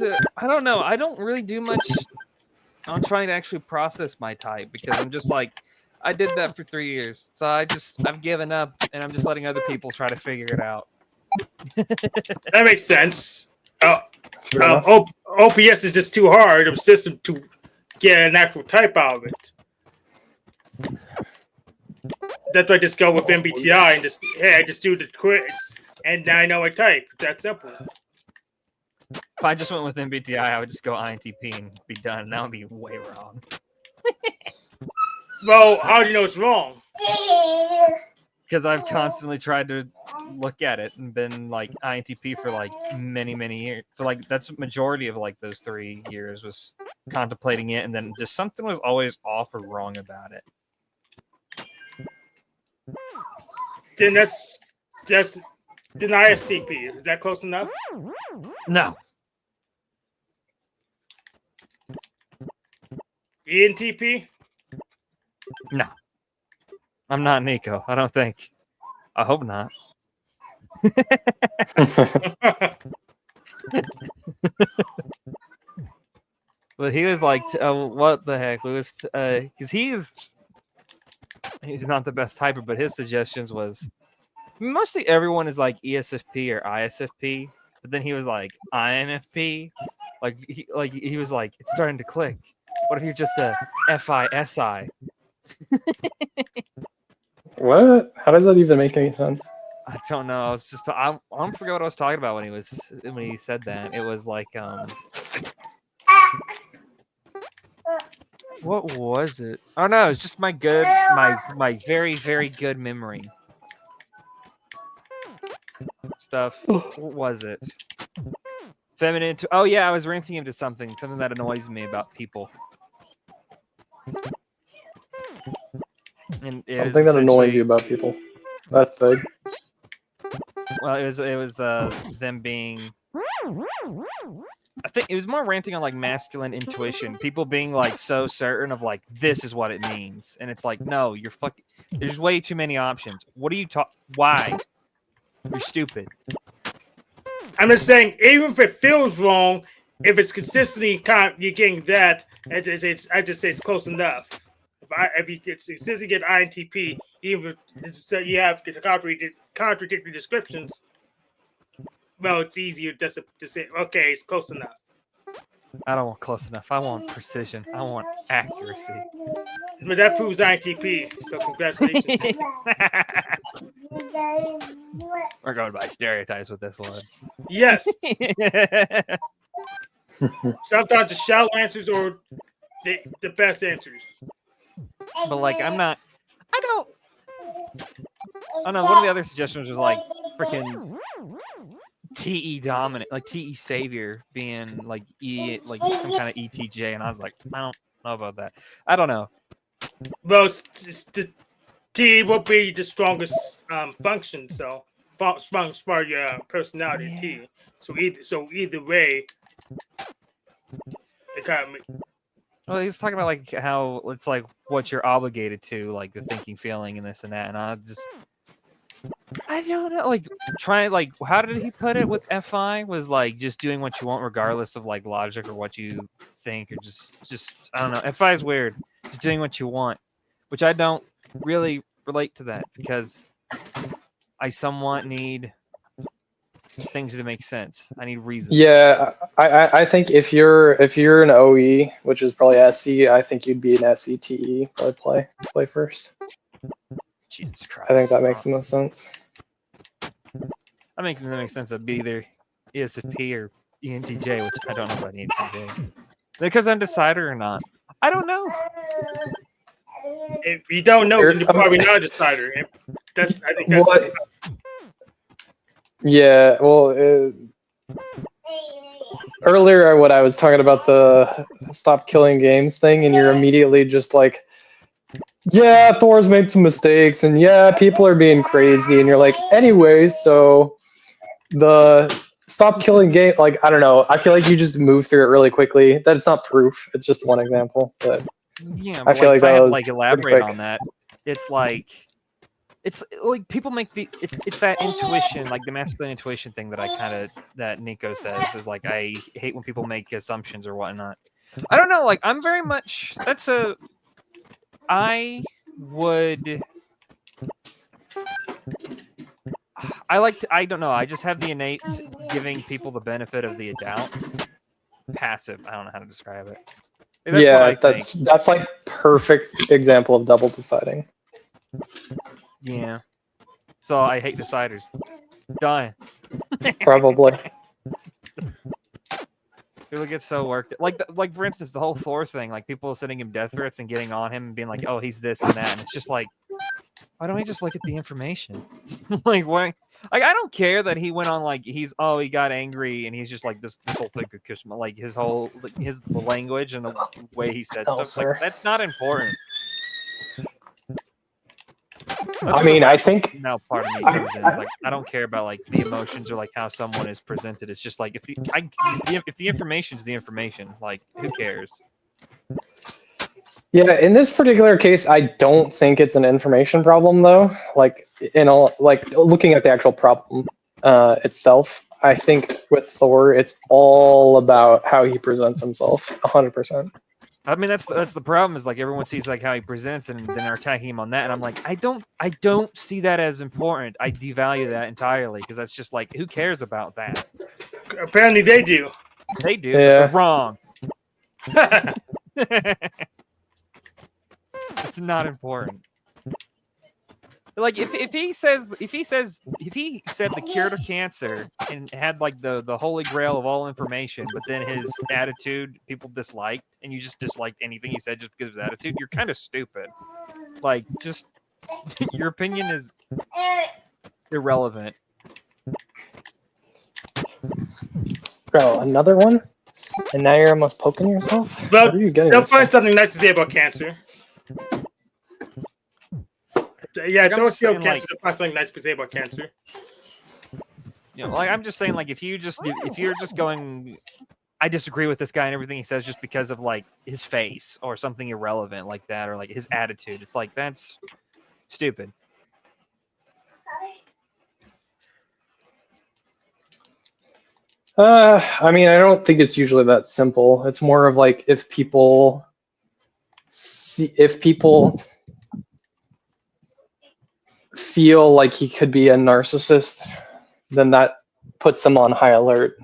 don't know, I don't really do much on trying to actually process my type, because I'm just like, I did that for 3 years, so I've given up, and I'm just letting other people try to figure it out. That makes sense. OPS is just too hard of a system to get an actual type out of it. That's why I just go with MBTI and just do the quiz, and now I know I type. It's that simple. If I just went with MBTI, I would just go INTP and be done, and that would be way wrong. Well, how do you know it's wrong? Because I've constantly tried to look at it and been like INTP for like many years. For like that's the majority of like those 3 years was contemplating it, and then just something was always off or wrong about it. Then that's just an ISTP. Is that close enough? No. ENTP? No. I'm not Nico. I don't think. I hope not. But he was like, what the heck, Lewis? Because he's not the best typer, but his suggestions was mostly everyone is like ESFP or ISFP, but then he was like INFP. Like he was like, it's starting to click. What if you're just a FISI? What? How does that even make any sense? I don't know. I was just I don't forget what I was talking about when he said that. It was like what was it? Oh no, it's just my very good memory stuff. What was it? Feminine. Oh yeah, I was ranting him to something that annoys me about people. And something that annoys you about people. That's vague. Well, it was them being. I think it was more ranting on like masculine intuition. People being like so certain of like this is what it means, and it's like no, you're fucking. There's way too many options. What are you Why? You're stupid. I'm just saying, even if it feels wrong, if it's consistently you're getting that, I just say it's close enough. If you consistently get INTP, even if you have contradictory descriptions, well, it's easier just to say, okay, it's close enough. I don't want close enough. I want precision. I want accuracy. But that proves INTP. So congratulations. We're going by stereotypes with this one. Yes. Sometimes the shallow answers are the best answers. But like, I don't know. One of the other suggestions was like freaking TE dominant, like TE savior being like like some kind of ETJ, and I was like, I don't know about that. I don't know. Well, T will be the strongest function, so strong part of your personality. T. So either way, it kind of. Well, he's talking about like how it's like what you're obligated to, like the thinking, feeling, and this and that, and I don't know. Like how did he put it with FI? Was like just doing what you want regardless of like logic or what you think, or just I don't know. FI is weird. Just doing what you want, which I don't really relate to that because I somewhat need things to make sense. I need reasons. Yeah, I think if you're an OE, which is probably SC, I think you'd be an SCTE. Probably play first. Jesus Christ. I think that makes the most sense. That makes sense. It'd be either ESFP or ENTJ, which I don't know about ENTJ. Because I'm decider or not. I don't know. If you don't know, then you're probably not a decider. I think that's. Yeah, well, earlier what I was talking about the stop killing games thing, and you're immediately just like, yeah, Thor's made some mistakes, and yeah, people are being crazy, and you're like, anyway, so the stop killing game, like, I don't know, I feel like you just move through it really quickly. That's not proof, it's just one example, but yeah, I feel like that was elaborate on that. It's like people make it's that intuition, like the masculine intuition thing that Nico says is like, I hate when people make assumptions or whatnot. I don't know, like I'm very much I don't know, I just have the innate giving people the benefit of the doubt. Passive, I don't know how to describe it. That's like perfect example of double deciding. Yeah. So I hate deciders. Done. Probably. People get so worked. Like for instance, the whole Thor thing. Like people sending him death threats and getting on him and being like, "Oh, he's this and that," and it's just like, why don't we just look at the information? Like why? Like I don't care that he went on like he got angry and he's just like this whole thing could kiss me. Like his language and the way he said stuff. Like that's not important. I mean, I think now part of me comes in. It's like I don't care about like the emotions or like how someone is presented. It's just like if the information is the information, like who cares? Yeah, in this particular case, I don't think it's an information problem though. Like looking at the actual problem itself, I think with Thor, it's all about how he presents himself, 100%. I mean, that's the problem is like everyone sees like how he presents and then are attacking him on that, and I'm like, I don't see that as important. I devalue that entirely because that's just like, who cares about that? Apparently, they do. They do. Yeah. But they're wrong. It's not important. Like if he said the cure to cancer and had like the holy grail of all information, but then his attitude people disliked, and you just disliked anything he said just because of his attitude, you're kind of stupid. Like just your opinion is irrelevant. Bro, another one? And now you're almost poking yourself? Well, what are you getting? They'll find something nice to say about cancer. Yeah, don't kill cancer. Like, they'll find something nice to say about cancer. You know, like I'm just saying, like if you're just going, I disagree with this guy and everything he says just because of like his face or something irrelevant like that, or like his attitude. It's like that's stupid. I mean, I don't think it's usually that simple. It's more of like if people feel like he could be a narcissist, then that puts them on high alert.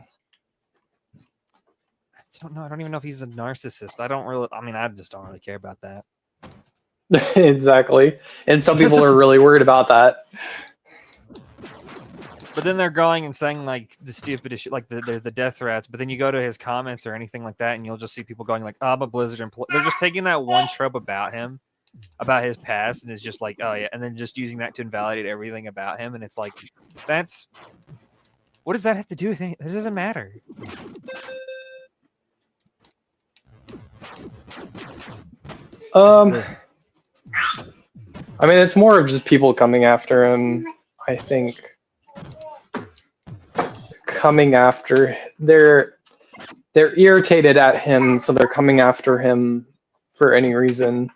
don't know. I don't even know if he's a narcissist. I just don't really care about that. Exactly. And some people are really worried about that. But then they're going and saying like the stupidest shit, like there's the death threats. But then you go to his comments or anything like that, and you'll just see people going like, oh, "I'm a Blizzard employee." They're just taking that one trope about him, about his past, and it's just like, oh yeah, and then just using that to invalidate everything about him. And it's like, what does that have to do with anything? It doesn't matter. I mean, it's more of just people coming after him. I think they're irritated at him, so they're coming after him for any reason.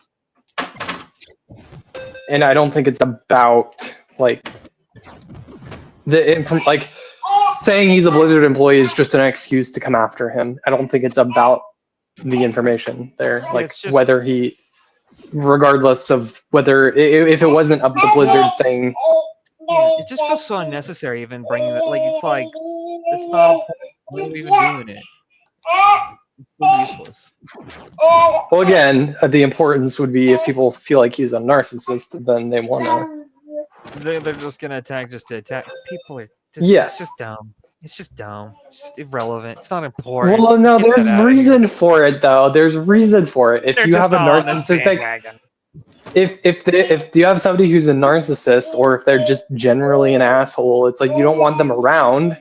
And I don't think it's about like saying he's a Blizzard employee is just an excuse to come after him. I don't think it's about the information there, like whether he, regardless of whether if it wasn't of the Blizzard thing. Yeah, it just feels so unnecessary even bringing it. Like it's not a point. Why are we even doing it? It's so useless. Well, again, the importance would be if people feel like he's a narcissist, then they want to. They're just gonna attack just to attack. People are just, Yes. It's just dumb. It's just dumb. It's just irrelevant. It's not important. Well, no, Get there's that out of reason for it though. There's reason for it. If They're you just have a all on this narcissistic, bandwagon. if you have somebody who's a narcissist, or if they're just generally an asshole, it's like you don't want them around,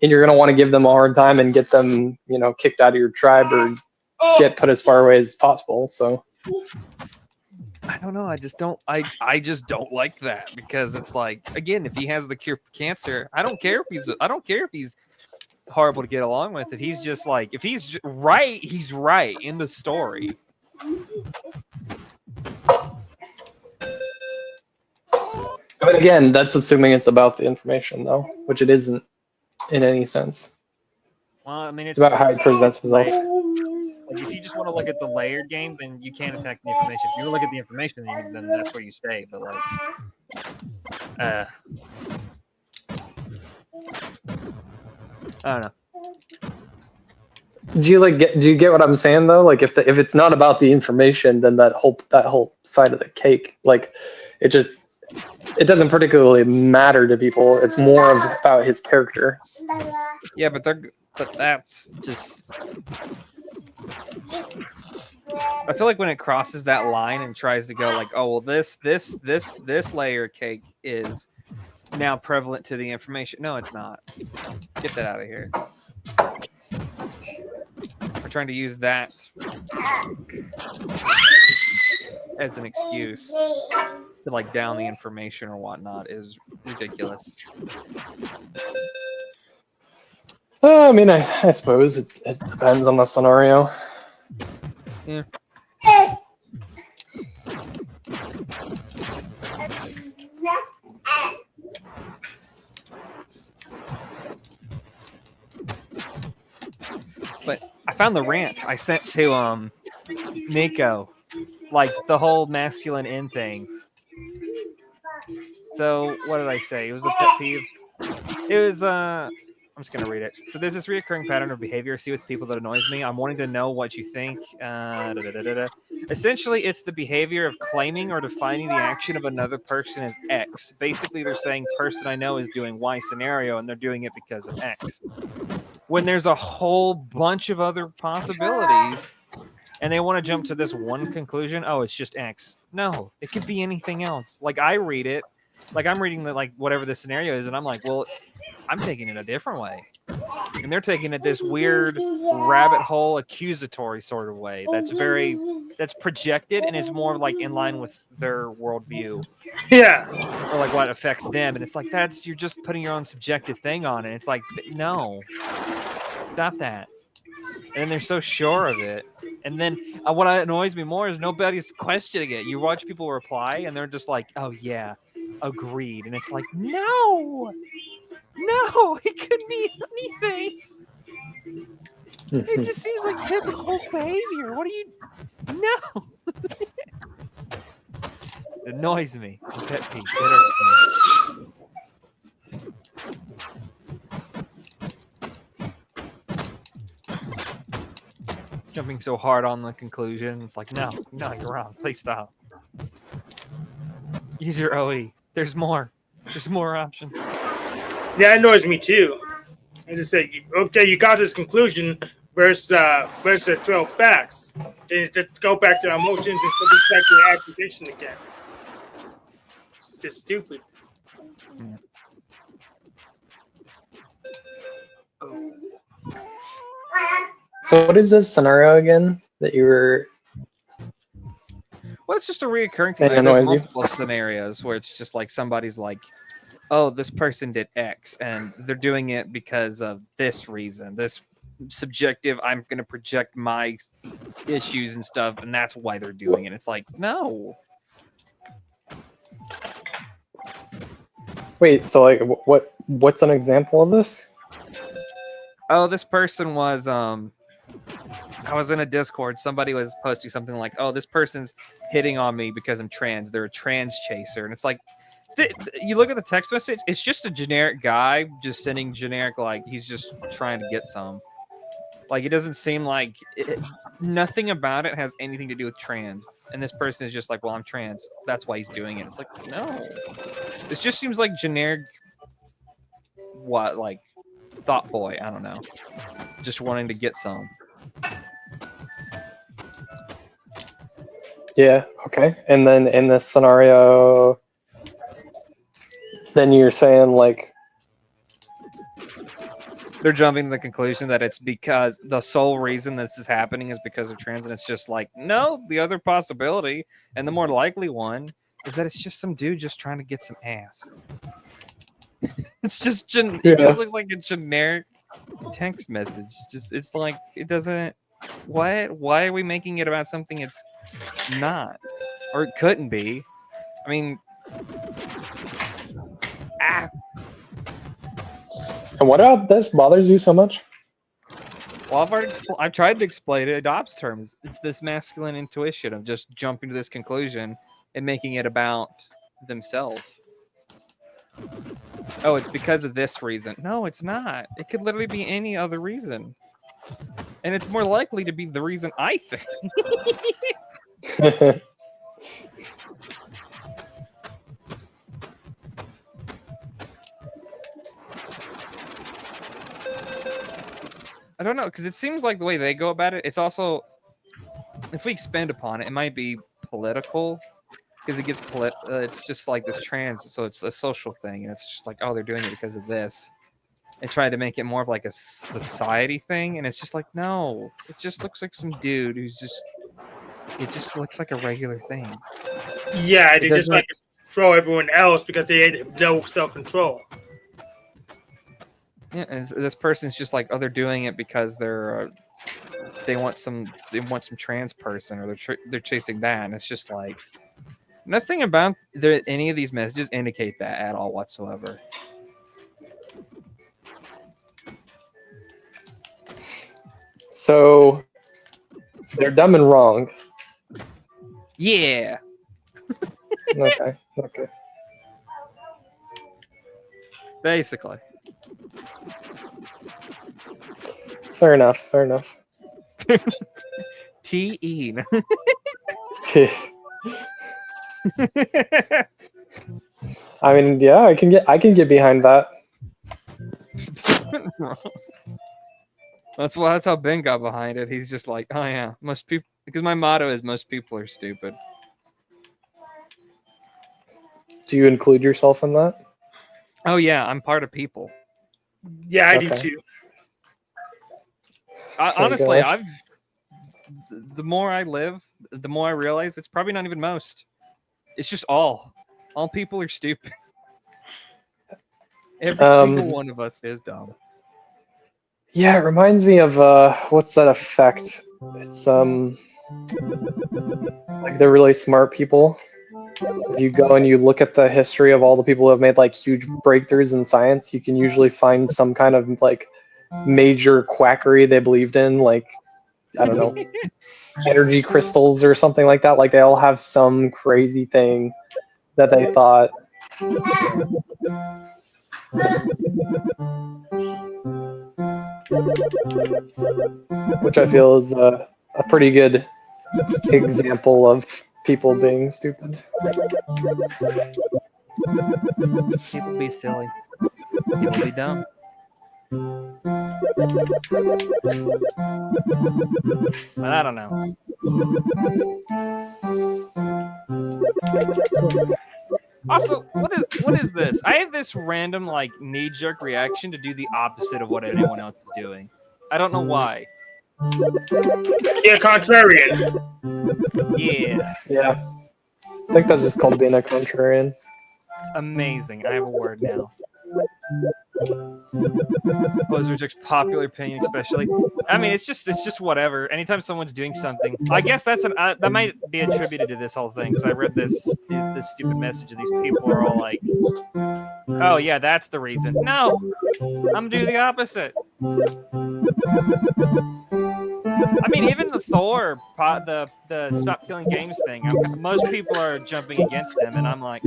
and you're gonna want to give them a hard time and get them, kicked out of your tribe or get put as far away as possible. So. I don't know. I just don't like that, because it's like, again, if he has the cure for cancer, I don't care if he's horrible to get along with. If he's just like, if he's right, he's right in the story. But again, that's assuming it's about the information, though, which it isn't in any sense. Well, I mean, It's about how he presents himself. Like, if you just want to look at the layered game, then you can't attack the information. If you look at the information, then that's where you stay. But like, I don't know. Do you get what I'm saying though? Like if it's not about the information, then that whole side of the cake, like it doesn't particularly matter to people. It's more about his character. Yeah, but that's just. I feel like when it crosses that line and tries to go like, oh well, this layer cake is now prevalent to the information. No, it's not. Get that out of here. We're trying to use that as an excuse to like down the information or whatnot is ridiculous. I mean, I suppose it depends on the scenario. Yeah. But I found the rant I sent to Nico, like the whole masculine in thing. So what did I say? It was a pet peeve. It was I'm just gonna read it. So there's this reoccurring pattern of behavior I see with people that annoys me. I'm wanting to know what you think. Essentially, it's the behavior of claiming or defining the action of another person as X. Basically, they're saying person I know is doing Y scenario, and they're doing it because of X. When there's a whole bunch of other possibilities, and they want to jump to this one conclusion, oh, it's just X. No, it could be anything else. Like I read it, like I'm reading the like whatever the scenario is, and I'm like, well, I'm taking it a different way. And they're taking it this weird rabbit hole accusatory sort of way. That's projected and is more like in line with their worldview. Yeah. Or like what affects them. And it's like you're just putting your own subjective thing on it. It's like, no. Stop that. And they're so sure of it. And then what annoys me more is nobody's questioning it. You watch people reply and they're just like, oh yeah, agreed. And it's like, no, it could be anything. It just seems like typical behavior. What do you? No. It annoys me. It's a pet peeve. It hurts me. being so hard on the conclusion. It's like, no, you're wrong. Please stop. Use your OE. There's more. There's more options. Yeah, it annoys me too. I just say, okay, you got this conclusion. Where's the 12 facts? Then just go back to the emotions and go back to the accusation again. It's just stupid. So what is this scenario again that you were Well, it's just a reoccurring saying thing. Like, there's annoys you? multiple scenarios where it's just like somebody's like, oh, this person did X, and they're doing it because of this reason. This subjective, I'm going to project my issues and stuff, and that's why they're doing it. It's like, no. Wait, so like what's an example of this? Oh, this person was I was in a Discord. Somebody was posting something like, "Oh, this person's hitting on me because I'm trans. They're a trans chaser," and it's like, you look at the text message. It's just a generic guy just sending generic, like he's just trying to get some. Like, it doesn't seem like nothing about it has anything to do with trans. And this person is just like, "Well, I'm trans. That's why he's doing it." It's like, no. This just seems like generic. What, like, thought boy? I don't know. Just wanting to get some. Yeah, okay. And then in this scenario, then you're saying like they're jumping to the conclusion that it's because the sole reason this is happening is because of trans, and it's just like, no, the other possibility and the more likely one is that it's just some dude just trying to get some ass. It's just it just looks like a generic text message. Just, it's like, it doesn't. Why are we making it about something it's not, or it couldn't be? I mean, And what about this bothers you so much? Well, I've tried to explain it in Dobbs terms. It's this masculine intuition of just jumping to this conclusion and making it about themselves. Oh, it's because of this reason. No, it's not. It could literally be any other reason. And it's more likely to be the reason I think. I don't know, because it seems like the way they go about it, it's also, if we expand upon it, it might be political, because it gets it's just like this trans, so it's a social thing, and it's just like, oh, they're doing it because of this. And try to make it more of like a society thing, and it's just like, no, it just looks like some dude who's just, it just looks like a regular thing. Yeah, they just like throw everyone else because they had no self-control. Yeah, and this person's just like, oh, they're doing it because they want some trans person, or they're chasing that, and it's just like, nothing about any of these messages indicate that at all whatsoever. So they're dumb and wrong. Yeah. Okay. Basically. Fair enough. T-E. I mean, yeah, I can get behind that. That's how Ben got behind it. He's just like, oh yeah, most people, because my motto is most people are stupid. Do you include yourself in that? Oh yeah, I'm part of people. Yeah, I do too. Honestly, the more I live, the more I realize it's probably not even most. It's just all people are stupid. Every single one of us is dumb. Yeah, it reminds me of what's that effect? It's like the really smart people. If you go and you look at the history of all the people who have made like huge breakthroughs in science, you can usually find some kind of like major quackery they believed in, like, I don't know, energy crystals or something like that. Like, they all have some crazy thing that they thought. Which I feel is a pretty good example of people being stupid. People be silly. People be dumb. But I don't know. Also, what is this? I have this random like knee-jerk reaction to do the opposite of what anyone else is doing. I don't know why. Yeah, contrarian. Yeah, Yeah. I think that's just called being a contrarian. it's amazing. I have a word now. Always rejects popular opinion, especially. I mean, it's just whatever. Anytime someone's doing something, I guess that's that might be attributed to this whole thing because I read this stupid message. These people are all like, "Oh yeah, that's the reason." No, I'm doing the opposite. I mean, even the Thor, the stop killing games thing. Most people are jumping against him, and I'm like,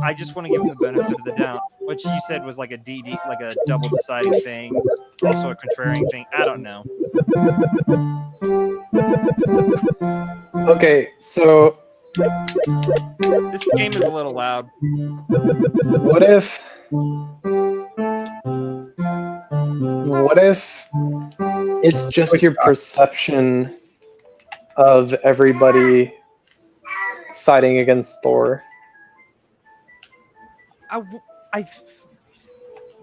I just want to give him the benefit of the doubt, which you said was like a DD, like a double deciding thing, also a contrarian thing. I don't know. Okay, so This game is a little loud. what if it's just your perception of everybody siding against Thor?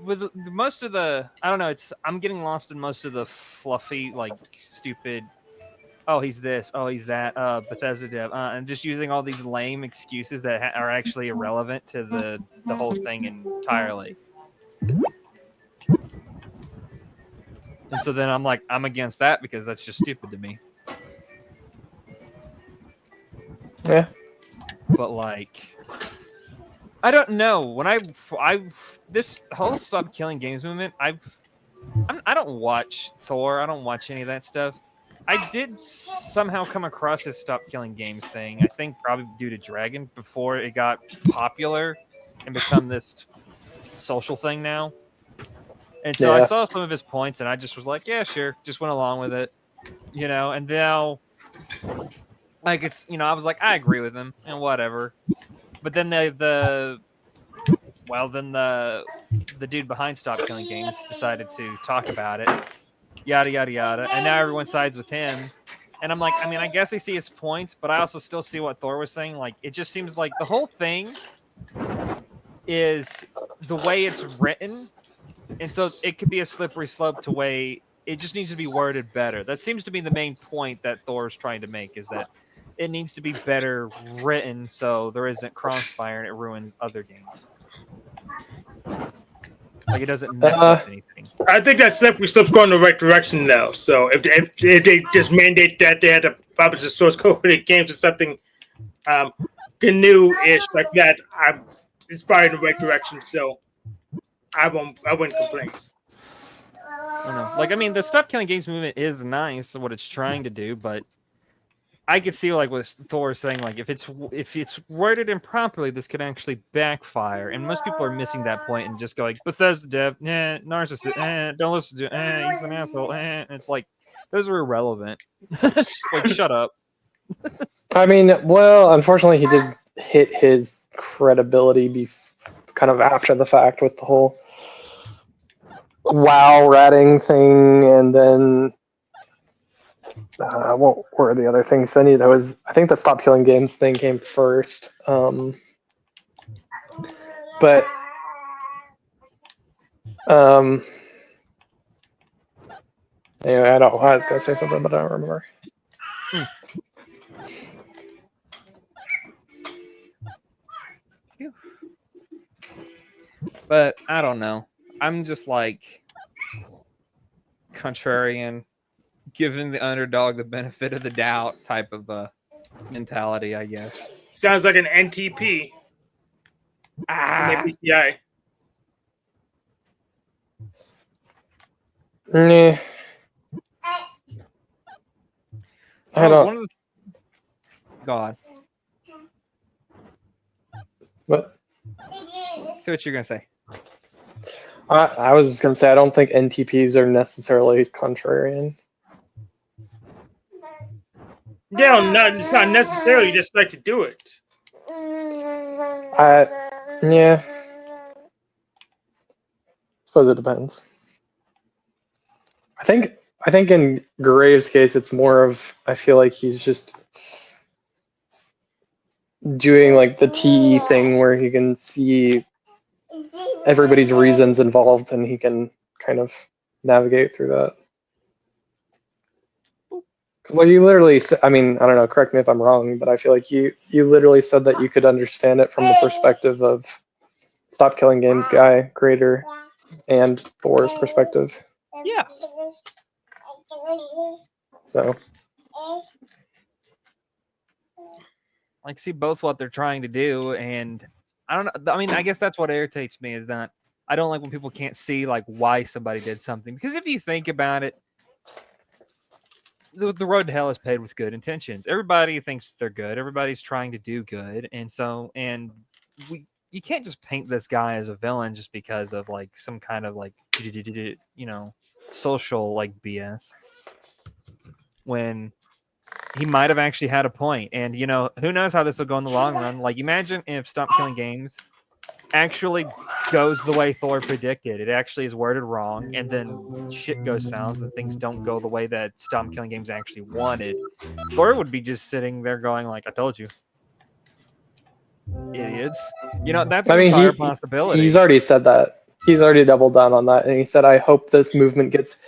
With most of the, I don't know. I'm getting lost in most of the fluffy, like stupid. Oh, he's this. Oh, he's that. Bethesda dev, and just using all these lame excuses that are actually irrelevant to the whole thing entirely. And so then I'm like, I'm against that because that's just stupid to me. Yeah. But like, I don't know. When I this whole stop killing games movement, I don't watch Thor. I don't watch any of that stuff. I did somehow come across this stop killing games thing. I think probably due to Dragon before it got popular and become this social thing now. And so I saw some of his points, and I just was like, yeah, sure. Just went along with it, you know. And now, like, it's, you know, I was like, I agree with him and whatever. But then the dude behind Stop Killing Games decided to talk about it, yada yada yada, and now everyone sides with him. And I'm like, I mean, I guess I see his points, but I also still see what Thor was saying. Like, it just seems like the whole thing is the way it's written. And so it could be a slippery slope to way it just needs to be worded better. That seems to be the main point that Thor is trying to make, is that it needs to be better written so there isn't crossfire and it ruins other games. Like, it doesn't mess up anything. I think that slippery slope's going in the right direction now. So if they just mandate that they had to publish the source code for the games or something GNU-ish like that, it's probably in the right direction. So I wouldn't complain. I don't know. Like, I mean, the Stop Killing Games movement is nice, what it's trying to do, but I could see, like, what Thor is saying, like, if it's worded improperly, this could actually backfire. And most people are missing that point and just go like, Bethesda dev, narcissist, don't listen to, he's an asshole, And it's like, those are irrelevant. Just, like, shut up. I mean, well, unfortunately, he did hit his credibility kind of after the fact with the whole WoW ratting thing, and then what were the other things? Then I think the Stop Killing Games thing came first, but anyway, I was gonna say something, but I don't remember. But I don't know. I'm just like contrarian, giving the underdog the benefit of the doubt type of mentality, I guess. Sounds like an NTP. MBTI. Nah. I don't. God. What? See what you're gonna say. I was just gonna say I don't think NTPs are necessarily contrarian. Yeah, it's not necessarily just like to do it. Yeah. Suppose it depends. I think in Graves' case, it's more of I feel like he's just doing like the TE thing where he can see everybody's reasons involved and he can kind of navigate through that. Well, you literally, I mean, I don't know, correct me if I'm wrong, but I feel like you literally said that you could understand it from the perspective of Stop Killing Games guy, creator, and Thor's perspective. Yeah. So. Like, see both what they're trying to do, and I don't know. I mean, I guess that's what irritates me is that I don't like when people can't see like why somebody did something. Because if you think about it, the road to hell is paved with good intentions. Everybody thinks they're good. Everybody's trying to do good, and you can't just paint this guy as a villain just because of like some kind of like social like BS. When he might have actually had a point, and who knows how this will go in the long run. Like, imagine if Stop Killing Games actually goes the way Thor predicted. It actually is worded wrong, and then shit goes south and things don't go the way that Stop Killing Games actually wanted. Thor would be just sitting there going like, I told you, idiots. That's an entire possibility. He's already said that. He's already doubled down on that, and he said, I hope this movement gets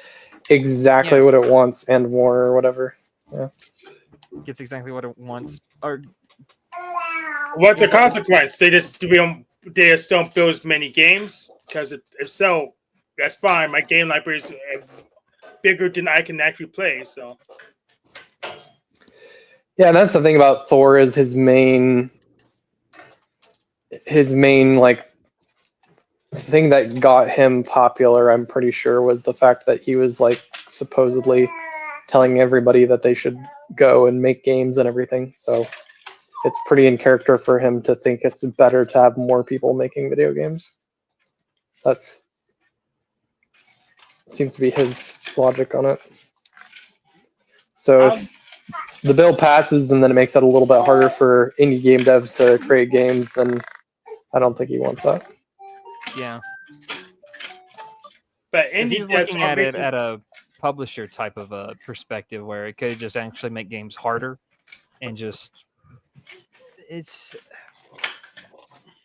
exactly what it wants and more, or whatever. Yeah. Gets exactly what it wants. Or what's the consequence? They just don't build as many games, because if so, that's fine. My game library is bigger than I can actually play. So yeah, and that's the thing about Thor is his main like thing that got him popular, I'm pretty sure, was the fact that he was like supposedly telling everybody that they should go and make games and everything. So it's pretty in character for him to think it's better to have more people making video games. That's seems to be his logic on it. So if the bill passes and then it makes it a little bit harder for indie game devs to create games, then I don't think he wants that. Yeah. But if he's looking at it at a publisher type of a perspective where it could just actually make games harder and just he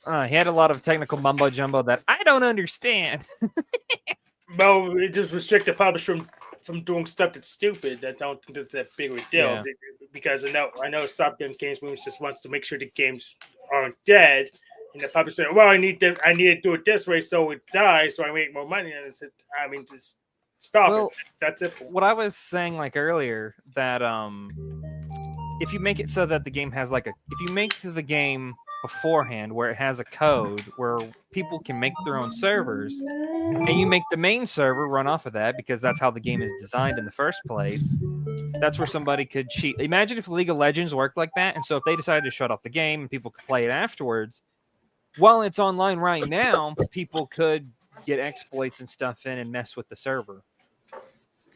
had a lot of technical mumbo jumbo that I don't understand. Well, it just restrict the publisher from doing stuff that's stupid. I don't think that's that big of a deal. Yeah. Because I know Stop Killing Games just wants to make sure the games aren't dead. And the publisher, well, I need to do it this way so it dies, so I make more money. And it's, I mean, just stop it. That's it. What I was saying like earlier, that if you make it so that the game has like if you make the game beforehand where it has a code where people can make their own servers, and you make the main server run off of that because that's how the game is designed in the first place, that's where somebody could cheat. Imagine if League of Legends worked like that, and so if they decided to shut off the game and people could play it afterwards, while it's online right now, people could get exploits and stuff in and mess with the server.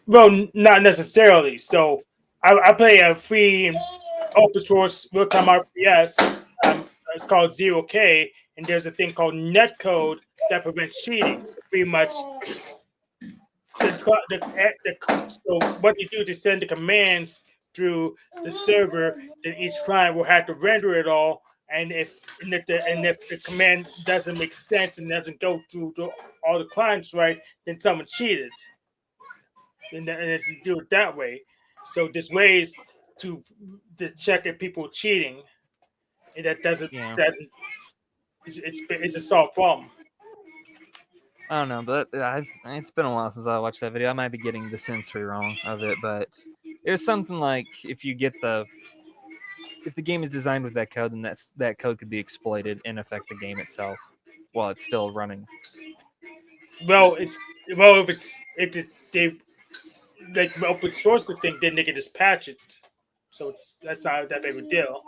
Well, not necessarily. So I play a free open source real-time RTS. It's called 0K, and there's a thing called netcode that prevents cheating. So pretty much, so what you do is send the commands through the server, then each client will have to render it all. And if the command doesn't make sense and doesn't go through to all the clients right, then someone cheated. And if you do it that way, so there's ways to check if people are cheating, and that doesn't. It's a solved problem. I don't know, but it's been a while since I watched that video. I might be getting the sensory wrong of it, but it was something like if the game is designed with that code, then that code could be exploited and affect the game itself while it's still running. If they like open source the thing, then they can just patch it. So that's not that big of a deal.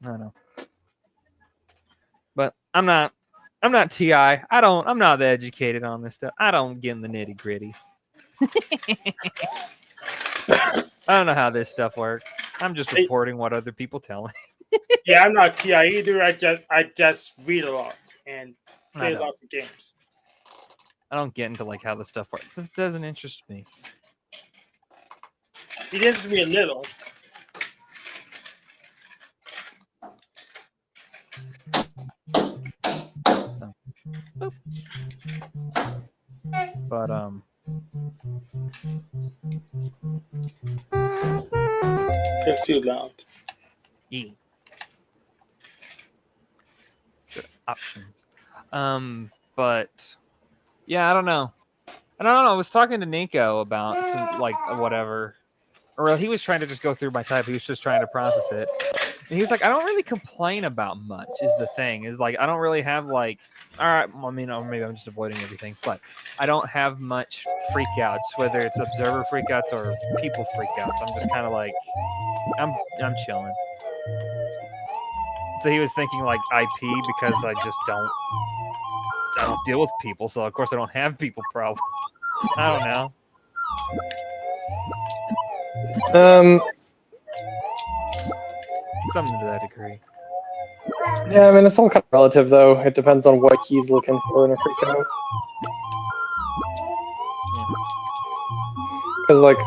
I don't know, but I'm not TI. I'm not educated on this stuff. I don't get in the nitty gritty. I don't know how this stuff works. I'm just reporting what other people tell me. Yeah, I'm not TI either. I just read a lot and play I know. lots of games. I don't get into like how this stuff works. This doesn't interest me. It interests me a little. So, boop. But It's too loud. E. The options. But yeah, I don't know. I was talking to Nico about some, like whatever, or he was trying to just go through my type. He was just trying to process it. And he was like, I don't really complain about much. Is the thing is like I don't really have like, all right. I mean, or maybe I'm just avoiding everything, but I don't have much freakouts, whether it's observer freakouts or people freakouts. I'm just kind of like, I'm chilling. So he was thinking like IP because I don't deal with people, so of course I don't have people problems. I don't know. Something to that degree. Yeah, I mean, it's all kind of relative, though. It depends on what he's looking for in a freakout. Because, like,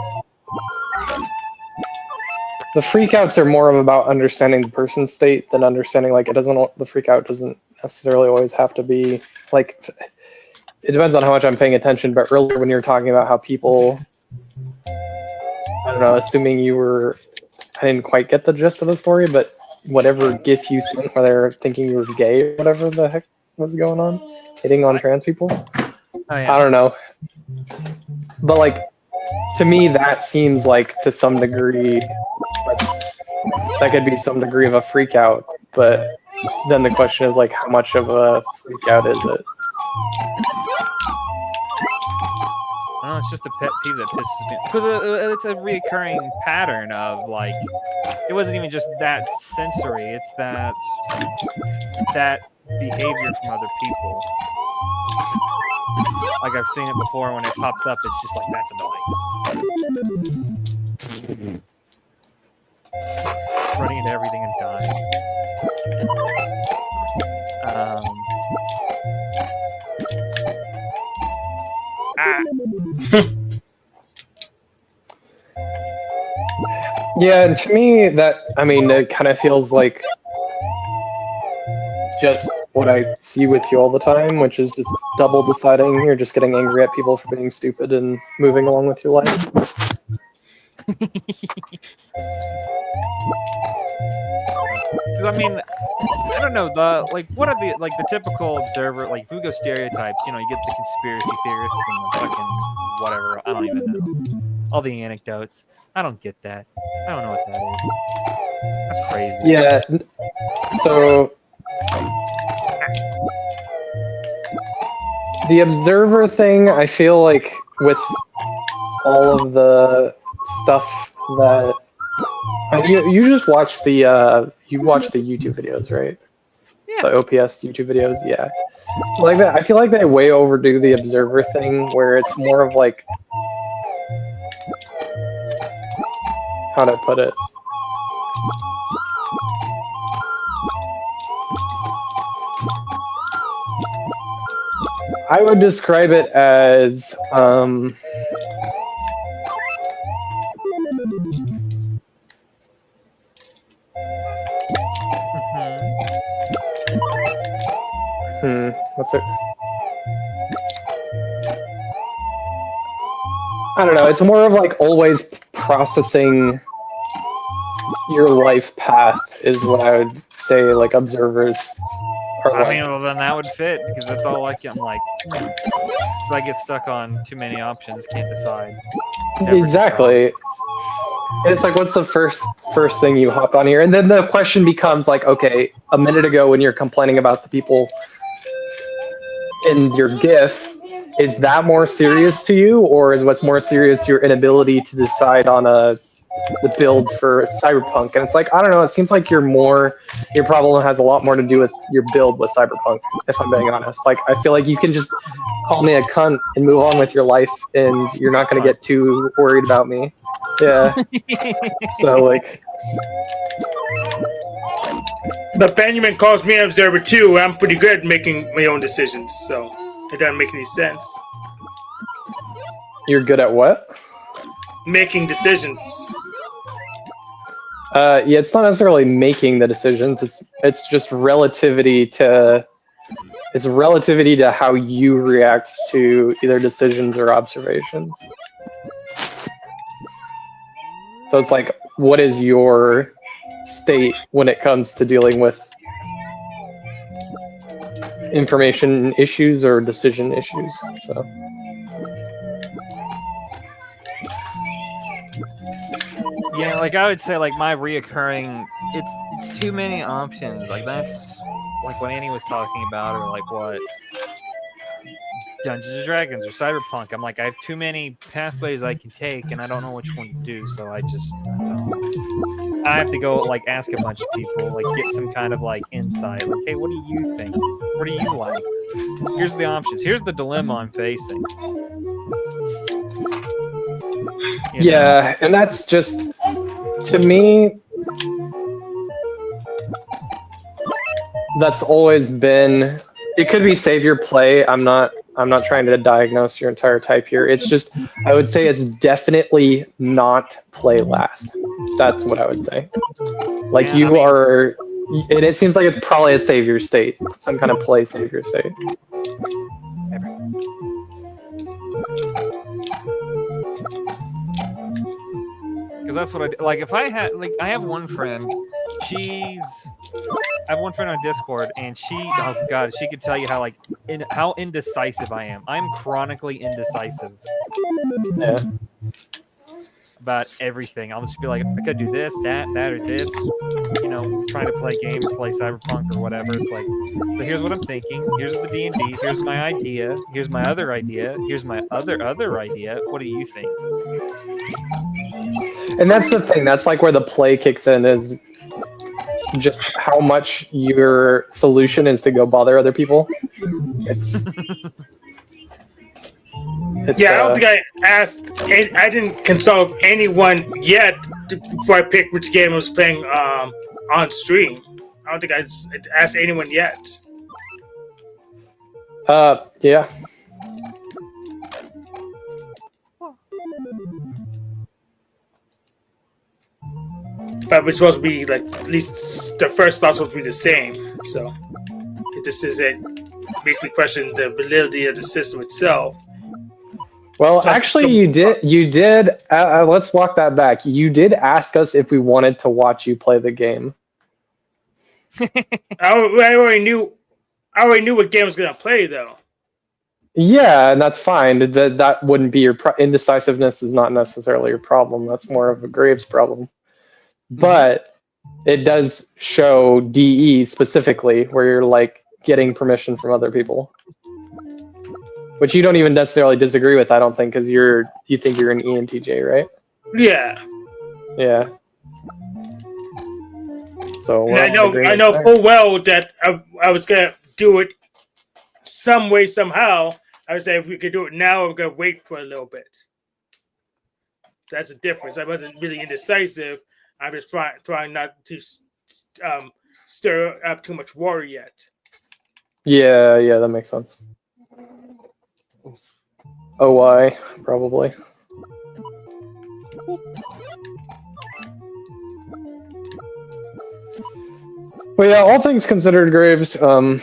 the freakouts are more about understanding the person's state than understanding, like, the freakout doesn't necessarily always have to be, like, it depends on how much I'm paying attention, but earlier when you were talking about how people, I don't know, assuming I didn't quite get the gist of the story, but whatever GIF you sent where they're thinking you were gay or whatever the heck was going on, hitting on trans people. Oh, yeah. I don't know. But like, to me, that seems like to some degree, like, that could be some degree of a freak out. But then the question is like, how much of a freak out is it? No, it's just a pet peeve that pisses me because it's a reoccurring pattern of like, it wasn't even just that sensory; it's that behavior from other people. Like I've seen it before. When it pops up, it's just like that's annoying. Running into everything and dying. Yeah, and to me, it kind of feels like just what I see with you all the time, which is just double deciding. You're just getting angry at people for being stupid and moving along with your life. I mean, I don't know, what are the typical observer, like if we go stereotypes, you get the conspiracy theorists and the fucking whatever, I don't even know. All the anecdotes. I don't get that. I don't know what that is. That's crazy. Yeah, so the observer thing, I feel like with all of the stuff that you just watch the YouTube videos, right? Yeah. The OPS YouTube videos, yeah. Like that, I feel like they way overdo the observer thing, where it's more of like, how to put it? I would describe it as what's it? I don't know. It's more of like always processing your life path is what I would say. Like observers are like. I mean, well, then that would fit because that's all like I'm like. If I get stuck on too many options, can't decide. Exactly. It's like, what's the first thing you hop on here? And then the question becomes like, okay, a minute ago when you're complaining about the people in your GIF, is that more serious to you, or is what's more serious your inability to decide on the build for Cyberpunk? And it's like, I don't know, it seems like your problem has a lot more to do with your build with Cyberpunk, if I'm being honest. Like, I feel like you can just call me a cunt and move on with your life, and you're not going to get too worried about me. Yeah. So like, But Benjamin calls me an observer too. I'm pretty good at making my own decisions, so it doesn't make any sense. you're good at what? Making decisions. Yeah, it's not necessarily making the decisions. It's just relativity to how you react to either decisions or observations. So it's like, what is your state when it comes to dealing with information issues or decision issues? So. Yeah, like I would say, like my reoccurring, it's too many options. Like that's like what Annie was talking about, or like what Dungeons and Dragons or Cyberpunk. I'm like, I have too many pathways I can take, and I don't know which one to do. So I don't. I have to go like ask a bunch of people, like get some kind of like insight. Like, hey, what do you think? What do you like? Here's the options. Here's the dilemma I'm facing. Yeah, and that's just, to me, that's always been, it could be save your play. I'm not trying to diagnose your entire type here. It's just, I would say it's definitely not play last. That's what I would say. Like Yeah, you are, and it seems like it's probably a savior state, some kind of play savior state. Because that's what I like. If I had, like, I have one friend. I have one friend on Discord, and oh god, she could tell you how how indecisive I am. I'm chronically indecisive. Yeah. About everything. I'll just be like, I could do this, that, or this. You know, trying to play a game or play Cyberpunk or whatever. It's like, so here's what I'm thinking. Here's the D&D. Here's my idea. Here's my other idea. Here's my other idea. What do you think? And that's the thing. That's like where the play kicks in, is just how much your solution is to go bother other people. It's Yeah, I don't think I asked. I didn't consult anyone yet before I picked which game I was playing on stream. I don't think I asked anyone yet. Yeah. But we're supposed to be like, at least the first thought supposed to be the same. So it just is it makes me question the validity of the system itself. Well, Plus, actually, you did. Let's walk that back. You did ask us if we wanted to watch you play the game. I already knew what game I was gonna play though. Yeah, and that's fine. That wouldn't be your indecisiveness is not necessarily your problem. That's more of a Graves problem. But it does show DE specifically, where you're like getting permission from other people, which you don't even necessarily disagree with, I don't think, because you think you're an ENTJ, right? Yeah. Yeah. So And I know full well that I was gonna do it some way somehow. I would say if we could do it now, we're gonna wait for a little bit. That's a difference. I wasn't really indecisive. I'm just trying not to stir up too much worry yet. Yeah, that makes sense. OI, probably. Well, yeah, all things considered, Graves, I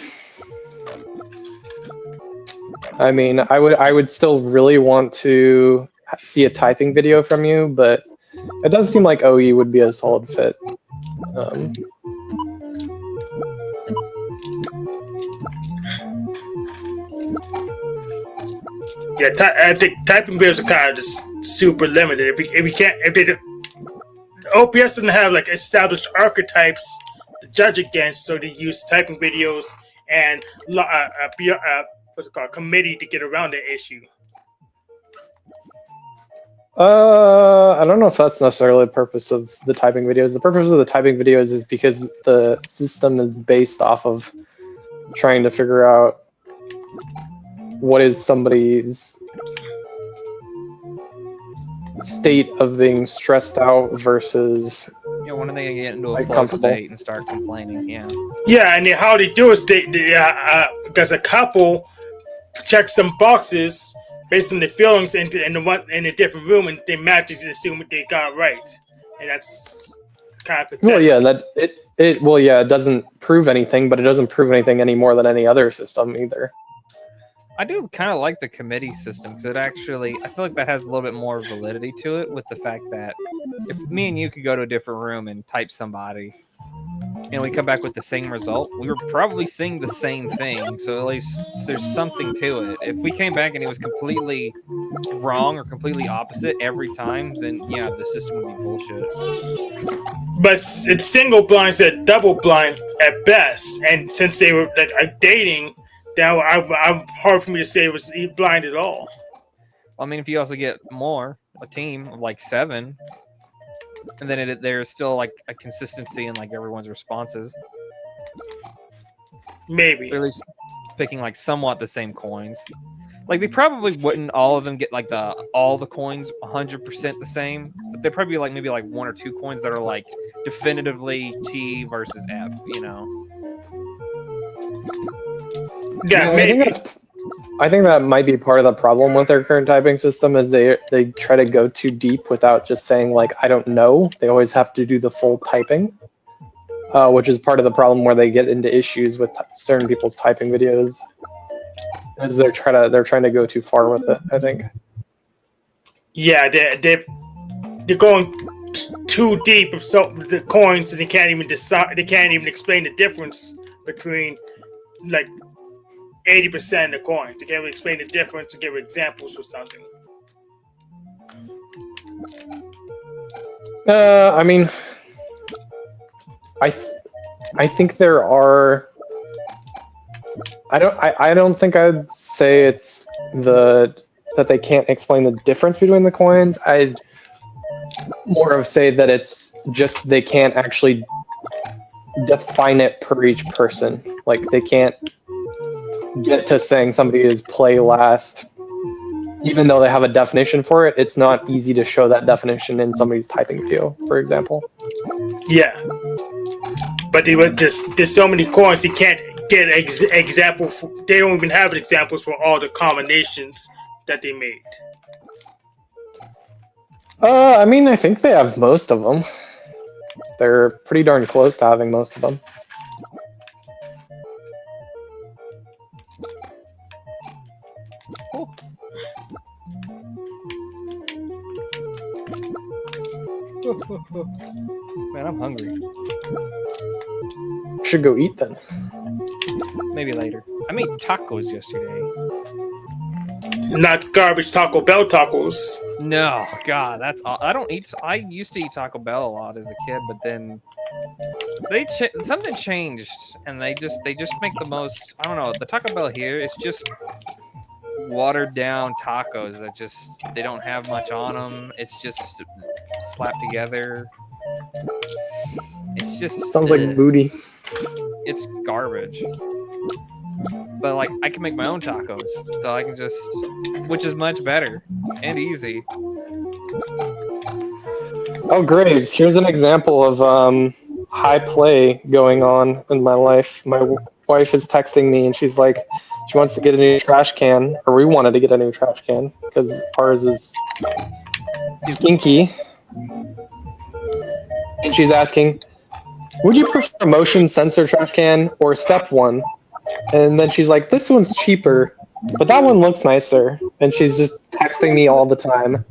mean, I would still really want to see a typing video from you, but it does seem like OE would be a solid fit. Yeah, I think typing videos are kind of just super limited. OPS doesn't have like established archetypes to judge against, so they use typing videos and what's it called, committee to get around the issue. I don't know if that's necessarily the purpose of the typing videos. The purpose of the typing videos is because the system is based off of trying to figure out what is somebody's state of being stressed out versus Yeah, when are they gonna get into a like flow comfortable. state and start complaining? Yeah. Yeah, and then how they do is because a couple checks some boxes based on their feelings in a different room, and they match it to see what they got right, and that's kind of pathetic. Well, yeah, it doesn't prove anything, but it doesn't prove anything any more than any other system either. I do kind of like the committee system because I feel like that has a little bit more validity to it, with the fact that if me and you could go to a different room and type somebody and we come back with the same result, we were probably seeing the same thing, so at least there's something to it. If we came back and it was completely wrong or completely opposite every time, then yeah, the system would be bullshit. But it's single blind instead of double blind at best, and since they were like dating, that I'm hard for me to say it was blind at all. I mean, if you also get a team of like 7, and then there's still like a consistency in like everyone's responses. Maybe. Or at least picking like somewhat the same coins. Like they probably wouldn't all of them get like all the coins 100% the same, but there'd probably be like maybe like 1 or 2 coins that are like definitively T versus F, you know. Yeah, I think that might be part of the problem with their current typing system is they try to go too deep without just saying like I don't know. They always have to do the full typing, which is part of the problem where they get into issues with certain people's typing videos. Is they're trying to go too far with it, I think. Yeah, they're going too deep of the coins, and they can't even decide. They can't even explain the difference between like 80% of the coins. They can't really explain the difference to give examples or something. I mean, I think there are. I don't think I'd say it's that they can't explain the difference between the coins. I'd more of say that it's just they can't actually define it per each person. Like they can't get to saying somebody is play last, even though they have a definition for it. It's not easy to show that definition in somebody's typing video, for example. Yeah, but there's so many coins, you can't get example. They don't even have examples for all the combinations that they made. I mean, I think they have most of them. They're pretty darn close to having most of them. Cool. Man, I'm hungry. Should go eat then. Maybe later. I made tacos yesterday. Not garbage Taco Bell tacos. No, God, that's I don't eat. I used to eat Taco Bell a lot as a kid, but then something changed, and they just make the most. I don't know. The Taco Bell here is just watered down tacos that they don't have much on them. It's just slapped together. It's just sounds like booty. It's garbage. But like I can make my own tacos, so I can which is much better and easy. Oh, great! Here's an example of high play going on in my life. My wife is texting me, and she's like, she wants to get a new trash can, or we wanted to get a new trash can because ours is stinky. And she's asking, would you prefer a motion sensor trash can or step one? And then she's like, this one's cheaper, but that one looks nicer. And she's just texting me all the time.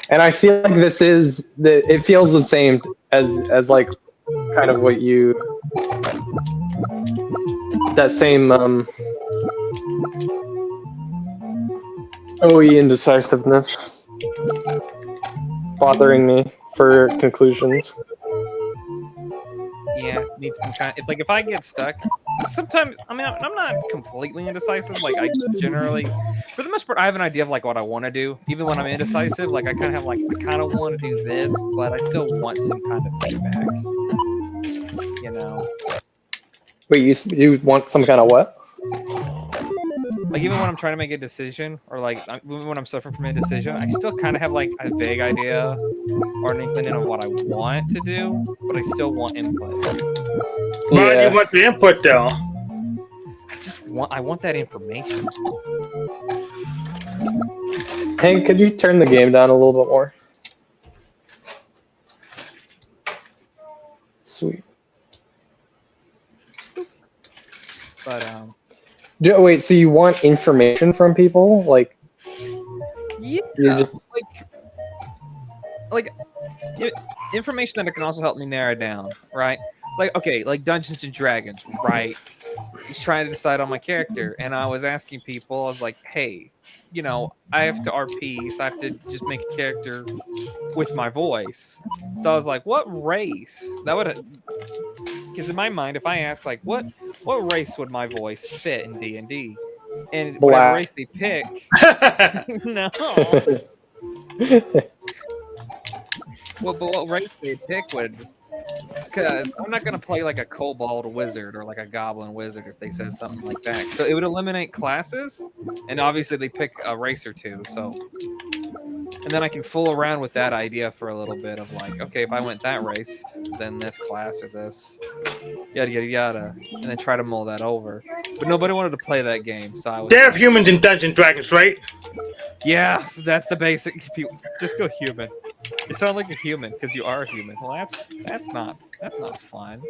And I feel like it feels the same as like kind of what that same OE indecisiveness bothering me for conclusions. Yeah, needs some kind. It's like if I get stuck, sometimes I'm not completely indecisive. Like I generally, for the most part, I have an idea of like what I want to do. Even when I'm indecisive, like I kind of have like I kind of want to do this, but I still want some kind of feedback. You know. Wait, you want some kind of what? like even when I'm trying to make a decision, or like when I'm suffering from a decision, I still kind of have like a vague idea or an inclination of what I want to do, but I still want input. Why do you want the input though? I want that information. Hank, could you turn the game down a little bit more? Sweet. But Wait, so you want information from people? Like, yeah, you're just like information that can also help me narrow down, right? Like, okay, like Dungeons and Dragons, right? He's trying to decide on my character, and I was asking people, I was like, hey, you know, I have to RP, so I have to just make a character with my voice. So I was like, what race? That would, because in my mind, if I ask like, what race would my voice fit in D&D? And whatever Black. race they pick, no. Well, but what race they pick would, because I'm not gonna play like a kobold wizard or like a goblin wizard if they said something like that. So it would eliminate classes, and obviously they pick a race or two. So, and then I can fool around with that idea for a little bit of like, okay, if I went that race, then this class or this, yada yada yada, and then try to mull that over. But nobody wanted to play that game, so I was. They have humans in Dungeons and Dragons, right? Yeah, that's the basic. Just go human. You sound like a human because you are a human. Well, that's not fun.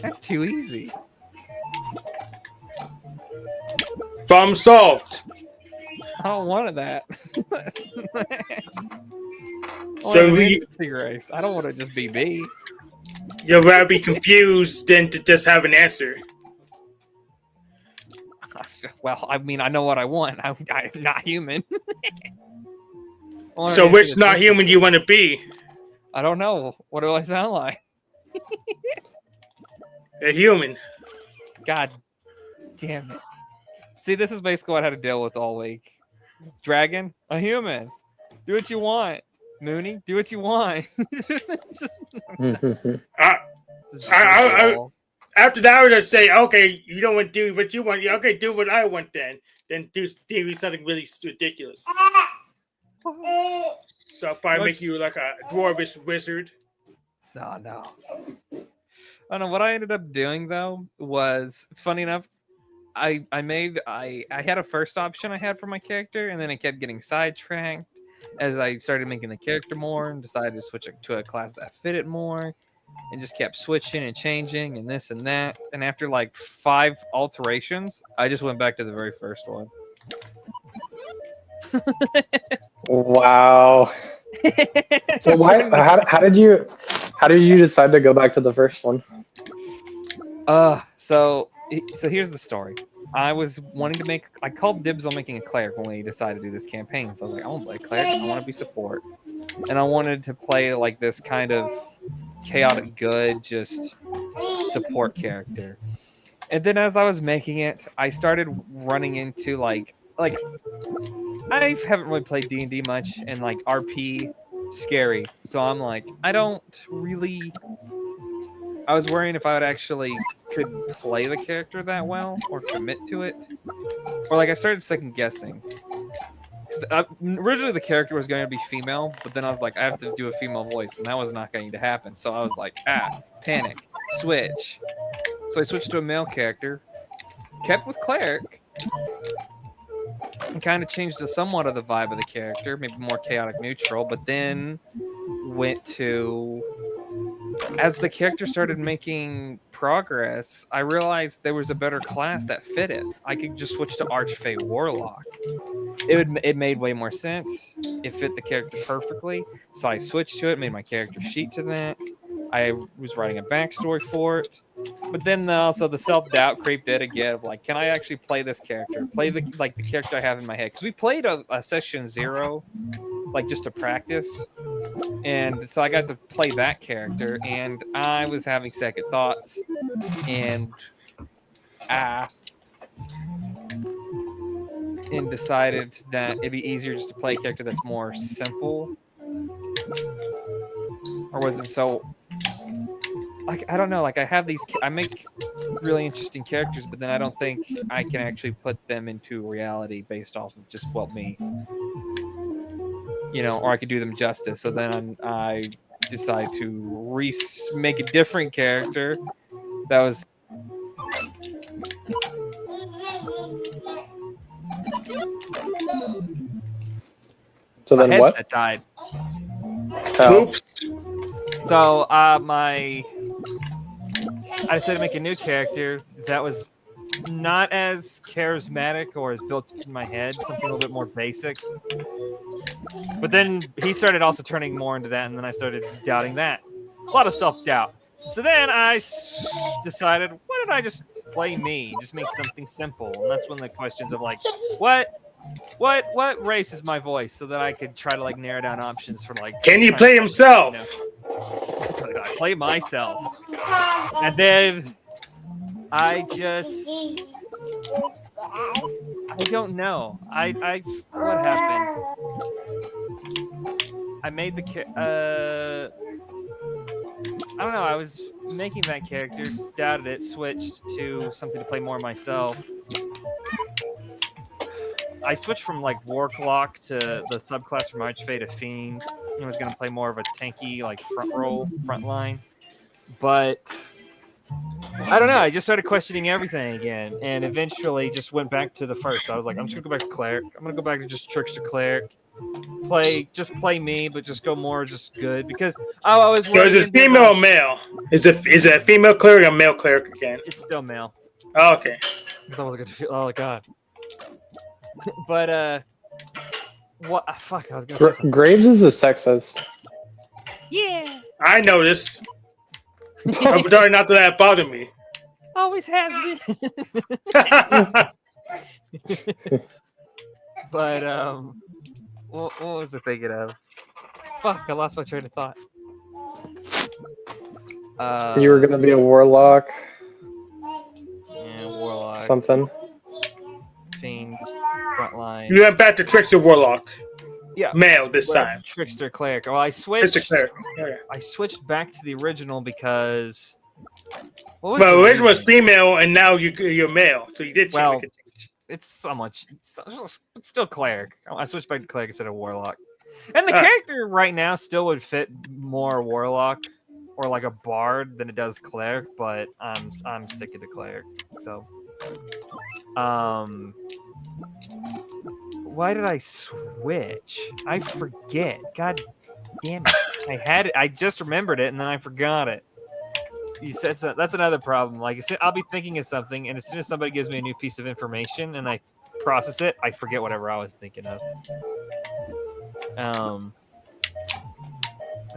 That's too easy. Problem solved. I don't want that. So race. I don't want to just be me. You'd rather be confused than to just have an answer. Well, I mean, I know what I want. I'm not human. So which not human do you want to be? I don't know. What do I sound like? A human. God damn it. See, this is basically what I had to deal with all week. Dragon, a human. Do what you want. Mooney, do what you want. After that, I would just say, okay, you don't want to do what you want. Okay, do what I want then. Then do something really ridiculous. So I'll probably make you like a dwarvish wizard. No. I don't know. What I ended up doing though was, funny enough, I had a first option I had for my character, and then I kept getting sidetracked as I started making the character more and decided to switch it to a class that fit it more, and just kept switching and changing and this and that. And after like 5 alterations, I just went back to the very first one. Wow. So how did you decide to go back to the first one? So here's the story. I was wanting to I called dibs on making a cleric when we decided to do this campaign. So I was like, I want to play cleric, I want to be support. And I wanted to play like this kind of chaotic good, just support character. And then as I was making it, I started running into like I haven't really played D&D much, and like RP scary. So I'm like, I was worrying if I would actually could play the character that well or commit to it. Or like I started second guessing. Originally the character was going to be female, but then I was like, I have to do a female voice, and that was not going to happen. So I was like, panic, switch. So I switched to a male character, kept with cleric, and kind of changed somewhat of the vibe of the character, maybe more chaotic neutral, but then went to, as the character started making progress, I realized there was a better class that fit it. I could just switch to Archfey Warlock. It made way more sense. It fit the character perfectly, so I switched to it, made my character sheet to that. I was writing a backstory for it, but then also the self-doubt creeped in again of like, can I actually play this character? Play the character I have in my head? Because we played a session 0, like just to practice, and so I got to play that character, and I was having second thoughts, and decided that it'd be easier just to play a character that's more simple. Or was it so? like I don't know, like I have these, I make really interesting characters, but then I don't think I can actually put them into reality based off of just me, or I could do them justice. So then I decide to make a different character that was. So my then headset what? died. Oh. Oops. So I decided to make a new character that was not as charismatic or as built in my head, something a little bit more basic. But then he started also turning more into that, and then I started doubting that. A lot of self-doubt. So then I decided, why don't I just play me, just make something simple? And that's when the questions of like, what race is my voice, so that I could try to like narrow down options for like. Can he play himself? I play myself, and then I don't know. What happened? I made the I don't know. I was making that character, doubted it, switched to something to play more myself. I switched from like Warclock to the subclass from Archfey to Fiend. I was gonna play more of a tanky, like front line, but I don't know. I just started questioning everything again, and eventually just went back to the first. I was like, I'm just gonna go back to Cleric. I'm gonna go back to just Trickster Cleric. Play me, but just go more just good, because I was. So is it female or male? Is it a female cleric or male cleric again? It's still male. Oh, okay. That was good. Oh god. But what? Fuck! I was gonna say something. Graves is a sexist. Yeah. I noticed. I'm sorry not to let that bother me. Always has been. But what was I thinking of? Fuck! I lost my train of thought. You were gonna be a warlock. Yeah, warlock. Something. Fiend. Frontline. You went back to Trickster Warlock. Yeah. Male this time. Trickster Cleric. Well, I switched. Trickster Cleric. Okay. I switched back to the original because. Well, the original was female, and now you're male, so you did change. Well, it's so much. It's still Cleric. I switched back to Cleric instead of Warlock. And the character right now still would fit more Warlock or like a Bard than it does Cleric, but I'm sticking to Cleric. So, why did I switch? I forget. God damn it! I had it. I just remembered it, and then I forgot it. You said so, that's another problem. Like I'll be thinking of something, and as soon as somebody gives me a new piece of information and I process it, I forget whatever I was thinking of. I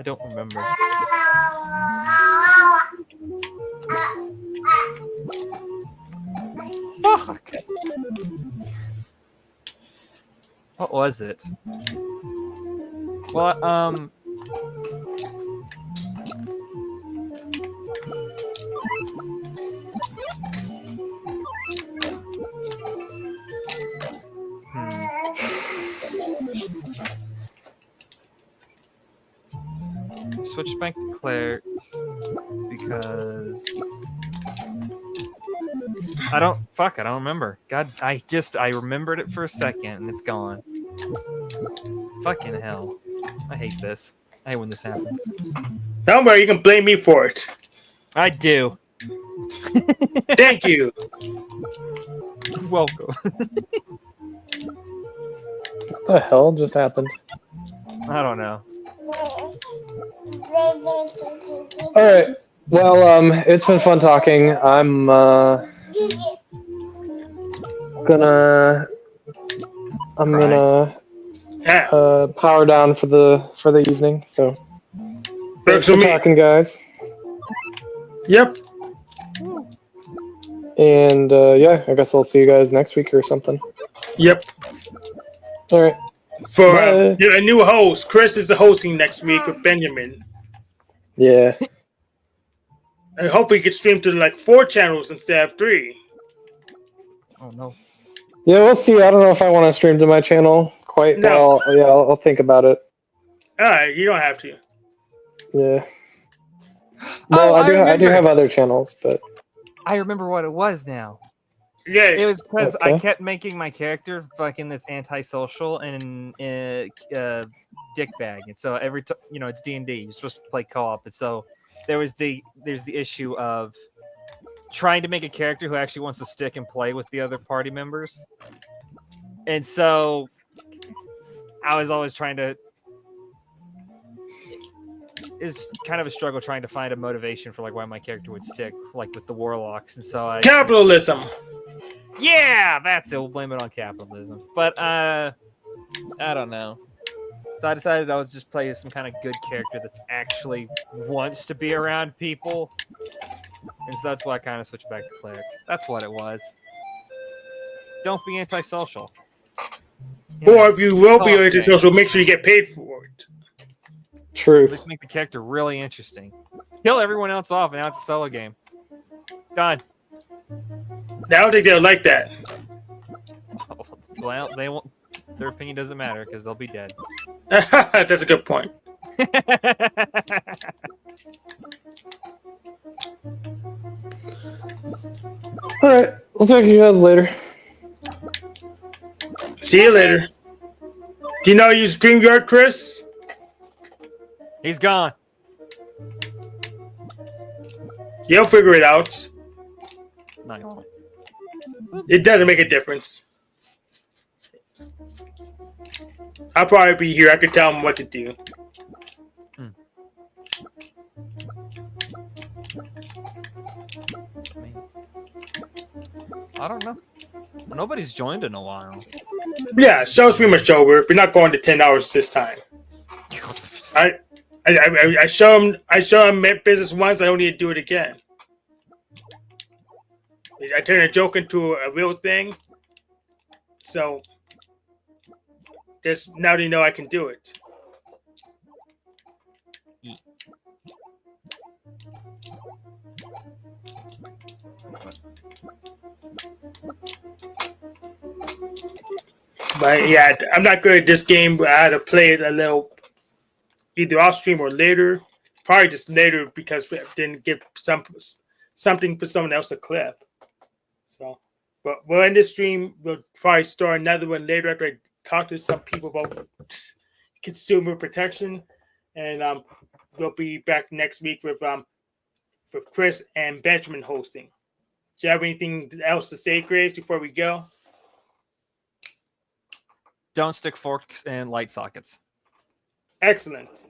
don't remember. Fuck. What was it? Well, switch back to Cleric because I don't remember. God, I remembered it for a second and it's gone. Fucking hell. I hate this. I hate when this happens. Don't worry, you can blame me for it. I do. Thank you. You're welcome. What the hell just happened? I don't know. All right. Well, it's been fun talking. I'm gonna power down for the evening. So thanks for talking, guys. Yep. And yeah, I guess I'll see you guys next week or something. Yep. All right. For a new host, Chris is the hosting next week with Binyamin. Yeah. And hopefully you can stream to like 4 channels instead of 3. Oh no. Yeah, we'll see. I don't know if I want to stream to my channel quite. No. Well, yeah, I'll think about it. Alright, you don't have to. Yeah. No, Oh, I do remember. have other channels, but I remember what it was now. Yeah. It was because I Okay. kept making my character fucking this antisocial and dickbag, and so every time it's D&D, you're supposed to play co-op, and so there's the issue of trying to make a character who actually wants to stick and play with the other party members, and so I was always trying to. Is kind of a struggle trying to find a motivation for like why my character would stick, like with the warlocks, and so I Capitalism. Yeah, that's it. We'll blame it on capitalism. But I don't know. So I decided I was just play some kind of good character that's actually wants to be around people, and so that's why I kind of switched back to cleric. That's what it was. Don't be antisocial. Or if you will be co-op antisocial, make sure you get paid for it. Truth. Let's make the character really interesting. Kill everyone else off, and now it's a solo game. Done. I don't think they'll like that. Well, they won't. Their opinion doesn't matter because they'll be dead. That's a good point. All right, we'll talk to you guys later. See you later. Do you know you use StreamYard, Chris? He's gone. You'll figure it out. No, you won't. It doesn't make a difference. I'll probably be here. I could tell him what to do. I don't know. Nobody's joined in a while. Yeah, show's pretty much over. We're not going to 10 hours this time. I show him business once. I don't need to do it again. I turn a joke into a real thing. So just now they know I can do it. But yeah, I'm not good at this game. But I had to play it a little, either off stream or later. Probably just later because I didn't get something for someone else to clip. So, but we'll end this stream. We'll probably start another one later after I talk to some people about consumer protection, and we'll be back next week with Chris and Benjamin hosting. Do you have anything else to say, Grace, before we go? Don't stick forks in light sockets. Excellent.